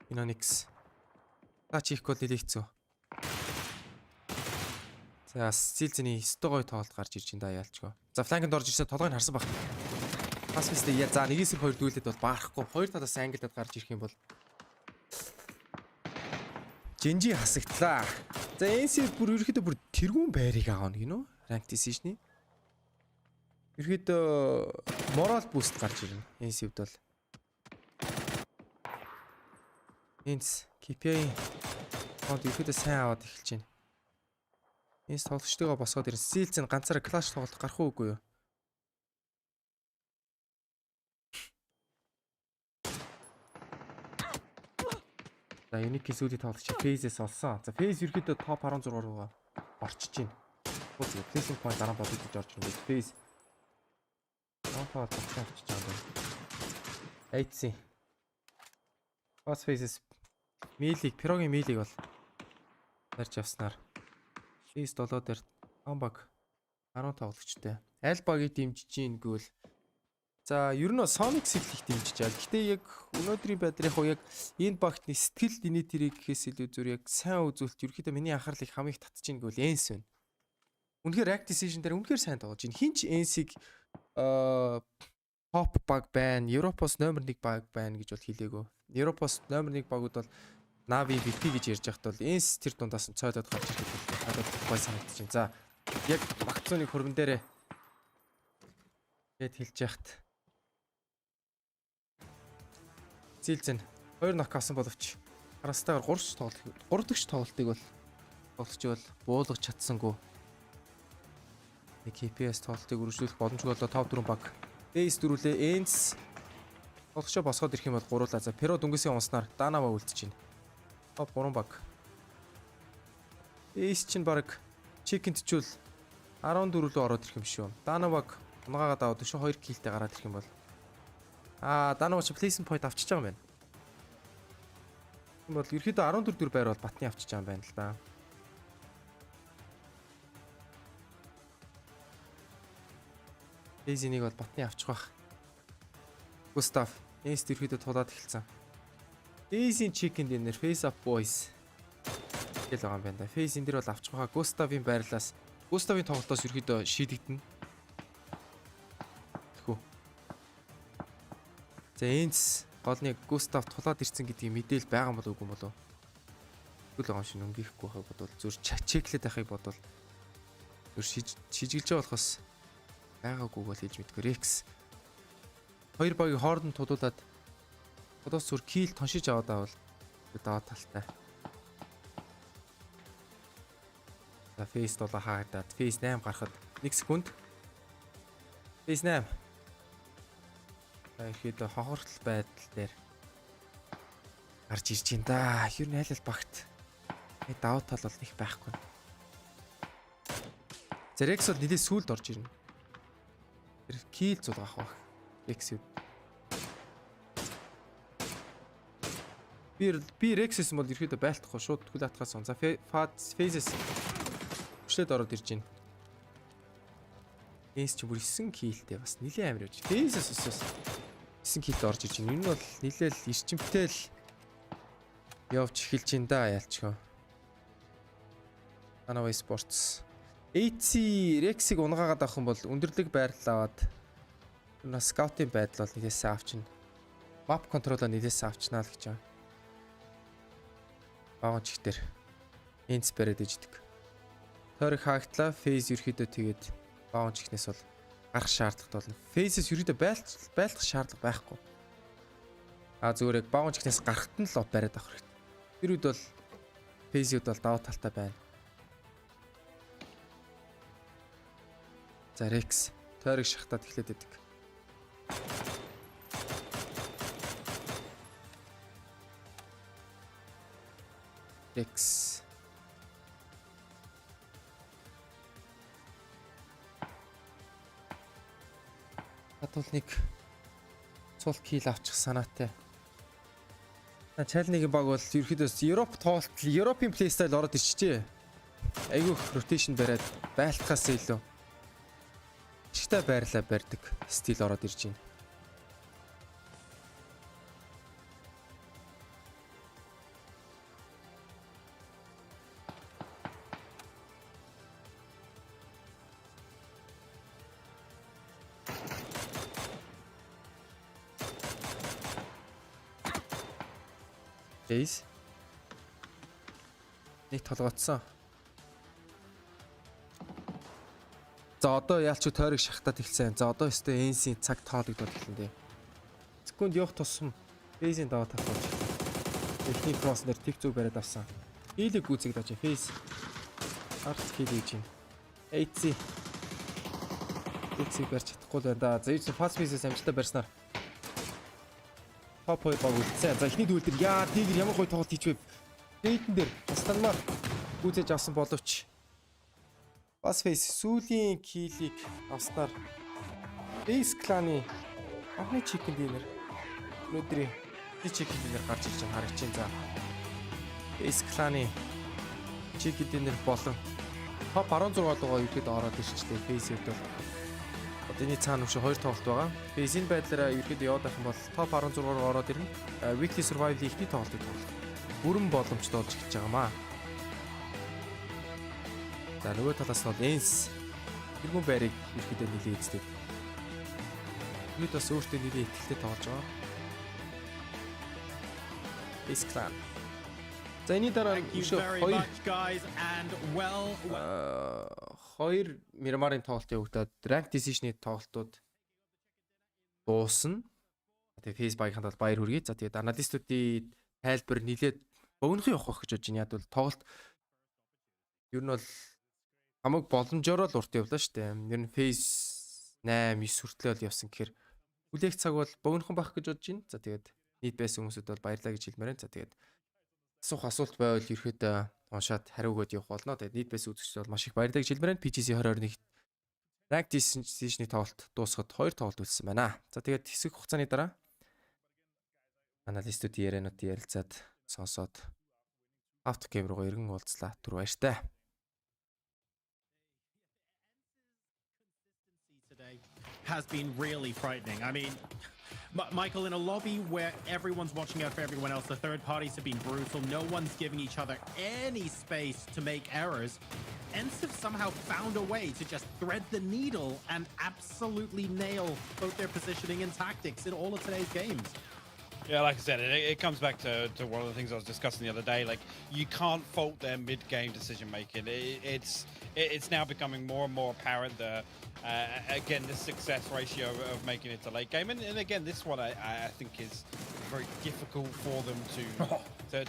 Enonix таач их гол нэлээцүү. За Силзний стогой тоглолт гарч ирж байна да яалчгүй. За фланганд орж ирсэн толгойн харсан баг. Бас фистэ яа за 1-2 дүүлээд бол баарахгүй. Хоёр талаас англиад гарч ирэх юм бол Жинжи хасагдлаа. За NC бүр ерөөхдөө бүр тэргүүн байрыг аавна гинөө. Rank decision-ий. Ерөөхдөө moral boost гарч ирнэ. NC-д бол. NC KPI хоног ерөөхдөө сайн аваад эхэлж байна. NC тоглогчдойгоо босгоод ирсэн. Силзэн ганцаараа clash тоглолт гарах уугүй юу? За Unique сүүлийн тоглогч Phase-с олсон. За Phase ерөөхдөө топ 16 руугаа орчиж байна. Үгүй placing point дараа бодож орж ирнэ. Phase топ тоглолт очиж байгаа юм. Эйцси. Бас Phase-с милиг, пирогийн милиг бол тарж авснаар Phase 7 дээр Амбаг 10 тоглогчтой. Аль багийг дэмжиж гин гэвэл за ер нь Sonic-ийг их дэмжиж байгаа. Гэтэ яг өнөөдрийн байдлаар яг энэ багтны сэтгэл динэтэрийг гэхээс илүү зүр яг сайн үзүүлэлт ерөөхдөө миний анхаарлыг хамгийн их татж ийн гэвэл Ens байна. Үнэхээр Rack Decision дээр үнэхээр сайн тоглож байна. Хинч Ens-ийг топ баг байна. Европоос номер 1 баг байна гэж бол хэлээгөө. Европоос номер 1 багууд бол Navi BP гэж ярьж байхад бол Ens тэр дундаас нь цойлоод гарч ирэх надад гой санагдаж байна. За яг багцууны хөрмөн дээрээ гээд хэлж яхад Зилзэн 2 нок авсан боловч харастайгаар 3 дахь тоглолтыг бол тоглож бол буулгаж чадсангүй. Нэг KPS тоглолтыг үргэлжлүүлэх боломжгүй болоо 5-4 баг. Base дөрүлээ Ens тоглогчоо босгоод ирэх юм бол гуруулаа. За Перо дүнгийн унснаар Данава үлдэж байна. Топ 3 баг. Base чинь баг Chicken-д чүүл 14 рүү ороод ирэх юм шүү. Данаваг унгаагаад аваад өшөө 2 киллтэй гараад ирэх юм бол Данава ч placement point авчиж байгаа юм байна. Энэ бол ерөөхдөө 14 дүр байр бол батны авчиж байгаа юм байна л да. Эзэнийг бол батны авчих бах. Густав Энст ерөөхдөө тулаад эхэлсэн. Эзийн chicken dinner face up boys гэл байгаа юм байна да. Face энэ дэр бол авчих баха. Густавын байрлаас Густавын тоглолтоос ерөөхдөө шийдэгдэнэ. За Энс голны Густав тулаад ирсэн гэдгийг мэдээл байгаа юм болов уу болов. Тэгвэл байгаа юм шиг өнгөхгүй байхыг бодвол зүр чеклээд байхыг бодвол зүр шижиглж байгаа болохоос байгаагүй бол хийж мэдгүй. Rex хоёр багийн хооронд тулуулаад одоос зүр кил тоншиж аваад авал даваа талтай. За Face 7 хаагадаад Face 8 гарахад 1 секунд. Face 8 ихэд хохортол байдал дээр гарч ирж байна да. Ер нь аль багт давуу тал бол их байхгүй. Rex бол нэлээд сүулд орж ирнэ. Тэр кил зул авах баг. Rex юу. Би Rex-с бол ерөөдөө байлтахгүй шууд хүл атгаас он. За Phases хүчлээд ороод ирж байна. Энс ч бүр 9 килтэй бас нэлээд амар явж. Phases өсөөс 9 килтэй орж ирж байна. Энэ нь бол нэлээл эрчимтэй л явж эхэлж байна да ялчгүй. Танаа Esports. AC Rex-ийг унгаагаад авах юм бол өндөрлөг байрлал аваад скаутын байдал бол нэлээсээ авчна. Map control-а нэлээсээ авчнаа л гэж байна. Багон чихтэр Энс бариад иждэг. Тойрог хаагтлаа Phase ерөөдөө тэгээд багон чихнээс бол гарах шаардлага болно. Phases ерөөдөө байлдах шаардлага байхгүй. Зүгээр яг багон чихнээс гарахт нь л бариад авах хэрэгтэй. Тэр үед бол Phase-үүд бол даваа талтай байна. За Rex тойрог шахтаад эхлээд байдаг. Rex Хадвал нэг цул кил авчих санаатай. Чалныгийн баг бол ерөөхдөө Европын плейстайл ороод ирчихжээ. Айгүйх ротейшн бариад байлтахаас илүү ихтэй байрлаа барьдаг стил ороод ирж байна. Эйс. Нэг толгоцсон. За одоо яалч тойрог шахтаад эхэлсэн. За одоо өстө энсийн цаг тоологдоод эхэлнэ. Секунд явах тусам фейсийн даваа тавьж. Техник кросс нэр тэг зүг бариад авсан. Хийлийг гүйцээгд очив. Фейс. Арт хийлийг гэж юм. AC. Гүйцээг барьж чадахгүй л байна да. За ийж пас фейсээс амжилттай барьснаар топ 2 баг үлдсэн. За эхний дүүл дээр яа тийгэр ямар гоё тоглолт хийчихвэ. Дэйтэн дээр Станмар гүйцээж авсан боловч бас фейс сүүлийн килийг авснаар Бейс кланы анхны чикэн динер өнөөдрийн чикэн динер гарч ирж байгаа харагч чинь. За Бейс кланы чикэн динер болон топ 16 дугаар ихэд ороод ирчихлээ. Фейсэд бол одооний цаана өшөө 2 тоглолт байгаа. Фейсийн байдлаараа ихэд яваад байх юм бол топ 16 руу ороод ирнэ. Weekly Survival ихний тоглолтыг тоглох бүрэн боломжтой болж эхэлж байгаамаа. За нөгөө талаас нь бол Энс тэргүүн байрыг ихэд нэлээд эздэг. Бид бас өөртөө нэлээд ихтэй тоглож байгаа. Base clan. За энэ дараа өшөө 2 Мирамарын тоглолтын өгдөөд rank decision-ийн тоглолтууд дуусна. Тэгээ фейс багийнханд бол баяр хүргэе. За тэгээд аналистуудын тайлбар нэлээд богинохон явах гэж бодож байна. Яг бол тоглолт ер нь бол хамаг боломжоор л урт явлаа шүү дээ. Ер нь фейс 8 9 хүртэл л явсан гэхээр хүлээх цаг бол богинохон байх гэж бодож байна. За тэгээд нийт байсан хүмүүсд бол баярлалаа гэж хэлмээр байна. За тэгээд асуулт байвал ерөөхдөө уншаад хариу өгөөд явах болно. Тэгээд нийт байсан үзэгчдод бол маш их баярлалаа гэж хэлмээр байна. PGC 2021 rank decision-ийн тоглолт дуусахад 2 тоглолт үлдсэн байна. За тэгээд хэсэг хугацааны дараа аналистуудын яриануудын ярилцаад сонсоод автогейм руугаа эргэн уулзлаа. Түр баяртай. Has been really frightening. I mean, Michael, in a lobby where everyone's watching out for everyone else, the third parties have been brutal. No one's giving each other any space to make errors. ENCE have somehow found a way to just thread the needle and absolutely nail both their positioning and tactics in all of today's games. Yeah, like I said, it comes back to one of the things I was discussing the other day. Like, you can't fault their mid-game decision-making. It's now becoming more and more apparent that, again, the success ratio of making it to late game. And again, this one I think is very difficult for them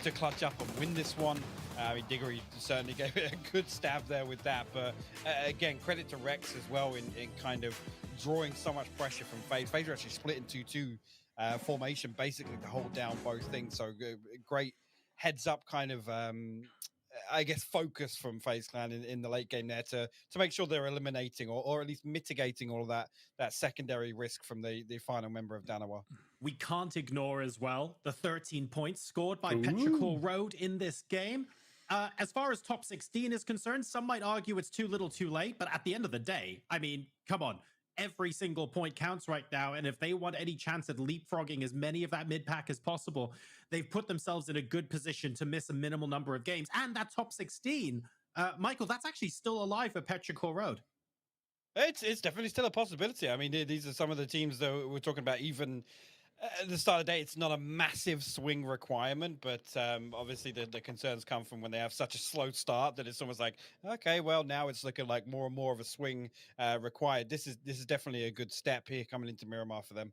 to clutch up and win this one. I mean, Diggory certainly gave it a good stab there with that. But again, credit to Rex as well in kind of drawing so much pressure from FaZe. FaZe are actually split in 2-2. Formation basically to hold down both things. So great heads up kind of I guess focus from FaZe Clan in the late game there to make sure they're eliminating or at least mitigating all of that secondary risk from the final member of Danawa. We can't ignore as well the 13 points scored by Petrichor Road in this game. As far as top 16 is concerned, some might argue it's too little too late, but at the end of the day, I mean, come on. Every single point counts right now, and if they want any chance at leapfrogging as many of that mid-pack as possible, they've put themselves in a good position to miss a minimal number of games. And that top 16, Michael, that's actually still alive for Petrichor Road. It's definitely still a possibility. I mean, these are some of the teams that we're talking about. Even at the start of the day, it's not a massive swing requirement, but obviously the concerns come from when they have such a slow start that it's almost like, okay, well, now it's looking like more and more of a swing required. This is definitely a good step here coming into Miramar for them.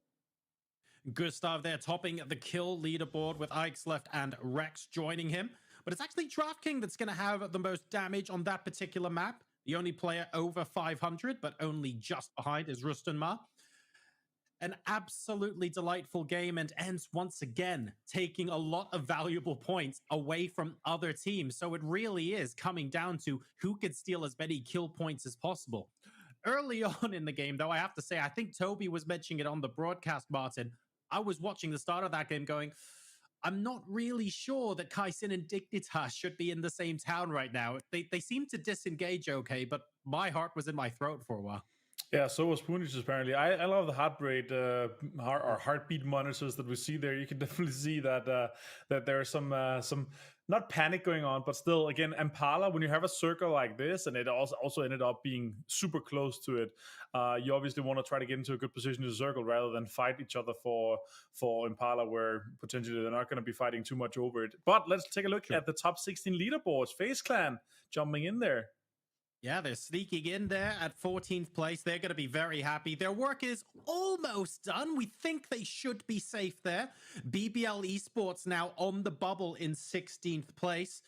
Gustav there topping the kill leaderboard with Ike's left and Rex joining him. But it's actually DraftKing that's going to have the most damage on that particular map. The only player over 500, but only just behind is Rustanma. An absolutely delightful game, and ENCE once again taking a lot of valuable points away from other teams. So it really is coming down to who could steal as many kill points as possible. Early on in the game, though, I have to say, I think Toby was mentioning it on the broadcast, Martin. I was watching the start of that game going, I'm not really sure that Kaisin and Dignitas should be in the same town right now. They seem to disengage okay, but my heart was in my throat for a while. Yeah, so was Punich apparently. I love the heart rate or heartbeat monitors that we see there. You can definitely see that that there's some not panic going on, but still, again, Impala, when you have a circle like this, and it also ended up being super close to it, you obviously want to try to get into a good position in the circle rather than fight each other for Impala, where potentially they're not going to be fighting too much over it. But let's take a look at the top 16 leaderboards. FaZe Clan jumping in there. Yeah, they're sneaking in there at 14th place. They're going to be very happy. Their work is almost done. We think they should be safe there. BBL Esports now on the bubble in 16th place.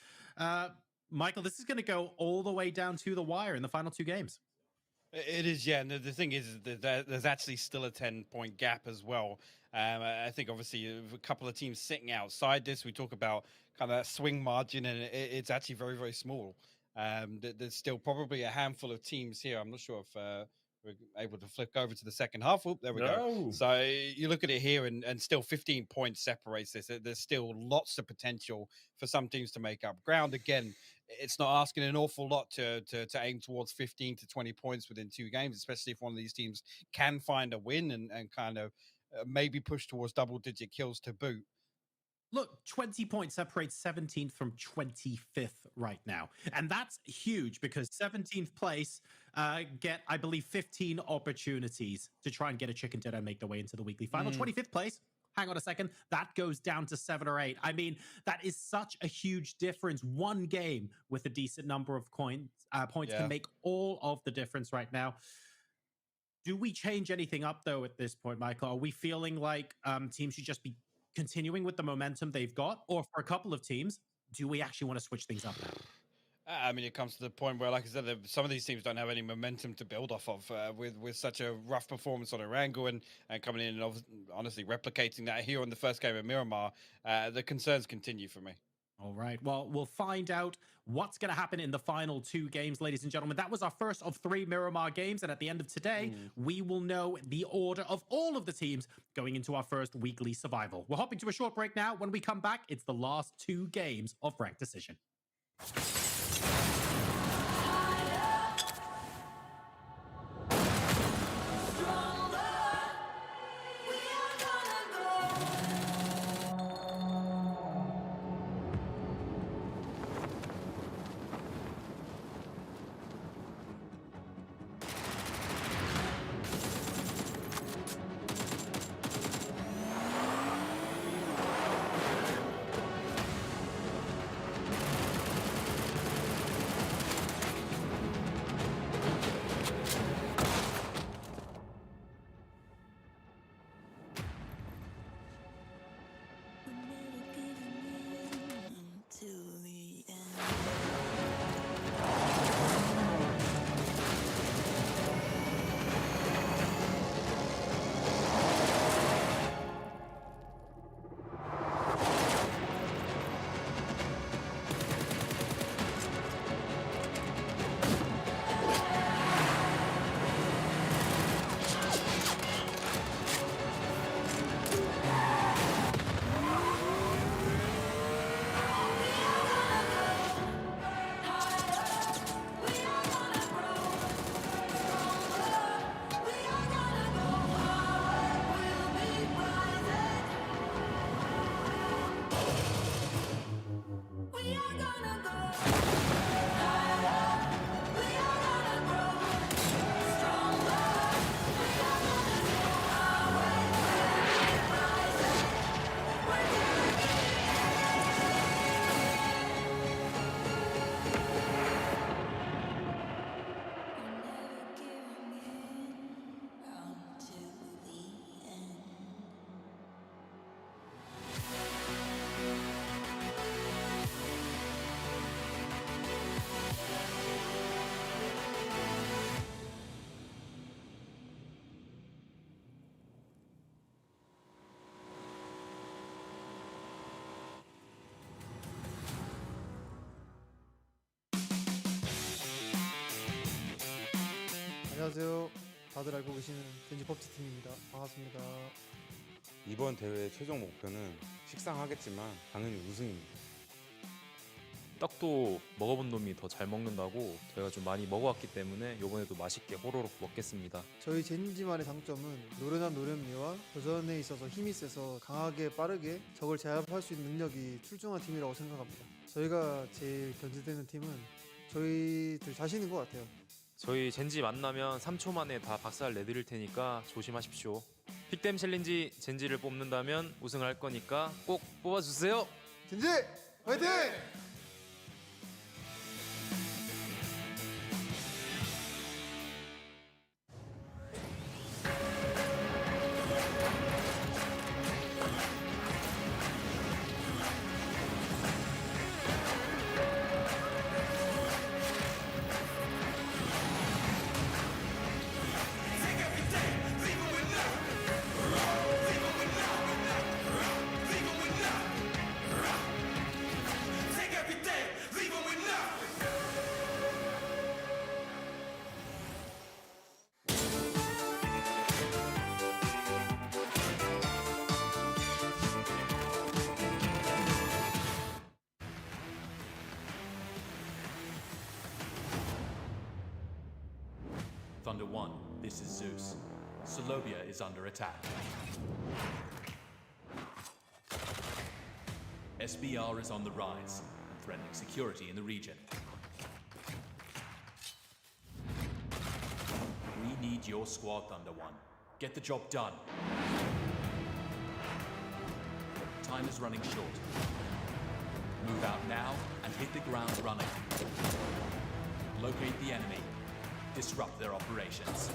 Michael, this is going to go all the way down to the wire in the final two games. It is, yeah. And the thing is that there's actually still a 10-point gap as well. I think obviously a couple of teams sitting outside this. We talk about kind of that swing margin, and it's actually very, very small. There's still probably a handful of teams here. I'm not sure if we're able to flip over to the second half. Oh, there we go. So you look at it here, and still 15 points separates this. There's still lots of potential for some teams to make up ground. Again, it's not asking an awful lot to aim towards 15 to 20 points within two games, especially if one of these teams can find a win and kind of maybe push towards double-digit kills to boot. Look, 20 points separates 17th from 25th right now. And that's huge because 17th place get, I believe, 15 opportunities to try and get a chicken dinner and make their way into the weekly final. 25th place, hang on a second, that goes down to 7 or 8. I mean, that is such a huge difference. One game with a decent number of points can make all of the difference right now. Do we change anything up, though, at this point, Michael? Are we feeling like teams should just be continuing with the momentum they've got, or for a couple of teams, do we actually want to switch things up now? I mean, it comes to the point where, like I said, some of these teams don't have any momentum to build off of with such a rough performance on Erangel and coming in and honestly replicating that here on the first game of Miramar. The concerns continue for me. All right. Well, we'll find out what's going to happen in the final two games, ladies and gentlemen. That was our first of 3 Miramar games. And at the end of today, we will know the order of all of the teams going into our first weekly survival. We're hopping to a short break now. When we come back, it's the last 2 games of Ranked Decision. 안녕하세요. 다들 알고 계시는 젠지 펍지 팀입니다. 반갑습니다. 이번 대회 최종 목표는 식상하겠지만 당연히 우승입니다. 떡도 먹어본 놈이 더 잘 먹는다고 저희가 좀 많이 먹어왔기 때문에 이번에도 맛있게 호로록 먹겠습니다. 저희 젠지만의 장점은 노련한 노련미와 도전에 있어서 힘이 세서 강하게 빠르게 적을 제압할 수 있는 능력이 출중한 팀이라고 생각합니다. 저희가 제일 견제되는 팀은 저희들 자신인 것 같아요. 저희 젠지 만나면 3초 만에 다 박살 내드릴 테니까 조심하십시오. 픽댐 챌린지 젠지를 뽑는다면 우승할 거니까 꼭 뽑아주세요. 젠지 화이팅! Thunder 1, this is Zeus. Solobia is under attack. SBR is on the rise and threatening security in the region. We need your squad, Thunder 1. Get the job done. Time is running short. Move out now and hit the ground running. Locate the enemy. Disrupt their operations.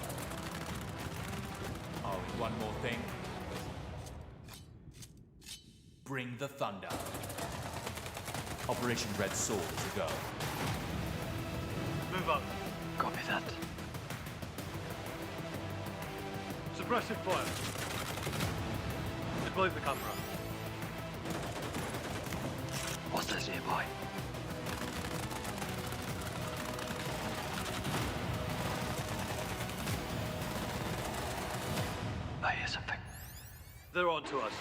Oh, and one more thing. Bring the thunder. Operation Red Sword is a go. Move up. Copy that. Suppressive fire. Deploy the camera. Hostiles nearby. I hear something. They're on to us.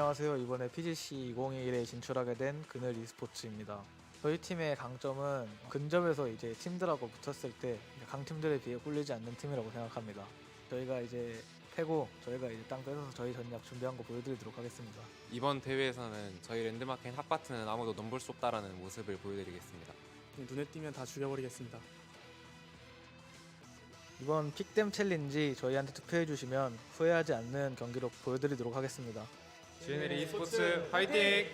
안녕하세요. 이번에 PGC 2021에 진출하게 된 그늘 e스포츠입니다. 저희 팀의 강점은 근접에서 이제 팀들하고 붙었을 때 강팀들에 비해 꿀리지 않는 팀이라고 생각합니다. 저희가 이제 패고 저희가 이제 땅 뺏어서 저희 전략 준비한 거 보여드리도록 하겠습니다. 이번 대회에서는 저희 랜드마켓 핫바트는 아무도 넘볼 수 없다라는 모습을 보여드리겠습니다. 눈에 띄면 다 죽여버리겠습니다. 이번 픽댐 챌린지 저희한테 투표해주시면 후회하지 않는 경기로 보여드리도록 하겠습니다. GNL e스포츠 화이팅!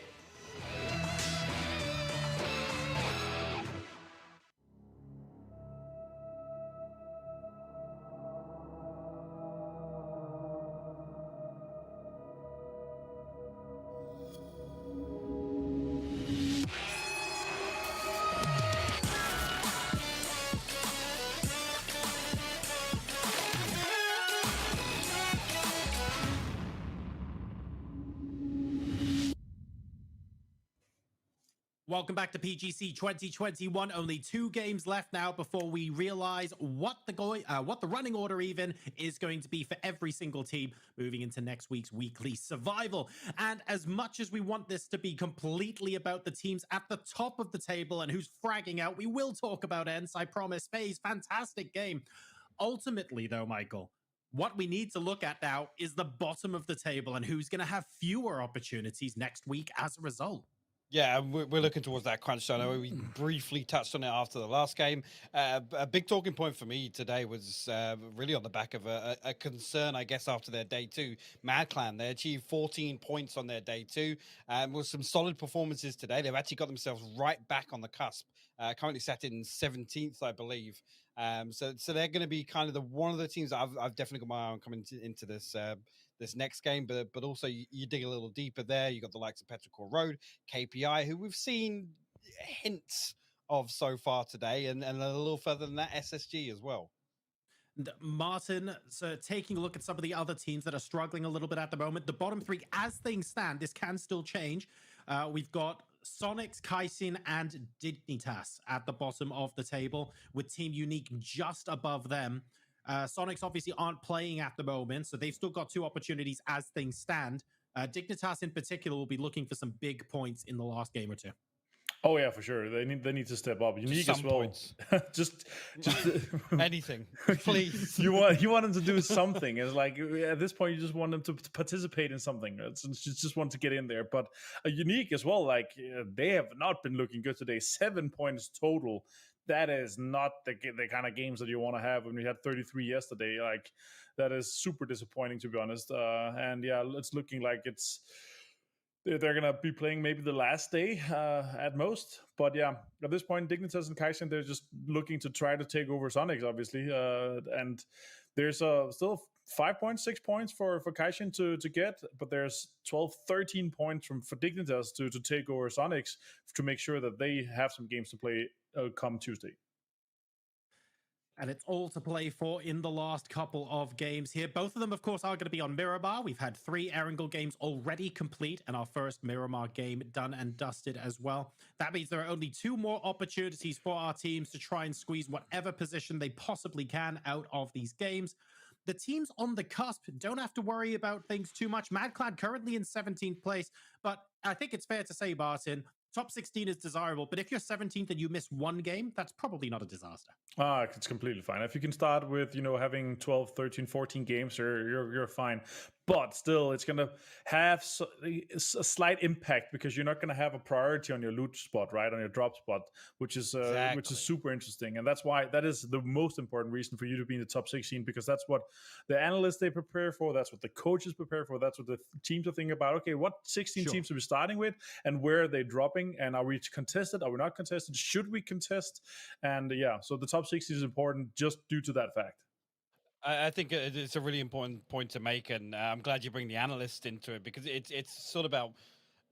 Welcome back to PGC 2021. Only 2 games left now before we realize what the running order even is going to be for every single team moving into next week's weekly survival. And as much as we want this to be completely about the teams at the top of the table and who's fragging out, we will talk about ENCE, I promise. FaZe, fantastic game. Ultimately, though, Michael, what we need to look at now is the bottom of the table and who's going to have fewer opportunities next week as a result. Yeah, we're looking towards that crunch time. I know we briefly touched on it after the last game. A big talking point for me today was really on the back of a concern, I guess, after their day 2. Mad Clan, they achieved 14 points on their day 2. With some solid performances today, they've actually got themselves right back on the cusp. Currently sat in 17th, I believe. So they're going to be kind of one of the teams that I've definitely got my eye on coming into this next game, but also you dig a little deeper there. You got the likes of Petrichor Road, KPI, who we've seen hints of so far today, and a little further than that, SSG as well. Martin, so taking a look at some of the other teams that are struggling a little bit at the moment, the bottom 3, as things stand, this can still change. We've got Sonics, Kaisin, and Dignitas at the bottom of the table, with Team Unique just above them. Sonics obviously aren't playing at the moment, so they've still got 2 opportunities as things stand. Dignitas in particular will be looking for some big points in the last game or 2. Oh yeah, for sure. They need to step up. Unique as well. just anything, please. you want them to do something. It's like at this point you just want them to participate in something. You just want to get in there. But Unique as well. Like they have not been looking good today. 7 points total. That is not the kind of games that you want to have when we had 33 yesterday. Like that is super disappointing, to be honest. And yeah, it's looking like they're going to be playing maybe the last day at most. But yeah, at this point, Dignitas and Kaizen, they're just looking to try to take over Sonics, obviously. And there's still 5.6 points for Kaizen to get, but there's 12, 13 points for Dignitas to take over Sonics to make sure that they have some games to play come Tuesday. And it's all to play for in the last couple of games here. Both of them, of course, are going to be on Miramar. We've had 3 Erangel games already complete and our first Miramar game done and dusted as well. That means there are only 2 more opportunities for our teams to try and squeeze whatever position they possibly can out of these games. The teams on the cusp don't have to worry about things too much. MadClad currently in 17th place, but I think it's fair to say, Barton, top 16 is desirable, but if you're 17th and you miss 1 game, that's probably not a disaster. It's completely fine. If you can start with, having 12, 13, 14 games, you're fine. But still, it's going to have a slight impact because you're not going to have a priority on your loot spot, right? On your drop spot, which is super interesting. And that's why that is the most important reason for you to be in the top 16, because that's what the analysts, they prepare for. That's what the coaches prepare for. That's what the teams are thinking about. Okay, what 16 teams are we starting with and where are they dropping? And are we contested? Are we not contested? Should we contest? And yeah, so the top 16 is important just due to that fact. I think it's a really important point to make, and I'm glad you bring the analyst into it because it's sort of about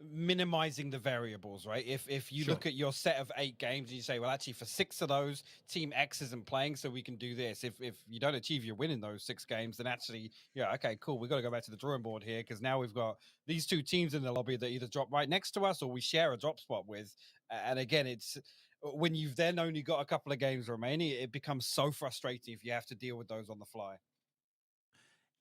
minimizing the variables, right? If you look at your set of 8 games and you say, well, actually for 6 of those, Team X isn't playing, so we can do this. If you don't achieve your win in those 6 games, then actually, okay, cool, we've got to go back to the drawing board here because now we've got these 2 teams in the lobby that either drop right next to us or we share a drop spot with. And again, it's when you've then only got a couple of games remaining, it becomes so frustrating if you have to deal with those on the fly.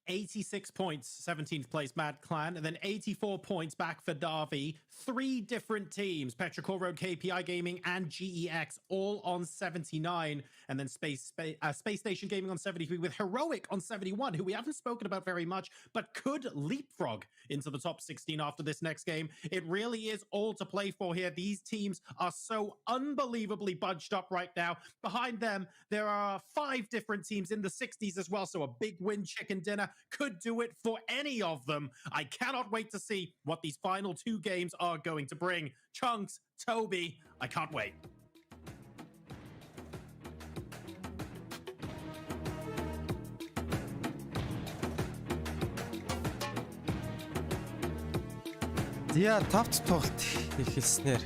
86 points, 17th place Mad Clan, and then 84 points back for Darby. 3 different teams, Petrichor Road, KPI Gaming, and GEX, all on 79. And then Space Station Gaming on 73, with Heroic on 71, who we haven't spoken about very much, but could leapfrog into the top 16 after this next game. It really is all to play for here. These teams are so unbelievably bunched up right now. Behind them, there are 5 different teams in the 60s as well, so a big win chicken dinner could do it for any of them. I cannot wait to see what these final 2 games are going to bring. Chunks, Toby, I can't wait. За тавц тоглолт эхэлснээр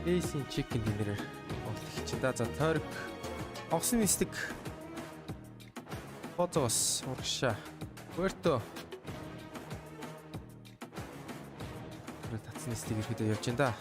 Эйсийн чикен динерээр тоглолт эхэлчихэ. За Торик Огсон мистик Бозоос урагшаа Puerto татсан мистик ирэхэд явж байна да.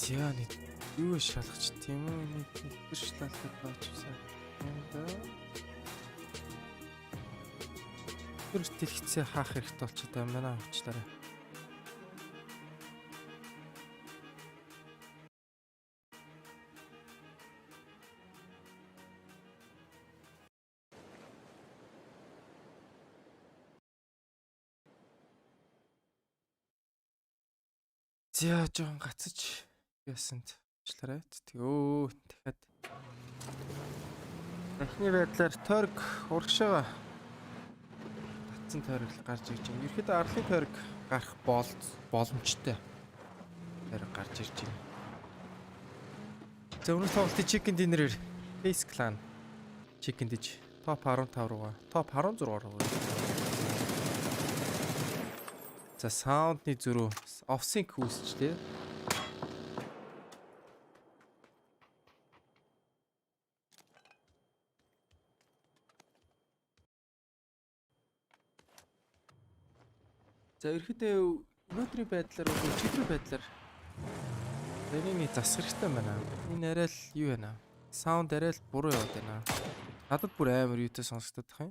За нэг юу шалгач тийм үү нэг тэр шалгалт баачсан. Тэр тэлхцээ хаах хэрэгтэй болчиход байна манай авчлаарай. За жоон гацж ясанд члаарай. Тгөө дахиад дахны байдлаар Торик урагшаага татсан Торик гарч ирж байна. Ерхэд арлын Торик гарах боломжтой. Торик гарч ирж байна. За өнөөдөр тоглолтын чикен динерээр Face Clan чикен диж топ 15 руугаа топ 16 руугаа. За саундны зөрүү офсинк үүсчлээ. За ерөөдөө өнөөдрийн байдлаар өчигдрийн байдлаар тэрний засах хэрэгтэй байна. Энэ арай л юу байна? Саунд арай л буруу яваад байна. Надад бүр амар юутай сонсогдох юм.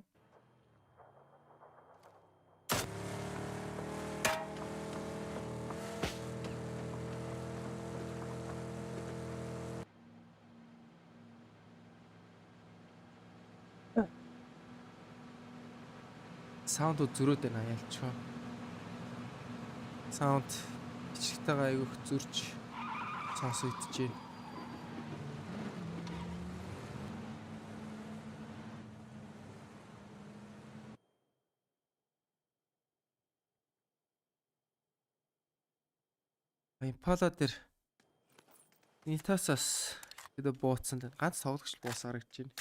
Саунд зөрөөд байна ялчгүй. Саунд хичгтэйгээ айгүйх зөрж сонсогдож байна. Impala дээр Нитасас гэдэг бууцсан ганц тоглогч буус харагдаж байна.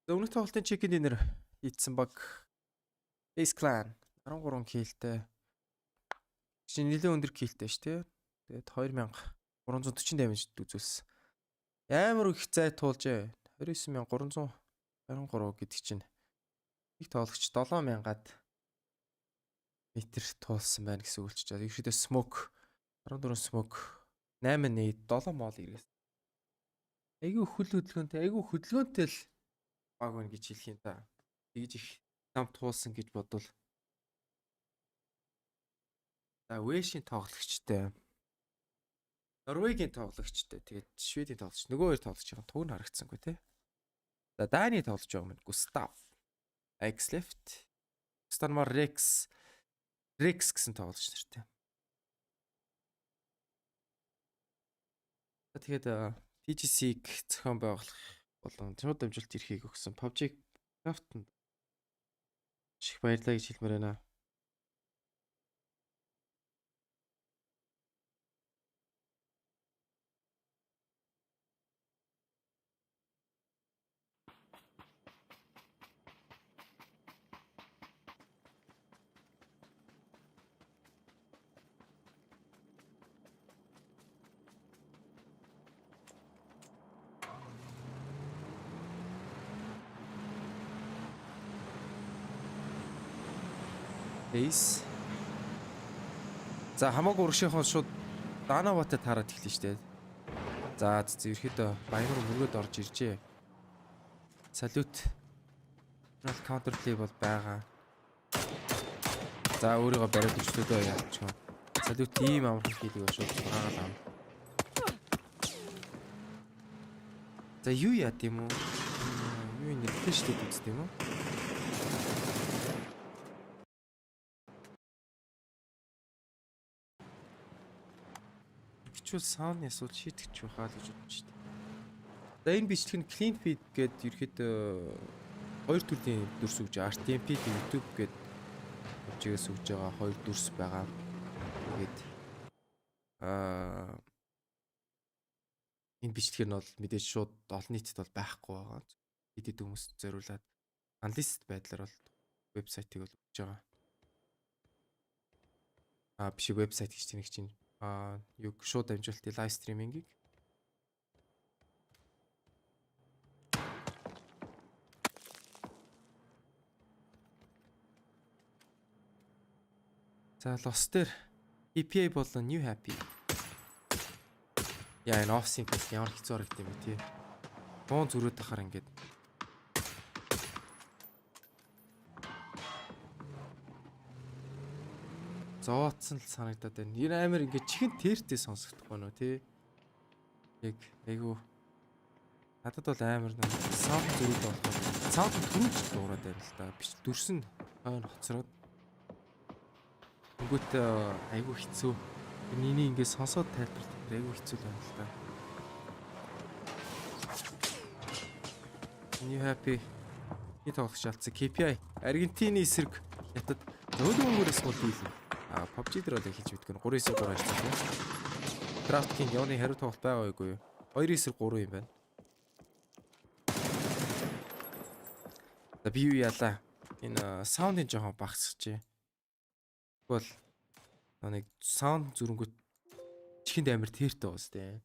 Өнөөдөр тоглолтын чикен динер хийсэн баг Face Clan 13 киллтэй. Чинь нэлээд өндөр киллтэй ш тий. Тэгээд 2340 damage үзүүлсэн. Амар их зай туулжээ. 29323 гэдэг чинь их тоглогч 7000-аад метр туулсан байна гэсэн үг ч жаа. Ерөөдөө smoke 14 smoke 8 нээд 7 мол иргээс. Айгүй хөдөлгөөнтэй л баг байна гэж хэлэх юм да. Тэгж их нам туулсан гэж бодвол. За Вэшийн тоглогчтой. Норвегийн тоглогчтой. Тэгээд Шведийн тоглогч. Нөгөө хоёр тоглогч байгаа туг нь харагдсангүй тий. За Дани тоглож байгаа юм Густав. X-Left. Станмар Rex гэсэн тоглогч нартай. За тэгээд PGC-г зохион байгуулах болон шууд дамжуулалт эрхийг өгсөн PUBG Craft-д их баярлалаа гэж хэлмээр байна. За Ace. За хамаагүй урагшийнхоо шууд Данаватай таарад эхэлнэ штэ. За ерөөхдөө баянур мөргөд орж иржээ. Салют. Нал counter play бол байгаа. За өөрийгөө бариад өчлөөдөө яачих. Салют тийм амархан хийлийг шууд гаргаад ав. За юу яа тийм үү? Юу ингэ флештэй үзт юм уу? Чул сауны асуудал шийдэх ч байхаа л гэж бодож байна. За энэ бичлэг нь clean feed гэдэг ерөөхдөө хоёр төрлийн дүрс өгж байгаа. RTMP YouTube гэдэг хэмжээс өгж байгаа хоёр дүрс байгаа. Тэгээд энэ бичлэг нь бол мэдээж шууд олон нийтэд бол байхгүй байгаа. Хэд хэд хүмүүс зориулаад аналист байдлаар бол вебсайтыг бол өгж байгаа. Биш вебсайт гэж тэнэг чинь юг шууд амжилттай лайв стримингийг за лос дээр EPA болон New Happy яа энэ оф синк ямар хэцүү харагдав юм бэ тий. Бон зүрөөд тахаар ингээд зооцсон л санагдаад байна. Энэ амар ингээд чихэн тэртэй сонсогдох гоо нөө тий. Яг айгу надад бол амар нэг саунд зүрүүд болох. Саунд түрүүч дуурайд байна л да. Бич дүрсэн хойно хоцроод. Тэнгүүт айгу хэцүү. Энийг ингээд сонсоод тайлбарлах айгу хэцүү байна л да. New Happy и тоглох шалтсан KPI Аргентины эсрэг хятад зөөлөнгөрөөс бол дийлэн. PUBG дээр бол хэлж мэдгүй 3-9-3 ажилласан тийм. Draft King явны хариу тоглолт байгаа үгүй юу? 2-9-3 юм байна. За би юу яалаа? Энэ саундын жоохон багасчихжээ. Тэгвэл нэг саунд зүрэнгүүт чихэнд амар тэртэй уус тийм.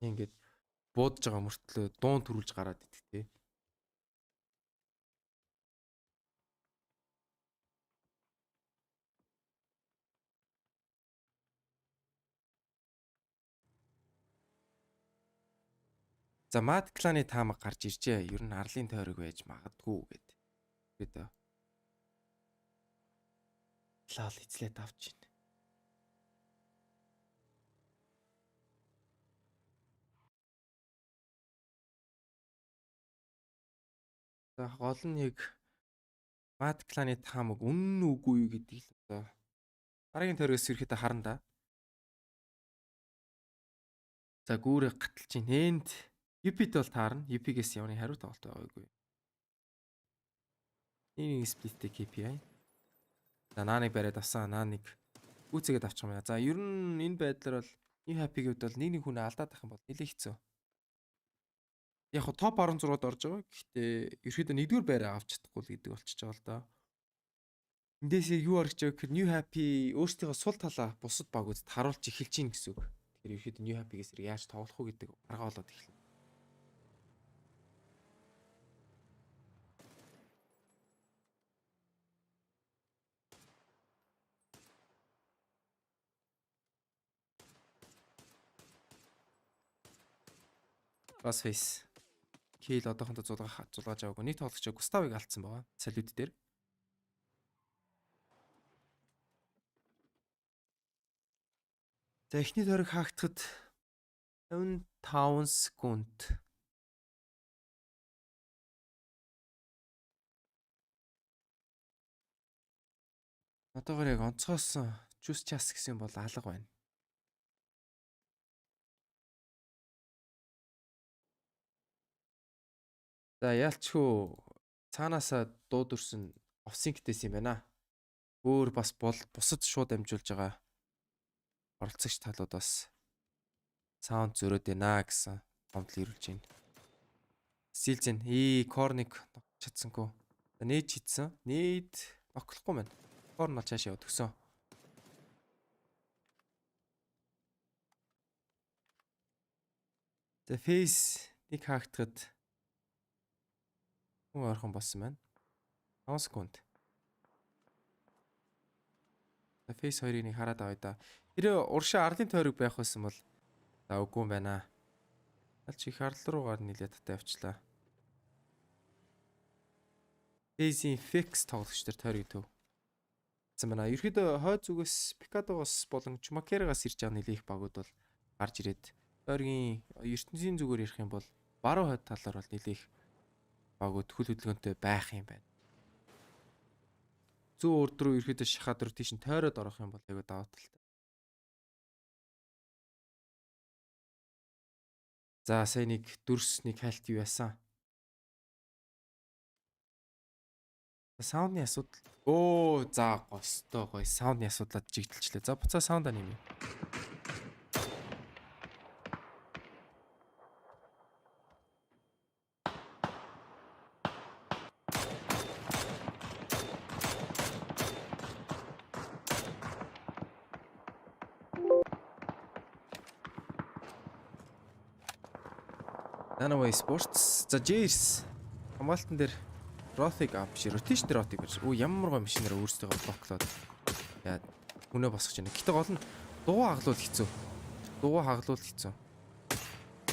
Ингээд буудаж байгаа мөртлөө дуун төрүүлж гараад идэх тийм. За Mad Clan-ы таамаг гарч иржээ. Ер нь арлын тойрог байж магадгүй гэд. Тэгээд лал эзлээд авч байна. За гол нь яг Mad Clan-ы таамаг үнэн үгүй юу гэдгийг л одоо дараагийн тойрогоос ирэхэд харна да. За гүүрээ гаталж чинь энд UP-д бол таарна. UP-гээс явны хариу тоглолт байгаагүй. Нэг сплиттэй KPI. За нааныг бариад авсан. Нааныг үүцгээд авчих юм байна. За ер нь энэ байдлаар бол New Happy-г бол нэг хүнээ алдаад ах юм бол нэлээ хэцүү. Яг хоо топ 16-д орж байгаа. Гэхдээ ерөөдөө нэгдүгээр байраа авч чадахгүй л гэдэг болчихж байгаа л да. Эндээс юу харагч байгаа гэхээр New Happy өөрсдийнхөө сул талаа бусад багуудад харуулж эхэлж гин гэсэн үг. Тэгэхээр ерөөдөө New Happy-гээс яаж тоглох уу гэдэг арга болоод эхэлнэ. Бас фейс. Кейл одоохондоо зулгааж аваагүй. Нийт тоглогч Густавыг алдсан байгаа. Салют дээр. За эхний тойрог хаагдахад 55 секунд. Одоогоор яг онцгойсон чус час гэсэн бол алга байна. За яалчгүй цаанаасаа дуудурсан офсинктэйс юм байна. Өөр бас бусад шууд амжуулж байгаа оролцогч талуудаас саунд зөрөөд байна гэсэн гомдол ирүүлж байна. Силзэн корник чадсангүй. За нээж хийдсэн. Нээд оклохгүй байна. Корн бол цаашаа яваад өгсөн. За фейс нэг хаагдахад хүн ойрхон болсон байна. 5 секунд. Face 2-ыг хараад авъя да. Тэр уршаа арлын тойрог байх байсан бол за үгүй юм байна. Алч их арал руугаар нилээ татаа явчлаа. Face-ийн fix тоглогч төр тойрог төв. За манай ерөөдөө хойд зүгээс Пикадогоос болон Чумакерагаас ирж байгаа нэлээх багууд бол гарч ирээд тойргийн ертөнцийн зүгээр ярих юм бол баруун хойд талаар бол нэлээх багууд хөл хөдөлгөөнтэй байх юм байна. Зүүн урд руу ерөөдөө шахаад руу тийш нь тойроод орох юм бол айгүй даваа талтай. За сая нэг дүрс нэг хальт юу яасан. Саундны асуудал. Оо за гостой гоё саундны асуудлаад жигдэлчлээ. За буцаа саундаа нэмье. Esports. За Jace хамгаалтан дээр Ротиг авч rotation дээр ротиг барьж. Оо ямар гоо машинаар өөрсдөө блоклоод. Яа хүнээ босгож байна. Гэтэ гол нь дуу хаглуул хэцүү. Дуу хаглуул хэцүү.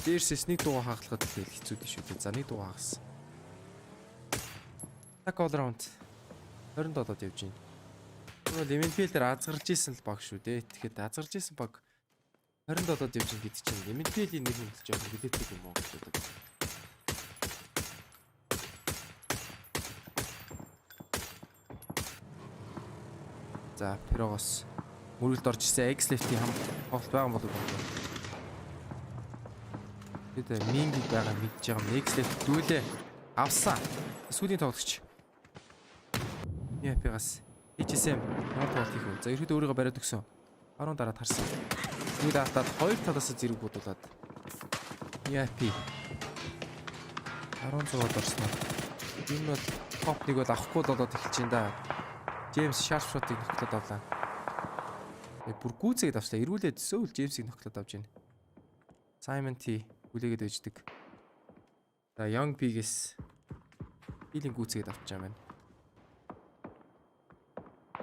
Jace нэг дуу хаглахад л хэцүү дээ шүү дээ. За нэг дуу хагасан. Так all round 27-д явж байна. Тэгвэл MNPL дээр азгарч исэн л баг шүү дээ. Тэгэхэд азгарч исэн баг 27-д явж байгаа гэдэг чинь MNPL-ийн нэг нь болж байгаа билеттэй юм уу гэж боддог. За Пирогос мөрөлд орж ирсэн X-Left-ийн тоглолт байгаа юм болов уу? Тэд Минг байгаа мэдж байгаа X-Left дүүлээ авсан. Сүүлийн тоглогч. PGC HSM ямар тоглолт хийх вэ? За ерөөдөө өөрийгөө бариад өгсөн. Баруун дараад харсан. Нэг даатаад хоёр талаас зэрэг бодуулаад. EIP 16-д орсноо. Энэ бол топ 1 бол авахгүй болоод эхэлж байна да. James sharp shot-ыг нөхлөд авлаа. Бүр гүцээд авчлаа. Эргүүлээд сөүл James-ийг нөхлөд авч байна. Simon T хүлээгээд ээждэг. За Young Pig-с хилийн гүцээд авч байгаа юм байна.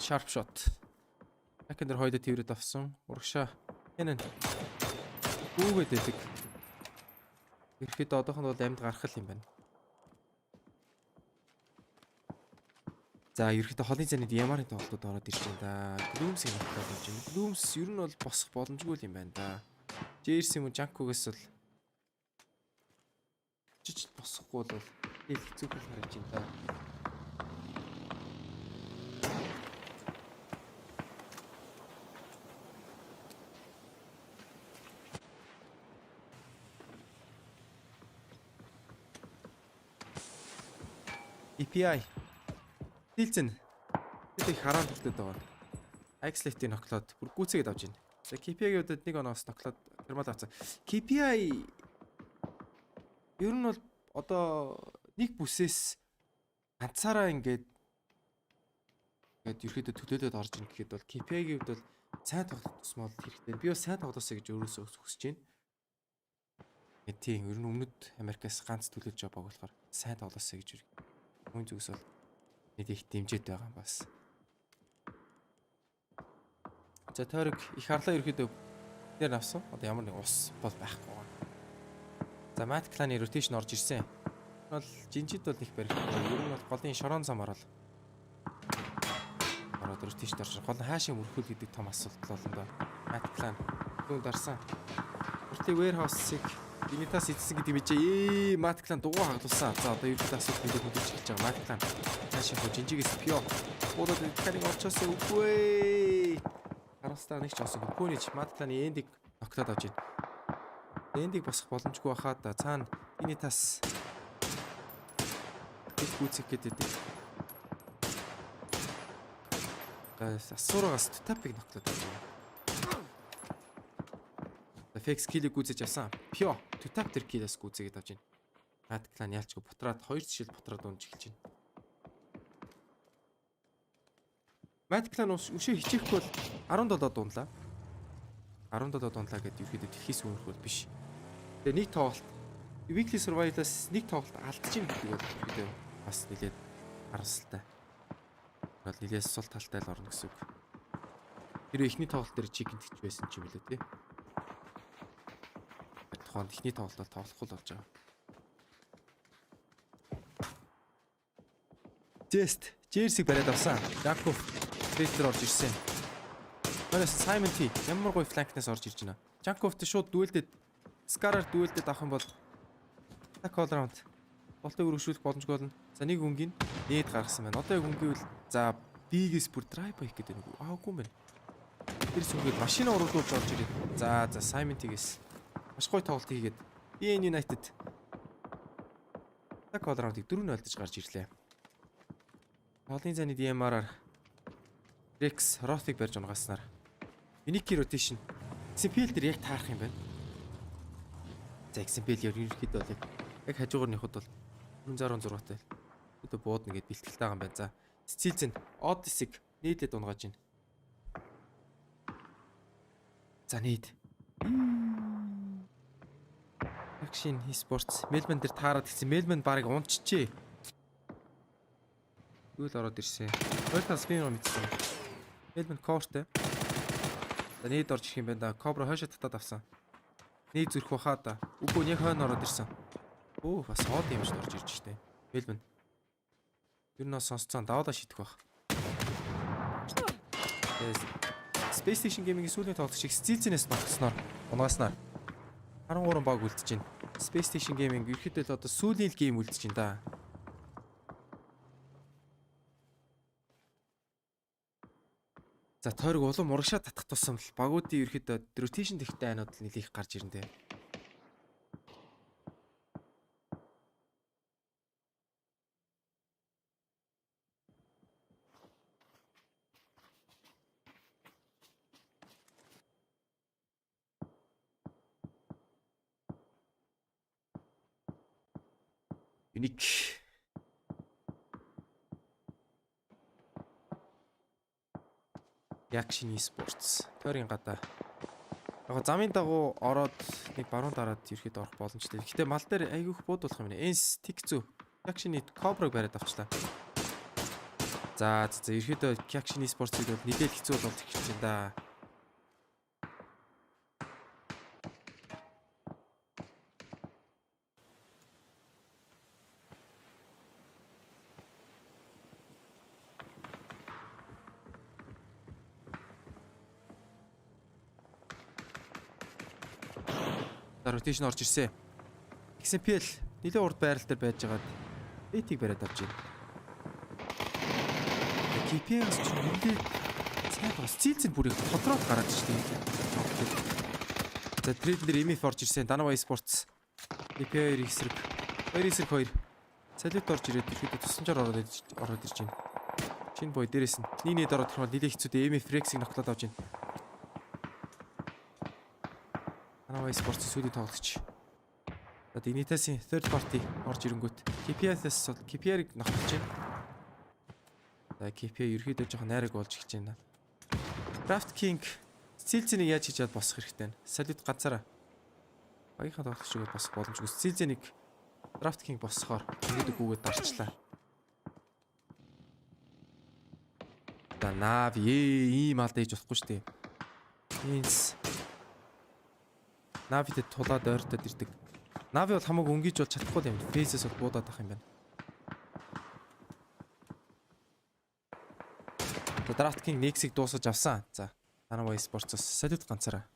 Sharp shot. Хакендер хойдоо тэрвэд авсан. Урагшаа энэ гүгээд байдаг. Ихэд одоохонд бол амьд гарах юм байна. За ерөөхдөө холын зэний ямар тоглолтууд ороод ирж байна да. Blooms-ийг нөхлөд авч байна. Blooms ер нь бол босох боломжгүй юм байна да. Jersey юм Janko-гээс бол жижиг босохгүй бол ил хэцүүхэн харагдаж байна да. EPI Хилцэн тэд хараад хүртээд байгаа. X-Left-ийн ноклоод бүр гүцээд авч байна. За KPI-гийн удаад нэг оноос ноклоод термал авсан. KPI ер нь бол одоо нэг бүсээс ганцаараа ингээд ерөөдөө төлөөлөд орж ин гэхэд бол KPI-гийн хувьд бол сайн тоглох тусмал хэрэгтэй. Би бас сайн тоглосоо гэж өөрөөсөө хүсэж байна. Тийм ер нь өмнөд Америкаас ганц төлөөлж байгаа баг болохоор сайн тоглосоо гэж хүн зүгээс бол нэг их дэмжиж байгаа юм бас. За тойрог их харлаа ерөөдөө дээр авсан. Одоо ямар нэг ус бол байхгүй байна. За Matt Clan-ы rotation орж ирсэн. Бол жинжид бол их барих. Ер нь бол голын шорон замаар бол ороод rotation орж гол хаашаа мөрөхөл гэдэг том асуудал болно доо. Matt Clan түүнд дарсан. Хүртээ warehouse-ыг Димитас эзсэн гэдэг бижээ. Matt Clan дугуй хаглуулсан. За одоо ерөөдөө асуудал хэлээд хөдөлж эхэлж байгаа. Matt Clan хаашаа хөө жинжигээс пио. Бодоод кариг орчоос үгүй. Харастаа нэг ч осоо гүнийч Matt Clan-ы эндийг ногтлоод авч байна. Эндийг босох боломжгүй хаа да. Цаана Димитас их гүцэх гэдэг. Асуураас тапыг ногтлоод авч байна. Фекс килийг гүйцэж авсан. Пио тутап тэр килээс гүйцээгээд авч байна. Matt Clan ялчгүй бутраад хоёр жишээл бутраад унж эхэлж байна. Matt Clan өшөө хичээхгүй бол 17 дунлаа. 17 дунлаа гэдэг ерөөдөө дэлхийс өмнөх бол биш. Тэгээ нэг тоглолт Weekly Survival-аас нэг тоглолт алдчих юм гэдэг бол ерөөдөө бас нэлээд харамсалтай. Бол нэлээд сул талтай л орно гэсэн үг. Тэр ихний тоглолт дээр чикен тэгч байсан ч юм лээ тий. Тухайн ихний тоглолтод тоглохгүй л болж байгаа. Тест Жерсиг бариад авсан. Яков Фрейтер орж ирсэн. Хоёроос Саймон Т ямар гоё фланкнаас орж ирж байна. Жанковт шууд дүүлдээд Скараар дүүлдээд авах юм бол так all round болтыг өргөжүүлэх боломжгүй болно. За нэг өнгийн нээд гаргасан байна. Одоо яг өнгөвэл за бигээс бүр драйв хийх гэдэг нэг аагүй юм байна. Тэр сүнгээд машина оруулуулж орж ирээд. За Саймон Т-гээс маш гоё тоглолт хийгээд BN United так all round-ыг 4-0 алдаж гарч ирлээ. Холын заны DMR-аар Rex Roth-ыг барьж унгааснаар Unique rotation MNPL дээр яг таарах юм байна. За MNPL ерөнхийдөө бол яг хажуугаар нөхөд бол 416-тай. Өдөө буудна гэд бэлтгэлтэй байгаа юм байна. За Steelzen Odyssey-г нийлээд унгааж байна. За нийт Assocation Esports Melbourne дээр таарад гисэн. Melbourne барыг унчжээ. Гүйл ороод ирсэн. Хоёр тал спин мэдсэн. Melbourne court. За нийт орж ирэх юм байна да. Cobra хойшоо татаад авсан. Нийт зүрх бахаа да. Үгүй нэг хойно ороод ирсэн. Оо бас хоод юм шиг орж ирж штэ. Melbourne. Тэр нь сонсцсон даваалаа шийдэх байх. Space Station Gaming-ийн сүүлийн тоглолт шиг Steelzen-ээс багтснаар унгааснаар 13 баг үлдэж байна. Space Station Gaming ерөөхдөө одоо сүүлийн гейм үлдэж байна да. За тойрог улам урагшаа татах тусам л багуудын ерөөхдөө rotation техтэй айнууд л нэлийх гарч ирнэ. Unique Assocation Esports тойргийн гадаа. Яг замын дагуу ороод нэг баруун дараад ерөөд орох боломжтой. Гэтэ мал дээр айгүйх буудуулах юм нэ. Энс тик зүү. Assocation Cobra-г бариад авчлаа. За ерөөдөө Assocation Esports-ийг бол нэлээд хэцүү болж эхэлж байна да. Rotation орж ирсэн. MNPL нэлээд урд байрал дээр байж байгаад эйтиг бариад авч байна. KPS ч нэлээд сайн бас Steelzen бүрийг тодроод гараад штеп. За трейд дээр MF орж ирсэн. Данава Esports KPR эсрэг 2 салют орж ирээд ихэд тусламжаар ороод ирж байна. Шинэ бой дээрээс нь нийт ороод ирэх бол нэлээд хэцүү MF Rex-ийг нотлоод авч байна. Esports сүүлийн тоглогч. За Dignitas-ийн third party орж ирэнгүүт KPS-ээс KPR-ыг ногтолж байна. За KPR ерөөдөө жоохон найраг болж эхэлж байна. Draft King Steelzen-ийг яаж хийж босох хэрэгтэй вэ? Салют ганцаараа. Багийнхаа тоглогчийг босох боломжгүй. Steelzen-ийг Draft King босохоор ерөөдөө гүгээд дарчлаа. За Navi ийм алдаа хийж болохгүй шүү дээ. Инс Navi-д тулаад ойртоод ирдэг. Navi бол хамаагүй өнгөж бол чадахгүй юм. Face-с бол буудаад ах юм байна. За Draft King Next-ийг дуусгаж авсан. За Danava Esports-оос салют ганцаараа.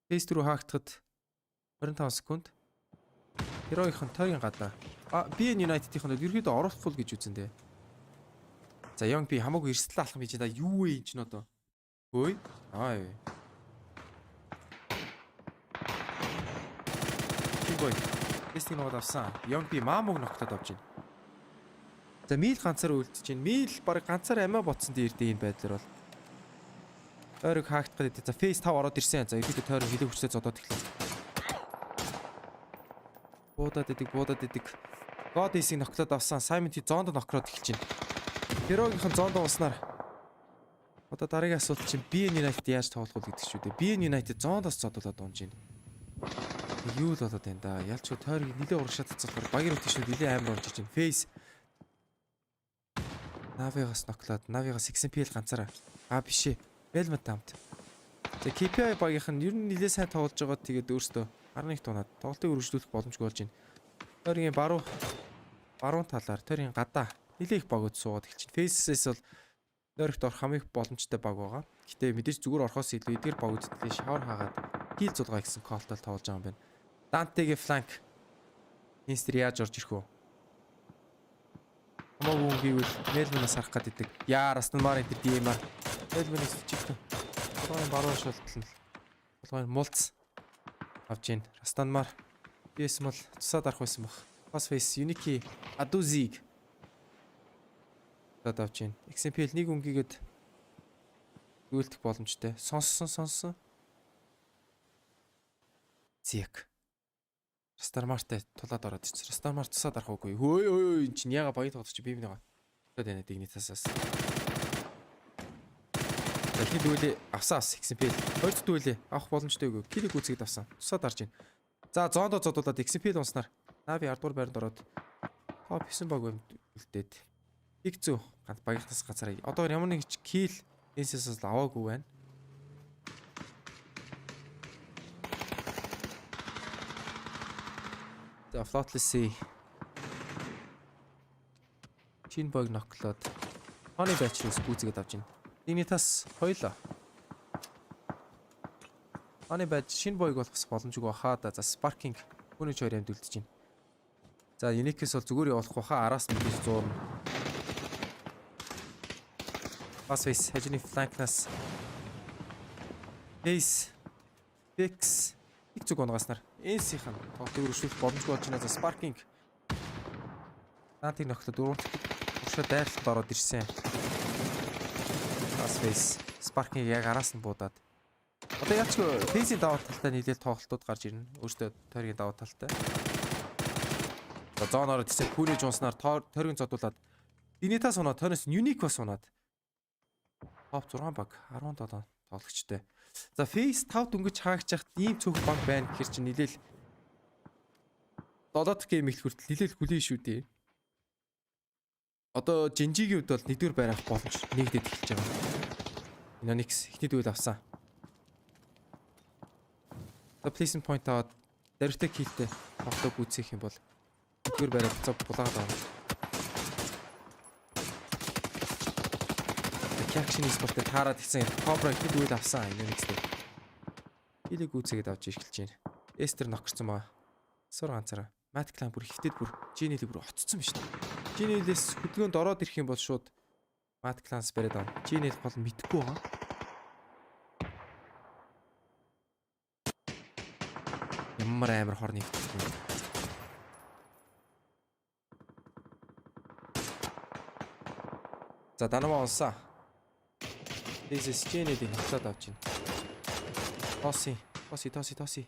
Face руу хаагдахад 25 секунд. Героийн тойргийн гадаа. BN United-ийн нь ерөөдөө оруулахгүй гэж үзэн дээ. За Young B хамаагүй эрсдэл алхам хийж байгаа. Юу вэ энэ ч нөдөө. Хөөе. Аа. Чигой. Тестинг нууд авсан. Young B маамог ногтоод авч байна. За Мил ганцаар үлдэж байна. Мил баг ганцаар амиа ботсон дээр энэ байдлаар бол. Тойрог хаагдах гэдэг. За Face 5 ороод ирсэн. За ерөөдөө тойрог хилээ хүчтэй зодоод эхлэв. Буудаад идэг. God Ace-ийг ногтлоод авсан. Simon T зоонд нокроод эхэлж байна. Герогийнхэн зоонд унснаар одоо дараагийн асуулт чинь BN United яаж тоглох вэ гэдэг шүү дээ. BN United зоондоос зодолоод унж байна. Юу л болоод байна да. Ялч тойрог нилээ урагшаад цацгаар багийн rotation нилээ амар унж чинь. Face Навигаас ноклоод, Навигаас XMPL ганцаараа. Биш ээ. Velvet хамт. За KPI багийнх нь ер нь нэлээд сайн тоглож байгаа. Тэгээд өөртөө 11 тунаад тоглолтыг өргөжлүүлэх боломжгүй болж байна. Тойргийн баруун талаар тойргийн гадаа нэлээд их багууд суугаад эхэлж байна. Faces бол нойрогт орох хамгийн боломжтой баг байгаа. Гэтэ мэдээж зүгээр орохоос илүү эдгээр багууд нэлээд шавар хаагаад хил зулгаа гэсэн колтол тоглож байгаа юм байна. Дантэгийн фланк Инстер яаж орж ирэх вэ? Хамаагүй гэвэл Мелманаас харах гэдэг. Яа, Растанмар энэ димар. Мелманаас чигтэн. Болгоны баруун шултал. Болгоны мулц авж ийн. Растанмар бисмал тусаад арах байсан баг. Пасфейс Юники Адузиг авч ийн. XMPL нэг өнгийгээд үйлдэх боломжтой. Сонссон. Зик. Растармартай тулаад ороод ирсэн. Растармар тусаад арах уугүй. Хөөе энэ чинь яга баяд тоглож чи би бинийгаа. Тод байна дигнитасаас. Эхний дүүлээ авсан XMPL. Хоёр дахь дүүлээ авах боломжтой үгүй. Килиг үзгээд авсан. Тусаад арж байна. За зоондоо зодуулаад XMPL унснаар Нави 10 дугаар байранд ороод топ 9 баг үлдээд. Их зүү ганц багийнхнаас ганцаараа. Одоо ямар нэг кил энэсээс аваагүй байна. За Flotless чин баг ноклоод Honey Batch-ээс гүйцэгээд авч байна. Дигнитас хоёлоо. Honey Batch шинэ боёг болохос боломжгүй баха да. За Sparking хүний ч хоёрын дүлдэж байна. За Unique-с бол зүгээр явуулах баха араас мэдээж зуурна. Pasface хажууны flank-наас Ace Fix их зүг унгааснаар энсийнхэн тоглолтыг өргөжлөх боломжгүй болж байна. За Sparking Дантыг нөхлөд уршаа дайралтанд ороод ирсэн. Pasface Sparking яг араас нь буудаад. Одоо яач Face-ийн даваа талтай нийлээл тоглолтууд гарч ирнэ. Өөртөө тойргийн даваа талтай. За зоон ороод ирсэн Пүний жунснаар тойргийн зодуулаад Динитас унаад тойроос Unique бас унаад. Топ 6 баг 17 тоглогчтой. За Face 5 дөнгөж хаагч яхад ийм цөөх баг байна гэхэр чинь нилээл 7 дахь гейм их хүртэл нилээл хүлээн шүү дээ. Одоо Genji-гийн хувьд бол нэгдүгээр байрах боломж нэгдэд эхэлж байгаа. Inonix ихний дүүл авсан. За placement point аваад дэрвтэй килтэй тоглолтоо гүйцэх юм бол нэгдүгээр байраа буцаа булаагаад байна. Action Esports-тэй таарад гисэн Cobra ихний дүүл авсан Inonix-тэй. Хилийг гүйцээгээд авч эхэлж байна. Эстер нокорсон баа. Сур ганцаараа. Matt Clan бүр хөвтөд бүр Genie-ийг бүр оцсон биш үү? Genie-лээс хөдөлгөөнд ороод ирэх юм бол шууд Matt Clan-с бариад авна. Genie-ийг бол мэдгүй байгаа. Ямар амар хорны хөвтөлгөө. За данамаа унсаа. This Genie-ийг хатаад авч байна. Тоси.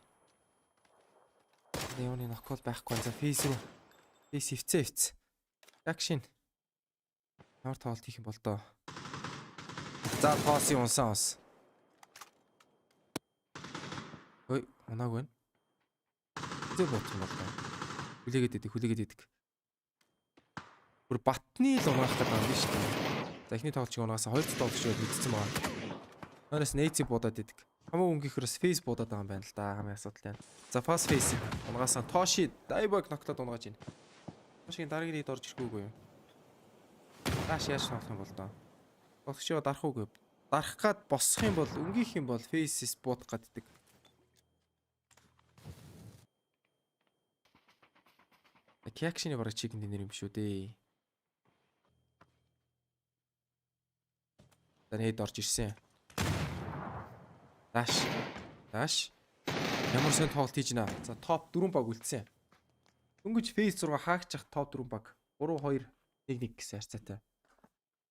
Неоны нокол байхгүй. За Face руу. Face хөвцөө. Action. Ямар тоглолт хийх юм бол доо. За Тоси унсан ус. Ой, унаагүй байна. Зөө бодсон бол доо. Хүлээгээд идэг. Бүр батны л унаах гэдэг юм биш үү? За эхний тоглолтыг унаасаа 2 тоглолт шиг мэдсэн байгаа. Хойноос Nazi буудаад идэг. Хамаагүй өнгийнхөөс Face буудаад байгаа юм байна л да. Хамгийн асуудал байна. За Fast Face унгасаа Toshi Daibag ноклоод унгааж байна. Тошигийн дараагийн рейд орж ирэхгүйгүй юу? Тааш яаж тоглох юм бол доо. Болгочоо дарах уугүй. Дарах гад босох юм бол өнгийнх юм бол Faces буудах гад идэг. Action-ийн бараг чигэнд нэр юм шүү дээ. Рейд орж ирсэн. Даш. Ямар сэн тоглолт хийж байна. За топ 4 баг үлдсэн. Дөнгөж Face 6 хаагчих топ 4 баг 3-2-1-1 гэсэн харьцаатай.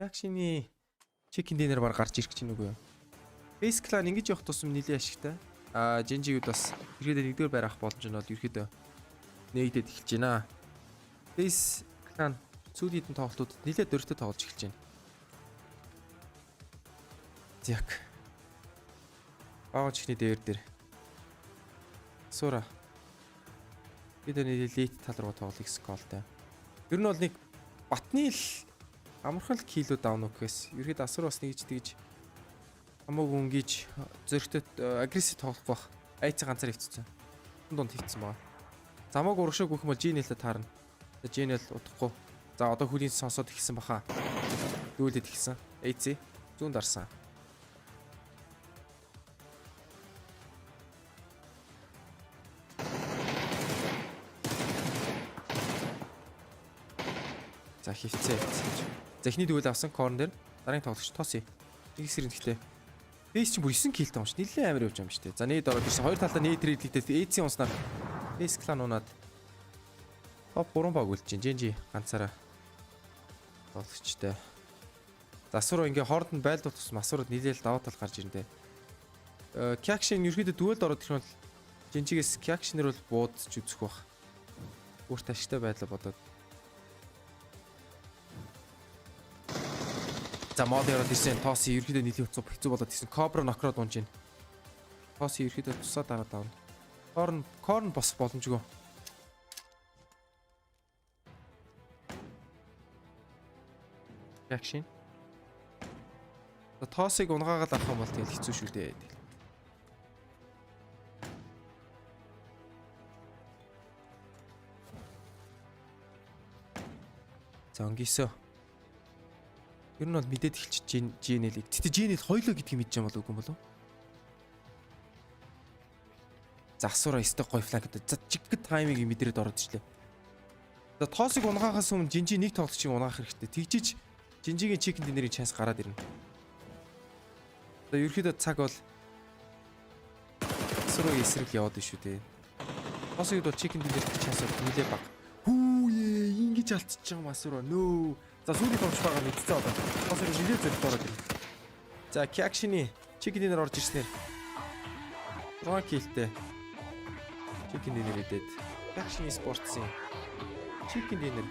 Action-ийн чекин динер баг гарч ирэх чинь үгүй юу? Face Clan ингэж явах тусам нэлээд ашигтай. Genji-гүүд бас ерөөдөө нэгдүгээр байр авах боломж нь бол ерөөдөө нэгдэд эхэлж байна. Face Clan сүүлийн тоглолтууд нэлээд дөрөвтэй тоглож эхэлж байна. Зяк. Баачихны дээр. Сура. Бид нэг элит тал руу тоглох сколтой. Ер нь бол нэг батны л амархан л килүүд авна уу гэхээс ерөөд асар бас нэгж тэгж хамаагүй өнгийж зөрөгтэй агрессив тоглох бах. Айц ганцаар хөвцсөн. Дунд хөвцсөн байгаа. Замааг урагшаа гүөх юм бол G-нэлээ таарна. G-нэл удахгүй. За одоо хүлийн сонсоод ихсэн баха. Дүүлээд ихсэн. AC зүүн дарсан. За хөвцөө. Захны дүүл авсан корн дээр дараагийн тоглогч Тоси. Нэг сэрэн гэхдээ Бэйс чи бүр 9 киллтэй юм ш. Нилээ амар явж байгаа юм штэ. За нээд ороод ирсэн. Хоёр талаа нээд трейдлэгдээ AC унснаар Бэйс клан унаад топ 3 баг үлж чинь. Жэнжи ганцаараа тоглогчтой. Засвар ингээ хооронд нь байлдуулах тусам асуурууд нилээл даваа тал гарч ирэндээ. Кякшин ерөөдөө дүүлд ороод ирэх нь Жэнжигээс Кякшинэр бол буудаж үзэх бах. Бүрт ашигтай байлаа бодоод. За мод яраад ирсэн Тоси ерөөдөө нилийн уцаа хэцүү болоод ирсэн. Кобра нокроод унж ийн. Тоси ерөөдөө тусаа дараад авна. Корн босох боломжгүй. Reaction. За Тосиг унгаагаад авах юм бол тэгэл хэцүү шүү дээ. За өнгөсөө. Ер нь бол мэдээд эхэлчихэж G-нэлийг. Тэгтээ G-нэл хоёлоо гэдгийг мэдэж байгаа болов уу болов? За асуура өстэй гой флаг гэдэг. За жиггэд таймыг мэдрээд ороод ирлээ. За Тосыг унгаагаас өмнө Жинжи нэг тоглогчийг унгаах хэрэгтэй. Тэгжиж Жинжигийн чикэн динерийн чанс гараад ирнэ. За ерөөхдөө цаг бол асуура эсрэг яваад шүү дээ. Тосыг бол чикэн динерийн чанс нэлээ бага. Хүүе ингэж алдчихж байгаа асуура. Нөө. За сүүлийн тоглож байгаа мэдцээ одоо. Тосыг нэлээ зөв ороод ирнэ. За Кякшины чикэн динер орж ирснээр 6 киллтэй. Чикэн динер идээд Kyakshin Esports-ийн чикэн динер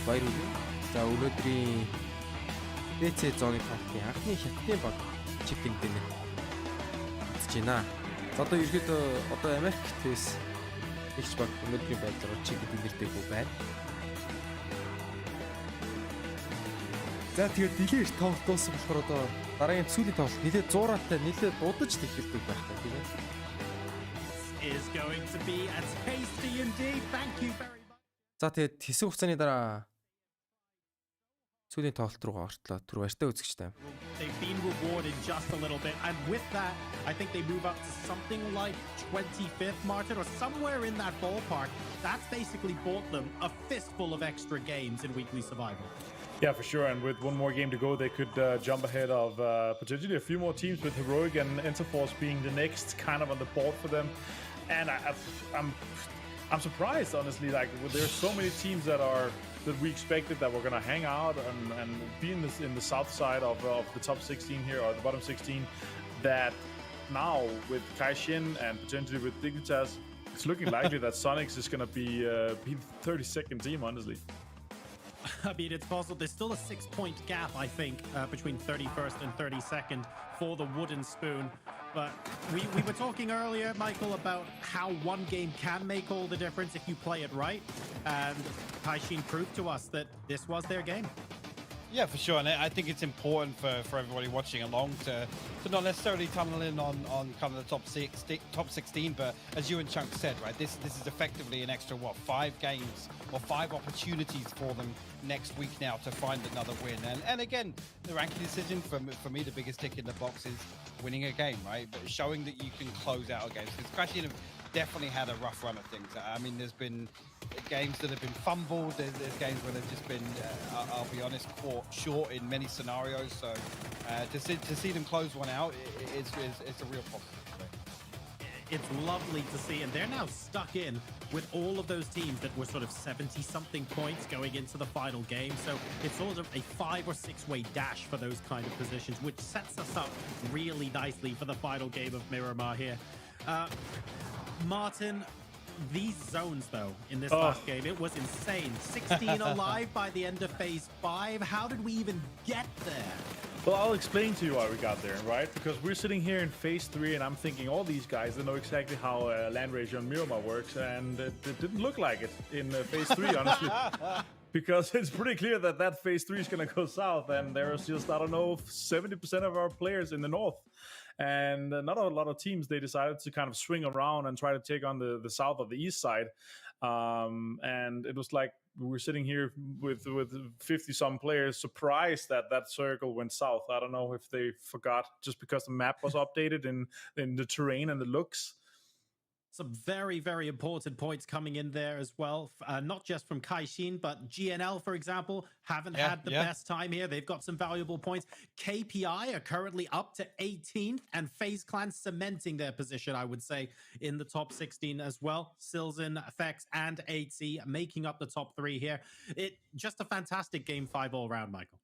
баяр уу. За өнөөдрийн DC зооны тоглолтын анхны хятадын баг чикэн динер хийж байна. За одоо ерөөдөө одоо Америктээс ихч баг өнөөдрийн байдлаар чикэн динертэйг байна. За тэгээд нилээ их тоглолт дууссан болохоор одоо дараагийн сүүлийн тоглолт нилээ 100-аатай нилээ дуудаж тэхэлдэг байх та тийм ээ. Is going to be as tasty indeed. Thank you very much. За тэгээд хэсэг хугацааны дараа сүүлийн тоглолт руугаа ортлоо. Түр баяртай үзэгчтэй. They've been rewarded just a little bit, and with that, I think they move up to something like 25th, Martin, or somewhere in that ballpark. That's basically bought them a fistful of extra games in weekly survival. Yeah, for sure. And with one more game to go, they could jump ahead of potentially a few more teams, with Heroic and Interforce being the next kind of on the board for them. And I'm surprised, honestly. Like there's so many teams that we expected that were gonna hang out and be in the south side of the top 16 here, or the bottom 16. That now with Kaishin and potentially with Dignitas, it's looking likely that Sonics is gonna be the 32nd team, honestly. I mean, it's possible. There's still a 6-point gap, I think, between 31st and 32nd for the wooden spoon. But we were talking earlier, Michael, about how one game can make all the difference if you play it right. And Kaishin proved to us that this was their game. Yeah, for sure. And I think it's important for everybody watching along to not necessarily tunnel in on kind of the top 16, but as you and Chunk said, right, this is effectively an extra, 5 games or 5 opportunities for them next week now to find another win. And again, the ranking decision, for me, the biggest tick in the box is winning a game, right? But showing that you can close out a game. Because Crashing have definitely had a rough run of things. I mean, there's been games that have been fumbled. There's games where they've just been, I'll be honest, caught short in many scenarios. So to see them close one out, it's a real positive. It's lovely to see, and they're now stuck in with all of those teams that were sort of 70-something points going into the final game. So it's sort of a 5 or 6-way dash for those kind of positions, which sets us up really nicely for the final game of Miramar here. Martin, these zones, though, in this last game, it was insane. 16 alive by the end of Phase 5. How did we even get there? Well, I'll explain to you why we got there, right? Because we're sitting here in Phase 3, and I'm thinking all these guys, they know exactly how land ratio on Miramar works, and it didn't look like it in Phase 3, honestly. because it's pretty clear that phase 3 is going to go south, and there's just, I don't know, 70% of our players in the north. And not a lot of teams, they decided to kind of swing around and try to take on the south or the east side. And it was like we were sitting here with 50-some players, surprised that circle went south. I don't know if they forgot just because the map was updated in the terrain and the looks. Some very, very important points coming in there as well. Not just from Kaishin, but GNL, for example, haven't had the best time here. They've got some valuable points. KPI are currently up to 18th, and FaZe Clan cementing their position, I would say, in the top 16 as well. Silzen, Fex, and 8C making up the top 3 here. It just a fantastic Game 5 all around, Michael.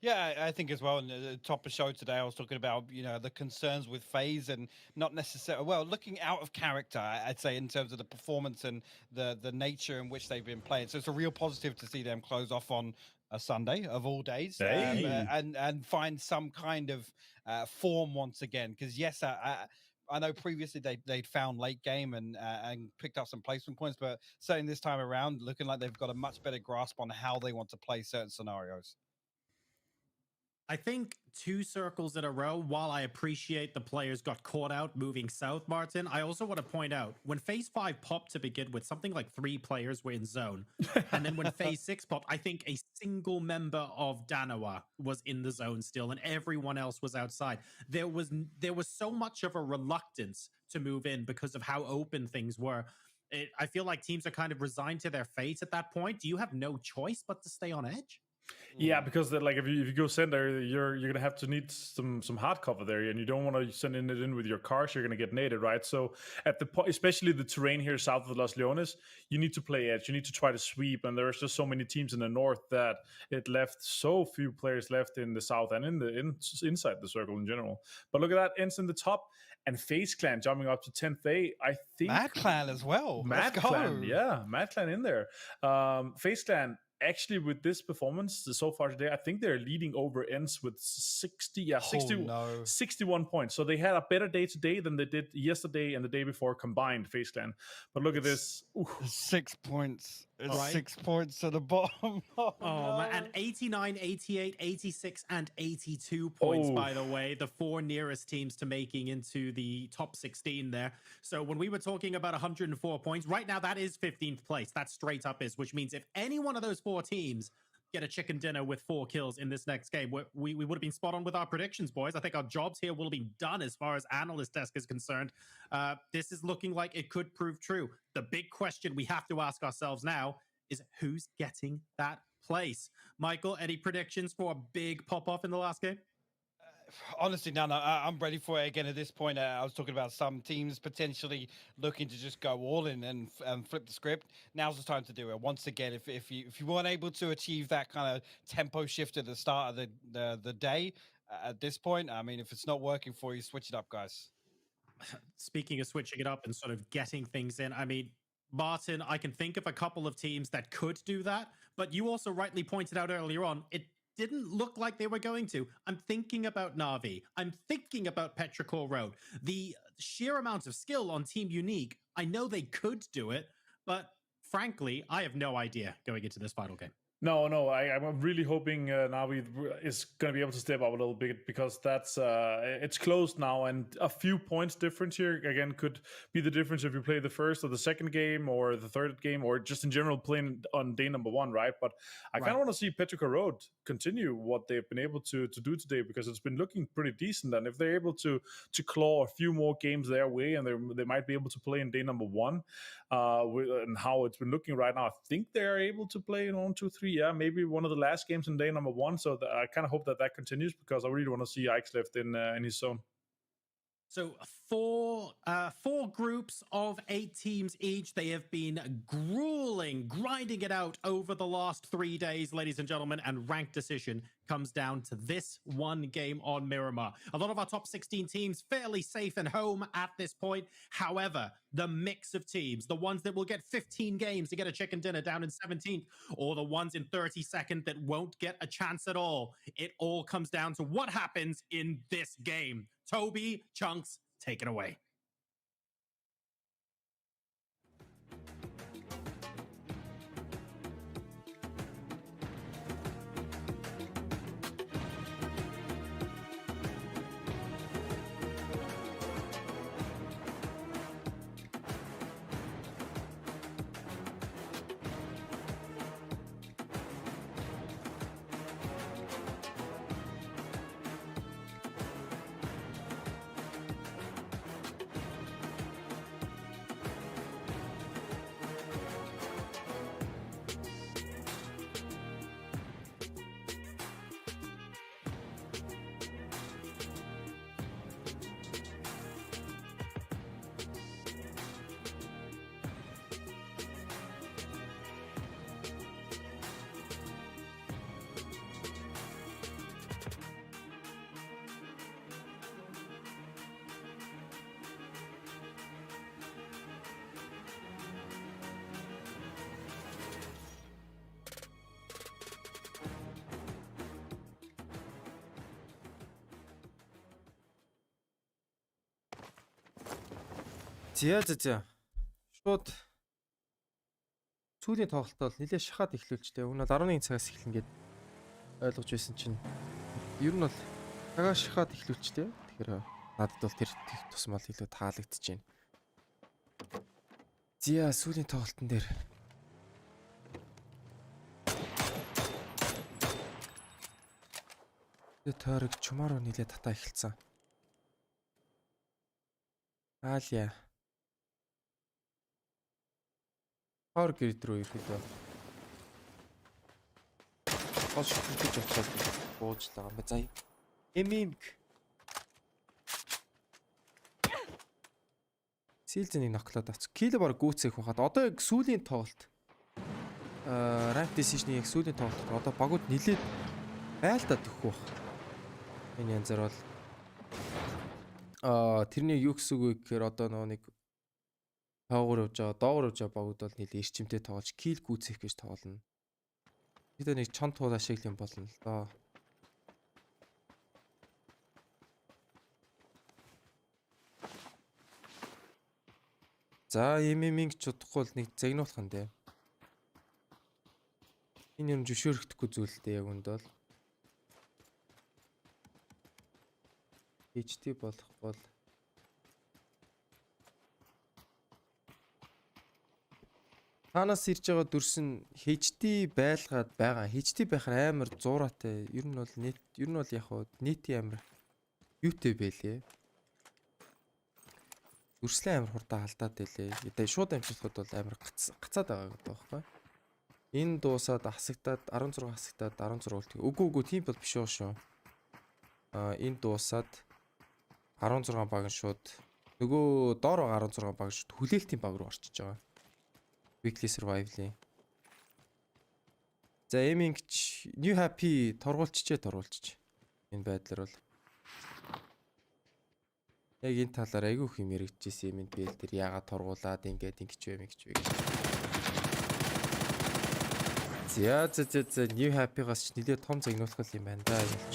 Yeah, I think as well. In the top of show today, I was talking about, the concerns with FaZe and not necessarily, looking out of character, I'd say, in terms of the performance and the nature in which they've been playing. So it's a real positive to see them close off on a Sunday of all days, and find some kind of form once again. Because yes, I know previously they'd found late game and picked up some placement points, but certainly this time around, looking like they've got a much better grasp on how they want to play certain scenarios. I think 2 circles in a row, while I appreciate the players got caught out moving south, Martin, I also want to point out when phase 5 popped to begin with, something like 3 players were in zone. And then when phase 6 popped, I think a single member of Danawa was in the zone still, and everyone else was outside. There was so much of a reluctance to move in because of how open things were. I feel like teams are kind of resigned to their fate at that point. Do you have no choice but to stay on edge? Yeah, because like if you go center, you're gonna have to need some hard cover there, and you don't want to send it in with your cars. You're gonna get naded, right? So at the point, especially the terrain here south of Los Leones, you need to play edge. You need to try to sweep, and there's just so many teams in the north that it left so few players left in the south and inside the circle in general. But look at that, ends in the top. And FaZe Clan jumping up to 10th A, I think. Mad Clan as well. Mad Clan, yeah, Mad Clan in there. FaZe Clan, actually, with this performance so far today, I think they're leading over ends with 61 points. So they had a better day today than they did yesterday and the day before combined, FaZe Clan. But look at this. Ooh. 6 points. It's 6 points at the bottom. Man. And 89, 88, 86, and 82 points, by the way. The 4 nearest teams to making into the top 16 there. So when we were talking about 104 points, right now that is 15th place. That straight up is, which means if any one of those 4 teams get a chicken dinner with 4 kills in this next game, we would have been spot on with our predictions, boys. I think our jobs here will be done as far as analyst desk is concerned. This is looking like it could prove true. The big question we have to ask ourselves now is who's getting that place? Michael, any predictions for a big pop-off in the last game? Honestly, no, I'm ready for it again at this point. I was talking about some teams potentially looking to just go all in and flip the script. Now's the time to do it. Once again, if you weren't able to achieve that kind of tempo shift at the start of the day, at this point, I mean, if it's not working for you, switch it up, guys. Speaking of switching it up and sort of getting things in, I mean, Martin, I can think of a couple of teams that could do that, but you also rightly pointed out earlier on, it didn't look like they were going to. I'm thinking about Na'Vi. I'm thinking about Petrichor Road. The sheer amount of skill on Team Unique, I know they could do it, but frankly, I have no idea going into this final game. No, I'm really hoping Na'Vi is going to be able to step up a little bit, because that's it's closed now, and a few points difference here again could be the difference if you play the first or the second game or the third game, or just in general playing on day number 1, right? But I kind of want to see Petrichor Road continue what they've been able to do today, because it's been looking pretty decent, and if they're able to claw a few more games their way, and they might be able to play in day number 1, and how it's been looking right now, I think they're able to play in 1, 2, 3. Yeah, maybe one of the last games in day number 1. So I kind of hope that continues, because I really want to see Ike's left in his zone. So 4 groups of 8 teams each. They have been grueling, grinding it out over the last 3 days, ladies and gentlemen, and ranked decision comes down to this one game on Miramar. A lot of our top 16 teams fairly safe and home at this point. However, the mix of teams, the ones that will get 15 games to get a chicken dinner down in 17th, or the ones in 32nd that won't get a chance at all, it all comes down to what happens in this game. Toby, Chunks, take it away. За. Шууд сүүлийн тоглолт бол нэлээд шахаад эхлүүлжтэй. Өмнө нь 11 цагаас эхэлнэ гэд ойлгож байсан чинь ер нь бол цагаа шахаад эхлүүлжтэй. Тэгэхээр надад бол тэр тусмал илүү таалагдчихэв байна. За сүүлийн тоглолтын дээр тойрог чумааруу нэлээд татаа эхэлсэн. Аалия. Power grid руу ирэхдээ гол шилжиж очоод буужлаа юм ба заяа. Эмимг. Силзэнийг ноклоод авц. Кил баг гүцээх хахад одоо яг сүүлийн тоглолт rank decision-ийн яг сүүлийн тоглолт одоо багууд нилээд байлдаад өгөх байх. Энэ янзаар бол тэрний юу гэсэн үг вэ гэхээр одоо нэг доогуур явж байгаа багууд бол нэлээд эрчимтэй тоглож кил гүцэх гэж тоглоно. Тэд нэг чон туул ашиглах юм болно л доо. За эмиминг чудахгүй л нэг загнуулах юм дээ. Энэ юм зөвшөөрөгдөхгүй зүйл дээ яг үнд бол. HD болох бол танаас ирж байгаа дүрс нь HD байлгаад байгаа. HD байхаар амар зуураатай. Ер нь бол яг нийтийн амар юутэй байлээ. Дүрслээ амар хурдан алдаад байлээ. Одоо шууд амжилтууд бол амар гацаад байгаа гэдэг байхгүй. Энэ дуусаад хасагдаад 16 хасагдаад 16 үлдэх. Үгүй тийм бол биш шүү. Энэ дуусаад 16 баг нь шууд нөгөө доор байгаа 16 баг шууд хүлээлтийн баг руу орчиж байгаа. Weekly survival-ийн. За эмингч new happy торгуулччээ. Энэ байдлаар бол яг энэ талаар айгүй их юм яригдчихсэн MNPL дээр яагаад торгуулаад ингэж вэ гэж. За new happy-гаас ч нэлээд том загнуулах юм байна да ялч.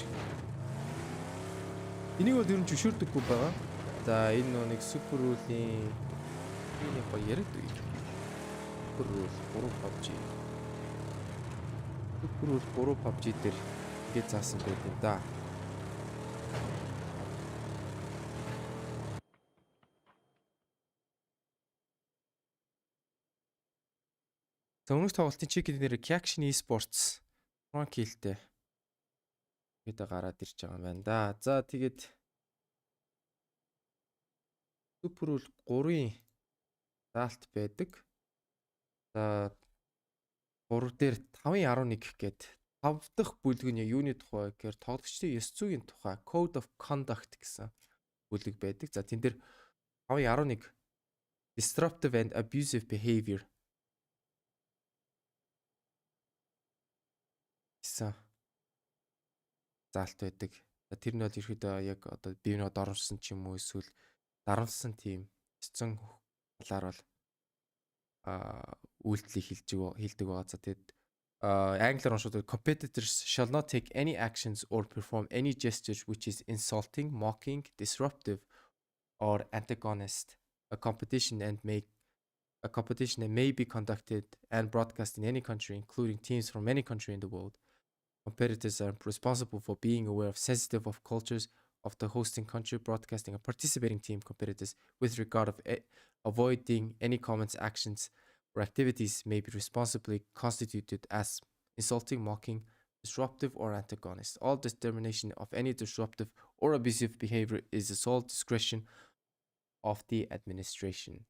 Энийг бол ер нь зөвшөөрдөггүй байгаа. За энэ нэг супер руулийн энэ гоё яриад үү. Супер рул 3 PUBG. Супер рул 3 PUBG дээр ингэж заасан байт юм да. За өмнөх тоглолтын чекийн нэр Assocation Esports Monkey-тэй гэдэг гараад ирж байгаа юм байна да. За тэгээд Супер рул 3-ын даалт байдаг. За 3 дээр 5.11 гээд 5 дахь бүлэг нь юуны тухай гэхээр тоглогчдын ёс зүйн тухай Code of Conduct гэсэн бүлэг байдаг. За тэн дээр 5.11 Disruptive and Abusive Behavior гэсэн заалт байдаг. За тэр нь бол ерөөдөө яг одоо бивнод оруулсан ч юм уу эсвэл дарамтсан тийм эцэн талаар бол үйлдэлийг хийдэг байгаа. За тэгэд англиар уншдаг competitors shall not take any actions or perform any gestures which is insulting, mocking, disruptive or antagonist a competition and may be conducted and broadcast in any country including teams from any country in the world. Competitors are responsible for being aware of sensitive of cultures of the hosting country, broadcasting and participating team competitors with regard of avoiding any comments, actions or activities may be responsibly constituted as insulting, mocking, disruptive or antagonist. All determination of any disruptive or abusive behavior is the sole discretion of the administration.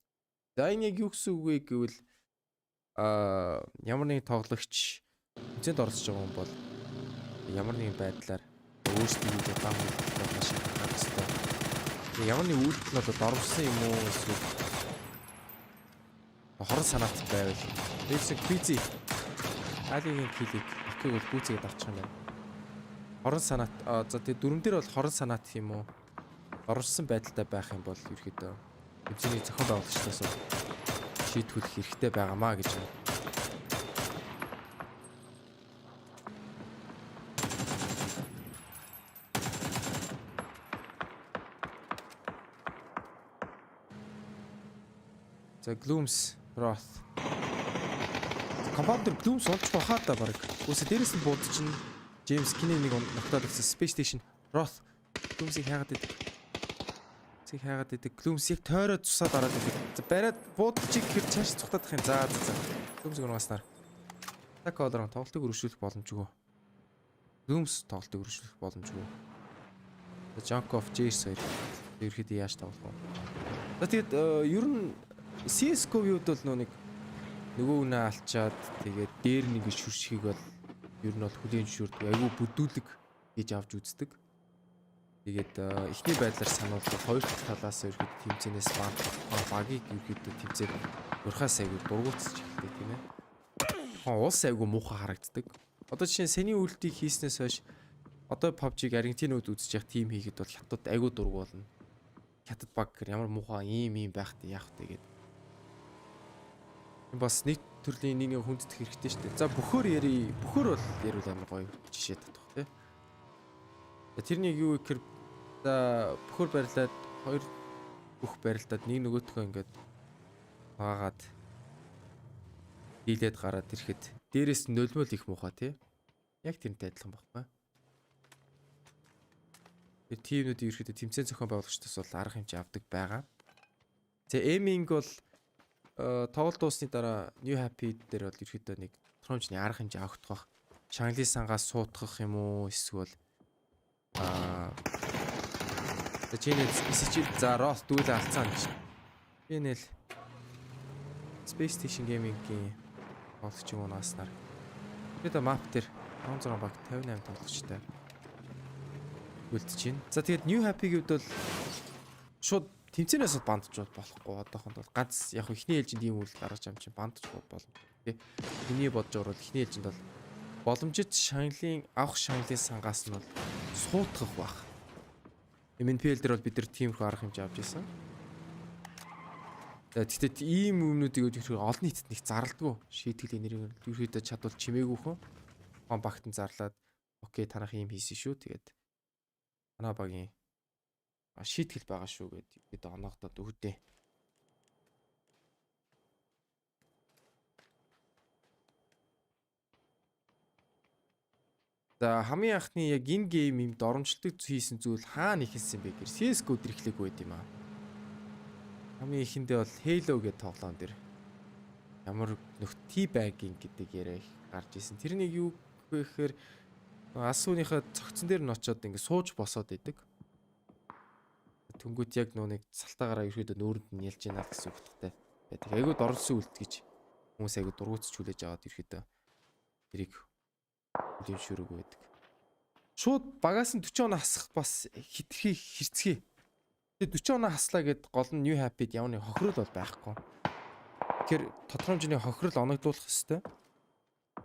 За энэ яг юу гэсэн үг вэ гэвэл ямар нэгэн тоглогч эцэнд оролцож байгаа хүн бол ямар нэгэн байдлаар өөрсдөө даам үйлдэл маш их харах хэрэгтэй. Ямар нэг үйлдэл одоо дорвсон юм уу эсвэл хорон санаатай байвал Эсэг PGC алигийн килийг ихийг бол гүйцэгээд авчих юм байна. Хорон санаат за тэгээ дөрөн дээр бол хорон санаат юм уу дорвсон байдалтай байх юм бол ерөөдөө эзний зохион байгуулагчдаас шийдвэрлэх хэрэгтэй байгаамаа гэж байна. За Glooms, Roth. Компаундер Glooms олж бахаа та баг. Үсэ дээрээс нь бууд чинь James Kinney нэг ногтоод өгсөн Space Station Roth. Gloomsийг хайгаад идэг. Цэг хайгаад идэг. Glooms яг тойроо цусаад ороод идэг. За бариад бууд чиг хэр цааш цухтаадах юм. За. Glooms-ийг ургаснаар. Таколор тоглолтыг өргөжүүлэх боломжгүй. Glooms тоглолтыг өргөжүүлэх боломжгүй. За Junk of Jace хоёр. Ерхэд яаж тоглох вэ? За тэгээд ер нь CS:GO-д бол нэг нөгөө үнэ алчаад тэгээд дээр нэг шүршгийг бол ер нь бол хүлийн шүрдэг. Айгүй бүдүүлэг гэж авч үздэг. Тэгээд эхний байдлаар сануулдаг хоёр талаас ерхэд тэмцэнээс багийг ерхэд тэмцээд урхаас айгүй дургуутсаж эхэлдэг тийм ээ. Уус айгүй муухай харагддаг. Одоо жишээ нь сэний үйлдэлийг хийснээс хойш одоо PUBG-г Аргентинууд үзэж явах тим хийгээд бол хятад айгүй дургуулна. Хятад баг гэр ямар муухай ийм байх вэ яах вэ гэдэг. Бас нэг төрлийн нэг хүндэтгэх хэрэгтэй шүү дээ. За бөхөр ярий. Бөхөр бол ярил амар гоё жишээ татах тий. За тэрнийг юу гэхээр за бөхөр барилаад хоёр бүх барилдаад нэг нөгөөтгөө ингээд баагаад дийлээд гараад ирэхэд дээрээс нөлмөл их муухай тий. Яг тэрнтэй адилхан байхгүй. Тэр тимнүүдийн ерөөдөө тэмцээн зохион байгуулагчдаас бол арга хэмжээ авдаг байгаа. За aiming бол тоглолт дуусны дараа New Happy дээр бол ерөөдөө нэг тромчны арга хэмжээ авах бах. Шангли сангаас суутгах юм уу эсвэл Чиний эсчил за Roth дүүлээ алцсан гэж. Би нэл Space Station Gaming-ийн тоглогч юм уунаснаар. Би та map дээр 16 баг 58 тоглогчтой үлдэж байна. За тэгээд New Happy-г бол шууд тэмцэнээс бандж болохгүй одоохонд бол ганц яг ихний ээлжинд ийм үйл гаргаж ам чинь бандж болно. Тэ. Миний бодож орвол ихний ээлжинд бол боломжит шанглын авах шанглын сангаас нь бол суутгах байх. MNPL дээр бол бид нар тийм их арга хэмжээ авч ирсэн. За тэгтээ ийм өмнүүдийг олон нийтэд нэг зарлдгүй шийтгэлийн нэрийг ерөөдөө чадвал чимээгүй хөө. Хон багтан зарлаад окей танах ийм хийсэн шүү. Тэгээд танаа багийн шийтгэл байгаа шүү гэдэг бид оноогдоод өгдөө. За хамгийн анхны яг энэ гейм юм доромжлдог хийсэн зүйл хаана ихэлсэн бэ гэхээр CS:GO дэрхлэг байд юм аа. Хамгийн ихэндээ бол Halo гэдэг тоглоом дэр ямар нөхд T-bagging гэдэг яриа гарч исэн. Тэрнийг юу гэхээр Асууныхаа цогцон дээр нь очиод ингэ сууж босоод идэг. Тэнгүүт яг нууник цалтаагаараа ерөөдөө нүүрэнд нь ялж яана гэсэн утгатай байдаг. Айгуу дорсон үлд гэж хүмүүс айгуу дургуутч хүлээж аваад ерөөдөө тэрийг үдийн шүрэг байдаг. Шууд багаас нь 40 оноо хасах бас хитрхи хэрцгий. Тэгээ 40 оноо хаслаа гэд гол нь New Happy-д ямар нэг хохирол бол байхгүй. Тэгэхээр тодорхой хэмжээний хохирол оногдуулах ёстой.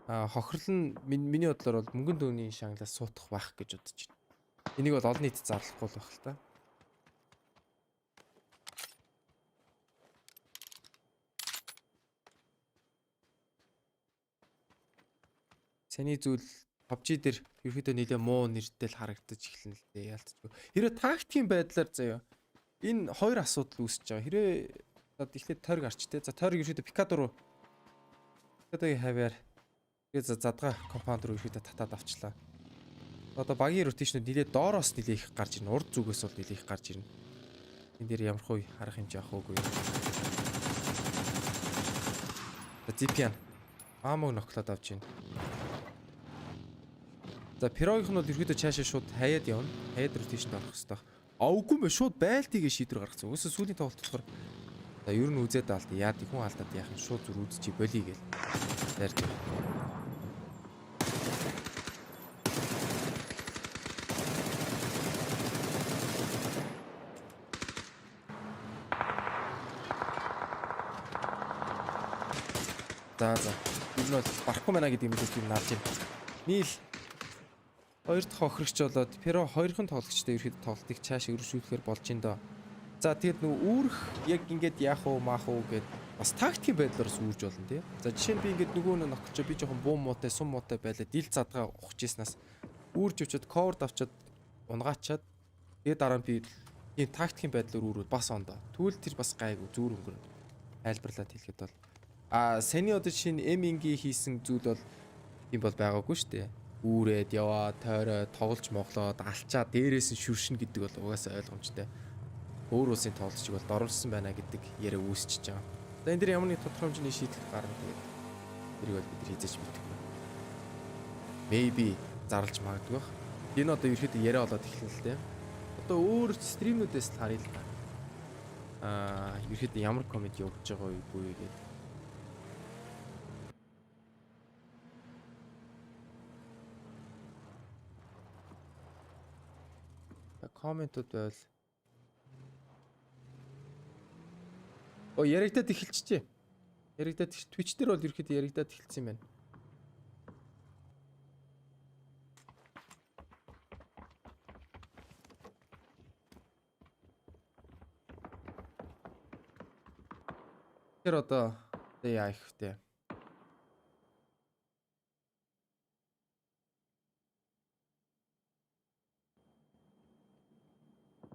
Хохирол нь миний бодлоор бол мөнгөн дөөний шанглаас суутах байх гэж бодож байна. Энийг бол олон нийт зарлахгүй байх л та. Саний зүйл PUBG дээр ерөөдөө нэлээ муу нэртэй л харагдаж эхэлнэ л дээ яалтчгүй. Хэрэв тактикийн байдлаар заяа энэ хоёр асуудал үүсэж байгаа. Хэрэг эхлээд тойрог арчтэй. За тойрог ерөөдөө Пикадо руу Пикадогийн хавьяар задгаа компаунд руу ерөөдөө татаад авчлаа. Одоо багийн ротейшнуд нэлээ доороос нэлээ их гарч ирнэ. Урд зүгээс бол нэлээ их гарч ирнэ. Энэ дээр ямар хөө харах хэмжээ авах уугүй. Зипиан аамог ноклоод авч байна. За Пирогийнх нь бол ерөөдөө цаашаа шууд хаяад явна. Хаяад ротейшнд орох хэрэгтэй. Авгүй мэ шууд байлтыгээ шийдвэр гаргацсан. Өсө сүүлийн тоглолт болохоор за ер нь үзээд алт яад их хүн алдаад яах юм шууд зүр үзчих болий гээл. Дайрч. За энэ бол барахгүй мана гэдэг юм шиг нарж байна. Нийл хоёр дахь хохирогч болоод Перо хоёрхан тоглогчтой ерөөд тоглолтыг цааш өргөжүүлэхээр болж ин доо. За тэгээд нөгөө үүрэх яг ингээд яах уу маах уу гэд бас тактикийн байдлаараас үүрж болно тий. За жишээ нь би ингээд нөгөө нь нохолч би жоохон буу муутай сум муутай байлаа дил задгаа ухчихснаас үүрж өчөд cover авчаад унгаачаад тэгээд дараа нь би энэ тактикийн байдлаар үүрүүд бас ондоо. Тэгвэл тэр бас гайгүй зүүр өнгөрнө. тайлбарлаад хэлэхэд бол саний одоо чинь M-ийн хийсэн зүйл бол юм бол байгаагүй шүү дээ. Үүрээд яваа, тойроо, тоглож моглоод, алчаа дээрээс нь шүршин гэдэг бол угаасаа ойлгомжтой. Өөр улсын тоглолцыг бол доруулсан байна гэдэг яриа үүсчихэж байгаа. За энэ дэр ямар нэг тодорхой хэмжээний шийдэл гарна тэгээд тэрийг бол бид хийж мэдэхгүй. Maybe зарлж магадгүй бах. Энэ одоо ерөөхдөө яриа болоод эхэлнэ л дээ. Одоо өөр стримнүүдээс харъя л та. Ерөөхдөө ямар комент явуулж байгаа үгүй гэдэг. Комментууд байвал яригадад эхэлчихжээ. Яригадад Twitch дээр бол ерөөхдөө яригадад эхэлсэн юм байна. Тэр одоо яа ихтэй.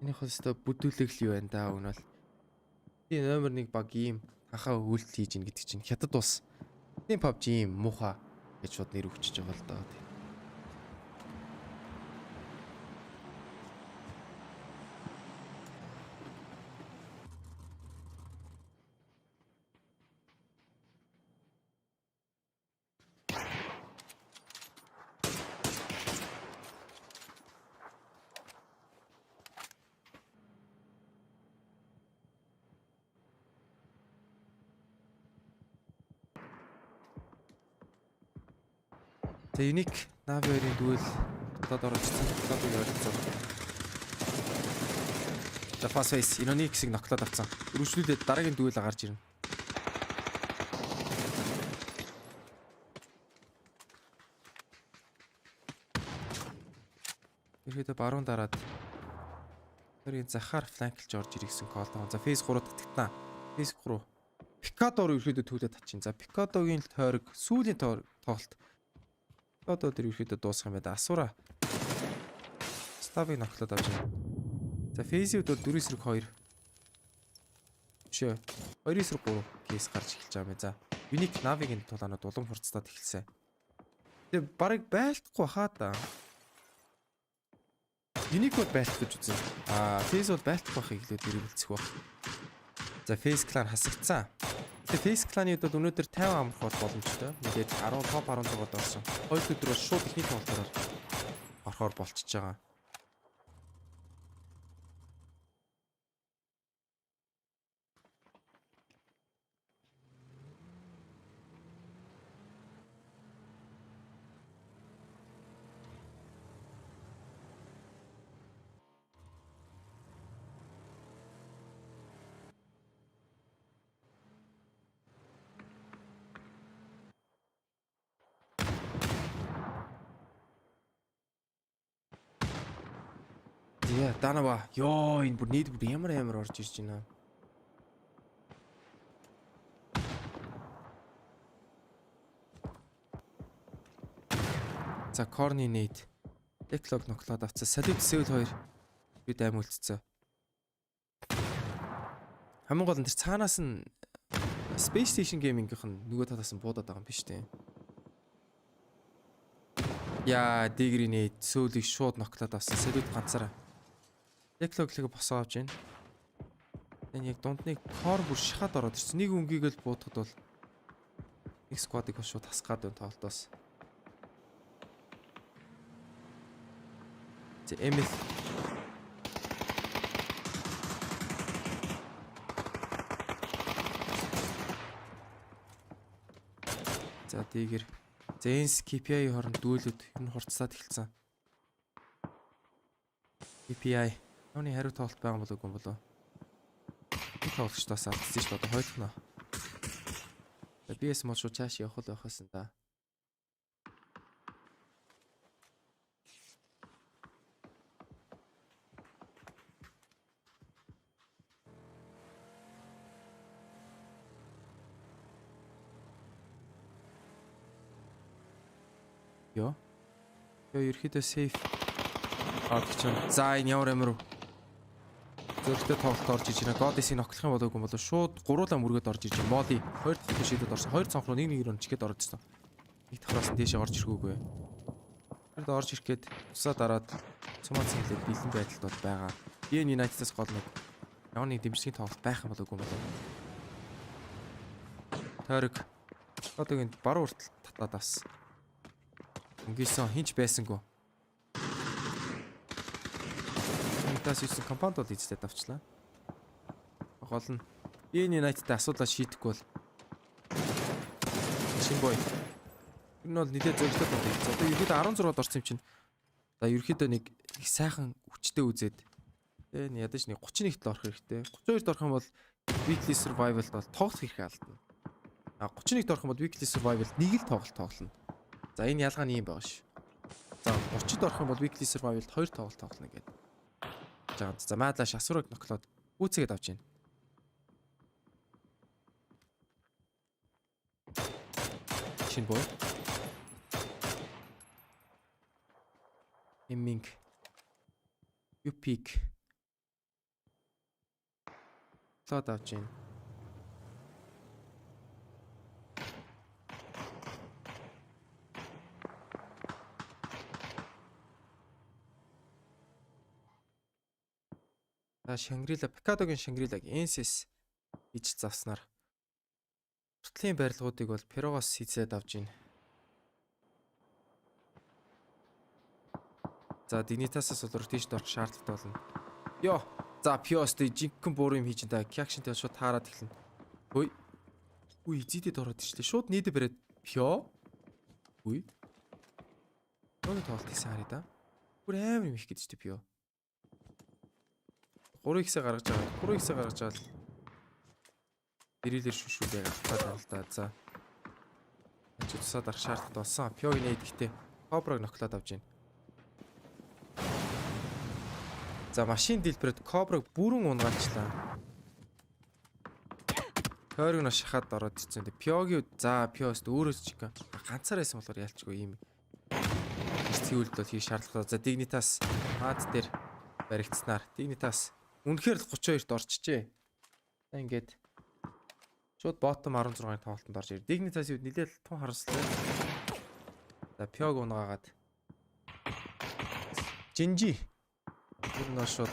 Энэ хөстө бүдүүлэг л юу байна да өнөөл. Би номер 1 баг ийм хахаа үйлдэл хийж ийн гэдэг чинь хятад ус. Тийм PUBG ийм муухай гэж шууд нэр өгчөж байгаа л даа. За unique Navi-ийн дүүл дотоод орчихсон. Дотоод явуулсан. За fast face Unique-ийг ноклоод авсан. Үргэлжлүүлээд дараагийн дүүл гарч ирнэ. Ирэхэд баруун дараад тэрийн захаар фланклж орж ирсэн кол. За face 3 татагтана. Face 3. Picador ирэхэд түүлээд тачин. За Picador-гийн тойрог сүүлийн тоглолт одоо тэр ирэхэд дуусах юм байна. Асуура. Ставыг ноклоод авч байна. За фейсүүд бол 4-2. Шээ. 2-3 кейс гарч эхэлж байгаа юм. За Unique Navi-гийн тулаанууд улам хурцтаад эхэлсэн. Тэгээ барыг байлтахгүй хаа та. Unique бол байлтах гэж үзэн. Face бол байлтах байхыг илүү дэрвэлцэх баг. За Face Clan хасагдсан. Тэгээ Face Clan-ид бол өнөөдөр 50 амрах боломжтой. Мэдээд 10 топ 16-д орсон. Хоёр өдрөөр шууд ихний тоглолтоор орохоор болчихж байгаа. Яа, данава. Йоо, энэ бүр нийт бүр ямар орж ирж байна. За, corny need. Declog ноклоод авцаа. Salute Seoul 2. Би дайм үлдсэн. Хамгийн гол нь тэр цаанаас нь Space Station Gaming-ийн нөгөө талаас нь буудаад байгаа юм биш үү? Яа, Digri-ний Seoul-ийг шууд ноклоод авсан. Salute ганцаараа. Declog-ыг босоо авч байна. Энэ яг дундны core бүр шахаад ороод ирсэн. Нэг өнгийг л буутахад бол нэг squad-ыг шууд хасгаад байна тоглолтоос. За Emil За Digger Zens KPI хооронд дүүлүүд ер нь хурцсаад эхэлсэн. KPI Тооны хариу тоглолт байгаа болов уу болов. Би тоглолтоос алдсан шүү дээ. Одоо хойлохно. BS мод шууд цааш явах л байхсан да. Яа ерөөхдөө сейф. За энэ ямар амир. зөрөгтэй тоглолт орж иж байна. Godis-ийг ноклох юм болоогүй болоо шууд гуруулаа мөргөд орж иж байна. Моли хоёр дахь шидэд орсон. Хоёр цонх руу нэг руу чигэд орж ирсэн. Нэг давхраас нь дээшээ орж ирэхүүгүй. Тэрд орж ирэхэд тусаа дараад цумац хэлээд бэлэн байдалд бол байгаа. BN United-аас гол нэг явны дэмжлэгийн тоглолт байх юм болоогүй болоо. Тойрог одоогийн баруун хүртэл татаад авсан. Өнгөсөн хинч байсангүй. Тас юусэн компаунд бол эзлээд авчлаа. Гол нь BN United-тэй асуудлаа шийдэхгүй бол Шинбой. Энэ бол нэлээд зөвлөлтөд байна. Одоо ерөөдөө 16-д орсон юм чинь. За ерөөдөө нэг их сайхан хүчтэй үзээд энэ ядаж нэг 31-т орох хэрэгтэй. 32-д орох юм бол weekly survival-д бол тоглох хэрэг алдна. 31-т орох юм бол weekly survival нэг л тоглолно. За энэ ялгаа нь юм байгаа ш. За 30-д орох юм бол weekly survival-д 2 тоглолт тоглоно гэдэг. За Мадлаш асуурыг ноклоод үүцгээд авч байна. Шинбой. Эмминг. Юпик. Цаад авч байна. Шангрила, Пикадогийн Шангрилагийг Энсис хийж завснаар хүртлийн барилгуудыг бол Перогоос хийцээд авж байна. За Динитасаас бол ротейшнд орох шаардлагатай болно. Йоо, за Пиостэй жинхэнэ буруу юм хийж энэ Кякшинтэй шууд таарад эхэлнэ. Хөөе. Үгүй эзэдэд ороод ирлээ. Шууд нийдэ бариад Пио. Үгүй. Тооны тоглолт хийсэн харъя да. Бүр амар юм их гэдэг чинь Пио. 3x гаргаж байгаа. 3x гаргаж аваад дэрэлэр шүшүүлээ гадаа л да. За. Ачиж тусаад арах шаардлагатай болсон. Пиогийн нээд гэхдээ Кобраг ноклоод авч байна. За машин дэлбэрээд Кобраг бүрэн унгаачлаа. Тойрог нь шахаад ороод ирсэн. Пиогийн за Пиост өөрөөс чиг ганцаар байсан болохоор ялчгүй юм. Цэвэрлд бол хийх шаардлагатай. За Дигнитас мад дээр баригдсанаар Дигнитас үнэхээр л 32-т орчжээ. За ингээд шууд ботом 16-ын тоглолтод орж ирээ. Дигнитас юу нэлээд тун харамслаа. За Пиог унгаагаад Жинжи энэ шууд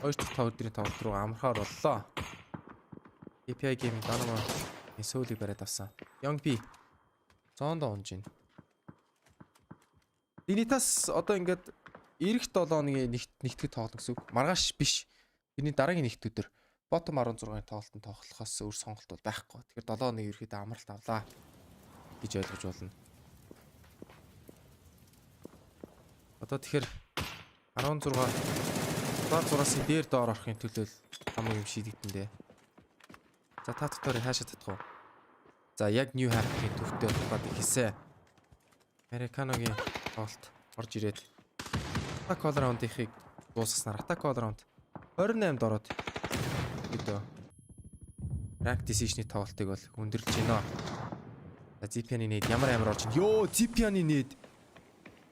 2 дахь өдрийн тоглолт руу амрахаар боллоо. API гейминг данаа эсүүлийг бариад авсан. Young B зоондоо унж байна. Дигнитас одоо ингээд ирэх 7 хоногийн нэгтгэд тоглоно гэсэн үг. Маргааш биш. Тэрний дараагийн нэгт өдөр bottom 16-ын тоглолтод тоглохоос өөр сонголт бол байхгүй. Тэгэхээр 7 хоног ерөөхдөө амралт авлаа гэж ойлгож болно. Одоо тэгэхээр 16 6-аас дээр доор орохын төлөө хамгийн юм шийдэгдэн дээ. За та дотор хаашаа татах вэ? За яг New Hack-ийн төвтэй болоод ихсэн. Американогийн тоглолт орж ирээд Attack All Round-ийг дуусгаснаар Attack All Round 28-д ороод гэдэг rank decision-ийн тоглолтыг бол өндөрлж байна. За ZPN-ийн нээд ямар орж ийн. Йоо, ZPN-ийн нээд.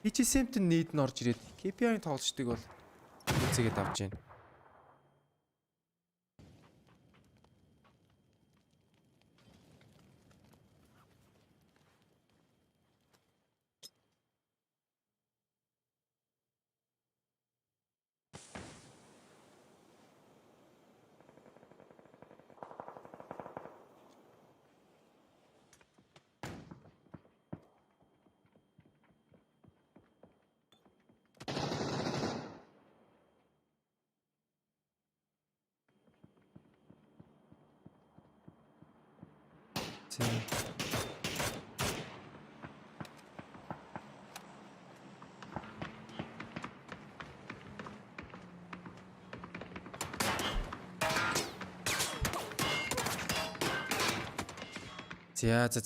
PGC-ийн нээд нь орж ирээд KPI-ийн тоглолтыг бол үзээгээд авч байна.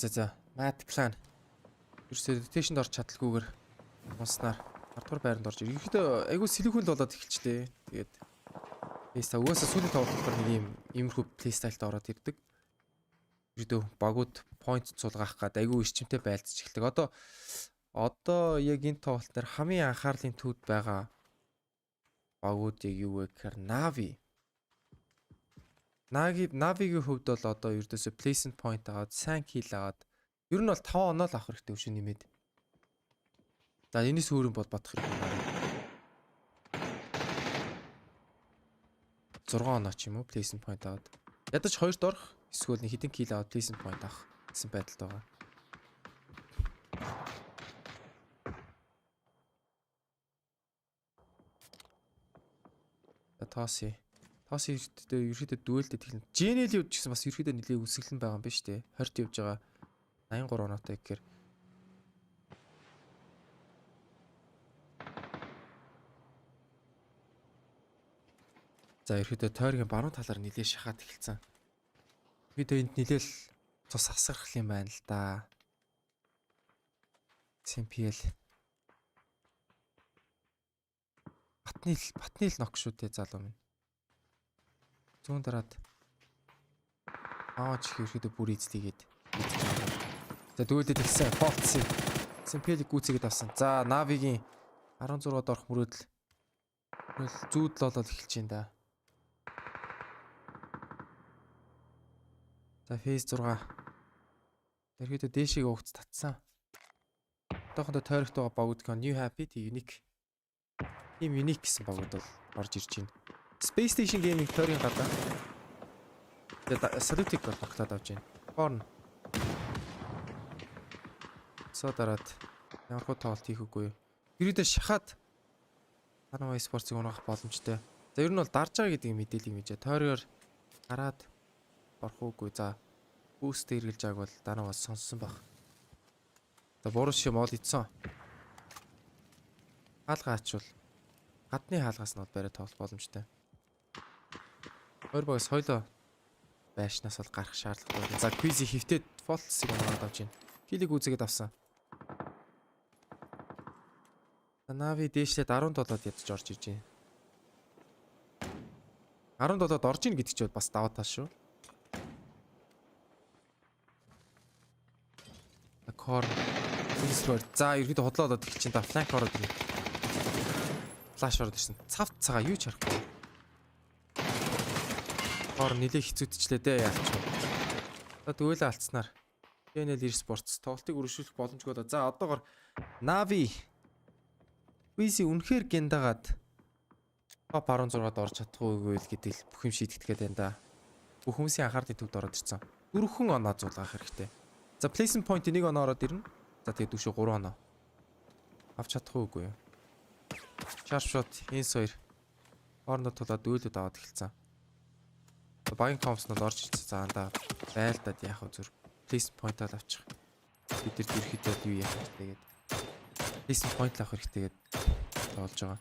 За. Mad Clan. Ерөөсөө rotation-д орч чадлаггүйгээр унснаар 10 дугаар байранд орж ирээ. Ерөөдөө айгүй сэлэхүүл болоод эхэлчлээ. Тэгээд Эста угаасаа сүүлийн тоглолтоор нэг юм иймэрхүү плейстайлд ороод ирдэг. Ерөөдөө багууд point цулгаах гад айгүй эрчимтэй байлдаж эхэлдэг. Одоо яг энэ тоглолт дээр хамгийн анхаарлын төвд байгаа багууд яг юу вэ гэхээр Navi. Navi-гийн хувьд бол одоо ердөөсөө placement point аваад сайн kill аваад ер нь бол 5 оноо л авах хэрэгтэй өшөө нэмээд. За энэс өөрөөр бол бодох хэрэгтэй. 6 оноо ч юм уу placement point аваад. Ядаж 2-т орох эсвэл нэг хитэн kill аваад placement point авах гэсэн байдалд байгаа. Тооси ерөөдөө дүэлдэ тэгэхээр GNL явж гэсэн бас ерөөдөө нэлээд үсгэлэн байгаа юм байна шүү дээ. 20-т явж байгаа 83 оноотой гэхээр за ерөөдөө тойргийн баруун талаар нэлээд шахаад эхэлсэн. Бид энд нэлээл цус асгарах юм байна л да. MNPL батны л нок шүү дээ залуу минь. Зүүн дараад аач ирэхэд бүр эзлийгээд. За дүүлээд ирсэн фолтс. MNPL гүцэгээд авсан. За Navi-гийн 16-д орох мөрөөдөл зүүдл болол эхэлж байна да. За фейс 6. Тэрхүү дээшийг угц татсан. Одоохондоо тойрогт байгаа багуудын New Happy Unique. Ийм Unique гэсэн багууд бол орж ирж байна. Space Station Gaming тойргийн гадаа. Тэгээд Salutic бол багтаад авч байна. Horn. Дараад ямар хөө тоглолт хийх үгүй. Ерөөдөө шахаад Panama Esports-ыг унах боломжтой. За ер нь бол дарж байгаа гэдэг мэдээлэл юм ижээ. Тойроор гараад орох үгүй. За boost эргэлж байгааг бол Данаваас сонссон баг. За буруу шиг мод ицсэн. Хаалгаачвал гадны хаалгаас нь бол бариад тоглох боломжтой. Хоёр багаас хойлоо байшнаас бол гарах шаардлагатай. За quiz хөвтөд фолтсыг оноод авч байна. Килиг үзэгээд авсан. Нави дээшлээд 17-д ядж орж ирж байна. 17-д орж ийн гэдэг чинь бас даваа тал шүү. Кор Esports за ерөөдөө хотлоод эхэлж чинь да фланк ороод ирнэ. Флаш ороод ирсэн. Цавт цагаа юу ч харахгүй. Кор нилээ хэцүүдчлээ дээ яалч. За тэгвэл алдснаар PNL Esports тоглолтыг үргэлжлүүлэх боломжгүй да. За одоогор Navi Quiz үнэхээр гэндагаад топ 16-д орж чадахгүй л гэдэг л бүх юм шийдэгдэхэд байна да. Бүх хүмүүсийн анхаарлын төвд ороод ирсэн. 4 оноо зулгаах хэрэгтэй. За placement point 1 оноо ороод ирнэ. За тэгээд дүүшээ 3 оноо. Авч чадахгүй юу? Sharp shot Hens 2. Хоорондоо тулаад дүүлүүд аваад эхэлсэн. Багийн комс нь орж ирсэн. За андаа байлдаад яах вэ зүр. Placement point-аар авчих. Бид нар ерөөхдөө юу яах вэ тэгээд. Placement point авах хэрэгтэй гэдэг тоолж байгаа.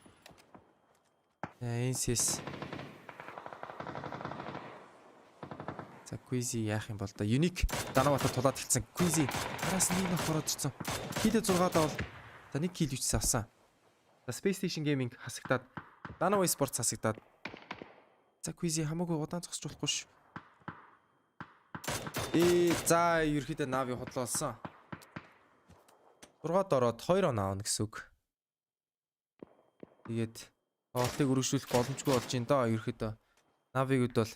Hens за quiz яах юм бол да unique Данаватар тулаад хэлсэн quiz араас нэг нөх ороод ирсэн. Килээ 6-аад бол за нэг кил үчсэн авсан. За Space Station Gaming хасагдаад Panama Esports хасагдаад за quiz хамаагүй удаан зогсож болохгүй ш. За ерөөхдөө Navi хотлоолсон. 6-аад ороод 2 оноо авна гэсэн үг. Тэгээд тоглолтыг үргэлжлүүлэх боломжгүй болж байна да ерөөхдөө. Navi-гуд бол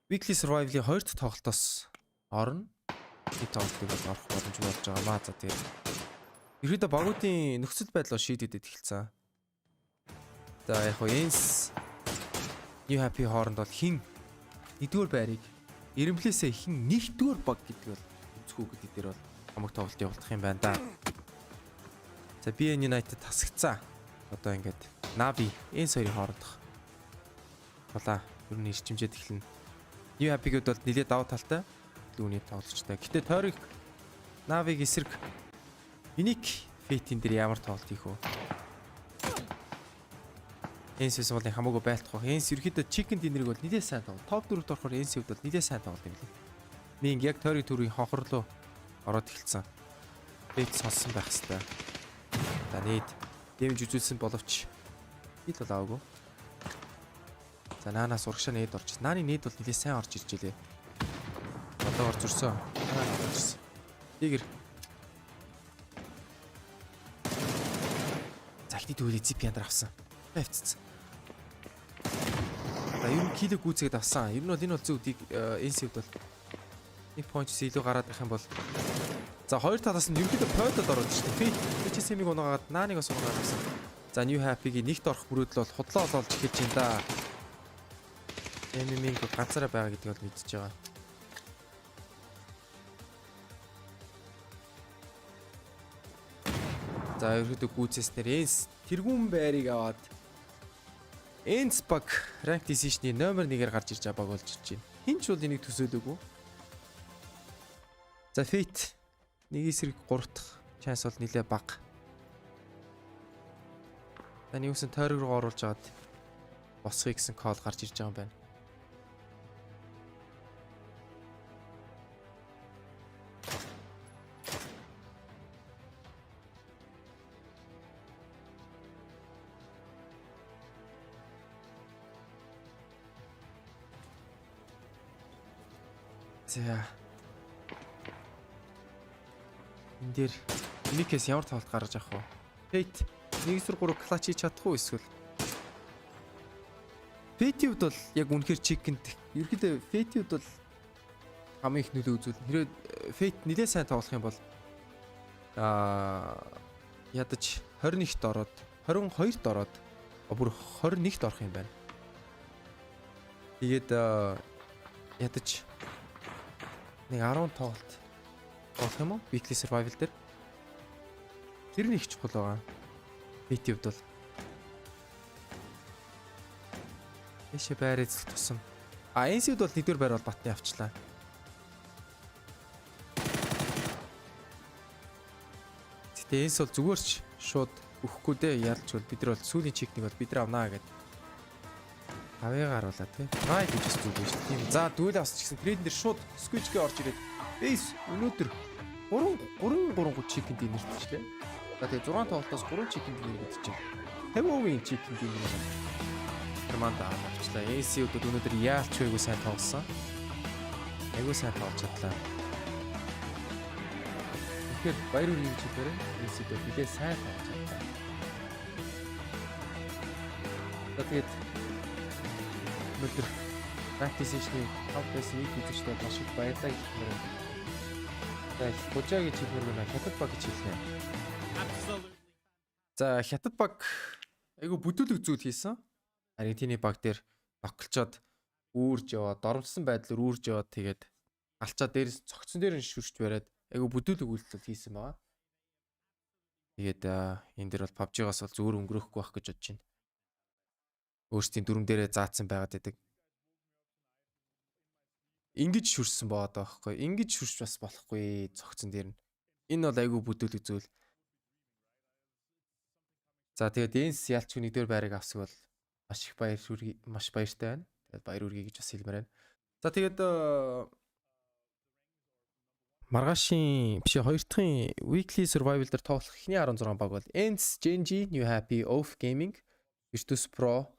Weekly Survival-ийн 2 дахь тоглолтоос орно. Би тоглолтыг бол орох боломжгүй болж байгаа маа. За тэгээд ерөөдөө багуудын нөхцөл байдлаа шийдэдэд эхэлсэн. За яг хоо Ens New Happy хооронд бол хин нэгдүгээр байрыг эрэмблээсээ хин нэгдүгээр баг гэдэг бол үзэхүү гэдэг дээр бол хамаг тоглолт явуулах юм байна да. За BN United тасагцсан. Одоо ингээд Navi Ens 2-ын хоорондох болоо ер нь ирчимжээд эхэлнэ. New Happy-гэд бол нэлээд даваа талтай лүүний тоглолчтой. Гэтэ тойрог Navi-г эсрэг Unique Fate-ийн дээр ямар тоглолт хийх вэ? Ens бол хамаагүй байлтах. Ens ерөөхдөө Chicken Dinner-ыг бол нэлээд сайн тоглолт. Топ 4-т орохоор Ens хувьд бол нэлээд сайн тоглолт юм лээ. Мин яг тойрог төрийн хонхор руу ороод эхэлсэн. Fate сонссон байх хэвээр. За нийт дэмж үзүүлсэн боловч хил бол аваагүй. За наанаас урагшаа нээд орж. Нааны нээд бол нэлээд сайн орж ирж илээ. Одоо орж ирсэн. Орж ирсэн. Тэгэр. За ихний дүүрийг зип яндар авсан. Тавьцсан. За ер нь килэг гүйцээд авсан. Ер нь бол энэ бол зөв NC-д бол 1 point-с илүү гараад байх юм бол за хоёр талаас нь ерөнхийдөө point-од ороод шүү дээ. PGC-ийг унаагаад нааныг бас унаагаад авсан. За New Happy-гийн нэгт орох мөрөөдөл бол худлаа олж эхэлж байна да. MMP ганцаараа байгаа гэдгийг бол мэдчихэж байгаа. За ерөөдөө гүйцэснээр Энс тэргүүн байрыг аваад Энс баг rank decision-ийн номер 1-ээр гарч ирж байгаа баг болж байна. Хин ч бол энийг төсөөлөөгүй. За Fate нэг эсрэг 3 дахь chance бол нэлээ бага. Таны юусэн тойрог руу оруулж аваад босхийг гэсэн call гарч ирж байгаа юм байна. За. Энд дээр Никэс ямар тоглолт гаргаж авах вэ? Fate 1-3 клатч хийж чадах уу эсвэл Fate-д бол яг үнэхээр чикэнд ерөөдөө Fate-д бол хамгийн их нөлөө үзүүл. Хэрвээ Fate нэлээд сайн тоглох юм бол ядаж 21-т ороод 22-т ороод бүр 21-т орох юм байна. Тэгээд ядаж нэг 10 тоглолт болох юм уу? Weekly survival дээр. Тэр нэг чухал байгаа. Fate-д бол Эшэ байр эзэл тусам. NC-д бол нэгдүгээр байр бол батны авчлаа. Гэтэ NC бол зүгээр ч шууд өгөхгүй дээ. Ялч бол бид нар бол сүүлийн чекнийг бол бид нар авнаа гэдэг. Авыг харуулаа тий. Try гэж зүг биш тийм. За дүүл авч гисэн трейдэн дээр шууд squeeze-гээ орж ирээд base өнөөдөр 3 чекэнд нэртчихлээ. За тэгээ 6 тоглолтоос 3 чекэнд нэртчихэв. 50% чекэнд нэртчихэв. Манда авчлаа. NC-д өнөөдөр яалч байгүй сайн тоглосон. Айгүй сайн тоглож чадлаа. Тэгэхээр баяр үргэлж гэж хэлбэрээ. NC-д билээ сайн тоглож чадлаа. Тэгээд өнөөдөр practice-ийн комплекс-ийг үзэгчтэй маш их баярлалаа гэж хэлмээр. За хожаа гэж хэлмээр байна. Хятад баг гэж хэлнэ. За хятад баг айгүй бүдүүлэг зүйл хийсэн. Аргентины баг дээр ноклчоод үүрж яваад доромжсон байдлаар үүрж яваад тэгээд алчаа дээрээс цогцсон дээр нь шүрч бариад айгу бүдүүлэг үйлдэл хийсэн байгаа. Тэгээд энэ дэр бол PUBG-гаас бол зүгээр өнгөрөхгүй байх гэж бодож байна. Өөрсдийн дүрм дээрээ заацсан байгаад байдаг. Ингиж шүрсэн байгаа байхгүй. Ингиж шүрч бас болохгүй цогцсон дээр нь. Энэ бол айгу бүдүүлэг зүйл. За тэгээд Энс ялч нэгдүгээр байрыг авсаг бол маш баяртай байна. Тэгээд баяр үргээ гэж бас хэлмээр байна. За тэгээд маргаашийн биш хоёр дахь weekly survival дээр тоглох ихний 16 баг бол Ents, Genji, New Happy, Off Gaming, Virtus Pro,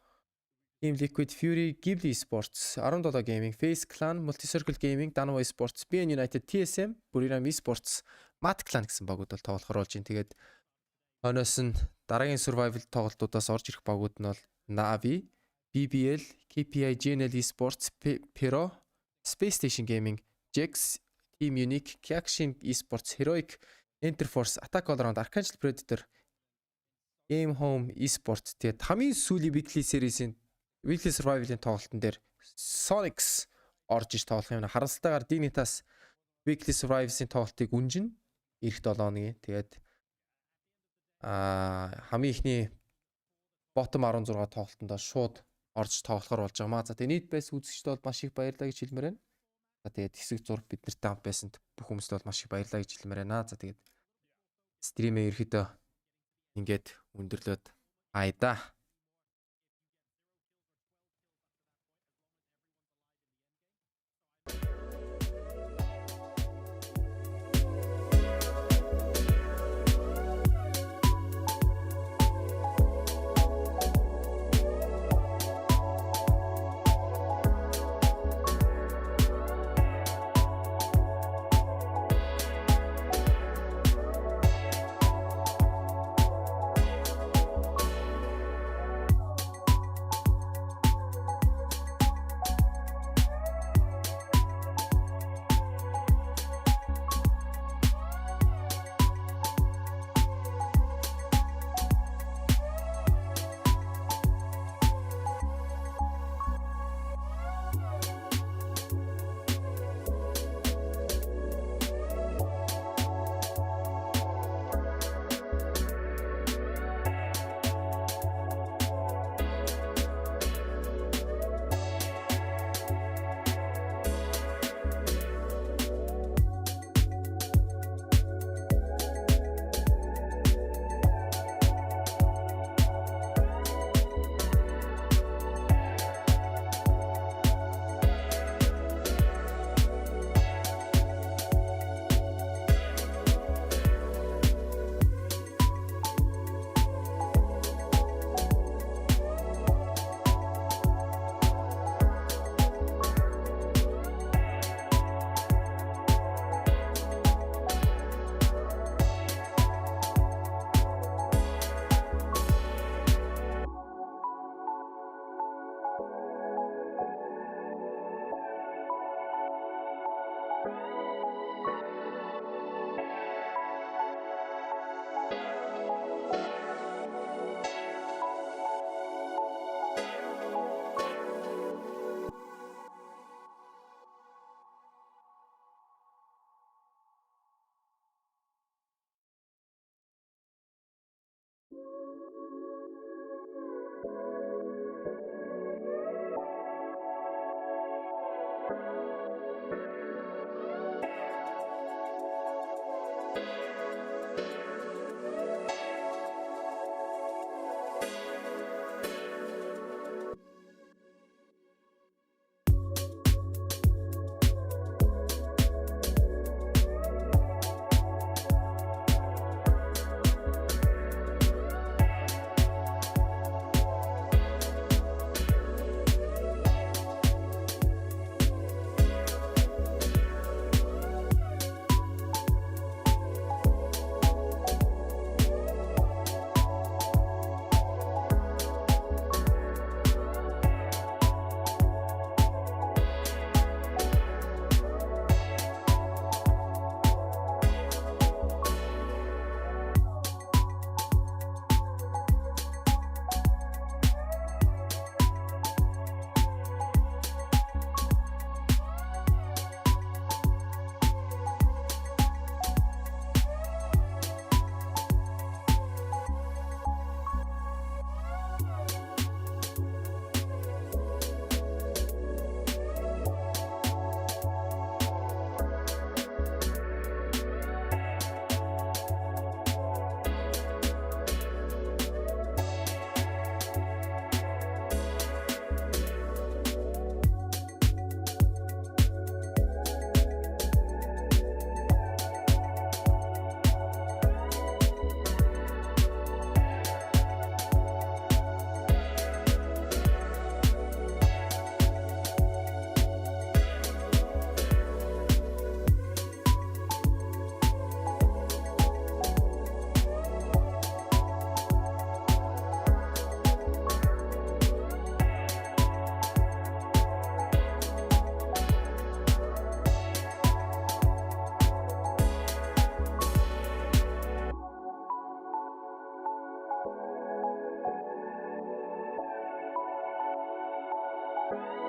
Team Liquid, Fury, Ghibli Esports, 17 Gaming, Face Clan, Multicircle Gaming, Dano Esports, BN United, TSM, Buriram Esports, Mat Clan гэсэн багууд бол тоглохоор болж байна. Тэгээд хойноос нь дараагийн survival тоглолтуудаас орж ирэх багууд нь бол Navi, BBL, KPI, GNL Esports, Pero, Space Station Gaming, Jax, Team Unique, Kyakushin Esports, Heroic, Interforce, Attack All Around, Archangel Predator, Game Home Esports. Тэгээд хамгийн сүүлийн weekly series-ийн weekly survival-ийн тоглолтын дээр Sonics орж иж тоглох юм. Харамсалтайгаар Dignitas weekly survival-ийн тоглолтыг үнжин эх 7 хоногийн. Тэгээд хамгийн ихний bottom 16 тоглолтонд шууд орж тоглохоор болж байгаа маа. За тэгээ нийт байс үзэгчдээ бол маш их баярлалаа гэж хэлмээр байна. За тэгээд хэсэг зураг бид нартай хамт байсанд бүх хүмүүстээ бол маш их баярлалаа гэж хэлмээр байна. За тэгээд стримээ ерөөдөө ингээд өндөрлөөд айда. you.